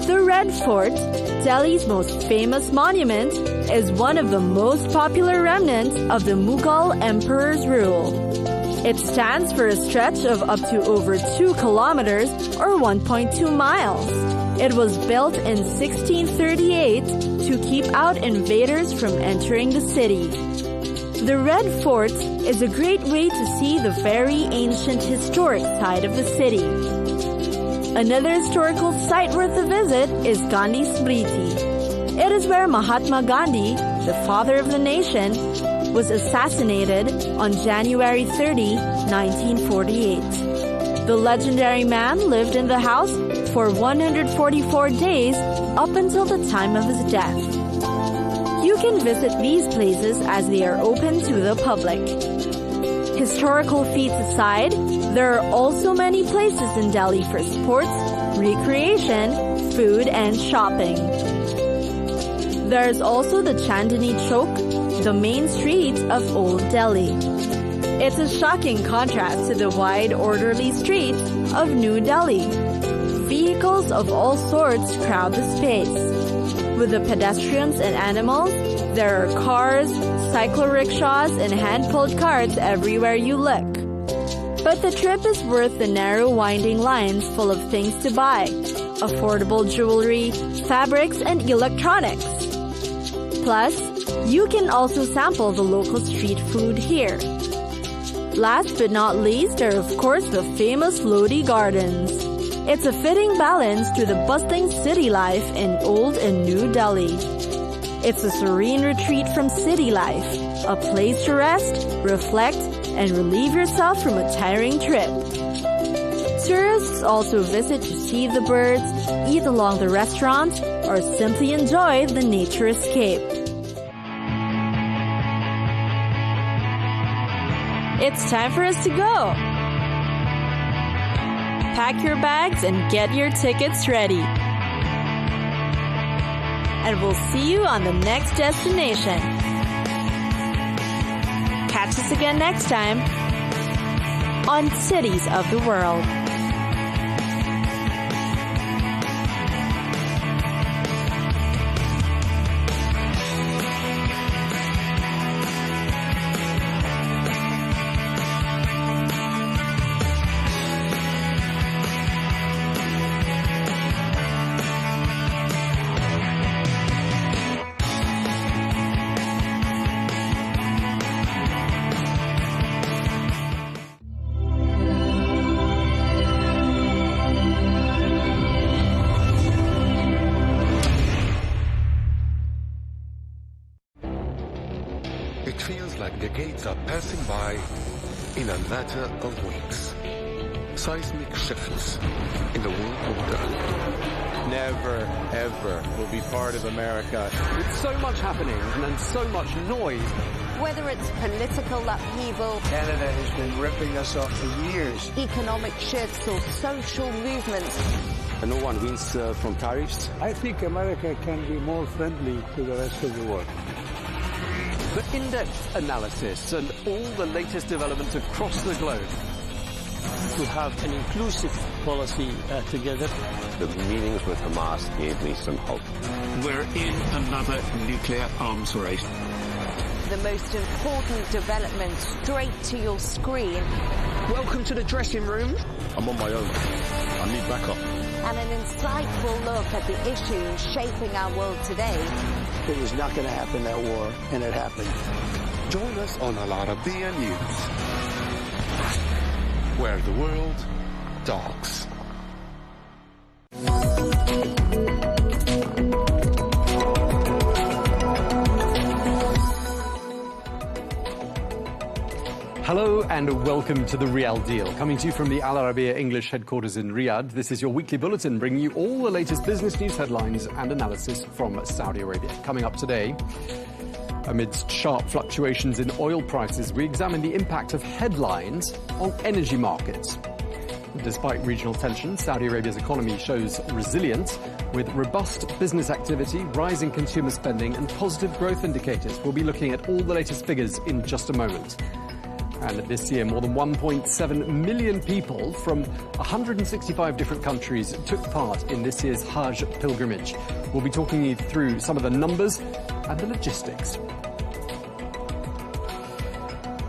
The Red Fort, Delhi's most famous monument, is one of the most popular remnants of the Mughal emperor's rule. It stands for a stretch of up to over 2 kilometers or 1.2 miles. It was built in 1638 to keep out invaders from entering the city. The Red Fort is a great way to see the very ancient historic side of the city. Another historical site worth a visit is Gandhi Smriti. It is where Mahatma Gandhi, the father of the nation, was assassinated on January 30, 1948. The legendary man lived in the house for 144 days up until the time of his death. You can visit these places as they are open to the public. Historical feats aside, there are also many places in Delhi for sports, recreation, food, and shopping. There is also the Chandni Chowk, the main street of Old Delhi. It's a shocking contrast to the wide, orderly streets of New Delhi. Vehicles of all sorts crowd the space. With the pedestrians and animals, there are cars, cycle-rickshaws, and hand-pulled carts everywhere you look. But the trip is worth the narrow, winding lines full of things to buy, affordable jewelry, fabrics, and electronics. Plus, you can also sample the local street food here. Last but not least are of course the famous Lodi Gardens. It's a fitting balance to the bustling city life in Old and New Delhi. It's a serene retreat from city life, a place to rest, reflect, and relieve yourself from a tiring trip. Tourists also visit to see the birds, eat along the restaurants, or simply enjoy the nature escape. It's time for us to go. Pack your bags and get your tickets ready. And we'll see you on the next destination. Catch us again next time on Cities of the World. It feels like decades are passing by in a matter of weeks. Seismic shifts in the world order. Never, ever will be part of America. With so much happening and so much noise. Whether it's political upheaval, Canada has been ripping us off for years. Economic shifts or social movements. And no one wins from tariffs. I think America can be more friendly to the rest of the world. the in-depth analysis and all the latest developments across the globe. To have an inclusive policy together. The meetings with Hamas gave me some hope. We're in another nuclear arms race. The most important development straight to your screen. Welcome to the dressing room. I'm on my own. I need backup. And an insightful look at the issues shaping our world today. It was not going to happen, that war, and it happened. Join us on Arabiya News, where the world talks. Hello and welcome to The Real Deal, coming to you from the Arabiya English headquarters in Riyadh. This is your weekly bulletin, bringing you all the latest business news headlines and analysis from Saudi Arabia. Coming up today, amidst sharp fluctuations in oil prices, we examine the impact of headlines on energy markets. Despite regional tensions, Saudi Arabia's economy shows resilience with robust business activity, rising consumer spending and positive growth indicators. We'll be looking at all the latest figures in just a moment. And this year, more than 1.7 million people from 165 different countries took part in this year's Hajj pilgrimage. We'll be talking you through some of the numbers and the logistics.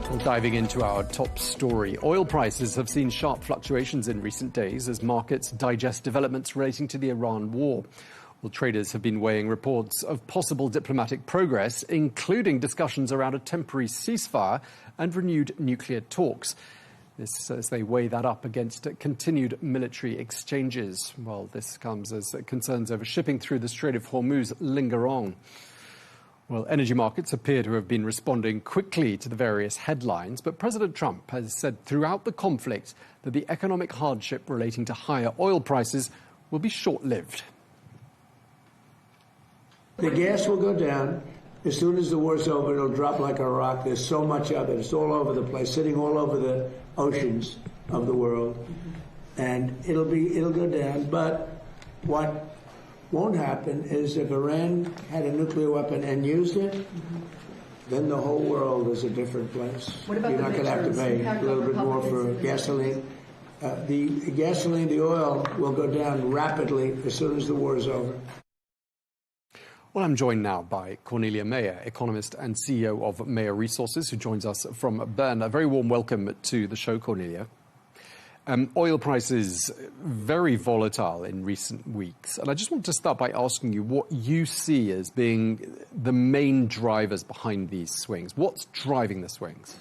Well, diving into our top story, oil prices have seen sharp fluctuations in recent days as markets digest developments relating to the Iran war. Well, traders have been weighing reports of possible diplomatic progress, including discussions around a temporary ceasefire and renewed nuclear talks. This as they weigh that up against continued military exchanges. Well, this comes as concerns over shipping through the Strait of Hormuz linger on. Well, energy markets appear to have been responding quickly to the various headlines, but President Trump has said throughout the conflict that the economic hardship relating to higher oil prices will be short-lived. The gas will go down. As soon as the war's over, it'll drop like a rock. There's so much of it. It's all over the place, sitting all over the oceans of the world. And it'll go down. But what won't happen is if Iran had a nuclear weapon and used it, then the whole world is a different place. What about You're not going to have to pay a little bit more for gasoline. The gasoline, the oil will go down rapidly as soon as the war is over. Well, I'm joined now by Cornelia Meyer, economist and CEO of Meyer Resources, who joins us from Bern. A very warm welcome to the show, Cornelia. Oil prices very volatile in recent weeks. And I just want to start by asking you what you see as being the main drivers behind these swings. What's driving the swings?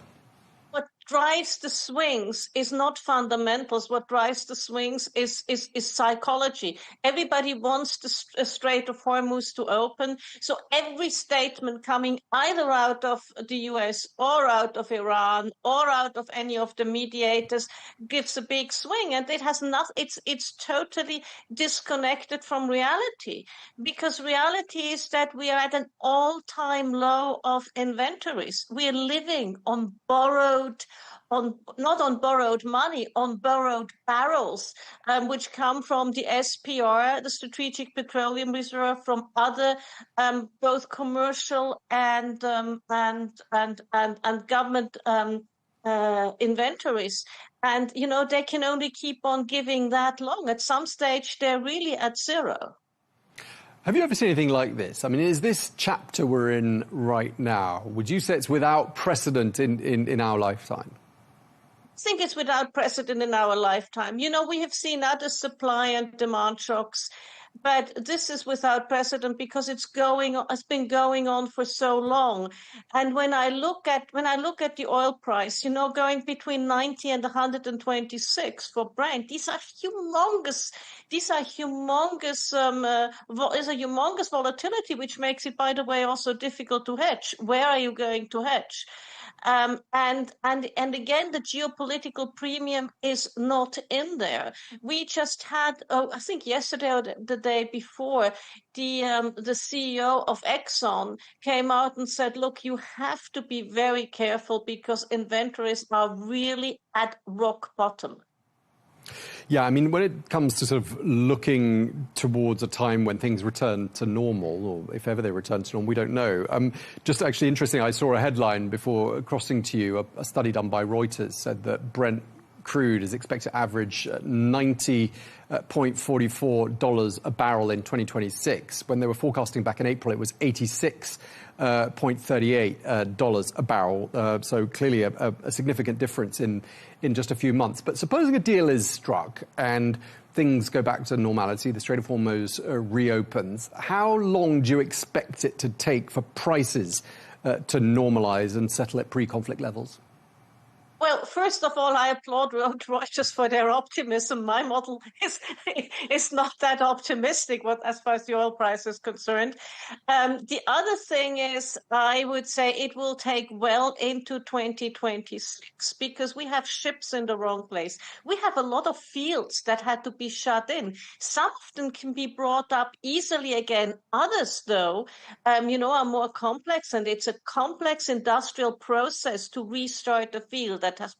What drives the swings is not fundamentals. What drives the swings is psychology. Everybody wants the Strait of Hormuz to open. So every statement coming either out of the US or out of Iran or out of any of the mediators gives a big swing. And it has nothing, it's totally disconnected from reality, because reality is that we are at an all-time low of inventories. We are living on not on borrowed money, on borrowed barrels, which come from the SPR, the Strategic Petroleum Reserve, from other both commercial and government inventories. And you know, they can only keep on giving that long. At some stage, they're really at zero. Have you ever seen anything like this? I mean, is this chapter we're in right now, would you say it's without precedent in our lifetime? I think it's without precedent in our lifetime. You know, we have seen other supply and demand shocks, but this is without precedent because it's been going on for so long. And when I look at the oil price, you know, going between 90 and 126 for Brent, these are humongous. These are humongous. There's a humongous volatility, which makes it, by the way, also difficult to hedge. Where are you going to hedge? And again, the geopolitical premium is not in there. We just had, I think yesterday or the day before, the CEO of Exxon came out and said, look, you have to be very careful because inventories are really at rock bottom. Yeah, I mean, when it comes to sort of looking towards a time when things return to normal, or if ever they return to normal, we don't know. Just actually interesting, I saw a headline before crossing to you, a study done by Reuters said that Brent crude is expected to average $90.44 a barrel in 2026. When they were forecasting back in April, it was $86.38 a barrel. So clearly a significant difference in just a few months. But supposing a deal is struck and things go back to normality, the Strait of Hormuz reopens, how long do you expect it to take for prices to normalize and settle at pre-conflict levels? Well, first of all, I applaud Reuters for their optimism. My model is not that optimistic as far as the oil price is concerned. The other thing is, I would say it will take well into 2026 because we have ships in the wrong place. We have a lot of fields that had to be shut in. Some of them can be brought up easily again. Others, though, are more complex, and it's a complex industrial process to restart the field that has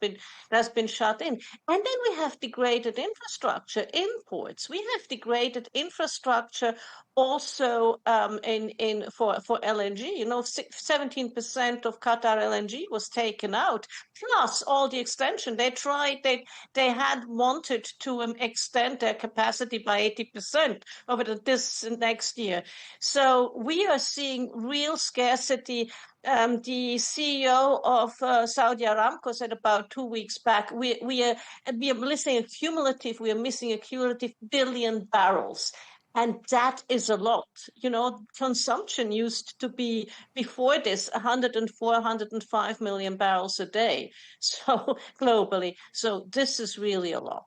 been shut in. And then we have degraded infrastructure, imports. We have degraded infrastructure also for LNG. 17% of Qatar LNG was taken out, plus all the extension. They had wanted to extend their capacity by 80% over this next year. So we are seeing real scarcity. The CEO of Saudi Aramco said about 2 weeks back, we are missing a cumulative billion barrels. And that is a lot. Consumption used to be, before this, 104, 105 million barrels a day. So globally. So this is really a lot.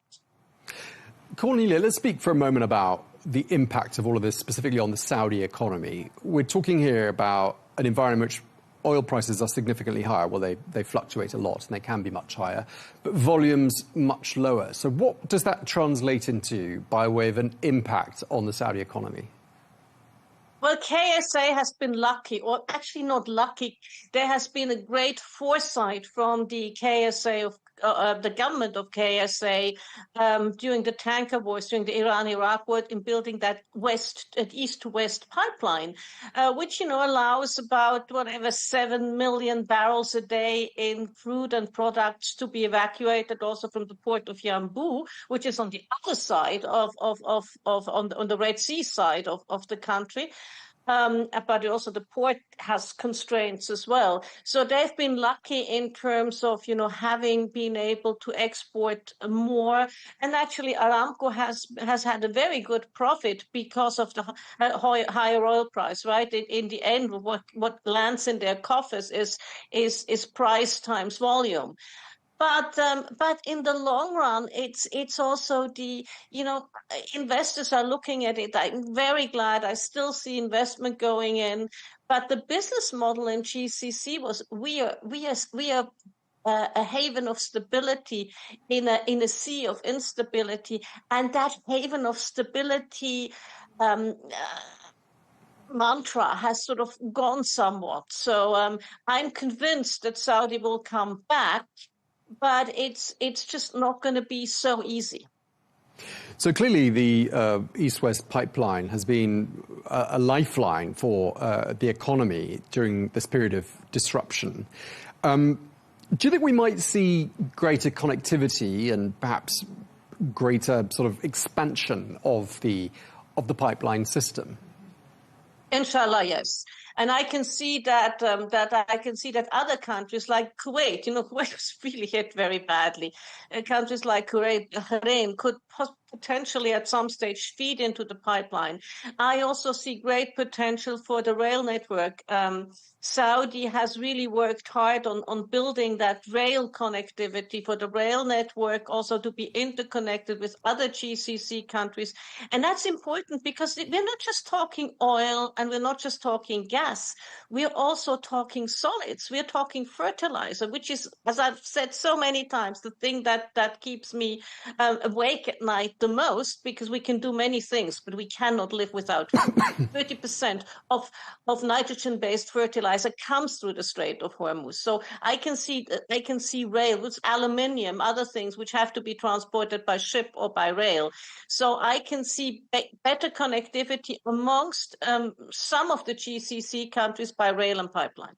Cornelia, let's speak for a moment about the impact of all of this, specifically on the Saudi economy. We're talking here about an environment which oil prices are significantly higher. Well, they fluctuate a lot and they can be much higher, but volumes much lower. So what does that translate into by way of an impact on the Saudi economy? Well, KSA has been lucky, or actually not lucky. There has been a great foresight from the KSA of the government of KSA during the tanker wars, during the Iran-Iraq war, in building that east to west pipeline, which allows about 7 million barrels a day in crude and products to be evacuated also from the port of Yanbu, which is on the other side on the Red Sea side of the country. But also the port has constraints as well. So they've been lucky in terms of, having been able to export more. And actually, Aramco has had a very good profit because of the higher oil price, right? In the end, what lands in their coffers is price times volume. But in the long run, it's also investors are looking at it. I'm very glad I still see investment going in. But the business model in GCC was we are a haven of stability in a sea of instability, and that haven of stability mantra has sort of gone somewhat. So I'm convinced that Saudi will come back. But it's just not going to be so easy. So clearly the East-West pipeline has been a lifeline for the economy during this period of disruption. Do you think we might see greater connectivity and perhaps greater sort of expansion of the pipeline system? Inshallah, yes. And I can see that other countries like Kuwait, Kuwait was really hit very badly. Countries like Kuwait, Bahrain could potentially at some stage feed into the pipeline. I also see great potential for the rail network. Saudi has really worked hard on building that rail connectivity for the rail network, also to be interconnected with other GCC countries. And that's important because we're not just talking oil and we're not just talking gas. gas. We're also talking solids. We're talking fertilizer, which is, as I've said so many times, the thing that keeps me awake at night the most, because we can do many things, but we cannot live without 30% of nitrogen-based fertilizer comes through the Strait of Hormuz. So I can see rail with aluminium, other things which have to be transported by ship or by rail. So I can see better connectivity amongst some of the GCC countries by rail and pipeline.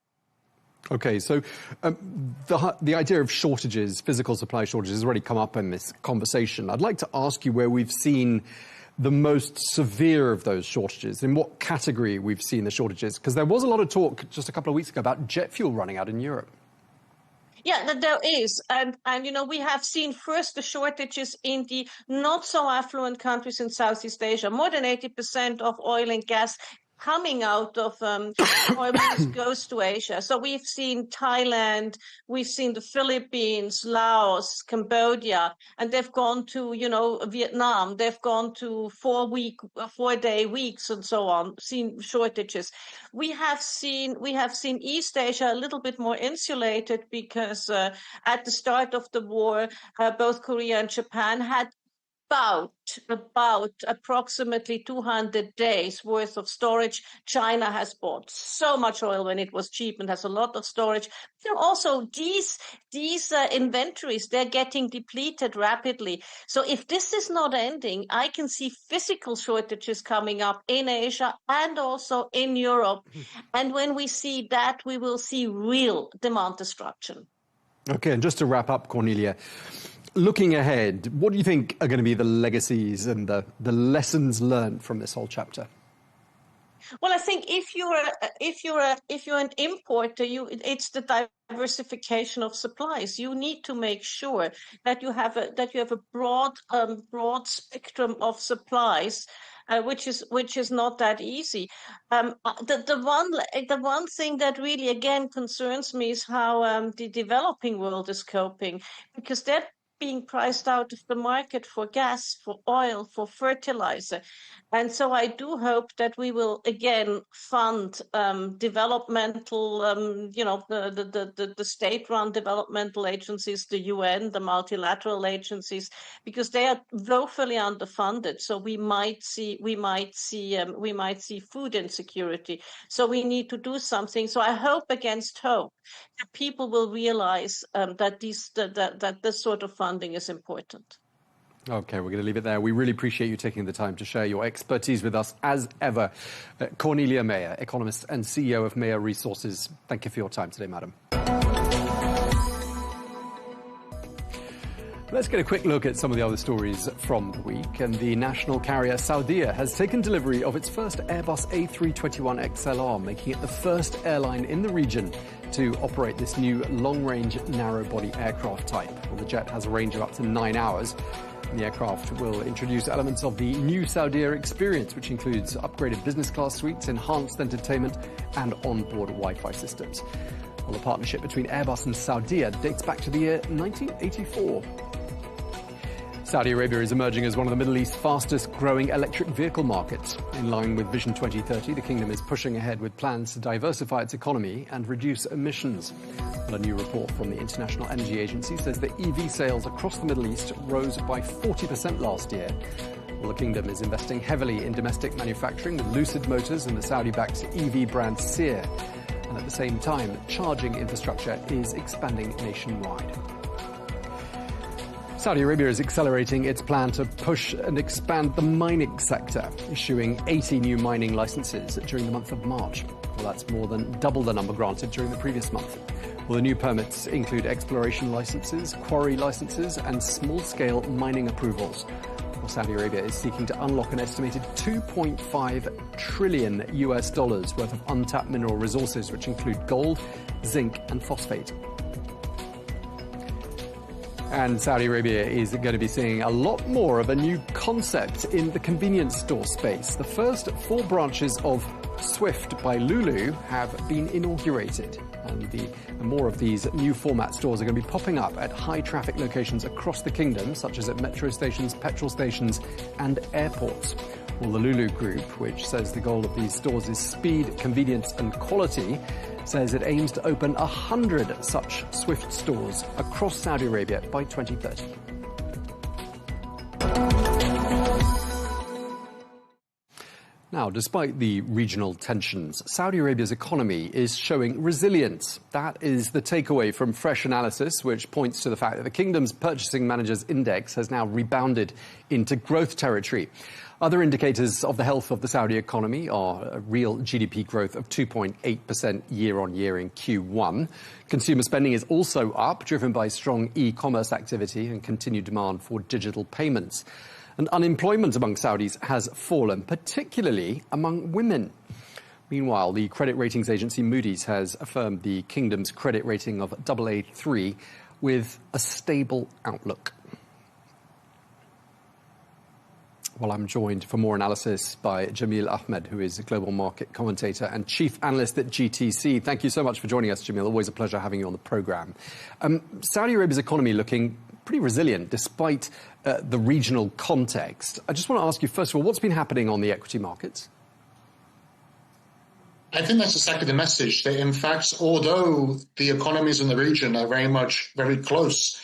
Okay, so the idea of shortages, physical supply shortages, has already come up in this conversation. I'd like to ask you where we've seen the most severe of those shortages, in what category we've seen the shortages, because there was a lot of talk just a couple of weeks ago about jet fuel running out in Europe. Yeah, there is. And we have seen first the shortages in the not so affluent countries in Southeast Asia. More than 80% of oil and gas coming out of Hormuz goes to Asia. So we've seen Thailand, we've seen the Philippines, Laos, Cambodia, and they've gone to, Vietnam. They've gone to 4-day weeks and so on, seen shortages. We have seen East Asia a little bit more insulated because at the start of the war, both Korea and Japan had about approximately 200 days worth of storage. China has bought so much oil when it was cheap and has a lot of storage. But also these inventories, they're getting depleted rapidly. So if this is not ending, I can see physical shortages coming up in Asia and also in Europe. And when we see that, we will see real demand destruction. Okay, and just to wrap up, Cornelia, looking ahead, what do you think are going to be the legacies and the lessons learned from this whole chapter? Well, I think if you're an importer, it's the diversification of supplies. You need to make sure that you have a broad spectrum of supplies, which is not that easy. The one thing that really again concerns me is how the developing world is coping, because they're being priced out of the market for gas, for oil, for fertilizer. And so I do hope that we will again fund developmental, the state-run developmental agencies, the UN, the multilateral agencies, because they are woefully underfunded. So we might see food insecurity. So we need to do something. So I hope against hope that people will realize that this sort of funding is important. Okay, we're going to leave it there. We really appreciate you taking the time to share your expertise with us, as ever. Cornelia Meyer, economist and CEO of Meyer Resources. Thank you for your time today, madam. Let's get a quick look at some of the other stories from the week. And the national carrier Saudia has taken delivery of its first Airbus A321 XLR, making it the first airline in the region to operate this new long-range narrow-body aircraft type. Well, the jet has a range of up to 9 hours. The aircraft will introduce elements of the new Saudia experience, which includes upgraded business class suites, enhanced entertainment, and onboard Wi-Fi systems. Well, the partnership between Airbus and Saudia dates back to the year 1984. Saudi Arabia is emerging as one of the Middle East's fastest growing electric vehicle markets. In line with Vision 2030, the kingdom is pushing ahead with plans to diversify its economy and reduce emissions. Well, a new report from the International Energy Agency says that EV sales across the Middle East rose by 40% last year. Well, the kingdom is investing heavily in domestic manufacturing with Lucid Motors and the Saudi-backed EV brand Seer. And at the same time, charging infrastructure is expanding nationwide. Saudi Arabia is accelerating its plan to push and expand the mining sector, issuing 80 new mining licenses during the month of March. Well, that's more than double the number granted during the previous month. Well, the new permits include exploration licenses, quarry licenses, and small-scale mining approvals. Well, Saudi Arabia is seeking to unlock an estimated $2.5 trillion worth of untapped mineral resources, which include gold, zinc, and phosphate. And Saudi Arabia is going to be seeing a lot more of a new concept in the convenience store space. The first 4 branches of Swift by Lulu have been inaugurated. And more of these new format stores are going to be popping up at high traffic locations across the kingdom, such as at metro stations, petrol stations, and airports. Well, the Lulu Group, which says the goal of these stores is speed, convenience and quality, says it aims to open 100 such Swift stores across Saudi Arabia by 2030. Now, despite the regional tensions, Saudi Arabia's economy is showing resilience. That is the takeaway from fresh analysis, which points to the fact that the kingdom's Purchasing Managers' Index has now rebounded into growth territory. Other indicators of the health of the Saudi economy are a real GDP growth of 2.8% year-on-year in Q1. Consumer spending is also up, driven by strong e-commerce activity and continued demand for digital payments. And unemployment among Saudis has fallen, particularly among women. Meanwhile, the credit ratings agency Moody's has affirmed the kingdom's credit rating of AA3 with a stable outlook. Well, I'm joined for more analysis by Jamil Ahmed, who is a global market commentator and chief analyst at GTC. Thank you so much for joining us, Jamil. Always a pleasure having you on the programme. Saudi Arabia's economy looking pretty resilient despite the regional context. I just want to ask you, first of all, what's been happening on the equity markets? I think that's exactly the message, that in fact, although the economies in the region are very close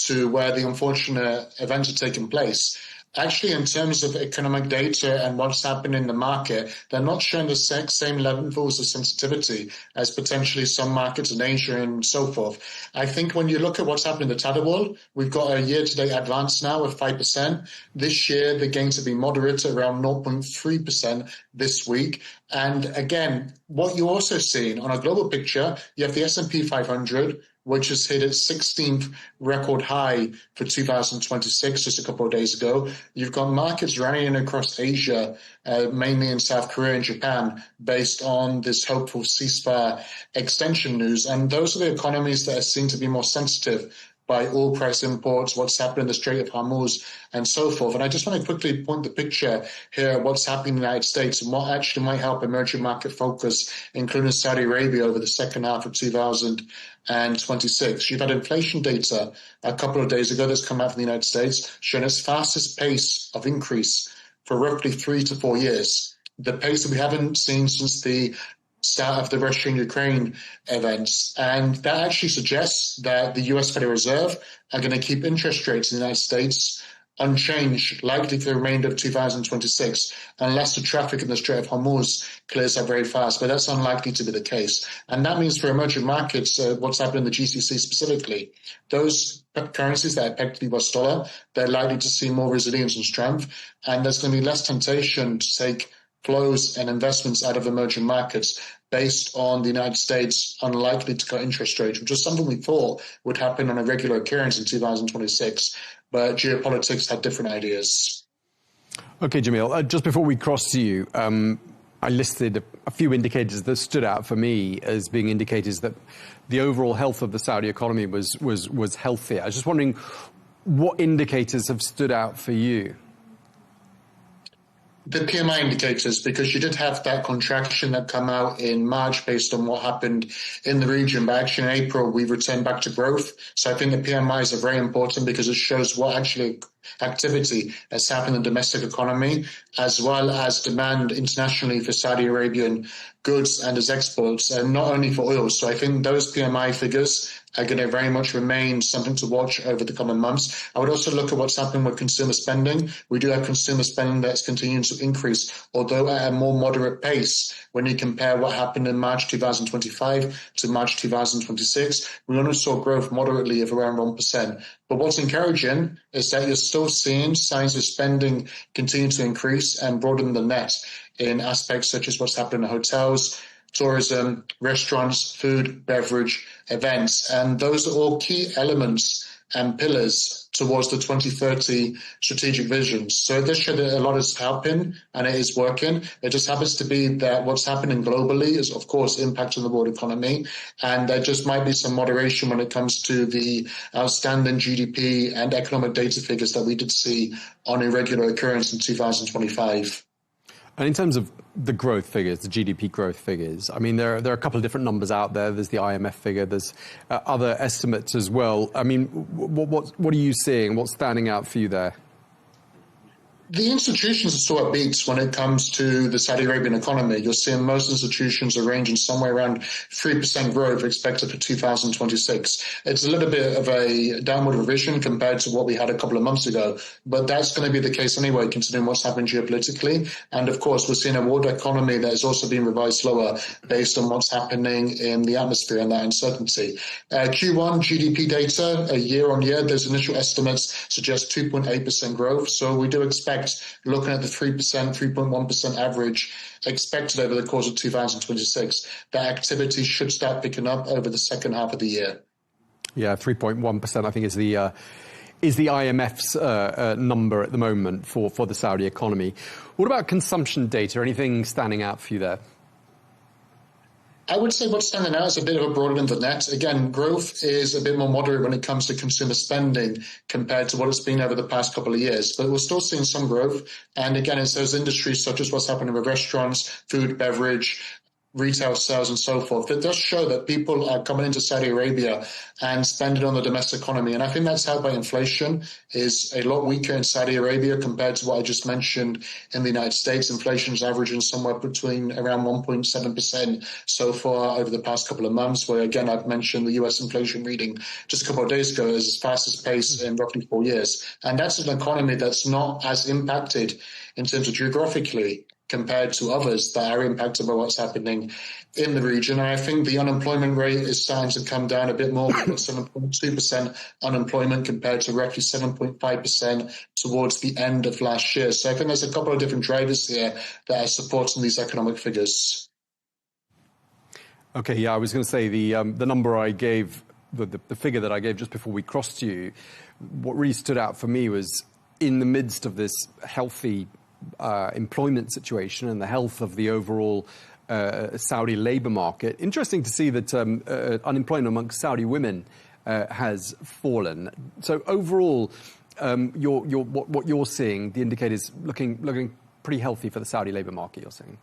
to where the unfortunate events are taking place, actually, in terms of economic data and what's happened in the market, they're not showing the same levels of sensitivity as potentially some markets in Asia and so forth. I think when you look at what's happened in the Tadawul, we've got a year-to-date advance now of 5%. This year, the gains have been moderate, around 0.3% this week. And again, what you're also seeing on a global picture, you have the S&P 500, which has hit its 16th record high for 2026 just a couple of days ago. You've got markets rallying across Asia, mainly in South Korea and Japan, based on this hopeful ceasefire extension news. And those are the economies that are seen to be more sensitive by oil price imports, what's happened in the Strait of Hormuz, and so forth. And I just want to quickly point the picture here, what's happening in the United States and what actually might help emerging market focus, including Saudi Arabia, over the second half of 2026. You've had inflation data a couple of days ago that's come out from the United States, showing its fastest pace of increase for roughly 3 to 4 years. The pace that we haven't seen since the start of the Russia and Ukraine events. And that actually suggests that the US Federal Reserve are going to keep interest rates in the United States unchanged, likely for the remainder of 2026, unless the traffic in the Strait of Hormuz clears up very fast. But that's unlikely to be the case. And that means for emerging markets, what's happened in the GCC specifically, those currencies that are pegged to the US dollar, they're likely to see more resilience and strength. And there's going to be less temptation to take flows and investments out of emerging markets based on the United States unlikely to cut interest rates, which is something we thought would happen on a regular occurrence in 2026. But geopolitics had different ideas. OK, Jamil, just before we cross to you, I listed a few indicators that stood out for me as being indicators that the overall health of the Saudi economy was healthier. I was just wondering what indicators have stood out for you? The PMI indicators, because you did have that contraction that come out in March based on what happened in the region. But actually in April, we returned back to growth. So I think the PMIs are very important because it shows what actually activity has happened in the domestic economy, as well as demand internationally for Saudi Arabian goods and its exports, and not only for oil. So I think those PMI figures are going to very much remain something to watch over the coming months. I would also look at what's happening with consumer spending. We do have consumer spending that's continuing to increase, although at a more moderate pace when you compare what happened in March 2025 to March 2026. We only saw growth moderately of around 1%. But what's encouraging is that you're still seeing signs of spending continue to increase and broaden the net in aspects such as what's happening in hotels, tourism, restaurants, food, beverage, events. And those are all key elements and pillars towards the 2030 strategic vision. So this shows that a lot is happening and it is working. It just happens to be that what's happening globally is, of course, impacting the world economy. And there just might be some moderation when it comes to the outstanding GDP and economic data figures that we did see on a regular occurrence in 2025. And in terms of the growth figures, the GDP growth figures, I mean, there are a couple of different numbers out there. There's the IMF figure. There's other estimates as well. I mean, what are you seeing? What's standing out for you there? The institutions are still upbeat when it comes to the Saudi Arabian economy. You're seeing most institutions are ranging somewhere around 3% growth expected for 2026. It's a little bit of a downward revision compared to what we had a couple of months ago, but that's going to be the case anyway, considering what's happened geopolitically. And of course, we're seeing a world economy that is also being revised lower based on what's happening in the atmosphere and that uncertainty. Q1 GDP data, year on year, those initial estimates suggest 2.8% growth. So we do expect, looking at the 3%, 3.1% average expected over the course of 2026, that activity should start picking up over the second half of the year. Yeah, 3.1% I think is the IMF's number at the moment for the Saudi economy. What about consumption data? Anything standing out for you there? I would say what's standing out is a bit of a broader than the net. Again, growth is a bit more moderate when it comes to consumer spending compared to what it's been over the past couple of years. But we're still seeing some growth. And again, it's those industries such as what's happening with restaurants, food, beverage, retail sales and so forth. It does show that people are coming into Saudi Arabia and spending on the domestic economy. And I think that's helped by inflation is a lot weaker in Saudi Arabia compared to what I just mentioned in the United States. Inflation is averaging somewhere between around 1.7% so far over the past couple of months, where again, I've mentioned the US inflation reading just a couple of days ago is its fastest pace in roughly 4 years. And that's an economy that's not as impacted in terms of geographically compared to others that are impacted by what's happening in the region. And I think the unemployment rate is starting to come down a bit more. We've got 7.2% unemployment compared to roughly 7.5% towards the end of last year. So I think there's a couple of different drivers here that are supporting these economic figures. Okay, yeah, I was going to say the number I gave, the figure that I gave just before we crossed you, what really stood out for me was in the midst of this healthy employment situation and the health of the overall Saudi labour market. Interesting to see that unemployment amongst Saudi women has fallen. So overall, what you're seeing, the indicators looking pretty healthy for the Saudi labour market, you're saying?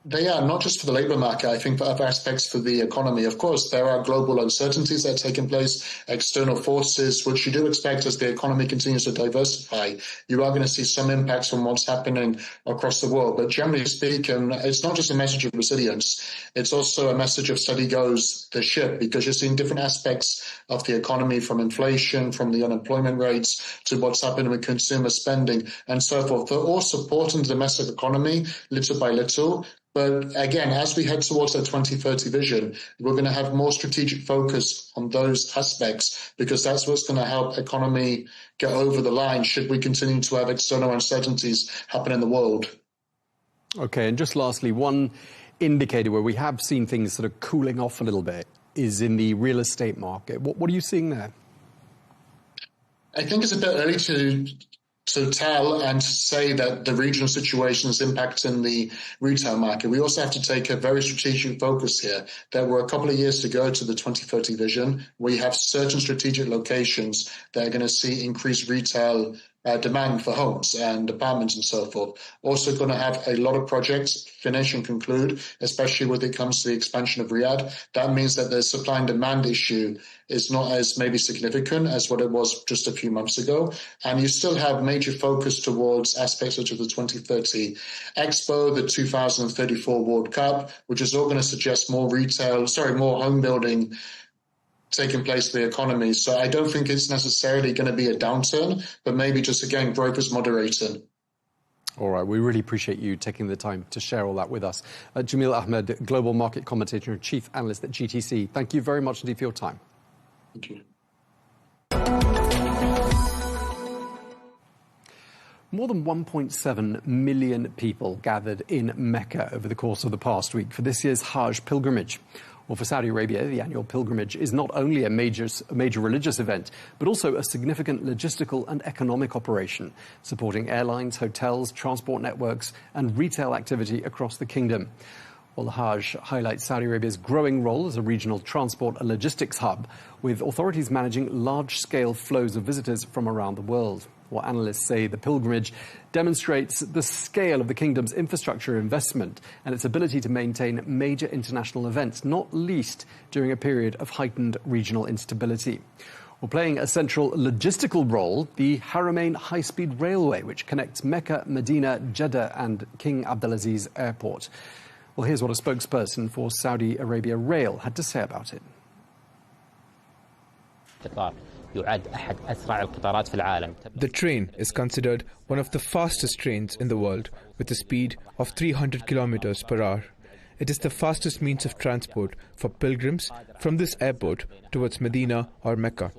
They are, not just for the labour market, I think for other aspects for the economy. Of course, there are global uncertainties that are taking place, external forces, which you do expect as the economy continues to diversify. You are going to see some impacts from what's happening across the world. But generally speaking, it's not just a message of resilience. It's also a message of steady goes the ship, because you're seeing different aspects of the economy, from inflation, from the unemployment rates, to what's happening with consumer spending and so forth. They're all supporting the domestic economy little by little. But again, as we head towards that 2030 vision, we're going to have more strategic focus on those aspects, because that's what's going to help economy get over the line should we continue to have external uncertainties happen in the world. Okay, and just lastly, one indicator where we have seen things sort of cooling off a little bit is in the real estate market. What are you seeing there? I think it's a bit early to tell and to say that the regional situation is impacting the retail market. We also have to take a very strategic focus here. There were a couple of years to go to the 2030 vision. We have certain strategic locations that are going to see increased retail demand for homes and apartments and so forth. Also going to have a lot of projects finish and conclude, especially when it comes to the expansion of Riyadh. That means that the supply and demand issue is not as maybe significant as what it was just a few months ago. And you still have major focus towards aspects such as the 2030 Expo, the 2034 World Cup, which is all going to suggest more home building taking place in the economy. So I don't think it's necessarily going to be a downturn, but maybe just, again, growth is moderating. All right, we really appreciate you taking the time to share all that with us. Jamil Ahmed, Global Market Commentator and Chief Analyst at GTC, thank you very much indeed for your time. Thank you. More than 1.7 million people gathered in Mecca over the course of the past week for this year's Hajj pilgrimage. Well, for Saudi Arabia, the annual pilgrimage is not only a major religious event, but also a significant logistical and economic operation, supporting airlines, hotels, transport networks, and retail activity across the kingdom. Well, the Hajj highlights Saudi Arabia's growing role as a regional transport and logistics hub, with authorities managing large-scale flows of visitors from around the world. Well, analysts say the pilgrimage demonstrates the scale of the kingdom's infrastructure investment and its ability to maintain major international events, not least during a period of heightened regional instability. Well, playing a central logistical role, the Haramain high-speed railway, which connects Mecca, Medina, Jeddah and King Abdulaziz Airport. Well, here's what a spokesperson for Saudi Arabia Rail had to say about it. The train is considered one of the fastest trains in the world, with a speed of 300 kilometers per hour. It is the fastest means of transport for pilgrims from this airport towards Medina or Mecca.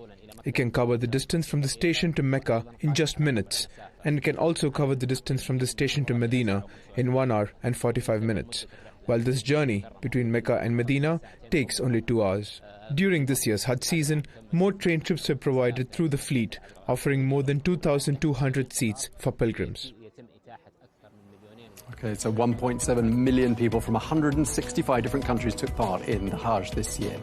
It can cover the distance from the station to Mecca in just minutes, and it can also cover the distance from the station to Medina in 1 hour and 45 minutes, while this journey between Mecca and Medina takes only 2 hours. During this year's Hajj season, more train trips were provided through the fleet, offering more than 2,200 seats for pilgrims. Okay, so 1.7 million people from 165 different countries took part in the Hajj this year.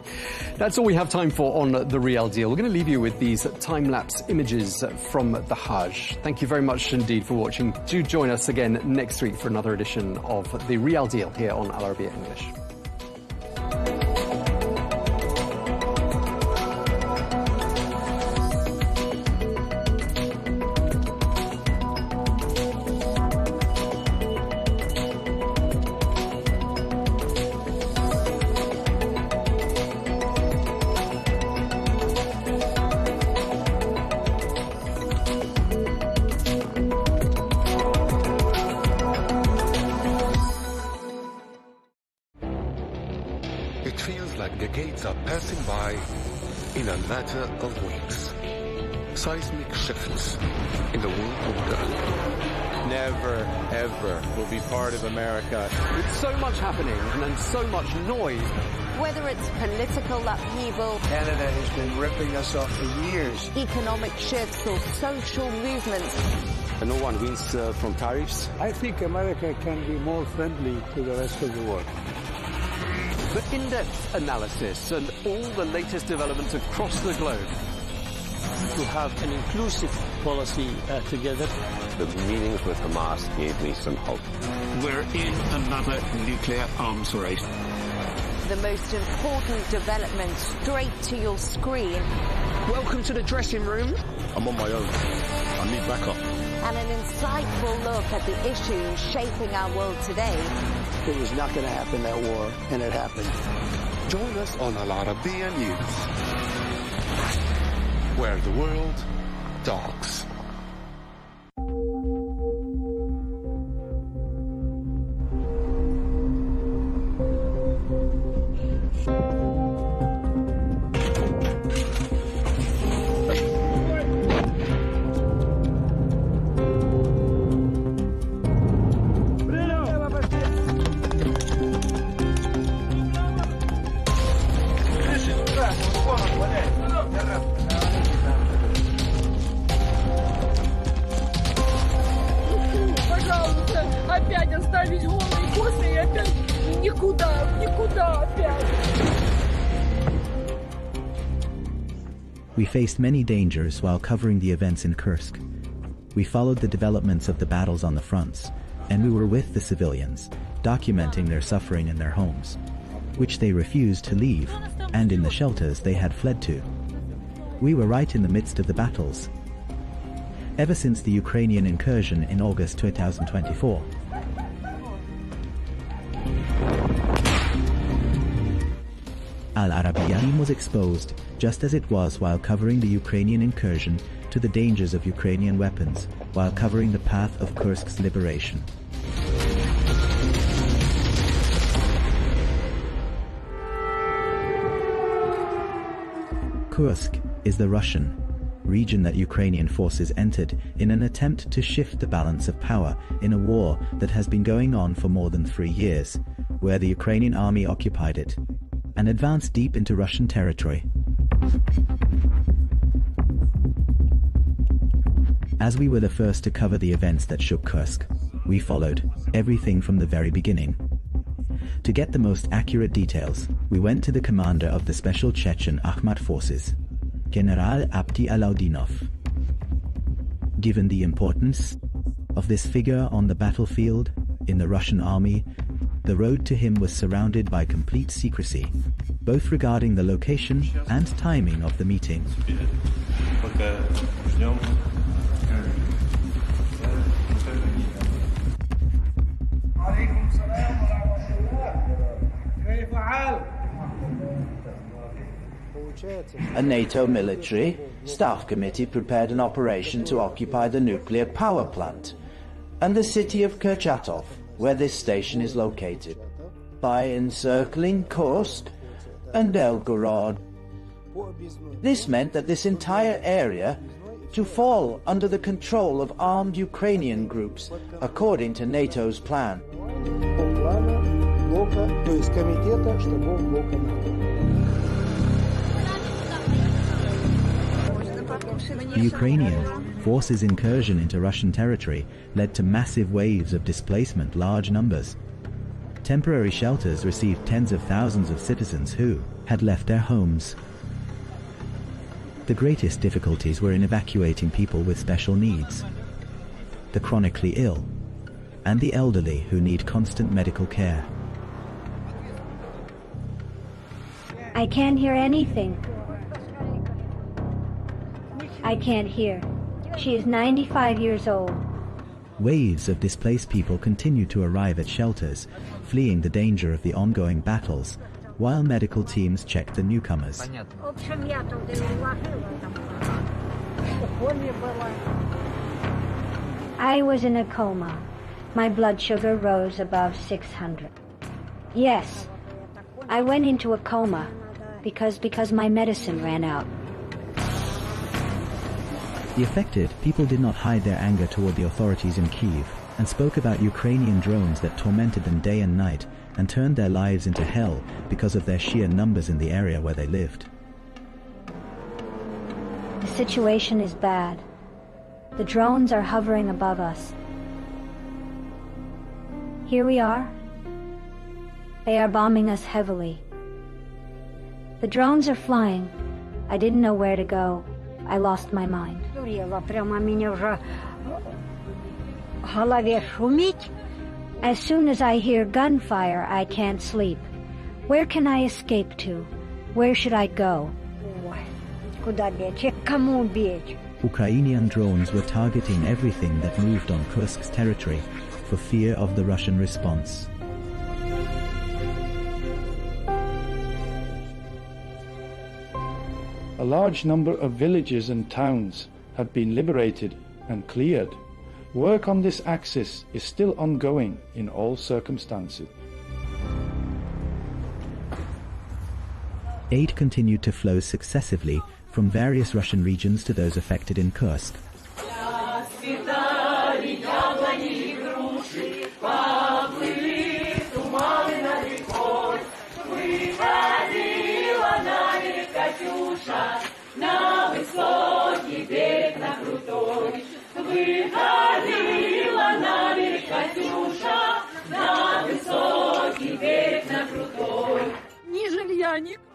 That's all we have time for on The Real Deal. We're going to leave you with these time-lapse images from the Hajj. Thank you very much indeed for watching. Do join us again next week for another edition of The Real Deal here on Arabiya English. It feels like decades are passing by in a matter of weeks. Seismic shifts in the world order. Never, ever will be part of America. With so much happening and so much noise. Whether it's political upheaval, Canada has been ripping us off for years. economic shifts or social movements, And no one wins from tariffs. I think America can be more friendly to the rest of the world. The in-depth analysis and all the latest developments across the globe. To have an inclusive policy together. The meetings with Hamas gave me some hope. We're in another nuclear arms race. the most important development straight to your screen. Welcome to the dressing room. I'm on my own. I need backup. And an insightful look at the issues shaping our world today. It was not going to happen, that war, and it happened. Join us on Al Arabiya News, where the world talks. We faced many dangers while covering the events in Kursk. We followed the developments of the battles on the fronts, and we were with the civilians, documenting their suffering in their homes, which they refused to leave, and in the shelters they had fled to. We were right in the midst of the battles. Ever since the Ukrainian incursion in August 2024, Al Arabiya was exposed, just as it was while covering the Ukrainian incursion, to the dangers of Ukrainian weapons, while covering the path of Kursk's liberation. Kursk is the Russian region that Ukrainian forces entered in an attempt to shift the balance of power in a war that has been going on for more than 3 years, where the Ukrainian army occupied it and advanced deep into Russian territory. As we were the first to cover the events that shook Kursk, we followed everything from the very beginning. To get the most accurate details, we went to the commander of the Special Chechen Akhmat Forces, General Abdi Alaudinov. Given the importance of this figure on the battlefield in the Russian army, the road to him was surrounded by complete secrecy, both regarding the location and timing of the meeting. A NATO military staff committee prepared an operation to occupy the nuclear power plant and the city of Kurchatov, where this station is located, by encircling Kursk and Belgorod. This meant that this entire area to fall under the control of armed Ukrainian groups, according to NATO's plan. The Ukrainian forces' incursion into Russian territory led to massive waves of displacement, large numbers. Temporary shelters received tens of thousands of citizens who had left their homes. The greatest difficulties were in evacuating people with special needs, the chronically ill, and the elderly who need constant medical care. I can't hear anything. I can't hear. She is 95 years old. Waves of displaced people continued to arrive at shelters, fleeing the danger of the ongoing battles, while medical teams checked the newcomers. I was in a coma. My blood sugar rose above 600. Yes, I went into a coma because my medicine ran out. The affected people did not hide their anger toward the authorities in Kyiv and spoke about Ukrainian drones that tormented them day and night and turned their lives into hell because of their sheer numbers in the area where they lived. The situation is bad. The drones are hovering above us. Here we are. They are bombing us heavily. The drones are flying. I didn't know where to go. I lost my mind. As soon as I hear gunfire, I can't sleep. Where can I escape to? Where should I go? Ukrainian drones were targeting everything that moved on Kursk's territory for fear of the Russian response. A large number of villages and towns have been liberated and cleared. Work on this axis is still ongoing in all circumstances. Aid continued to flow successively from various Russian regions to those affected in Kursk.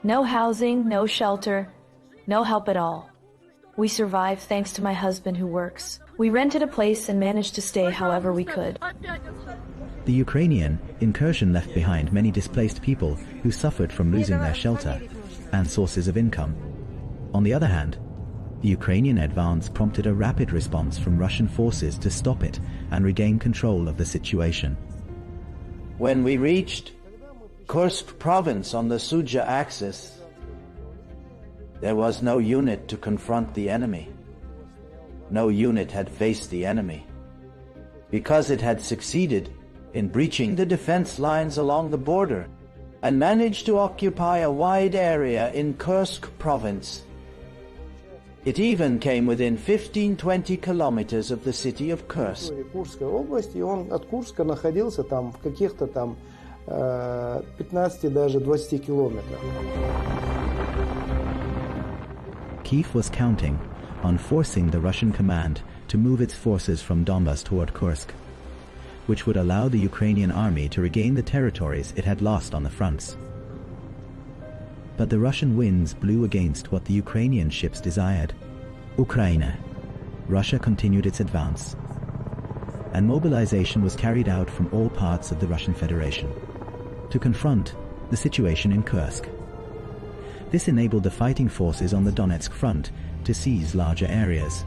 No housing, no shelter, no help at all. We survived thanks to my husband who works. We rented a place and managed to stay however we could. The Ukrainian incursion left behind many displaced people who suffered from losing their shelter and sources of income. On the other hand, the Ukrainian advance prompted a rapid response from Russian forces to stop it and regain control of the situation. When we reached Kursk province on the Sudzha axis, there was no unit to confront the enemy. No unit had faced the enemy. Because it had succeeded in breaching the defense lines along the border and managed to occupy a wide area in Kursk province. It even came within 15-20 kilometers of the city of Kursk. Курской области, и он от Курска находился там в каких-то там 15, даже 20 километрах. Kyiv was counting on forcing the Russian command to move its forces from Donbas toward Kursk, which would allow the Ukrainian army to regain the territories it had lost on the fronts. But the Russian winds blew against what the Ukrainian ships desired. Ukraine. Russia continued its advance, and mobilization was carried out from all parts of the Russian Federation to confront the situation in Kursk. This enabled the fighting forces on the Donetsk front to seize larger areas,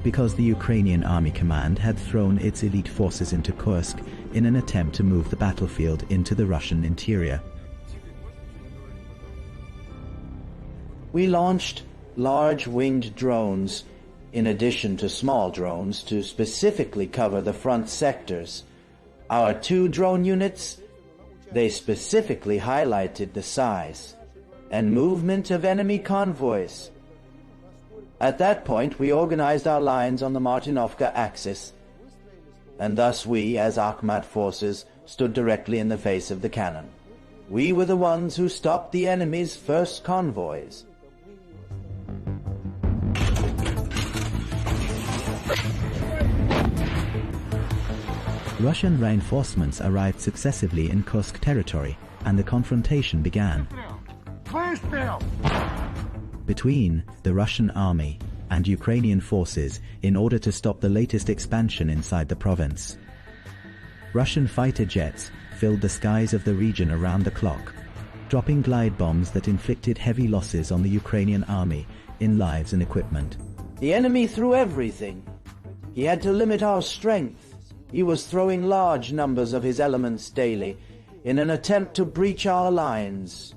because the Ukrainian Army Command had thrown its elite forces into Kursk in an attempt to move the battlefield into the Russian interior. We launched large winged drones in addition to small drones to specifically cover the front sectors. Our 2 drone units, they specifically highlighted the size and movement of enemy convoys. At that point, we organized our lines on the Martinovka axis, and thus we, as Akhmat forces, stood directly in the face of the cannon. We were the ones who stopped the enemy's first convoys. Russian reinforcements arrived successively in Kursk territory, and the confrontation began. Between the Russian army and Ukrainian forces in order to stop the latest expansion inside the province. Russian fighter jets filled the skies of the region around the clock, dropping glide bombs that inflicted heavy losses on the Ukrainian army in lives and equipment. The enemy threw everything. He had to limit our strength. He was throwing large numbers of his elements daily in an attempt to breach our lines.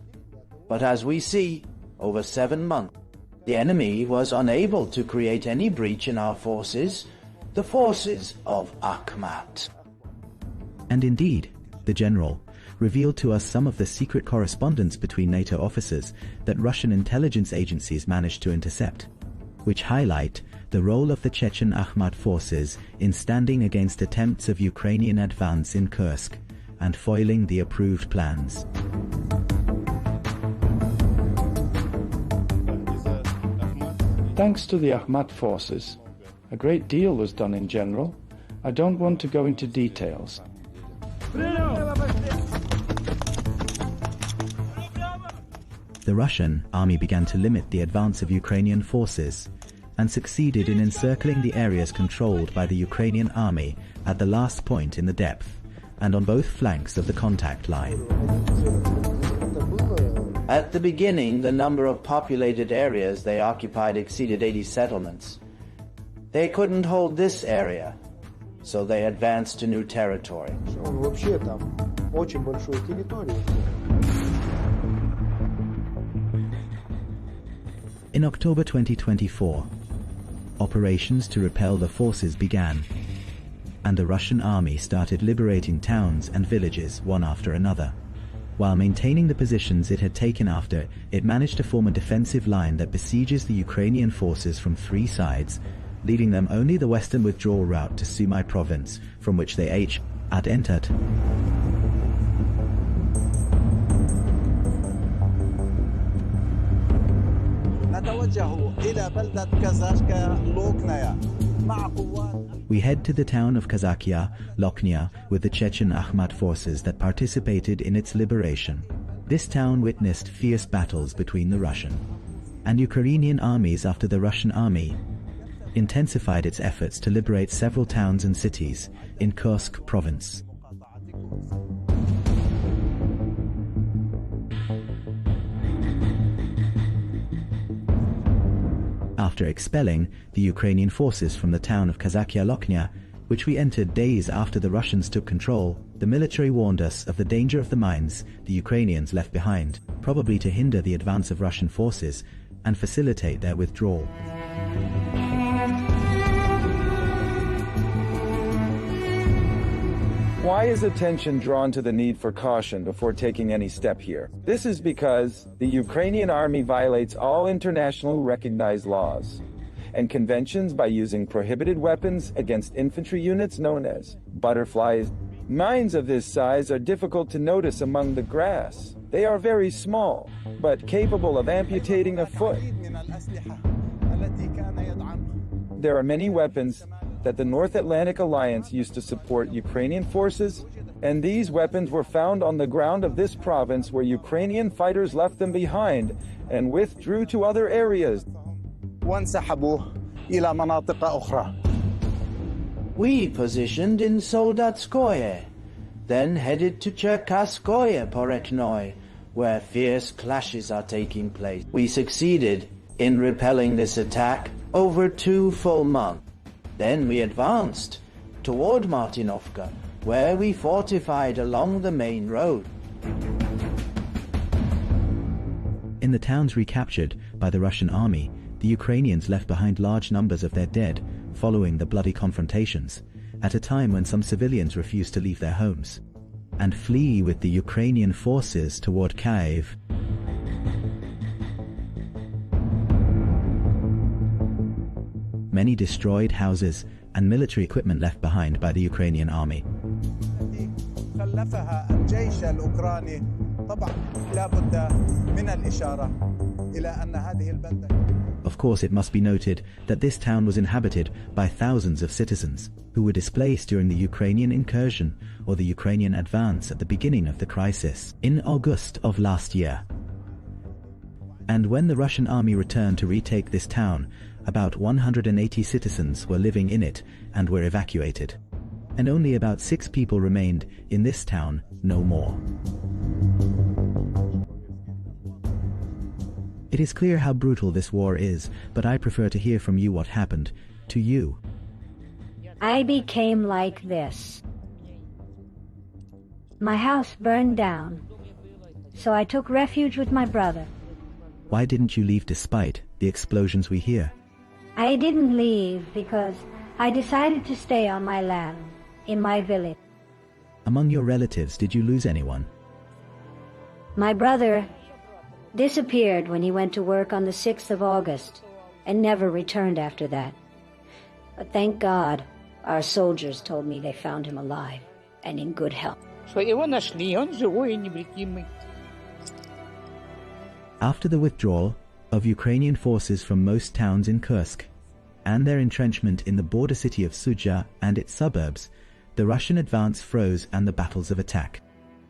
But as we see, over 7 months, the enemy was unable to create any breach in our forces, the forces of Akhmat. And indeed, the general revealed to us some of the secret correspondence between NATO officers that Russian intelligence agencies managed to intercept, which highlight the role of the Chechen Akhmat forces in standing against attempts of Ukrainian advance in Kursk and foiling the approved plans. Thanks to the Akhmat forces, a great deal was done in general. I don't want to go into details. The Russian army began to limit the advance of Ukrainian forces and succeeded in encircling the areas controlled by the Ukrainian army at the last point in the depth and on both flanks of the contact line. At the beginning, the number of populated areas they occupied exceeded 80 settlements. They couldn't hold this area, so they advanced to new territory. In October 2024, operations to repel the forces began, and the Russian army started liberating towns and villages one after another. While maintaining the positions it had taken after, it managed to form a defensive line that besieges the Ukrainian forces from 3 sides, leaving them only the western withdrawal route to Sumy province, from which they had entered. We head to the town of Kazakia, Lochnia, with the Chechen Akhmat forces that participated in its liberation. This town witnessed fierce battles between the Russian and Ukrainian armies after the Russian army intensified its efforts to liberate several towns and cities in Kursk province. After expelling the Ukrainian forces from the town of Kazakia Lochnia, which we entered days after the Russians took control, the military warned us of the danger of the mines the Ukrainians left behind, probably to hinder the advance of Russian forces and facilitate their withdrawal. Why is attention drawn to the need for caution before taking any step here? This is because the Ukrainian army violates all internationally recognized laws and conventions by using prohibited weapons against infantry units known as butterflies. Mines of this size are difficult to notice among the grass. They are very small, but capable of amputating a foot. There are many weapons that the North Atlantic Alliance used to support Ukrainian forces, and these weapons were found on the ground of this province where Ukrainian fighters left them behind and withdrew to other areas. We positioned in Soldatskoye, then headed to Cherkasskoye Poreknoy, where fierce clashes are taking place. We succeeded in repelling this attack over 2 full months. Then we advanced toward Martinovka, where we fortified along the main road. In the towns recaptured by the Russian army, the Ukrainians left behind large numbers of their dead following the bloody confrontations, at a time when some civilians refused to leave their homes and flee with the Ukrainian forces toward Kyiv. Many destroyed houses and military equipment left behind by the Ukrainian army. Of course, it must be noted that this town was inhabited by thousands of citizens who were displaced during the Ukrainian incursion or the Ukrainian advance at the beginning of the crisis in August of last year. And when the Russian army returned to retake this town, about 180 citizens were living in it and were evacuated. And only about 6 people remained in this town no more. It is clear how brutal this war is, but I prefer to hear from you what happened to you. I became like this. My house burned down, so I took refuge with my brother. Why didn't you leave despite the explosions we hear? I didn't leave because I decided to stay on my land, in my village. Among your relatives, did you lose anyone? My brother disappeared when he went to work on the 6th of August and never returned after that. But thank God, our soldiers told me they found him alive and in good health. After the withdrawal of Ukrainian forces from most towns in Kursk and their entrenchment in the border city of Sudzha and its suburbs, the Russian advance froze and the battles of attack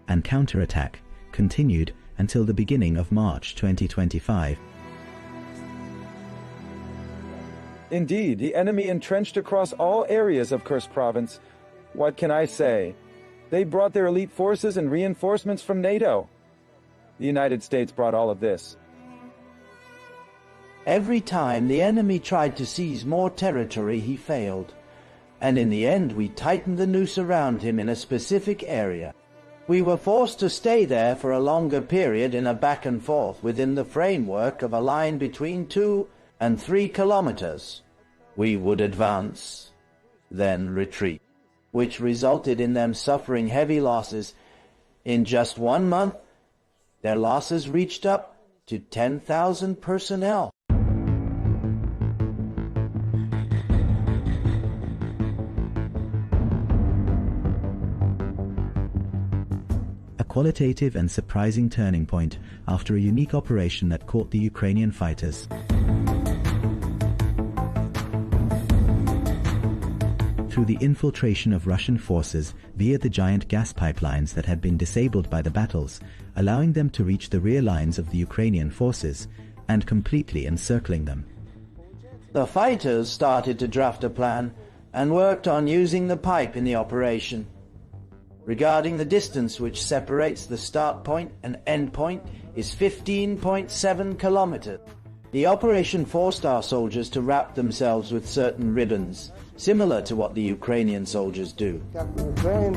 and counterattack continued until the beginning of March 2025. Indeed, the enemy entrenched across all areas of Kursk province. What can I say? They brought their elite forces and reinforcements from NATO. The United States brought all of this. Every time the enemy tried to seize more territory, he failed. And in the end, we tightened the noose around him in a specific area. We were forced to stay there for a longer period in a back and forth within the framework of a line between 2 and 3 kilometers. We would advance, then retreat, which resulted in them suffering heavy losses. In just 1 month, their losses reached up to 10,000 personnel. Qualitative and surprising turning point after a unique operation that caught the Ukrainian fighters. Through the infiltration of Russian forces via the giant gas pipelines that had been disabled by the battles, allowing them to reach the rear lines of the Ukrainian forces and completely encircling them. The fighters started to draft a plan and worked on using the pipe in the operation. Regarding the distance which separates the start point and end point is 15.7 kilometers. The operation forced our soldiers to wrap themselves with certain ribbons, similar to what the Ukrainian soldiers do. Then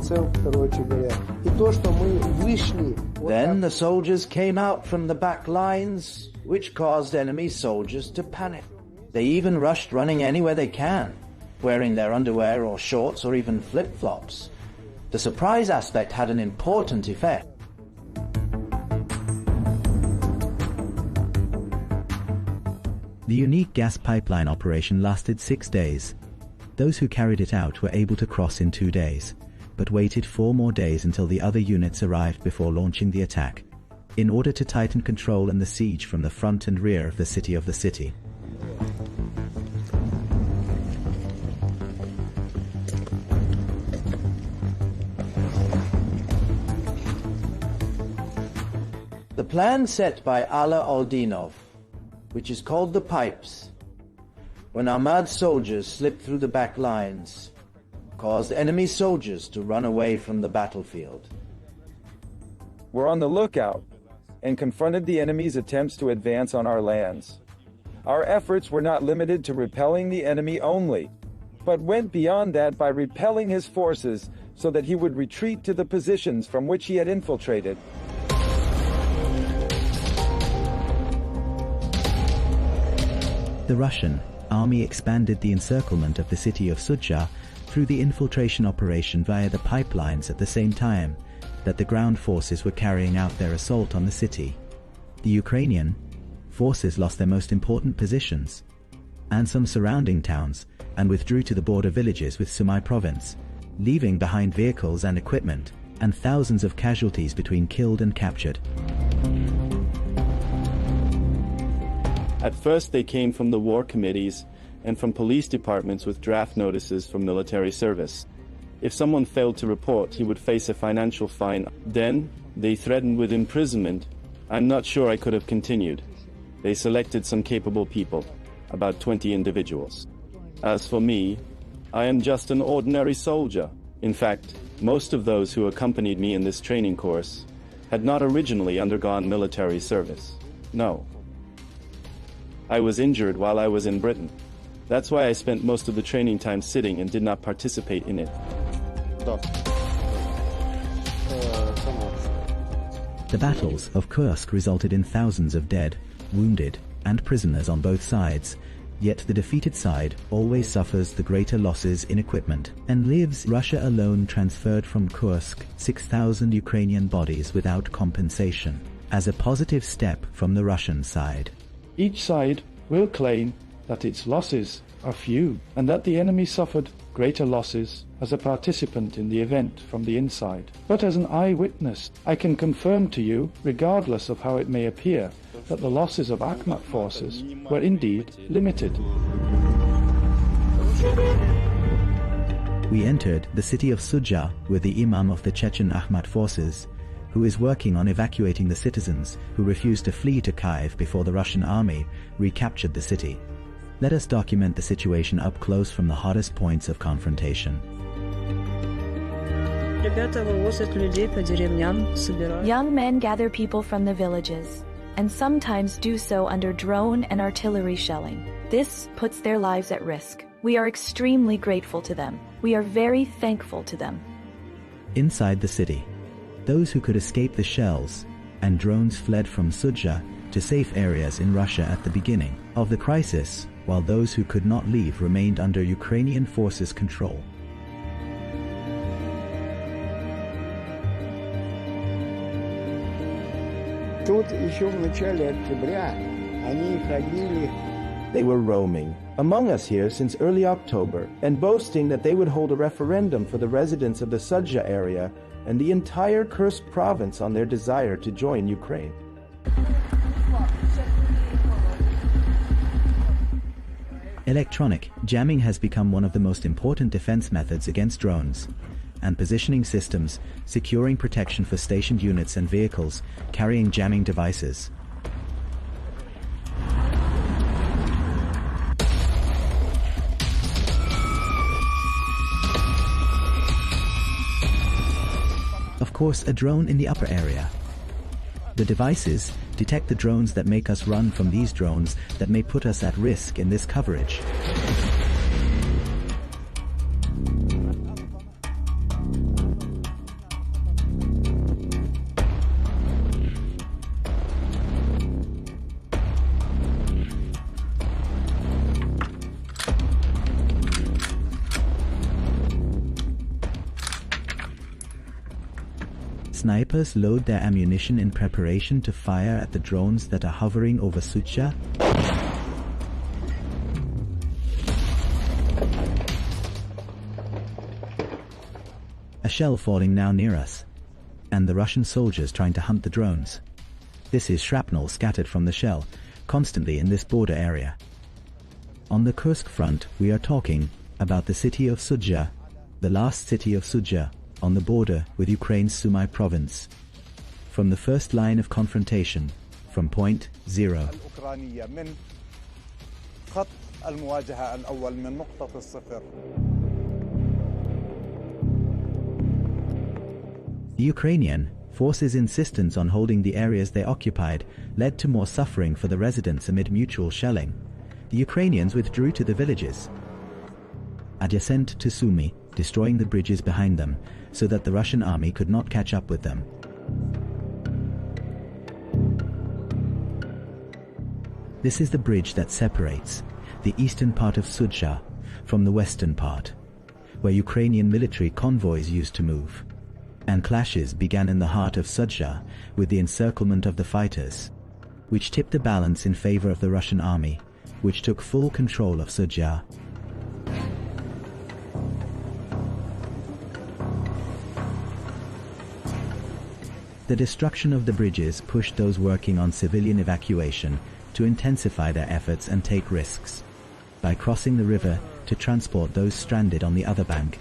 the soldiers came out from the back lines, which caused enemy soldiers to panic. They even rushed running anywhere they can, wearing their underwear or shorts or even flip-flops. The surprise aspect had an important effect. The unique gas pipeline operation lasted 6 days. Those who carried it out were able to cross in 2 days, but waited 4 more days until the other units arrived before launching the attack, in order to tighten control and the siege from the front and rear of the city. The plan set by Alla Oldinov, which is called the Pipes, when Ahmad's soldiers slipped through the back lines, caused enemy soldiers to run away from the battlefield. We're on the lookout and confronted the enemy's attempts to advance on our lands. Our efforts were not limited to repelling the enemy only, but went beyond that by repelling his forces so that he would retreat to the positions from which he had infiltrated. The Russian army expanded the encirclement of the city of Sudzha through the infiltration operation via the pipelines at the same time that the ground forces were carrying out their assault on the city. The Ukrainian forces lost their most important positions and some surrounding towns and withdrew to the border villages with Sumy province, leaving behind vehicles and equipment and thousands of casualties between killed and captured. At first they came from the war committees and from police departments with draft notices for military service. If someone failed to report, he would face a financial fine. Then they threatened with imprisonment. I'm not sure I could have continued. They selected some capable people, about 20 individuals. As for me, I am just an ordinary soldier. In fact, most of those who accompanied me in this training course had not originally undergone military service. No. I was injured while I was in Britain. That's why I spent most of the training time sitting and did not participate in it. The battles of Kursk resulted in thousands of dead, wounded, and prisoners on both sides, yet the defeated side always suffers the greater losses in equipment and leaves Russia alone transferred from Kursk 6,000 Ukrainian bodies without compensation, as a positive step from the Russian side. Each side will claim that its losses are few and that the enemy suffered greater losses as a participant in the event from the inside. But as an eyewitness, I can confirm to you, regardless of how it may appear, that the losses of Akhmat forces were indeed limited. We entered the city of Sudzha with the Imam of the Chechen Akhmat forces, who is working on evacuating the citizens who refused to flee to Kyiv before the Russian army recaptured the city. Let us document the situation up close from the hottest points of confrontation. Young men gather people from the villages, and sometimes do so under drone and artillery shelling. This puts their lives at risk. We are extremely grateful to them. We are very thankful to them. Inside the city, those who could escape the shells and drones fled from Sudzha to safe areas in Russia at the beginning of the crisis, while those who could not leave remained under Ukrainian forces' control. They were roaming among us here since early October and boasting that they would hold a referendum for the residents of the Sudzha area and the entire Kursk province on their desire to join Ukraine. Electronic jamming has become one of the most important defense methods against drones, and positioning systems securing protection for stationed units and vehicles carrying jamming devices. Of course, a drone in the upper area. The devices detect the drones that make us run from these drones that may put us at risk in this coverage. Snipers load their ammunition in preparation to fire at the drones that are hovering over Sudzha. A shell falling now near us, and the Russian soldiers trying to hunt the drones. This is shrapnel scattered from the shell, constantly in this border area. On the Kursk front, we are talking about the city of Sudzha, the last city of Sudzha, on the border with Ukraine's Sumy province. From the first line of confrontation, from point 0. The Ukrainian forces' insistence on holding the areas they occupied led to more suffering for the residents amid mutual shelling, the Ukrainians withdrew to the villages adjacent to Sumy, destroying the bridges behind them so that the Russian army could not catch up with them. This is the bridge that separates the eastern part of Sudzha from the western part, where Ukrainian military convoys used to move. And clashes began in the heart of Sudzha with the encirclement of the fighters, which tipped the balance in favor of the Russian army, which took full control of Sudzha. The destruction of the bridges pushed those working on civilian evacuation to intensify their efforts and take risks by crossing the river to transport those stranded on the other bank,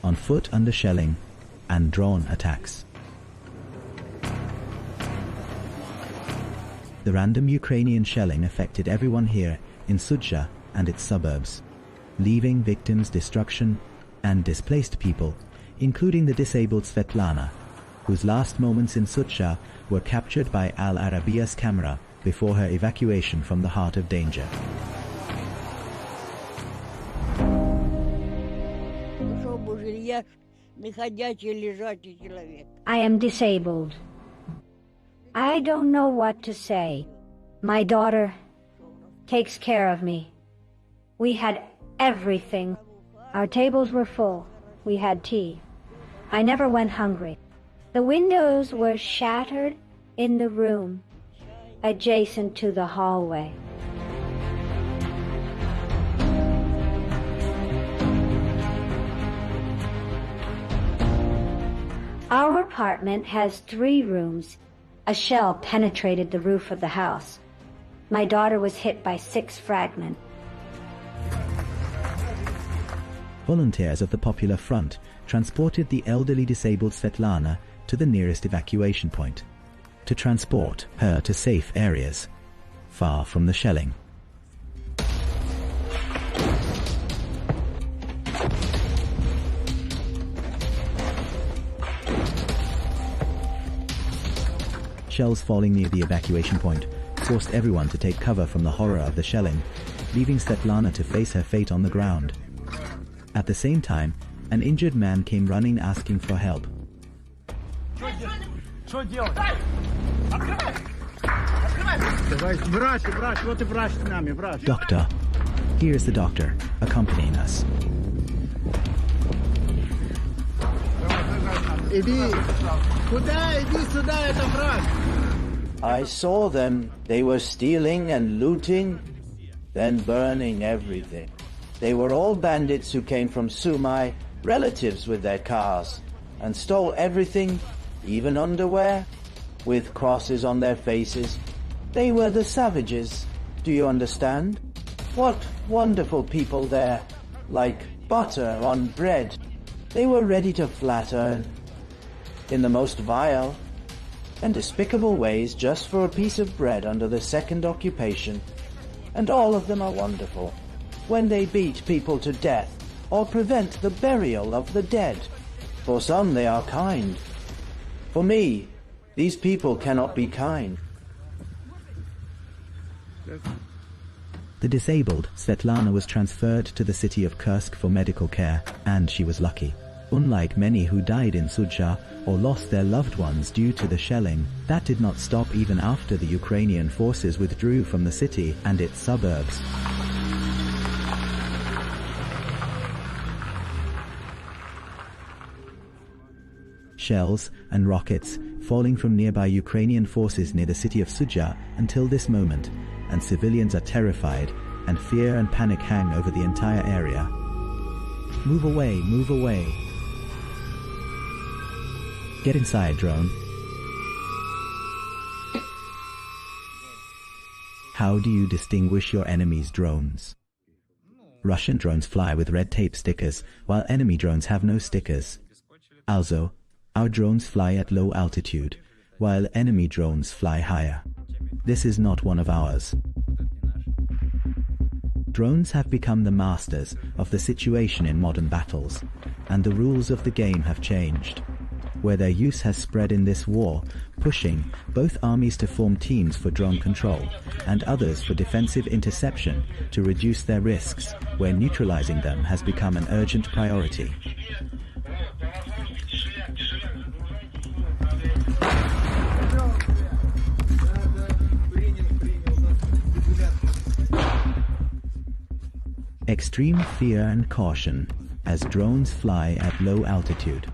on foot under shelling and drone attacks. The random Ukrainian shelling affected everyone here in Sudzha and its suburbs, leaving victims destruction and displaced people, including the disabled Svetlana, whose last moments in Sudzha were captured by Al Arabiya's camera before her evacuation from the heart of danger. I am disabled. I don't know what to say. My daughter takes care of me. We had everything. Our tables were full. We had tea. I never went hungry. The windows were shattered in the room adjacent to the hallway. Our apartment has 3 rooms. A shell penetrated the roof of the house. My daughter was hit by 6 fragments. Volunteers of the Popular Front transported the elderly disabled Svetlana to the nearest evacuation point, to transport her to safe areas, far from the shelling. Shells falling near the evacuation point forced everyone to take cover from the horror of the shelling, leaving Svetlana to face her fate on the ground. At the same time, an injured man came running asking for help. Doctor, here is the doctor accompanying us. I saw them. They were stealing and looting, then burning everything. They were all bandits who came from Sumy, relatives with their cars, and stole everything, even underwear, with crosses on their faces. They were the savages. Do you understand? What wonderful people there, like butter on bread. They were ready to flatter in the most vile and despicable ways just for a piece of bread under the second occupation. And all of them are wonderful when they beat people to death or prevent the burial of the dead. For some they are kind. For me, these people cannot be kind. The disabled Svetlana was transferred to the city of Kursk for medical care, and she was lucky. Unlike many who died in Sudzha or lost their loved ones due to the shelling, that did not stop even after the Ukrainian forces withdrew from the city and its suburbs. Shells and rockets falling from nearby Ukrainian forces near the city of Sudzha until this moment, and civilians are terrified, and fear and panic hang over the entire area. Move away, move away. Get inside, drone. How do you distinguish your enemy's drones? Russian drones fly with red tape stickers, while enemy drones have no stickers. Also, our drones fly at low altitude, while enemy drones fly higher. This is not one of ours. Drones have become the masters of the situation in modern battles, and the rules of the game have changed. where their use has spread in this war, pushing both armies to form teams for drone control and others for defensive interception to reduce their risks, where neutralizing them has become an urgent priority. Extreme fear and caution as drones fly at low altitude.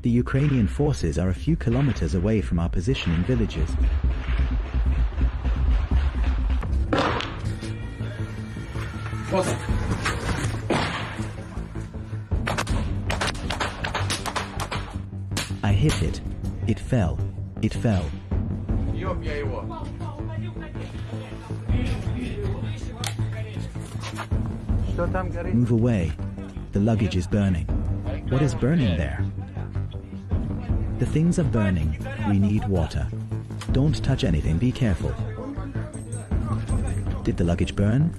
The Ukrainian forces are a few kilometers away from our position in villages. I hit it. It fell. It fell. Move away. The luggage is burning. What is burning there? The things are burning. We need water. Don't touch anything. Be careful. Did the luggage burn?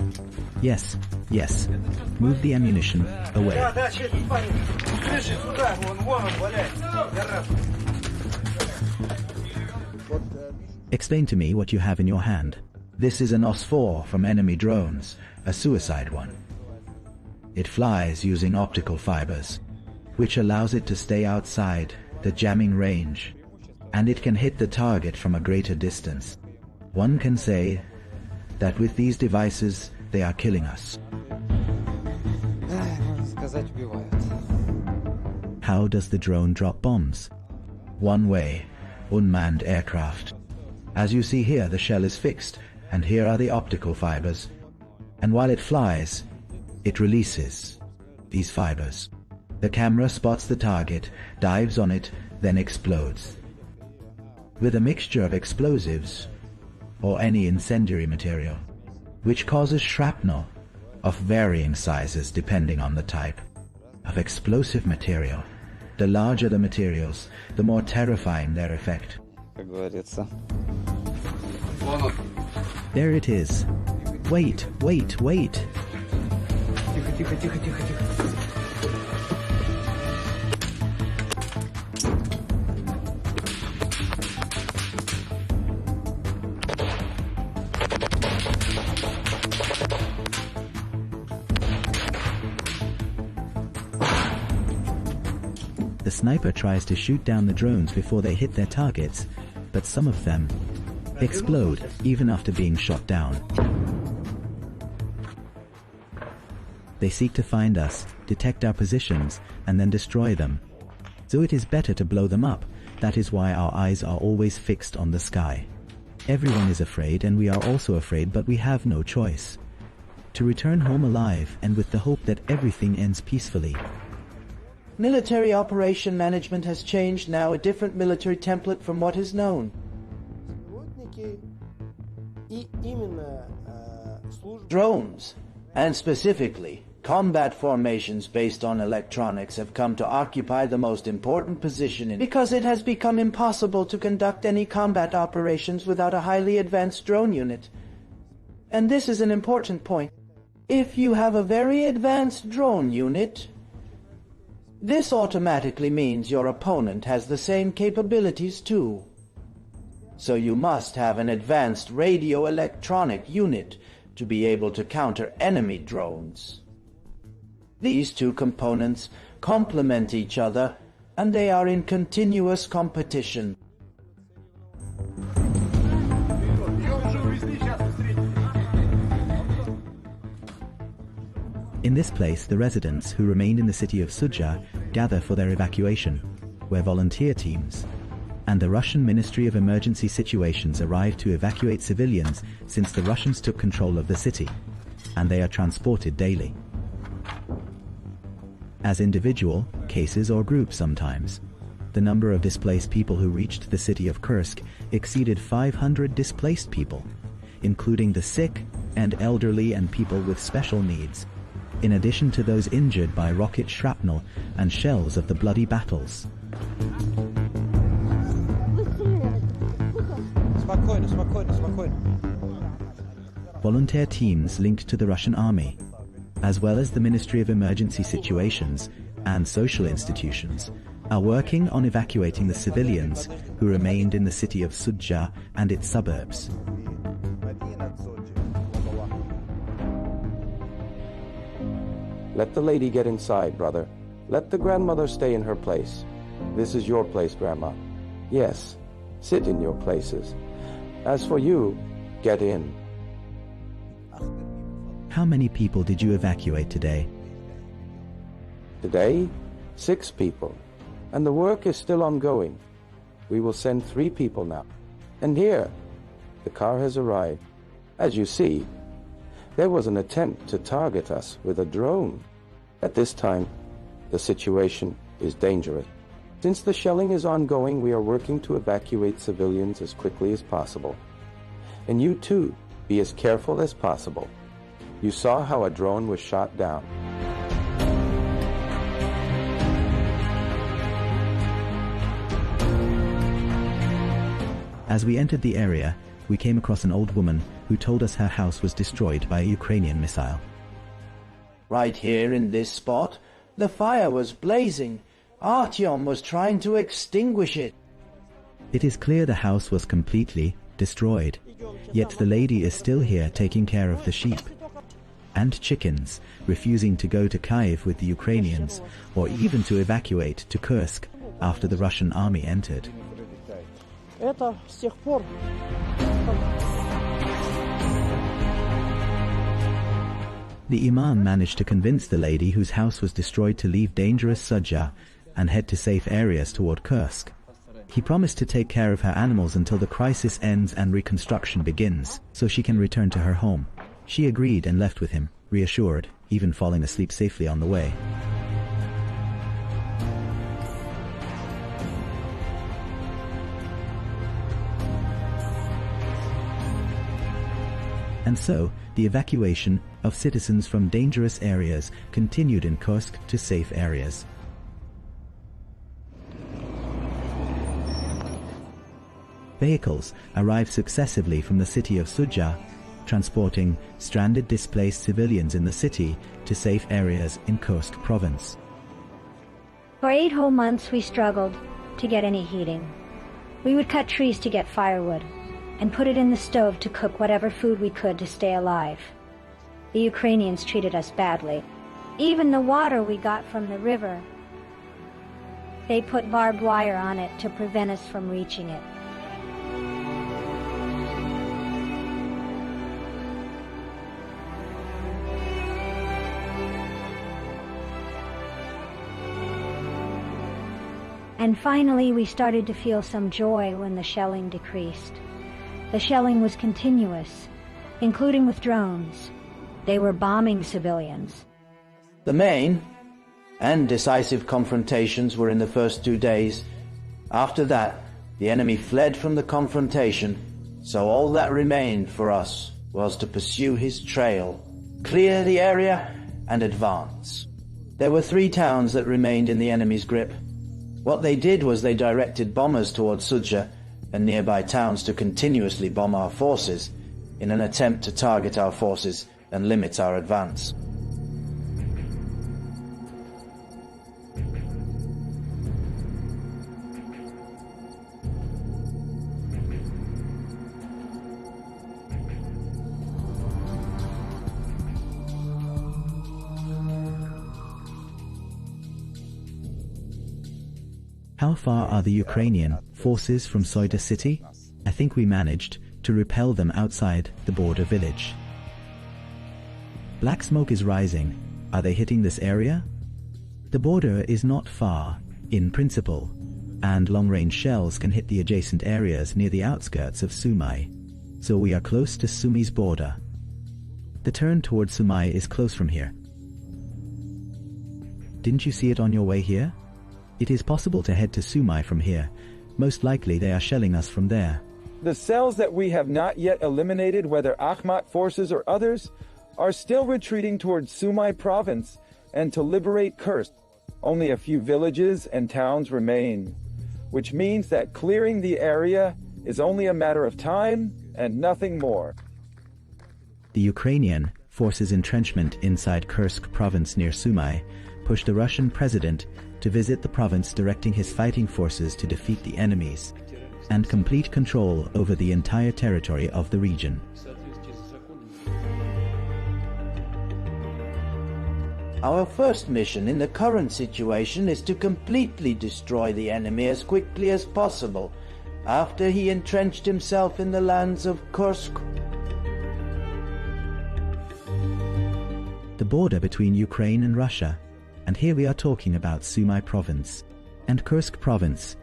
Yes. Yes. Move the ammunition away. Explain to me what you have in your hand. This is an OS-4 from enemy drones, a suicide one. It flies using optical fibers, which allows it to stay outside the jamming range, and it can hit the target from a greater distance. One can say that with these devices, they are killing us. How does the drone drop bombs? One way, unmanned aircraft. As you see here, the shell is fixed, and here are the optical fibers. And while it flies, it releases these fibers. The camera spots the target, dives on it, then explodes. With a mixture of explosives or any incendiary material, which causes shrapnel of varying sizes depending on the type of explosive material. The larger the materials, the more terrifying their effect. There it is. Wait, wait, wait. The sniper tries to shoot down the drones before they hit their targets, but some of them explode even after being shot down. They seek to find us, detect our positions, and then destroy them. So it is better to blow them up. That is why our eyes are always fixed on the sky. Everyone is afraid, and we are also afraid, but we have no choice. To return home alive and with the hope that everything ends peacefully. Military operation management has changed now, a different military template from what is known. Drones, and specifically combat formations based on electronics, have come to occupy the most important position because it has become impossible to conduct any combat operations without a highly advanced drone unit. And this is an important point. If you have a very advanced drone unit, this automatically means your opponent has the same capabilities too. So you must have an advanced radio-electronic unit to be able to counter enemy drones. These two components complement each other, and they are in continuous competition. In this place, the residents who remained in the city of Sudzha gather for their evacuation, where volunteer teams and the Russian Ministry of Emergency Situations arrive to evacuate civilians since the Russians took control of the city, and they are transported daily. As individual, cases or groups sometimes. The number of displaced people who reached the city of Kursk exceeded 500 displaced people, including the sick and elderly and people with special needs, in addition to those injured by rocket shrapnel and shells of the bloody battles. Volunteer teams linked to the Russian army, as well as the Ministry of Emergency Situations and social institutions, are working on evacuating the civilians who remained in the city of Suja and its suburbs. Let the lady get inside, brother. Let the grandmother stay in her place. This is your place, Grandma. Yes, sit in your places. As for you, get in. How many people did you evacuate today? Today, 6 people. And the work is still ongoing. We will send 3 people now. And here, the car has arrived. As you see, there was an attempt to target us with a drone. At this time, the situation is dangerous. Since the shelling is ongoing, we are working to evacuate civilians as quickly as possible. And you too, be as careful as possible. You saw how a drone was shot down. As we entered the area, we came across an old woman who told us her house was destroyed by a Ukrainian missile. Right here in this spot, the fire was blazing. Artyom was trying to extinguish it. It is clear the house was completely destroyed, yet the lady is still here taking care of the sheep and chickens, refusing to go to Kyiv with the Ukrainians or even to evacuate to Kursk after the Russian army entered. The imam managed to convince the lady whose house was destroyed to leave dangerous Suja and head to safe areas toward Kursk. He promised to take care of her animals until the crisis ends and reconstruction begins, so she can return to her home. She agreed and left with him, reassured, even falling asleep safely on the way. And so, the evacuation of citizens from dangerous areas continued in Kursk to safe areas. Vehicles arrived successively from the city of Suja, transporting stranded displaced civilians in the city to safe areas in Kursk province. For 8 whole months we struggled to get any heating. We would cut trees to get firewood and put it in the stove to cook whatever food we could to stay alive. The Ukrainians treated us badly. Even the water we got from the river, they put barbed wire on it to prevent us from reaching it. And finally, we started to feel some joy when the shelling decreased. The shelling was continuous, including with drones. They were bombing civilians. The main and decisive confrontations were in the first 2 days. After that, the enemy fled from the confrontation, so all that remained for us was to pursue his trail, clear the area, and advance. There were 3 towns that remained in the enemy's grip. What they did was they directed bombers towards Suja and nearby towns to continuously bomb our forces in an attempt to target our forces and limit our advance. How far are the Ukrainian forces from Soida city? I think we managed to repel them outside the border village. Black smoke is rising. Are they hitting this area? The border is not far, in principle, and long-range shells can hit the adjacent areas near the outskirts of Sumy. So we are close to Sumy's border. The turn towards Sumy is close from here. Didn't you see it on your way here? It is possible to head to Sumy from here. Most likely they are shelling us from there. The cells that we have not yet eliminated, whether Akhmat forces or others, are still retreating towards Sumy province and to liberate Kursk. Only a few villages and towns remain, which means that clearing the area is only a matter of time and nothing more. The Ukrainian forces' entrenchment inside Kursk province near Sumy pushed the Russian president to visit the province, directing his fighting forces to defeat the enemies and complete control over the entire territory of the region. Our first mission in the current situation is to completely destroy the enemy as quickly as possible after he entrenched himself in the lands of Kursk. The border between Ukraine and Russia, and here we are talking about Sumy province and Kursk province.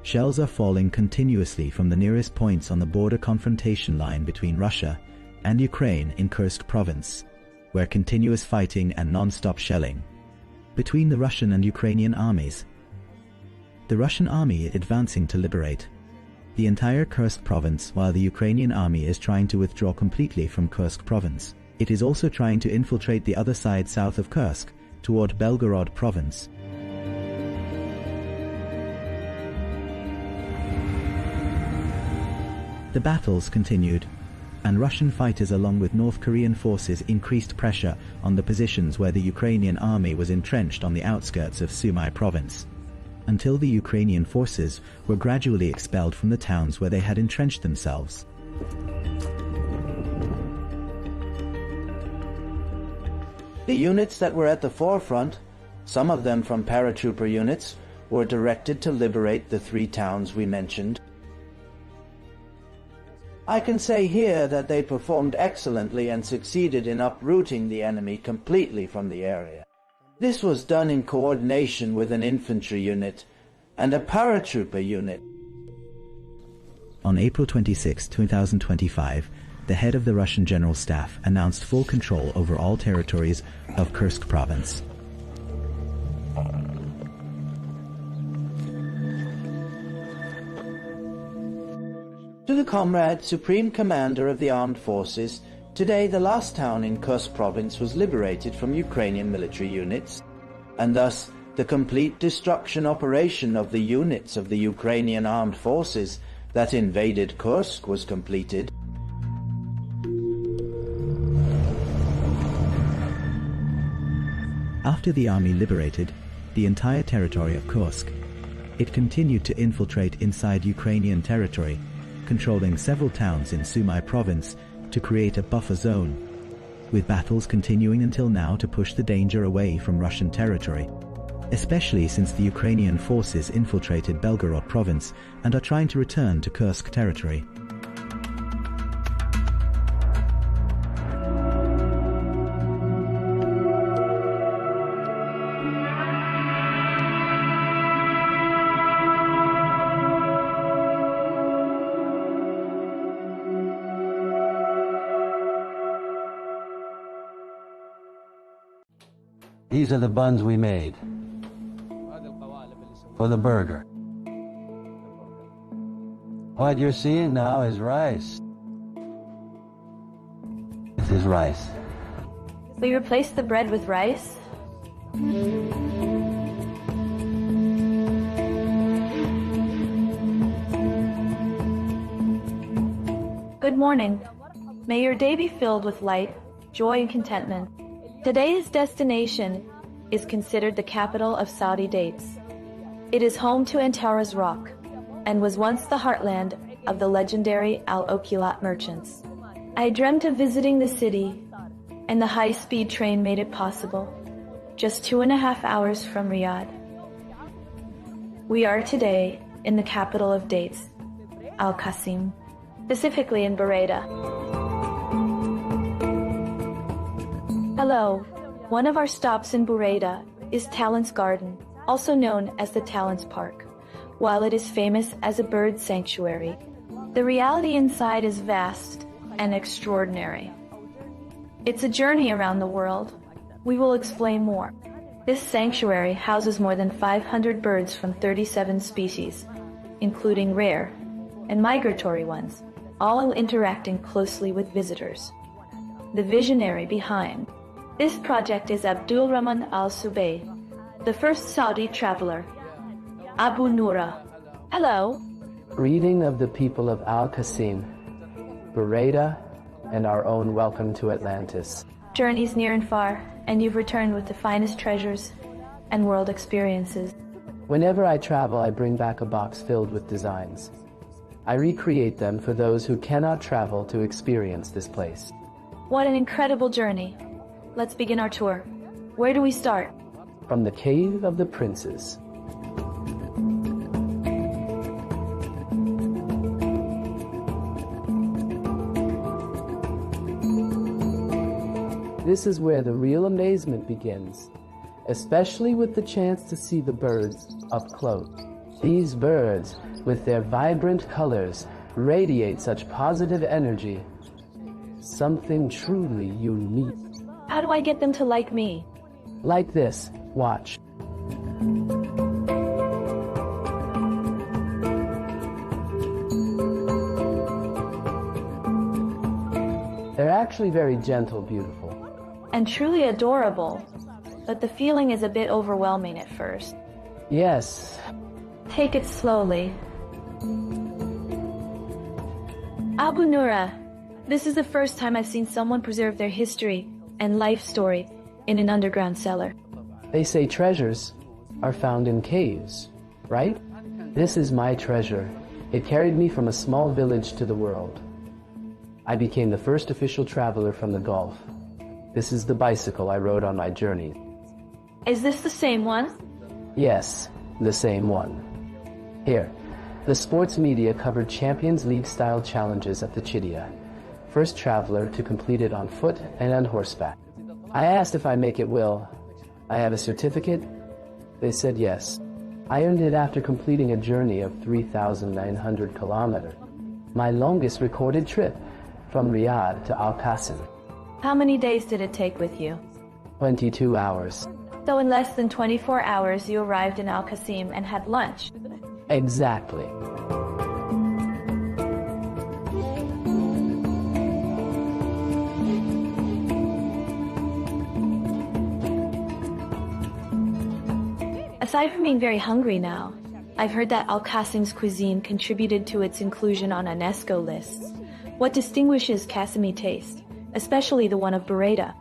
Shells are falling continuously from the nearest points on the border confrontation line between Russia and Ukraine in Kursk province, where continuous fighting and non-stop shelling between the Russian and Ukrainian armies. The Russian army advancing to liberate the entire Kursk province, while the Ukrainian army is trying to withdraw completely from Kursk province. It is also trying to infiltrate the other side south of Kursk toward Belgorod province. The battles continued, and Russian fighters along with North Korean forces increased pressure on the positions where the Ukrainian army was entrenched on the outskirts of Sumy province, until the Ukrainian forces were gradually expelled from the towns where they had entrenched themselves. The units that were at the forefront, some of them from paratrooper units, were directed to liberate the 3 towns we mentioned. I can say here that they performed excellently and succeeded in uprooting the enemy completely from the area. This was done in coordination with an infantry unit and a paratrooper unit. On April 26, 2025, the head of the Russian General Staff announced full control over all territories of Kursk province. To the Comrade Supreme Commander of the Armed Forces, today the last town in Kursk province was liberated from Ukrainian military units, and thus the complete destruction operation of the units of the Ukrainian Armed Forces that invaded Kursk was completed. After the army liberated the entire territory of Kursk, it continued to infiltrate inside Ukrainian territory, controlling several towns in Sumy province to create a buffer zone, with battles continuing until now to push the danger away from Russian territory, especially since the Ukrainian forces infiltrated Belgorod province and are trying to return to Kursk territory. These are the buns we made for the burger. What you're seeing now is rice. This is rice. We replace the bread with rice? Good morning. May your day be filled with light, joy, and contentment. Today's destination is considered the capital of Saudi dates. It is home to Antara's Rock and was once the heartland of the legendary Al-Okilat merchants. I dreamt of visiting the city, and the high-speed train made it possible, just 2.5 hours from Riyadh. We are today in the capital of dates, Al-Qasim, specifically in Buraydah. Hello, one of our stops in Buraydah is Talent's Garden, also known as the Talents Park. While it is famous as a bird sanctuary, the reality inside is vast and extraordinary. It's a journey around the world. We will explain more. This sanctuary houses more than 500 birds from 37 species, including rare and migratory ones, all interacting closely with visitors. The visionary behind this project is Abdul Rahman Al-Subay, the first Saudi traveler. Abu Noura. Hello. Greeting of the people of Al-Qasim, Buraydah, and our own welcome to Atlantis. Journeys near and far, and you've returned with the finest treasures and world experiences. Whenever I travel, I bring back a box filled with designs. I recreate them for those who cannot travel to experience this place. What an incredible journey. Let's begin our tour. Where do we start? From the Cave of the Princes. This is where the real amazement begins, especially with the chance to see the birds up close. These birds, with their vibrant colors, radiate such positive energy. Something truly unique. How do I get them to like me? Like this. Watch. They're actually very gentle, beautiful. And truly adorable. But the feeling is a bit overwhelming at first. Yes. Take it slowly. Abu Nura. This is the first time I've seen someone preserve their history and life story in an underground cellar. They say treasures are found in caves, right? This is my treasure. It carried me from a small village to the world. I became the first official traveler from the Gulf. This is the bicycle I rode on my journey. Is this the same one? Yes, the same one. Here, the sports media covered Champions League-style challenges at the Chidia. First traveler to complete it on foot and on horseback. I asked if I make it will I have a certificate? They said yes. I earned it after completing a journey of 3,900 kilometers. My longest recorded trip from Riyadh to Al Qasim. How many days did it take with you? 22 hours. So in less than 24 hours you arrived in Al Qasim and had lunch. Exactly. Aside from being very hungry now, I've heard that Al Qasim's cuisine contributed to its inclusion on UNESCO lists. What distinguishes Qasimi taste, especially the one of Burayda?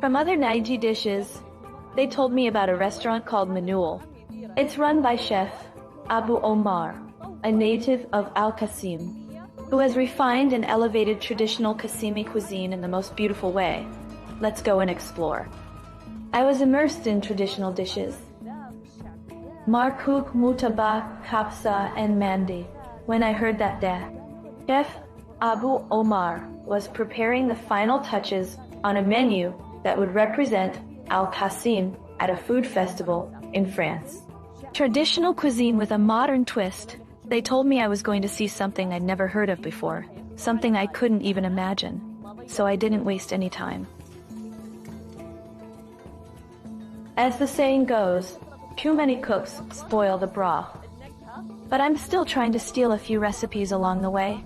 From other Naiji dishes, they told me about a restaurant called Manul. It's run by Chef Abu Omar, a native of Al Qasim, who has refined and elevated traditional Qasimi cuisine in the most beautiful way. Let's go and explore. I was immersed in traditional dishes. Markook, Mutabak, Kapsa, and Mandi, when I heard that Chef Abu Omar was preparing the final touches on a menu that would represent Al Qasim at a food festival in France. Traditional cuisine with a modern twist. They told me I was going to see something I'd never heard of before, something I couldn't even imagine, so I didn't waste any time. As the saying goes, too many cooks spoil the broth. But I'm still trying to steal a few recipes along the way.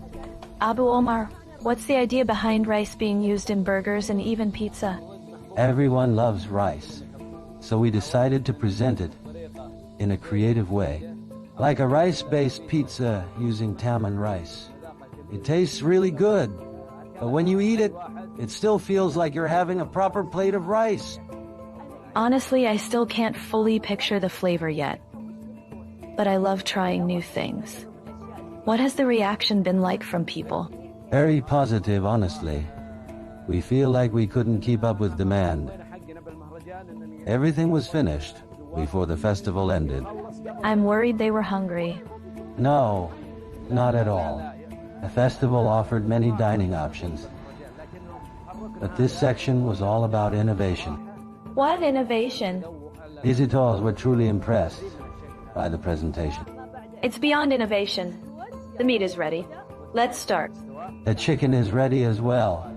Abu Omar, what's the idea behind rice being used in burgers and even pizza? Everyone loves rice, so we decided to present it in a creative way, like a rice-based pizza using tamarind rice. It tastes really good, but when you eat it, it still feels like you're having a proper plate of rice. Honestly, I still can't fully picture the flavor yet, but I love trying new things. What has the reaction been like from people? Very positive, honestly. We feel like we couldn't keep up with demand. Everything was finished before the festival ended. I'm worried they were hungry. No, not at all. The festival offered many dining options, but this section was all about innovation. What innovation? Visitors were truly impressed by the presentation. It's beyond innovation. The meat is ready. Let's start. The chicken is ready as well.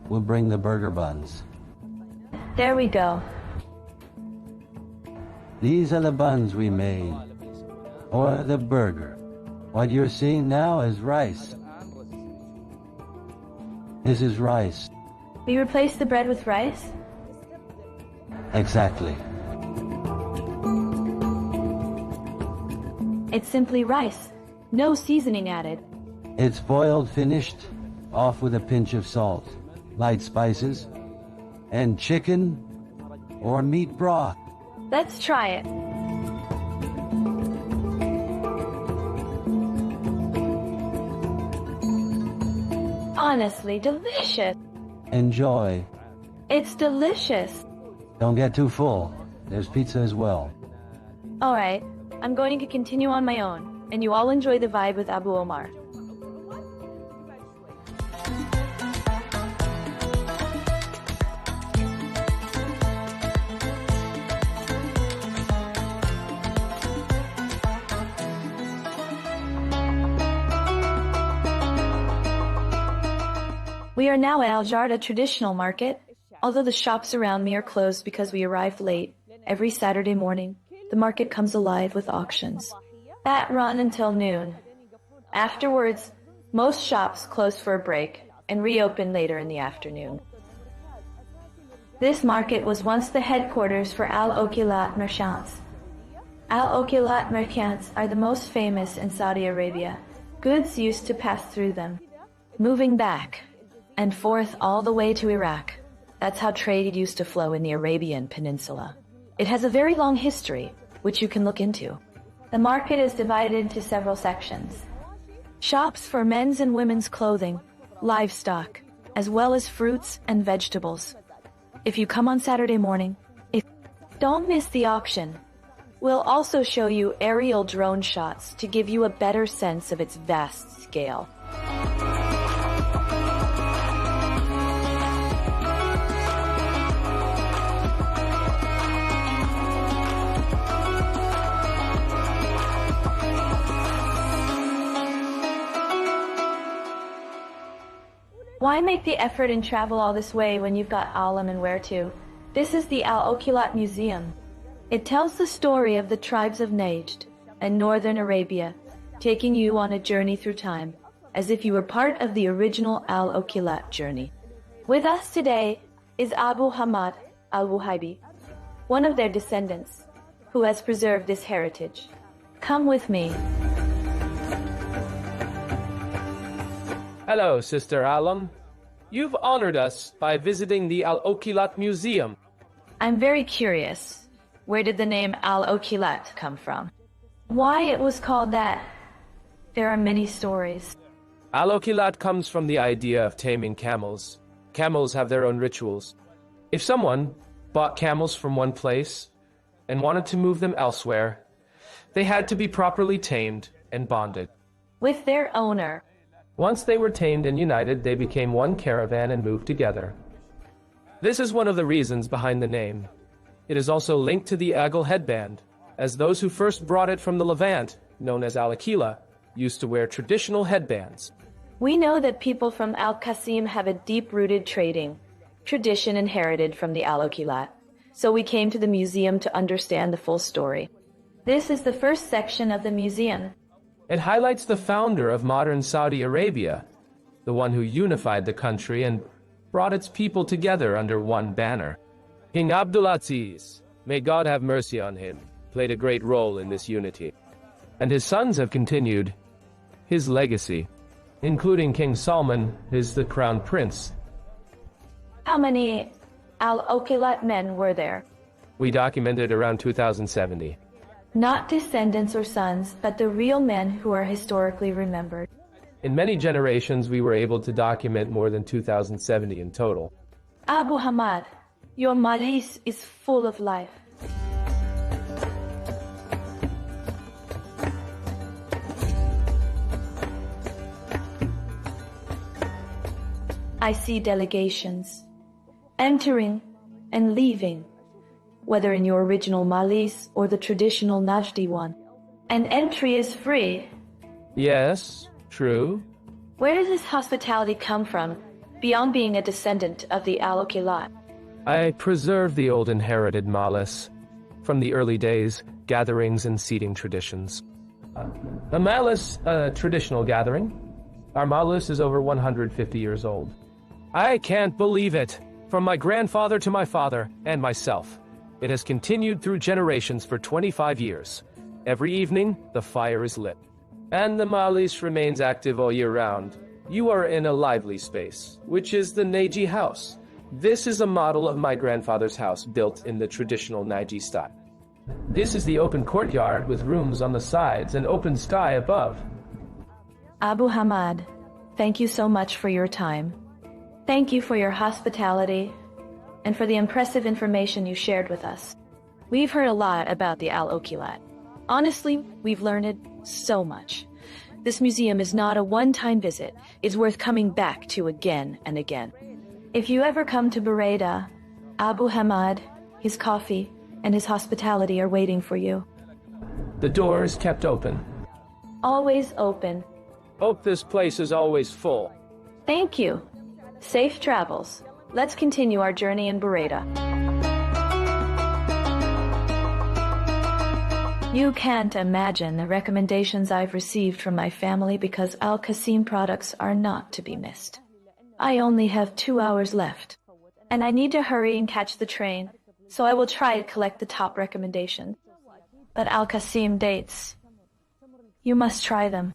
We'll bring the burger buns. There we go. These are the buns we made. Or the burger. What you're seeing now is rice. This is rice. We replaced the bread with rice? Exactly. It's simply rice. No seasoning added. It's boiled finished, off with a pinch of salt, light spices, and chicken or meat broth. Let's try it. Honestly, delicious. Enjoy. It's delicious. Don't get too full. There's pizza as well. All right, I'm going to continue on my own, and you all enjoy the vibe with Abu Omar. We are now at Al Jarda Traditional Market. Although the shops around me are closed because we arrived late, every Saturday morning, the market comes alive with auctions that run until noon. Afterwards, most shops close for a break and reopen later in the afternoon. This market was once the headquarters for Al-Okilat merchants. Al-Okilat merchants are the most famous in Saudi Arabia. Goods used to pass through them, moving back and forth all the way to Iraq. That's how trade used to flow in the Arabian Peninsula. It has a very long history, which you can look into. The market is divided into several sections. Shops for men's and women's clothing, livestock, as well as fruits and vegetables. If you come on Saturday morning, don't miss the auction. We'll also show you aerial drone shots to give you a better sense of its vast scale. Why make the effort and travel all this way when you've got Alam and where to? This is the Al-Okilat Museum. It tells the story of the tribes of Najd and northern Arabia, taking you on a journey through time, as if you were part of the original Al-Okilat journey. With us today is Abu Hamad al-Wuhaibi, one of their descendants, who has preserved this heritage. Come with me. Hello, Sister Alam. You've honored us by visiting the Al-Okilat Museum. I'm very curious. Where did the name Al-Okilat come from? Why it was called that? There are many stories. Al-Okilat comes from the idea of taming camels. Camels have their own rituals. If someone bought camels from one place and wanted to move them elsewhere, they had to be properly tamed and bonded. With their owner. Once they were tamed and united, they became one caravan and moved together. This is one of the reasons behind the name. It is also linked to the Agel headband, as those who first brought it from the Levant, known as Al-Akila, used to wear traditional headbands. We know that people from Al-Qasim have a deep-rooted trading tradition inherited from the Al-Okilat, so we came to the museum to understand the full story. This is the first section of the museum. It highlights the founder of modern Saudi Arabia, the one who unified the country and brought its people together under one banner. King Abdulaziz, may God have mercy on him, played a great role in this unity. And his sons have continued his legacy, including King Salman, is the crown prince. How many Al-Okilat men were there? We documented around 2070. Not descendants or sons, but the real men who are historically remembered. In many generations, we were able to document more than 2070 in total. Abu Hamad, your majlis is full of life. I see delegations entering and leaving, whether in your original Malis or the traditional Najdi one. And entry is free. Yes, true. Where does this hospitality come from, beyond being a descendant of the Al-Okilat? I preserve the old inherited Malis from the early days, gatherings and seating traditions. A Malis, a traditional gathering. Our Malis is over 150 years old. I can't believe it. From my grandfather to my father and myself. It has continued through generations for 25 years. Every evening, the fire is lit. And the Malis remains active all year round. You are in a lively space, which is the Naji house. This is a model of my grandfather's house built in the traditional Naji style. This is the open courtyard with rooms on the sides and open sky above. Abu Hamad, thank you so much for your time. Thank you for your hospitality and for the impressive information you shared with us. We've heard a lot about the Al-Okilat. Honestly, we've learned so much. This museum is not a one-time visit. It's worth coming back to again and again. If you ever come to Buraydah, Abu Hamad, his coffee, and his hospitality are waiting for you. The door is kept open. Always open. Hope this place is always full. Thank you. Safe travels. Let's continue our journey in Buraydah. You can't imagine the recommendations I've received from my family because Al-Qasim products are not to be missed. I only have 2 hours left, and I need to hurry and catch the train, so I will try to collect the top recommendations. But Al-Qasim dates, you must try them.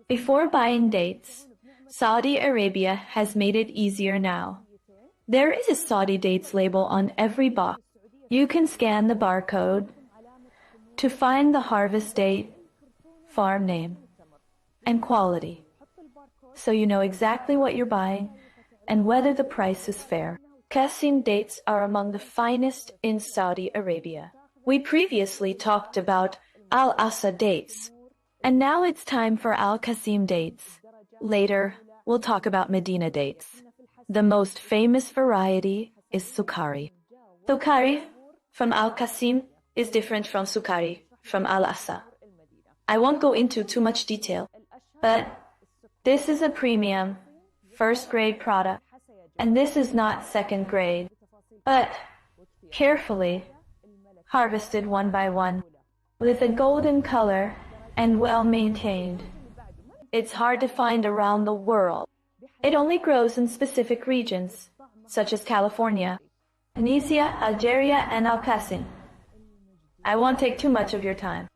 Before buying dates, Saudi Arabia has made it easier now. There is a Saudi dates label on every box. You can scan the barcode to find the harvest date, farm name, and quality, so you know exactly what you're buying and whether the price is fair. Qasim dates are among the finest in Saudi Arabia. We previously talked about Al-Asa dates, and now it's time for Al-Qasim dates. Later, we'll talk about Medina dates. The most famous variety is Sukari. Sukari from Al-Qasim is different from Sukari from Al-Asa. I won't go into too much detail, but this is a premium, first-grade product, and this is not second-grade, but carefully harvested one by one, with a golden color and well-maintained. It's hard to find around the world. It only grows in specific regions, such as California, Tunisia, Algeria, and Al-Qasim. I won't take too much of your time.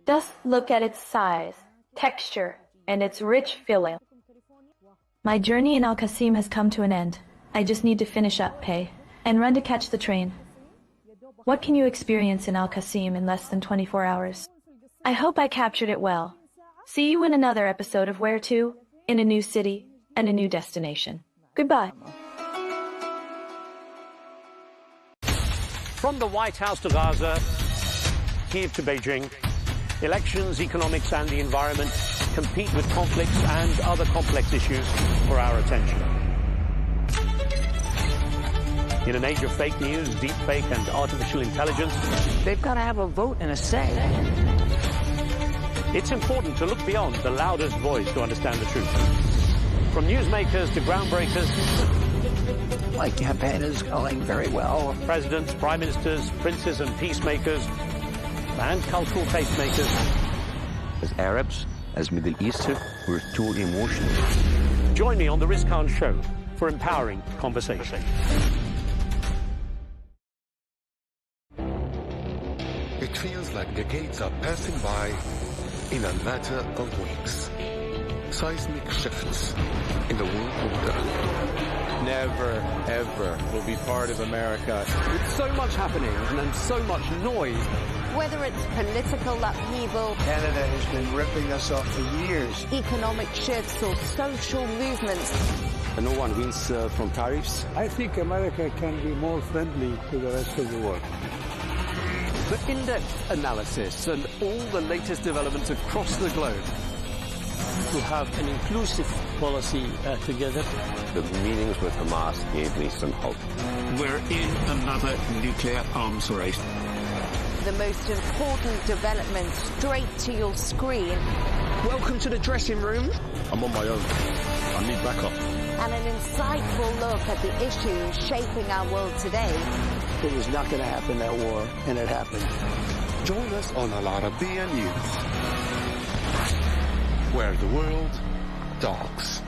Just look at its size, texture, and its rich filling. My journey in Al-Qasim has come to an end. I just need to finish up pay and run to catch the train. What can you experience in Al-Qasim in less than 24 hours? I hope I captured it well. See you in another episode of Where To, in a new city and a new destination. Goodbye. From the White House to Gaza, Kiev to Beijing, elections, economics and the environment compete with conflicts and other complex issues for our attention. In an age of fake news, deepfake and artificial intelligence, they've got to have a vote and a say. It's important to look beyond the loudest voice to understand the truth. From newsmakers to groundbreakers, my campaign is going very well. Presidents, prime ministers, princes and peacemakers, and cultural tastemakers. As Arabs, as Middle Eastern, we're too emotional. Join me on the Rizkan Show for empowering conversation. It feels like decades are passing by in a matter of weeks. Seismic shifts in the world order. Never, ever will be part of America. With so much happening and so much noise. Whether it's political upheaval, Canada has been ripping us off for years. Economic shifts or social movements. And no one wins from tariffs. I think America can be more friendly to the rest of the world. The in-depth analysis and all the latest developments across the globe. To have an inclusive policy together. The meetings with Hamas gave me some hope. We're in another nuclear arms race. The most important development straight to your screen. Welcome to the dressing room. I'm on my own. I need backup. And an insightful look at the issues shaping our world today. It was not going to happen, that war, and it happened. Join us on Arabiya News, where the world talks.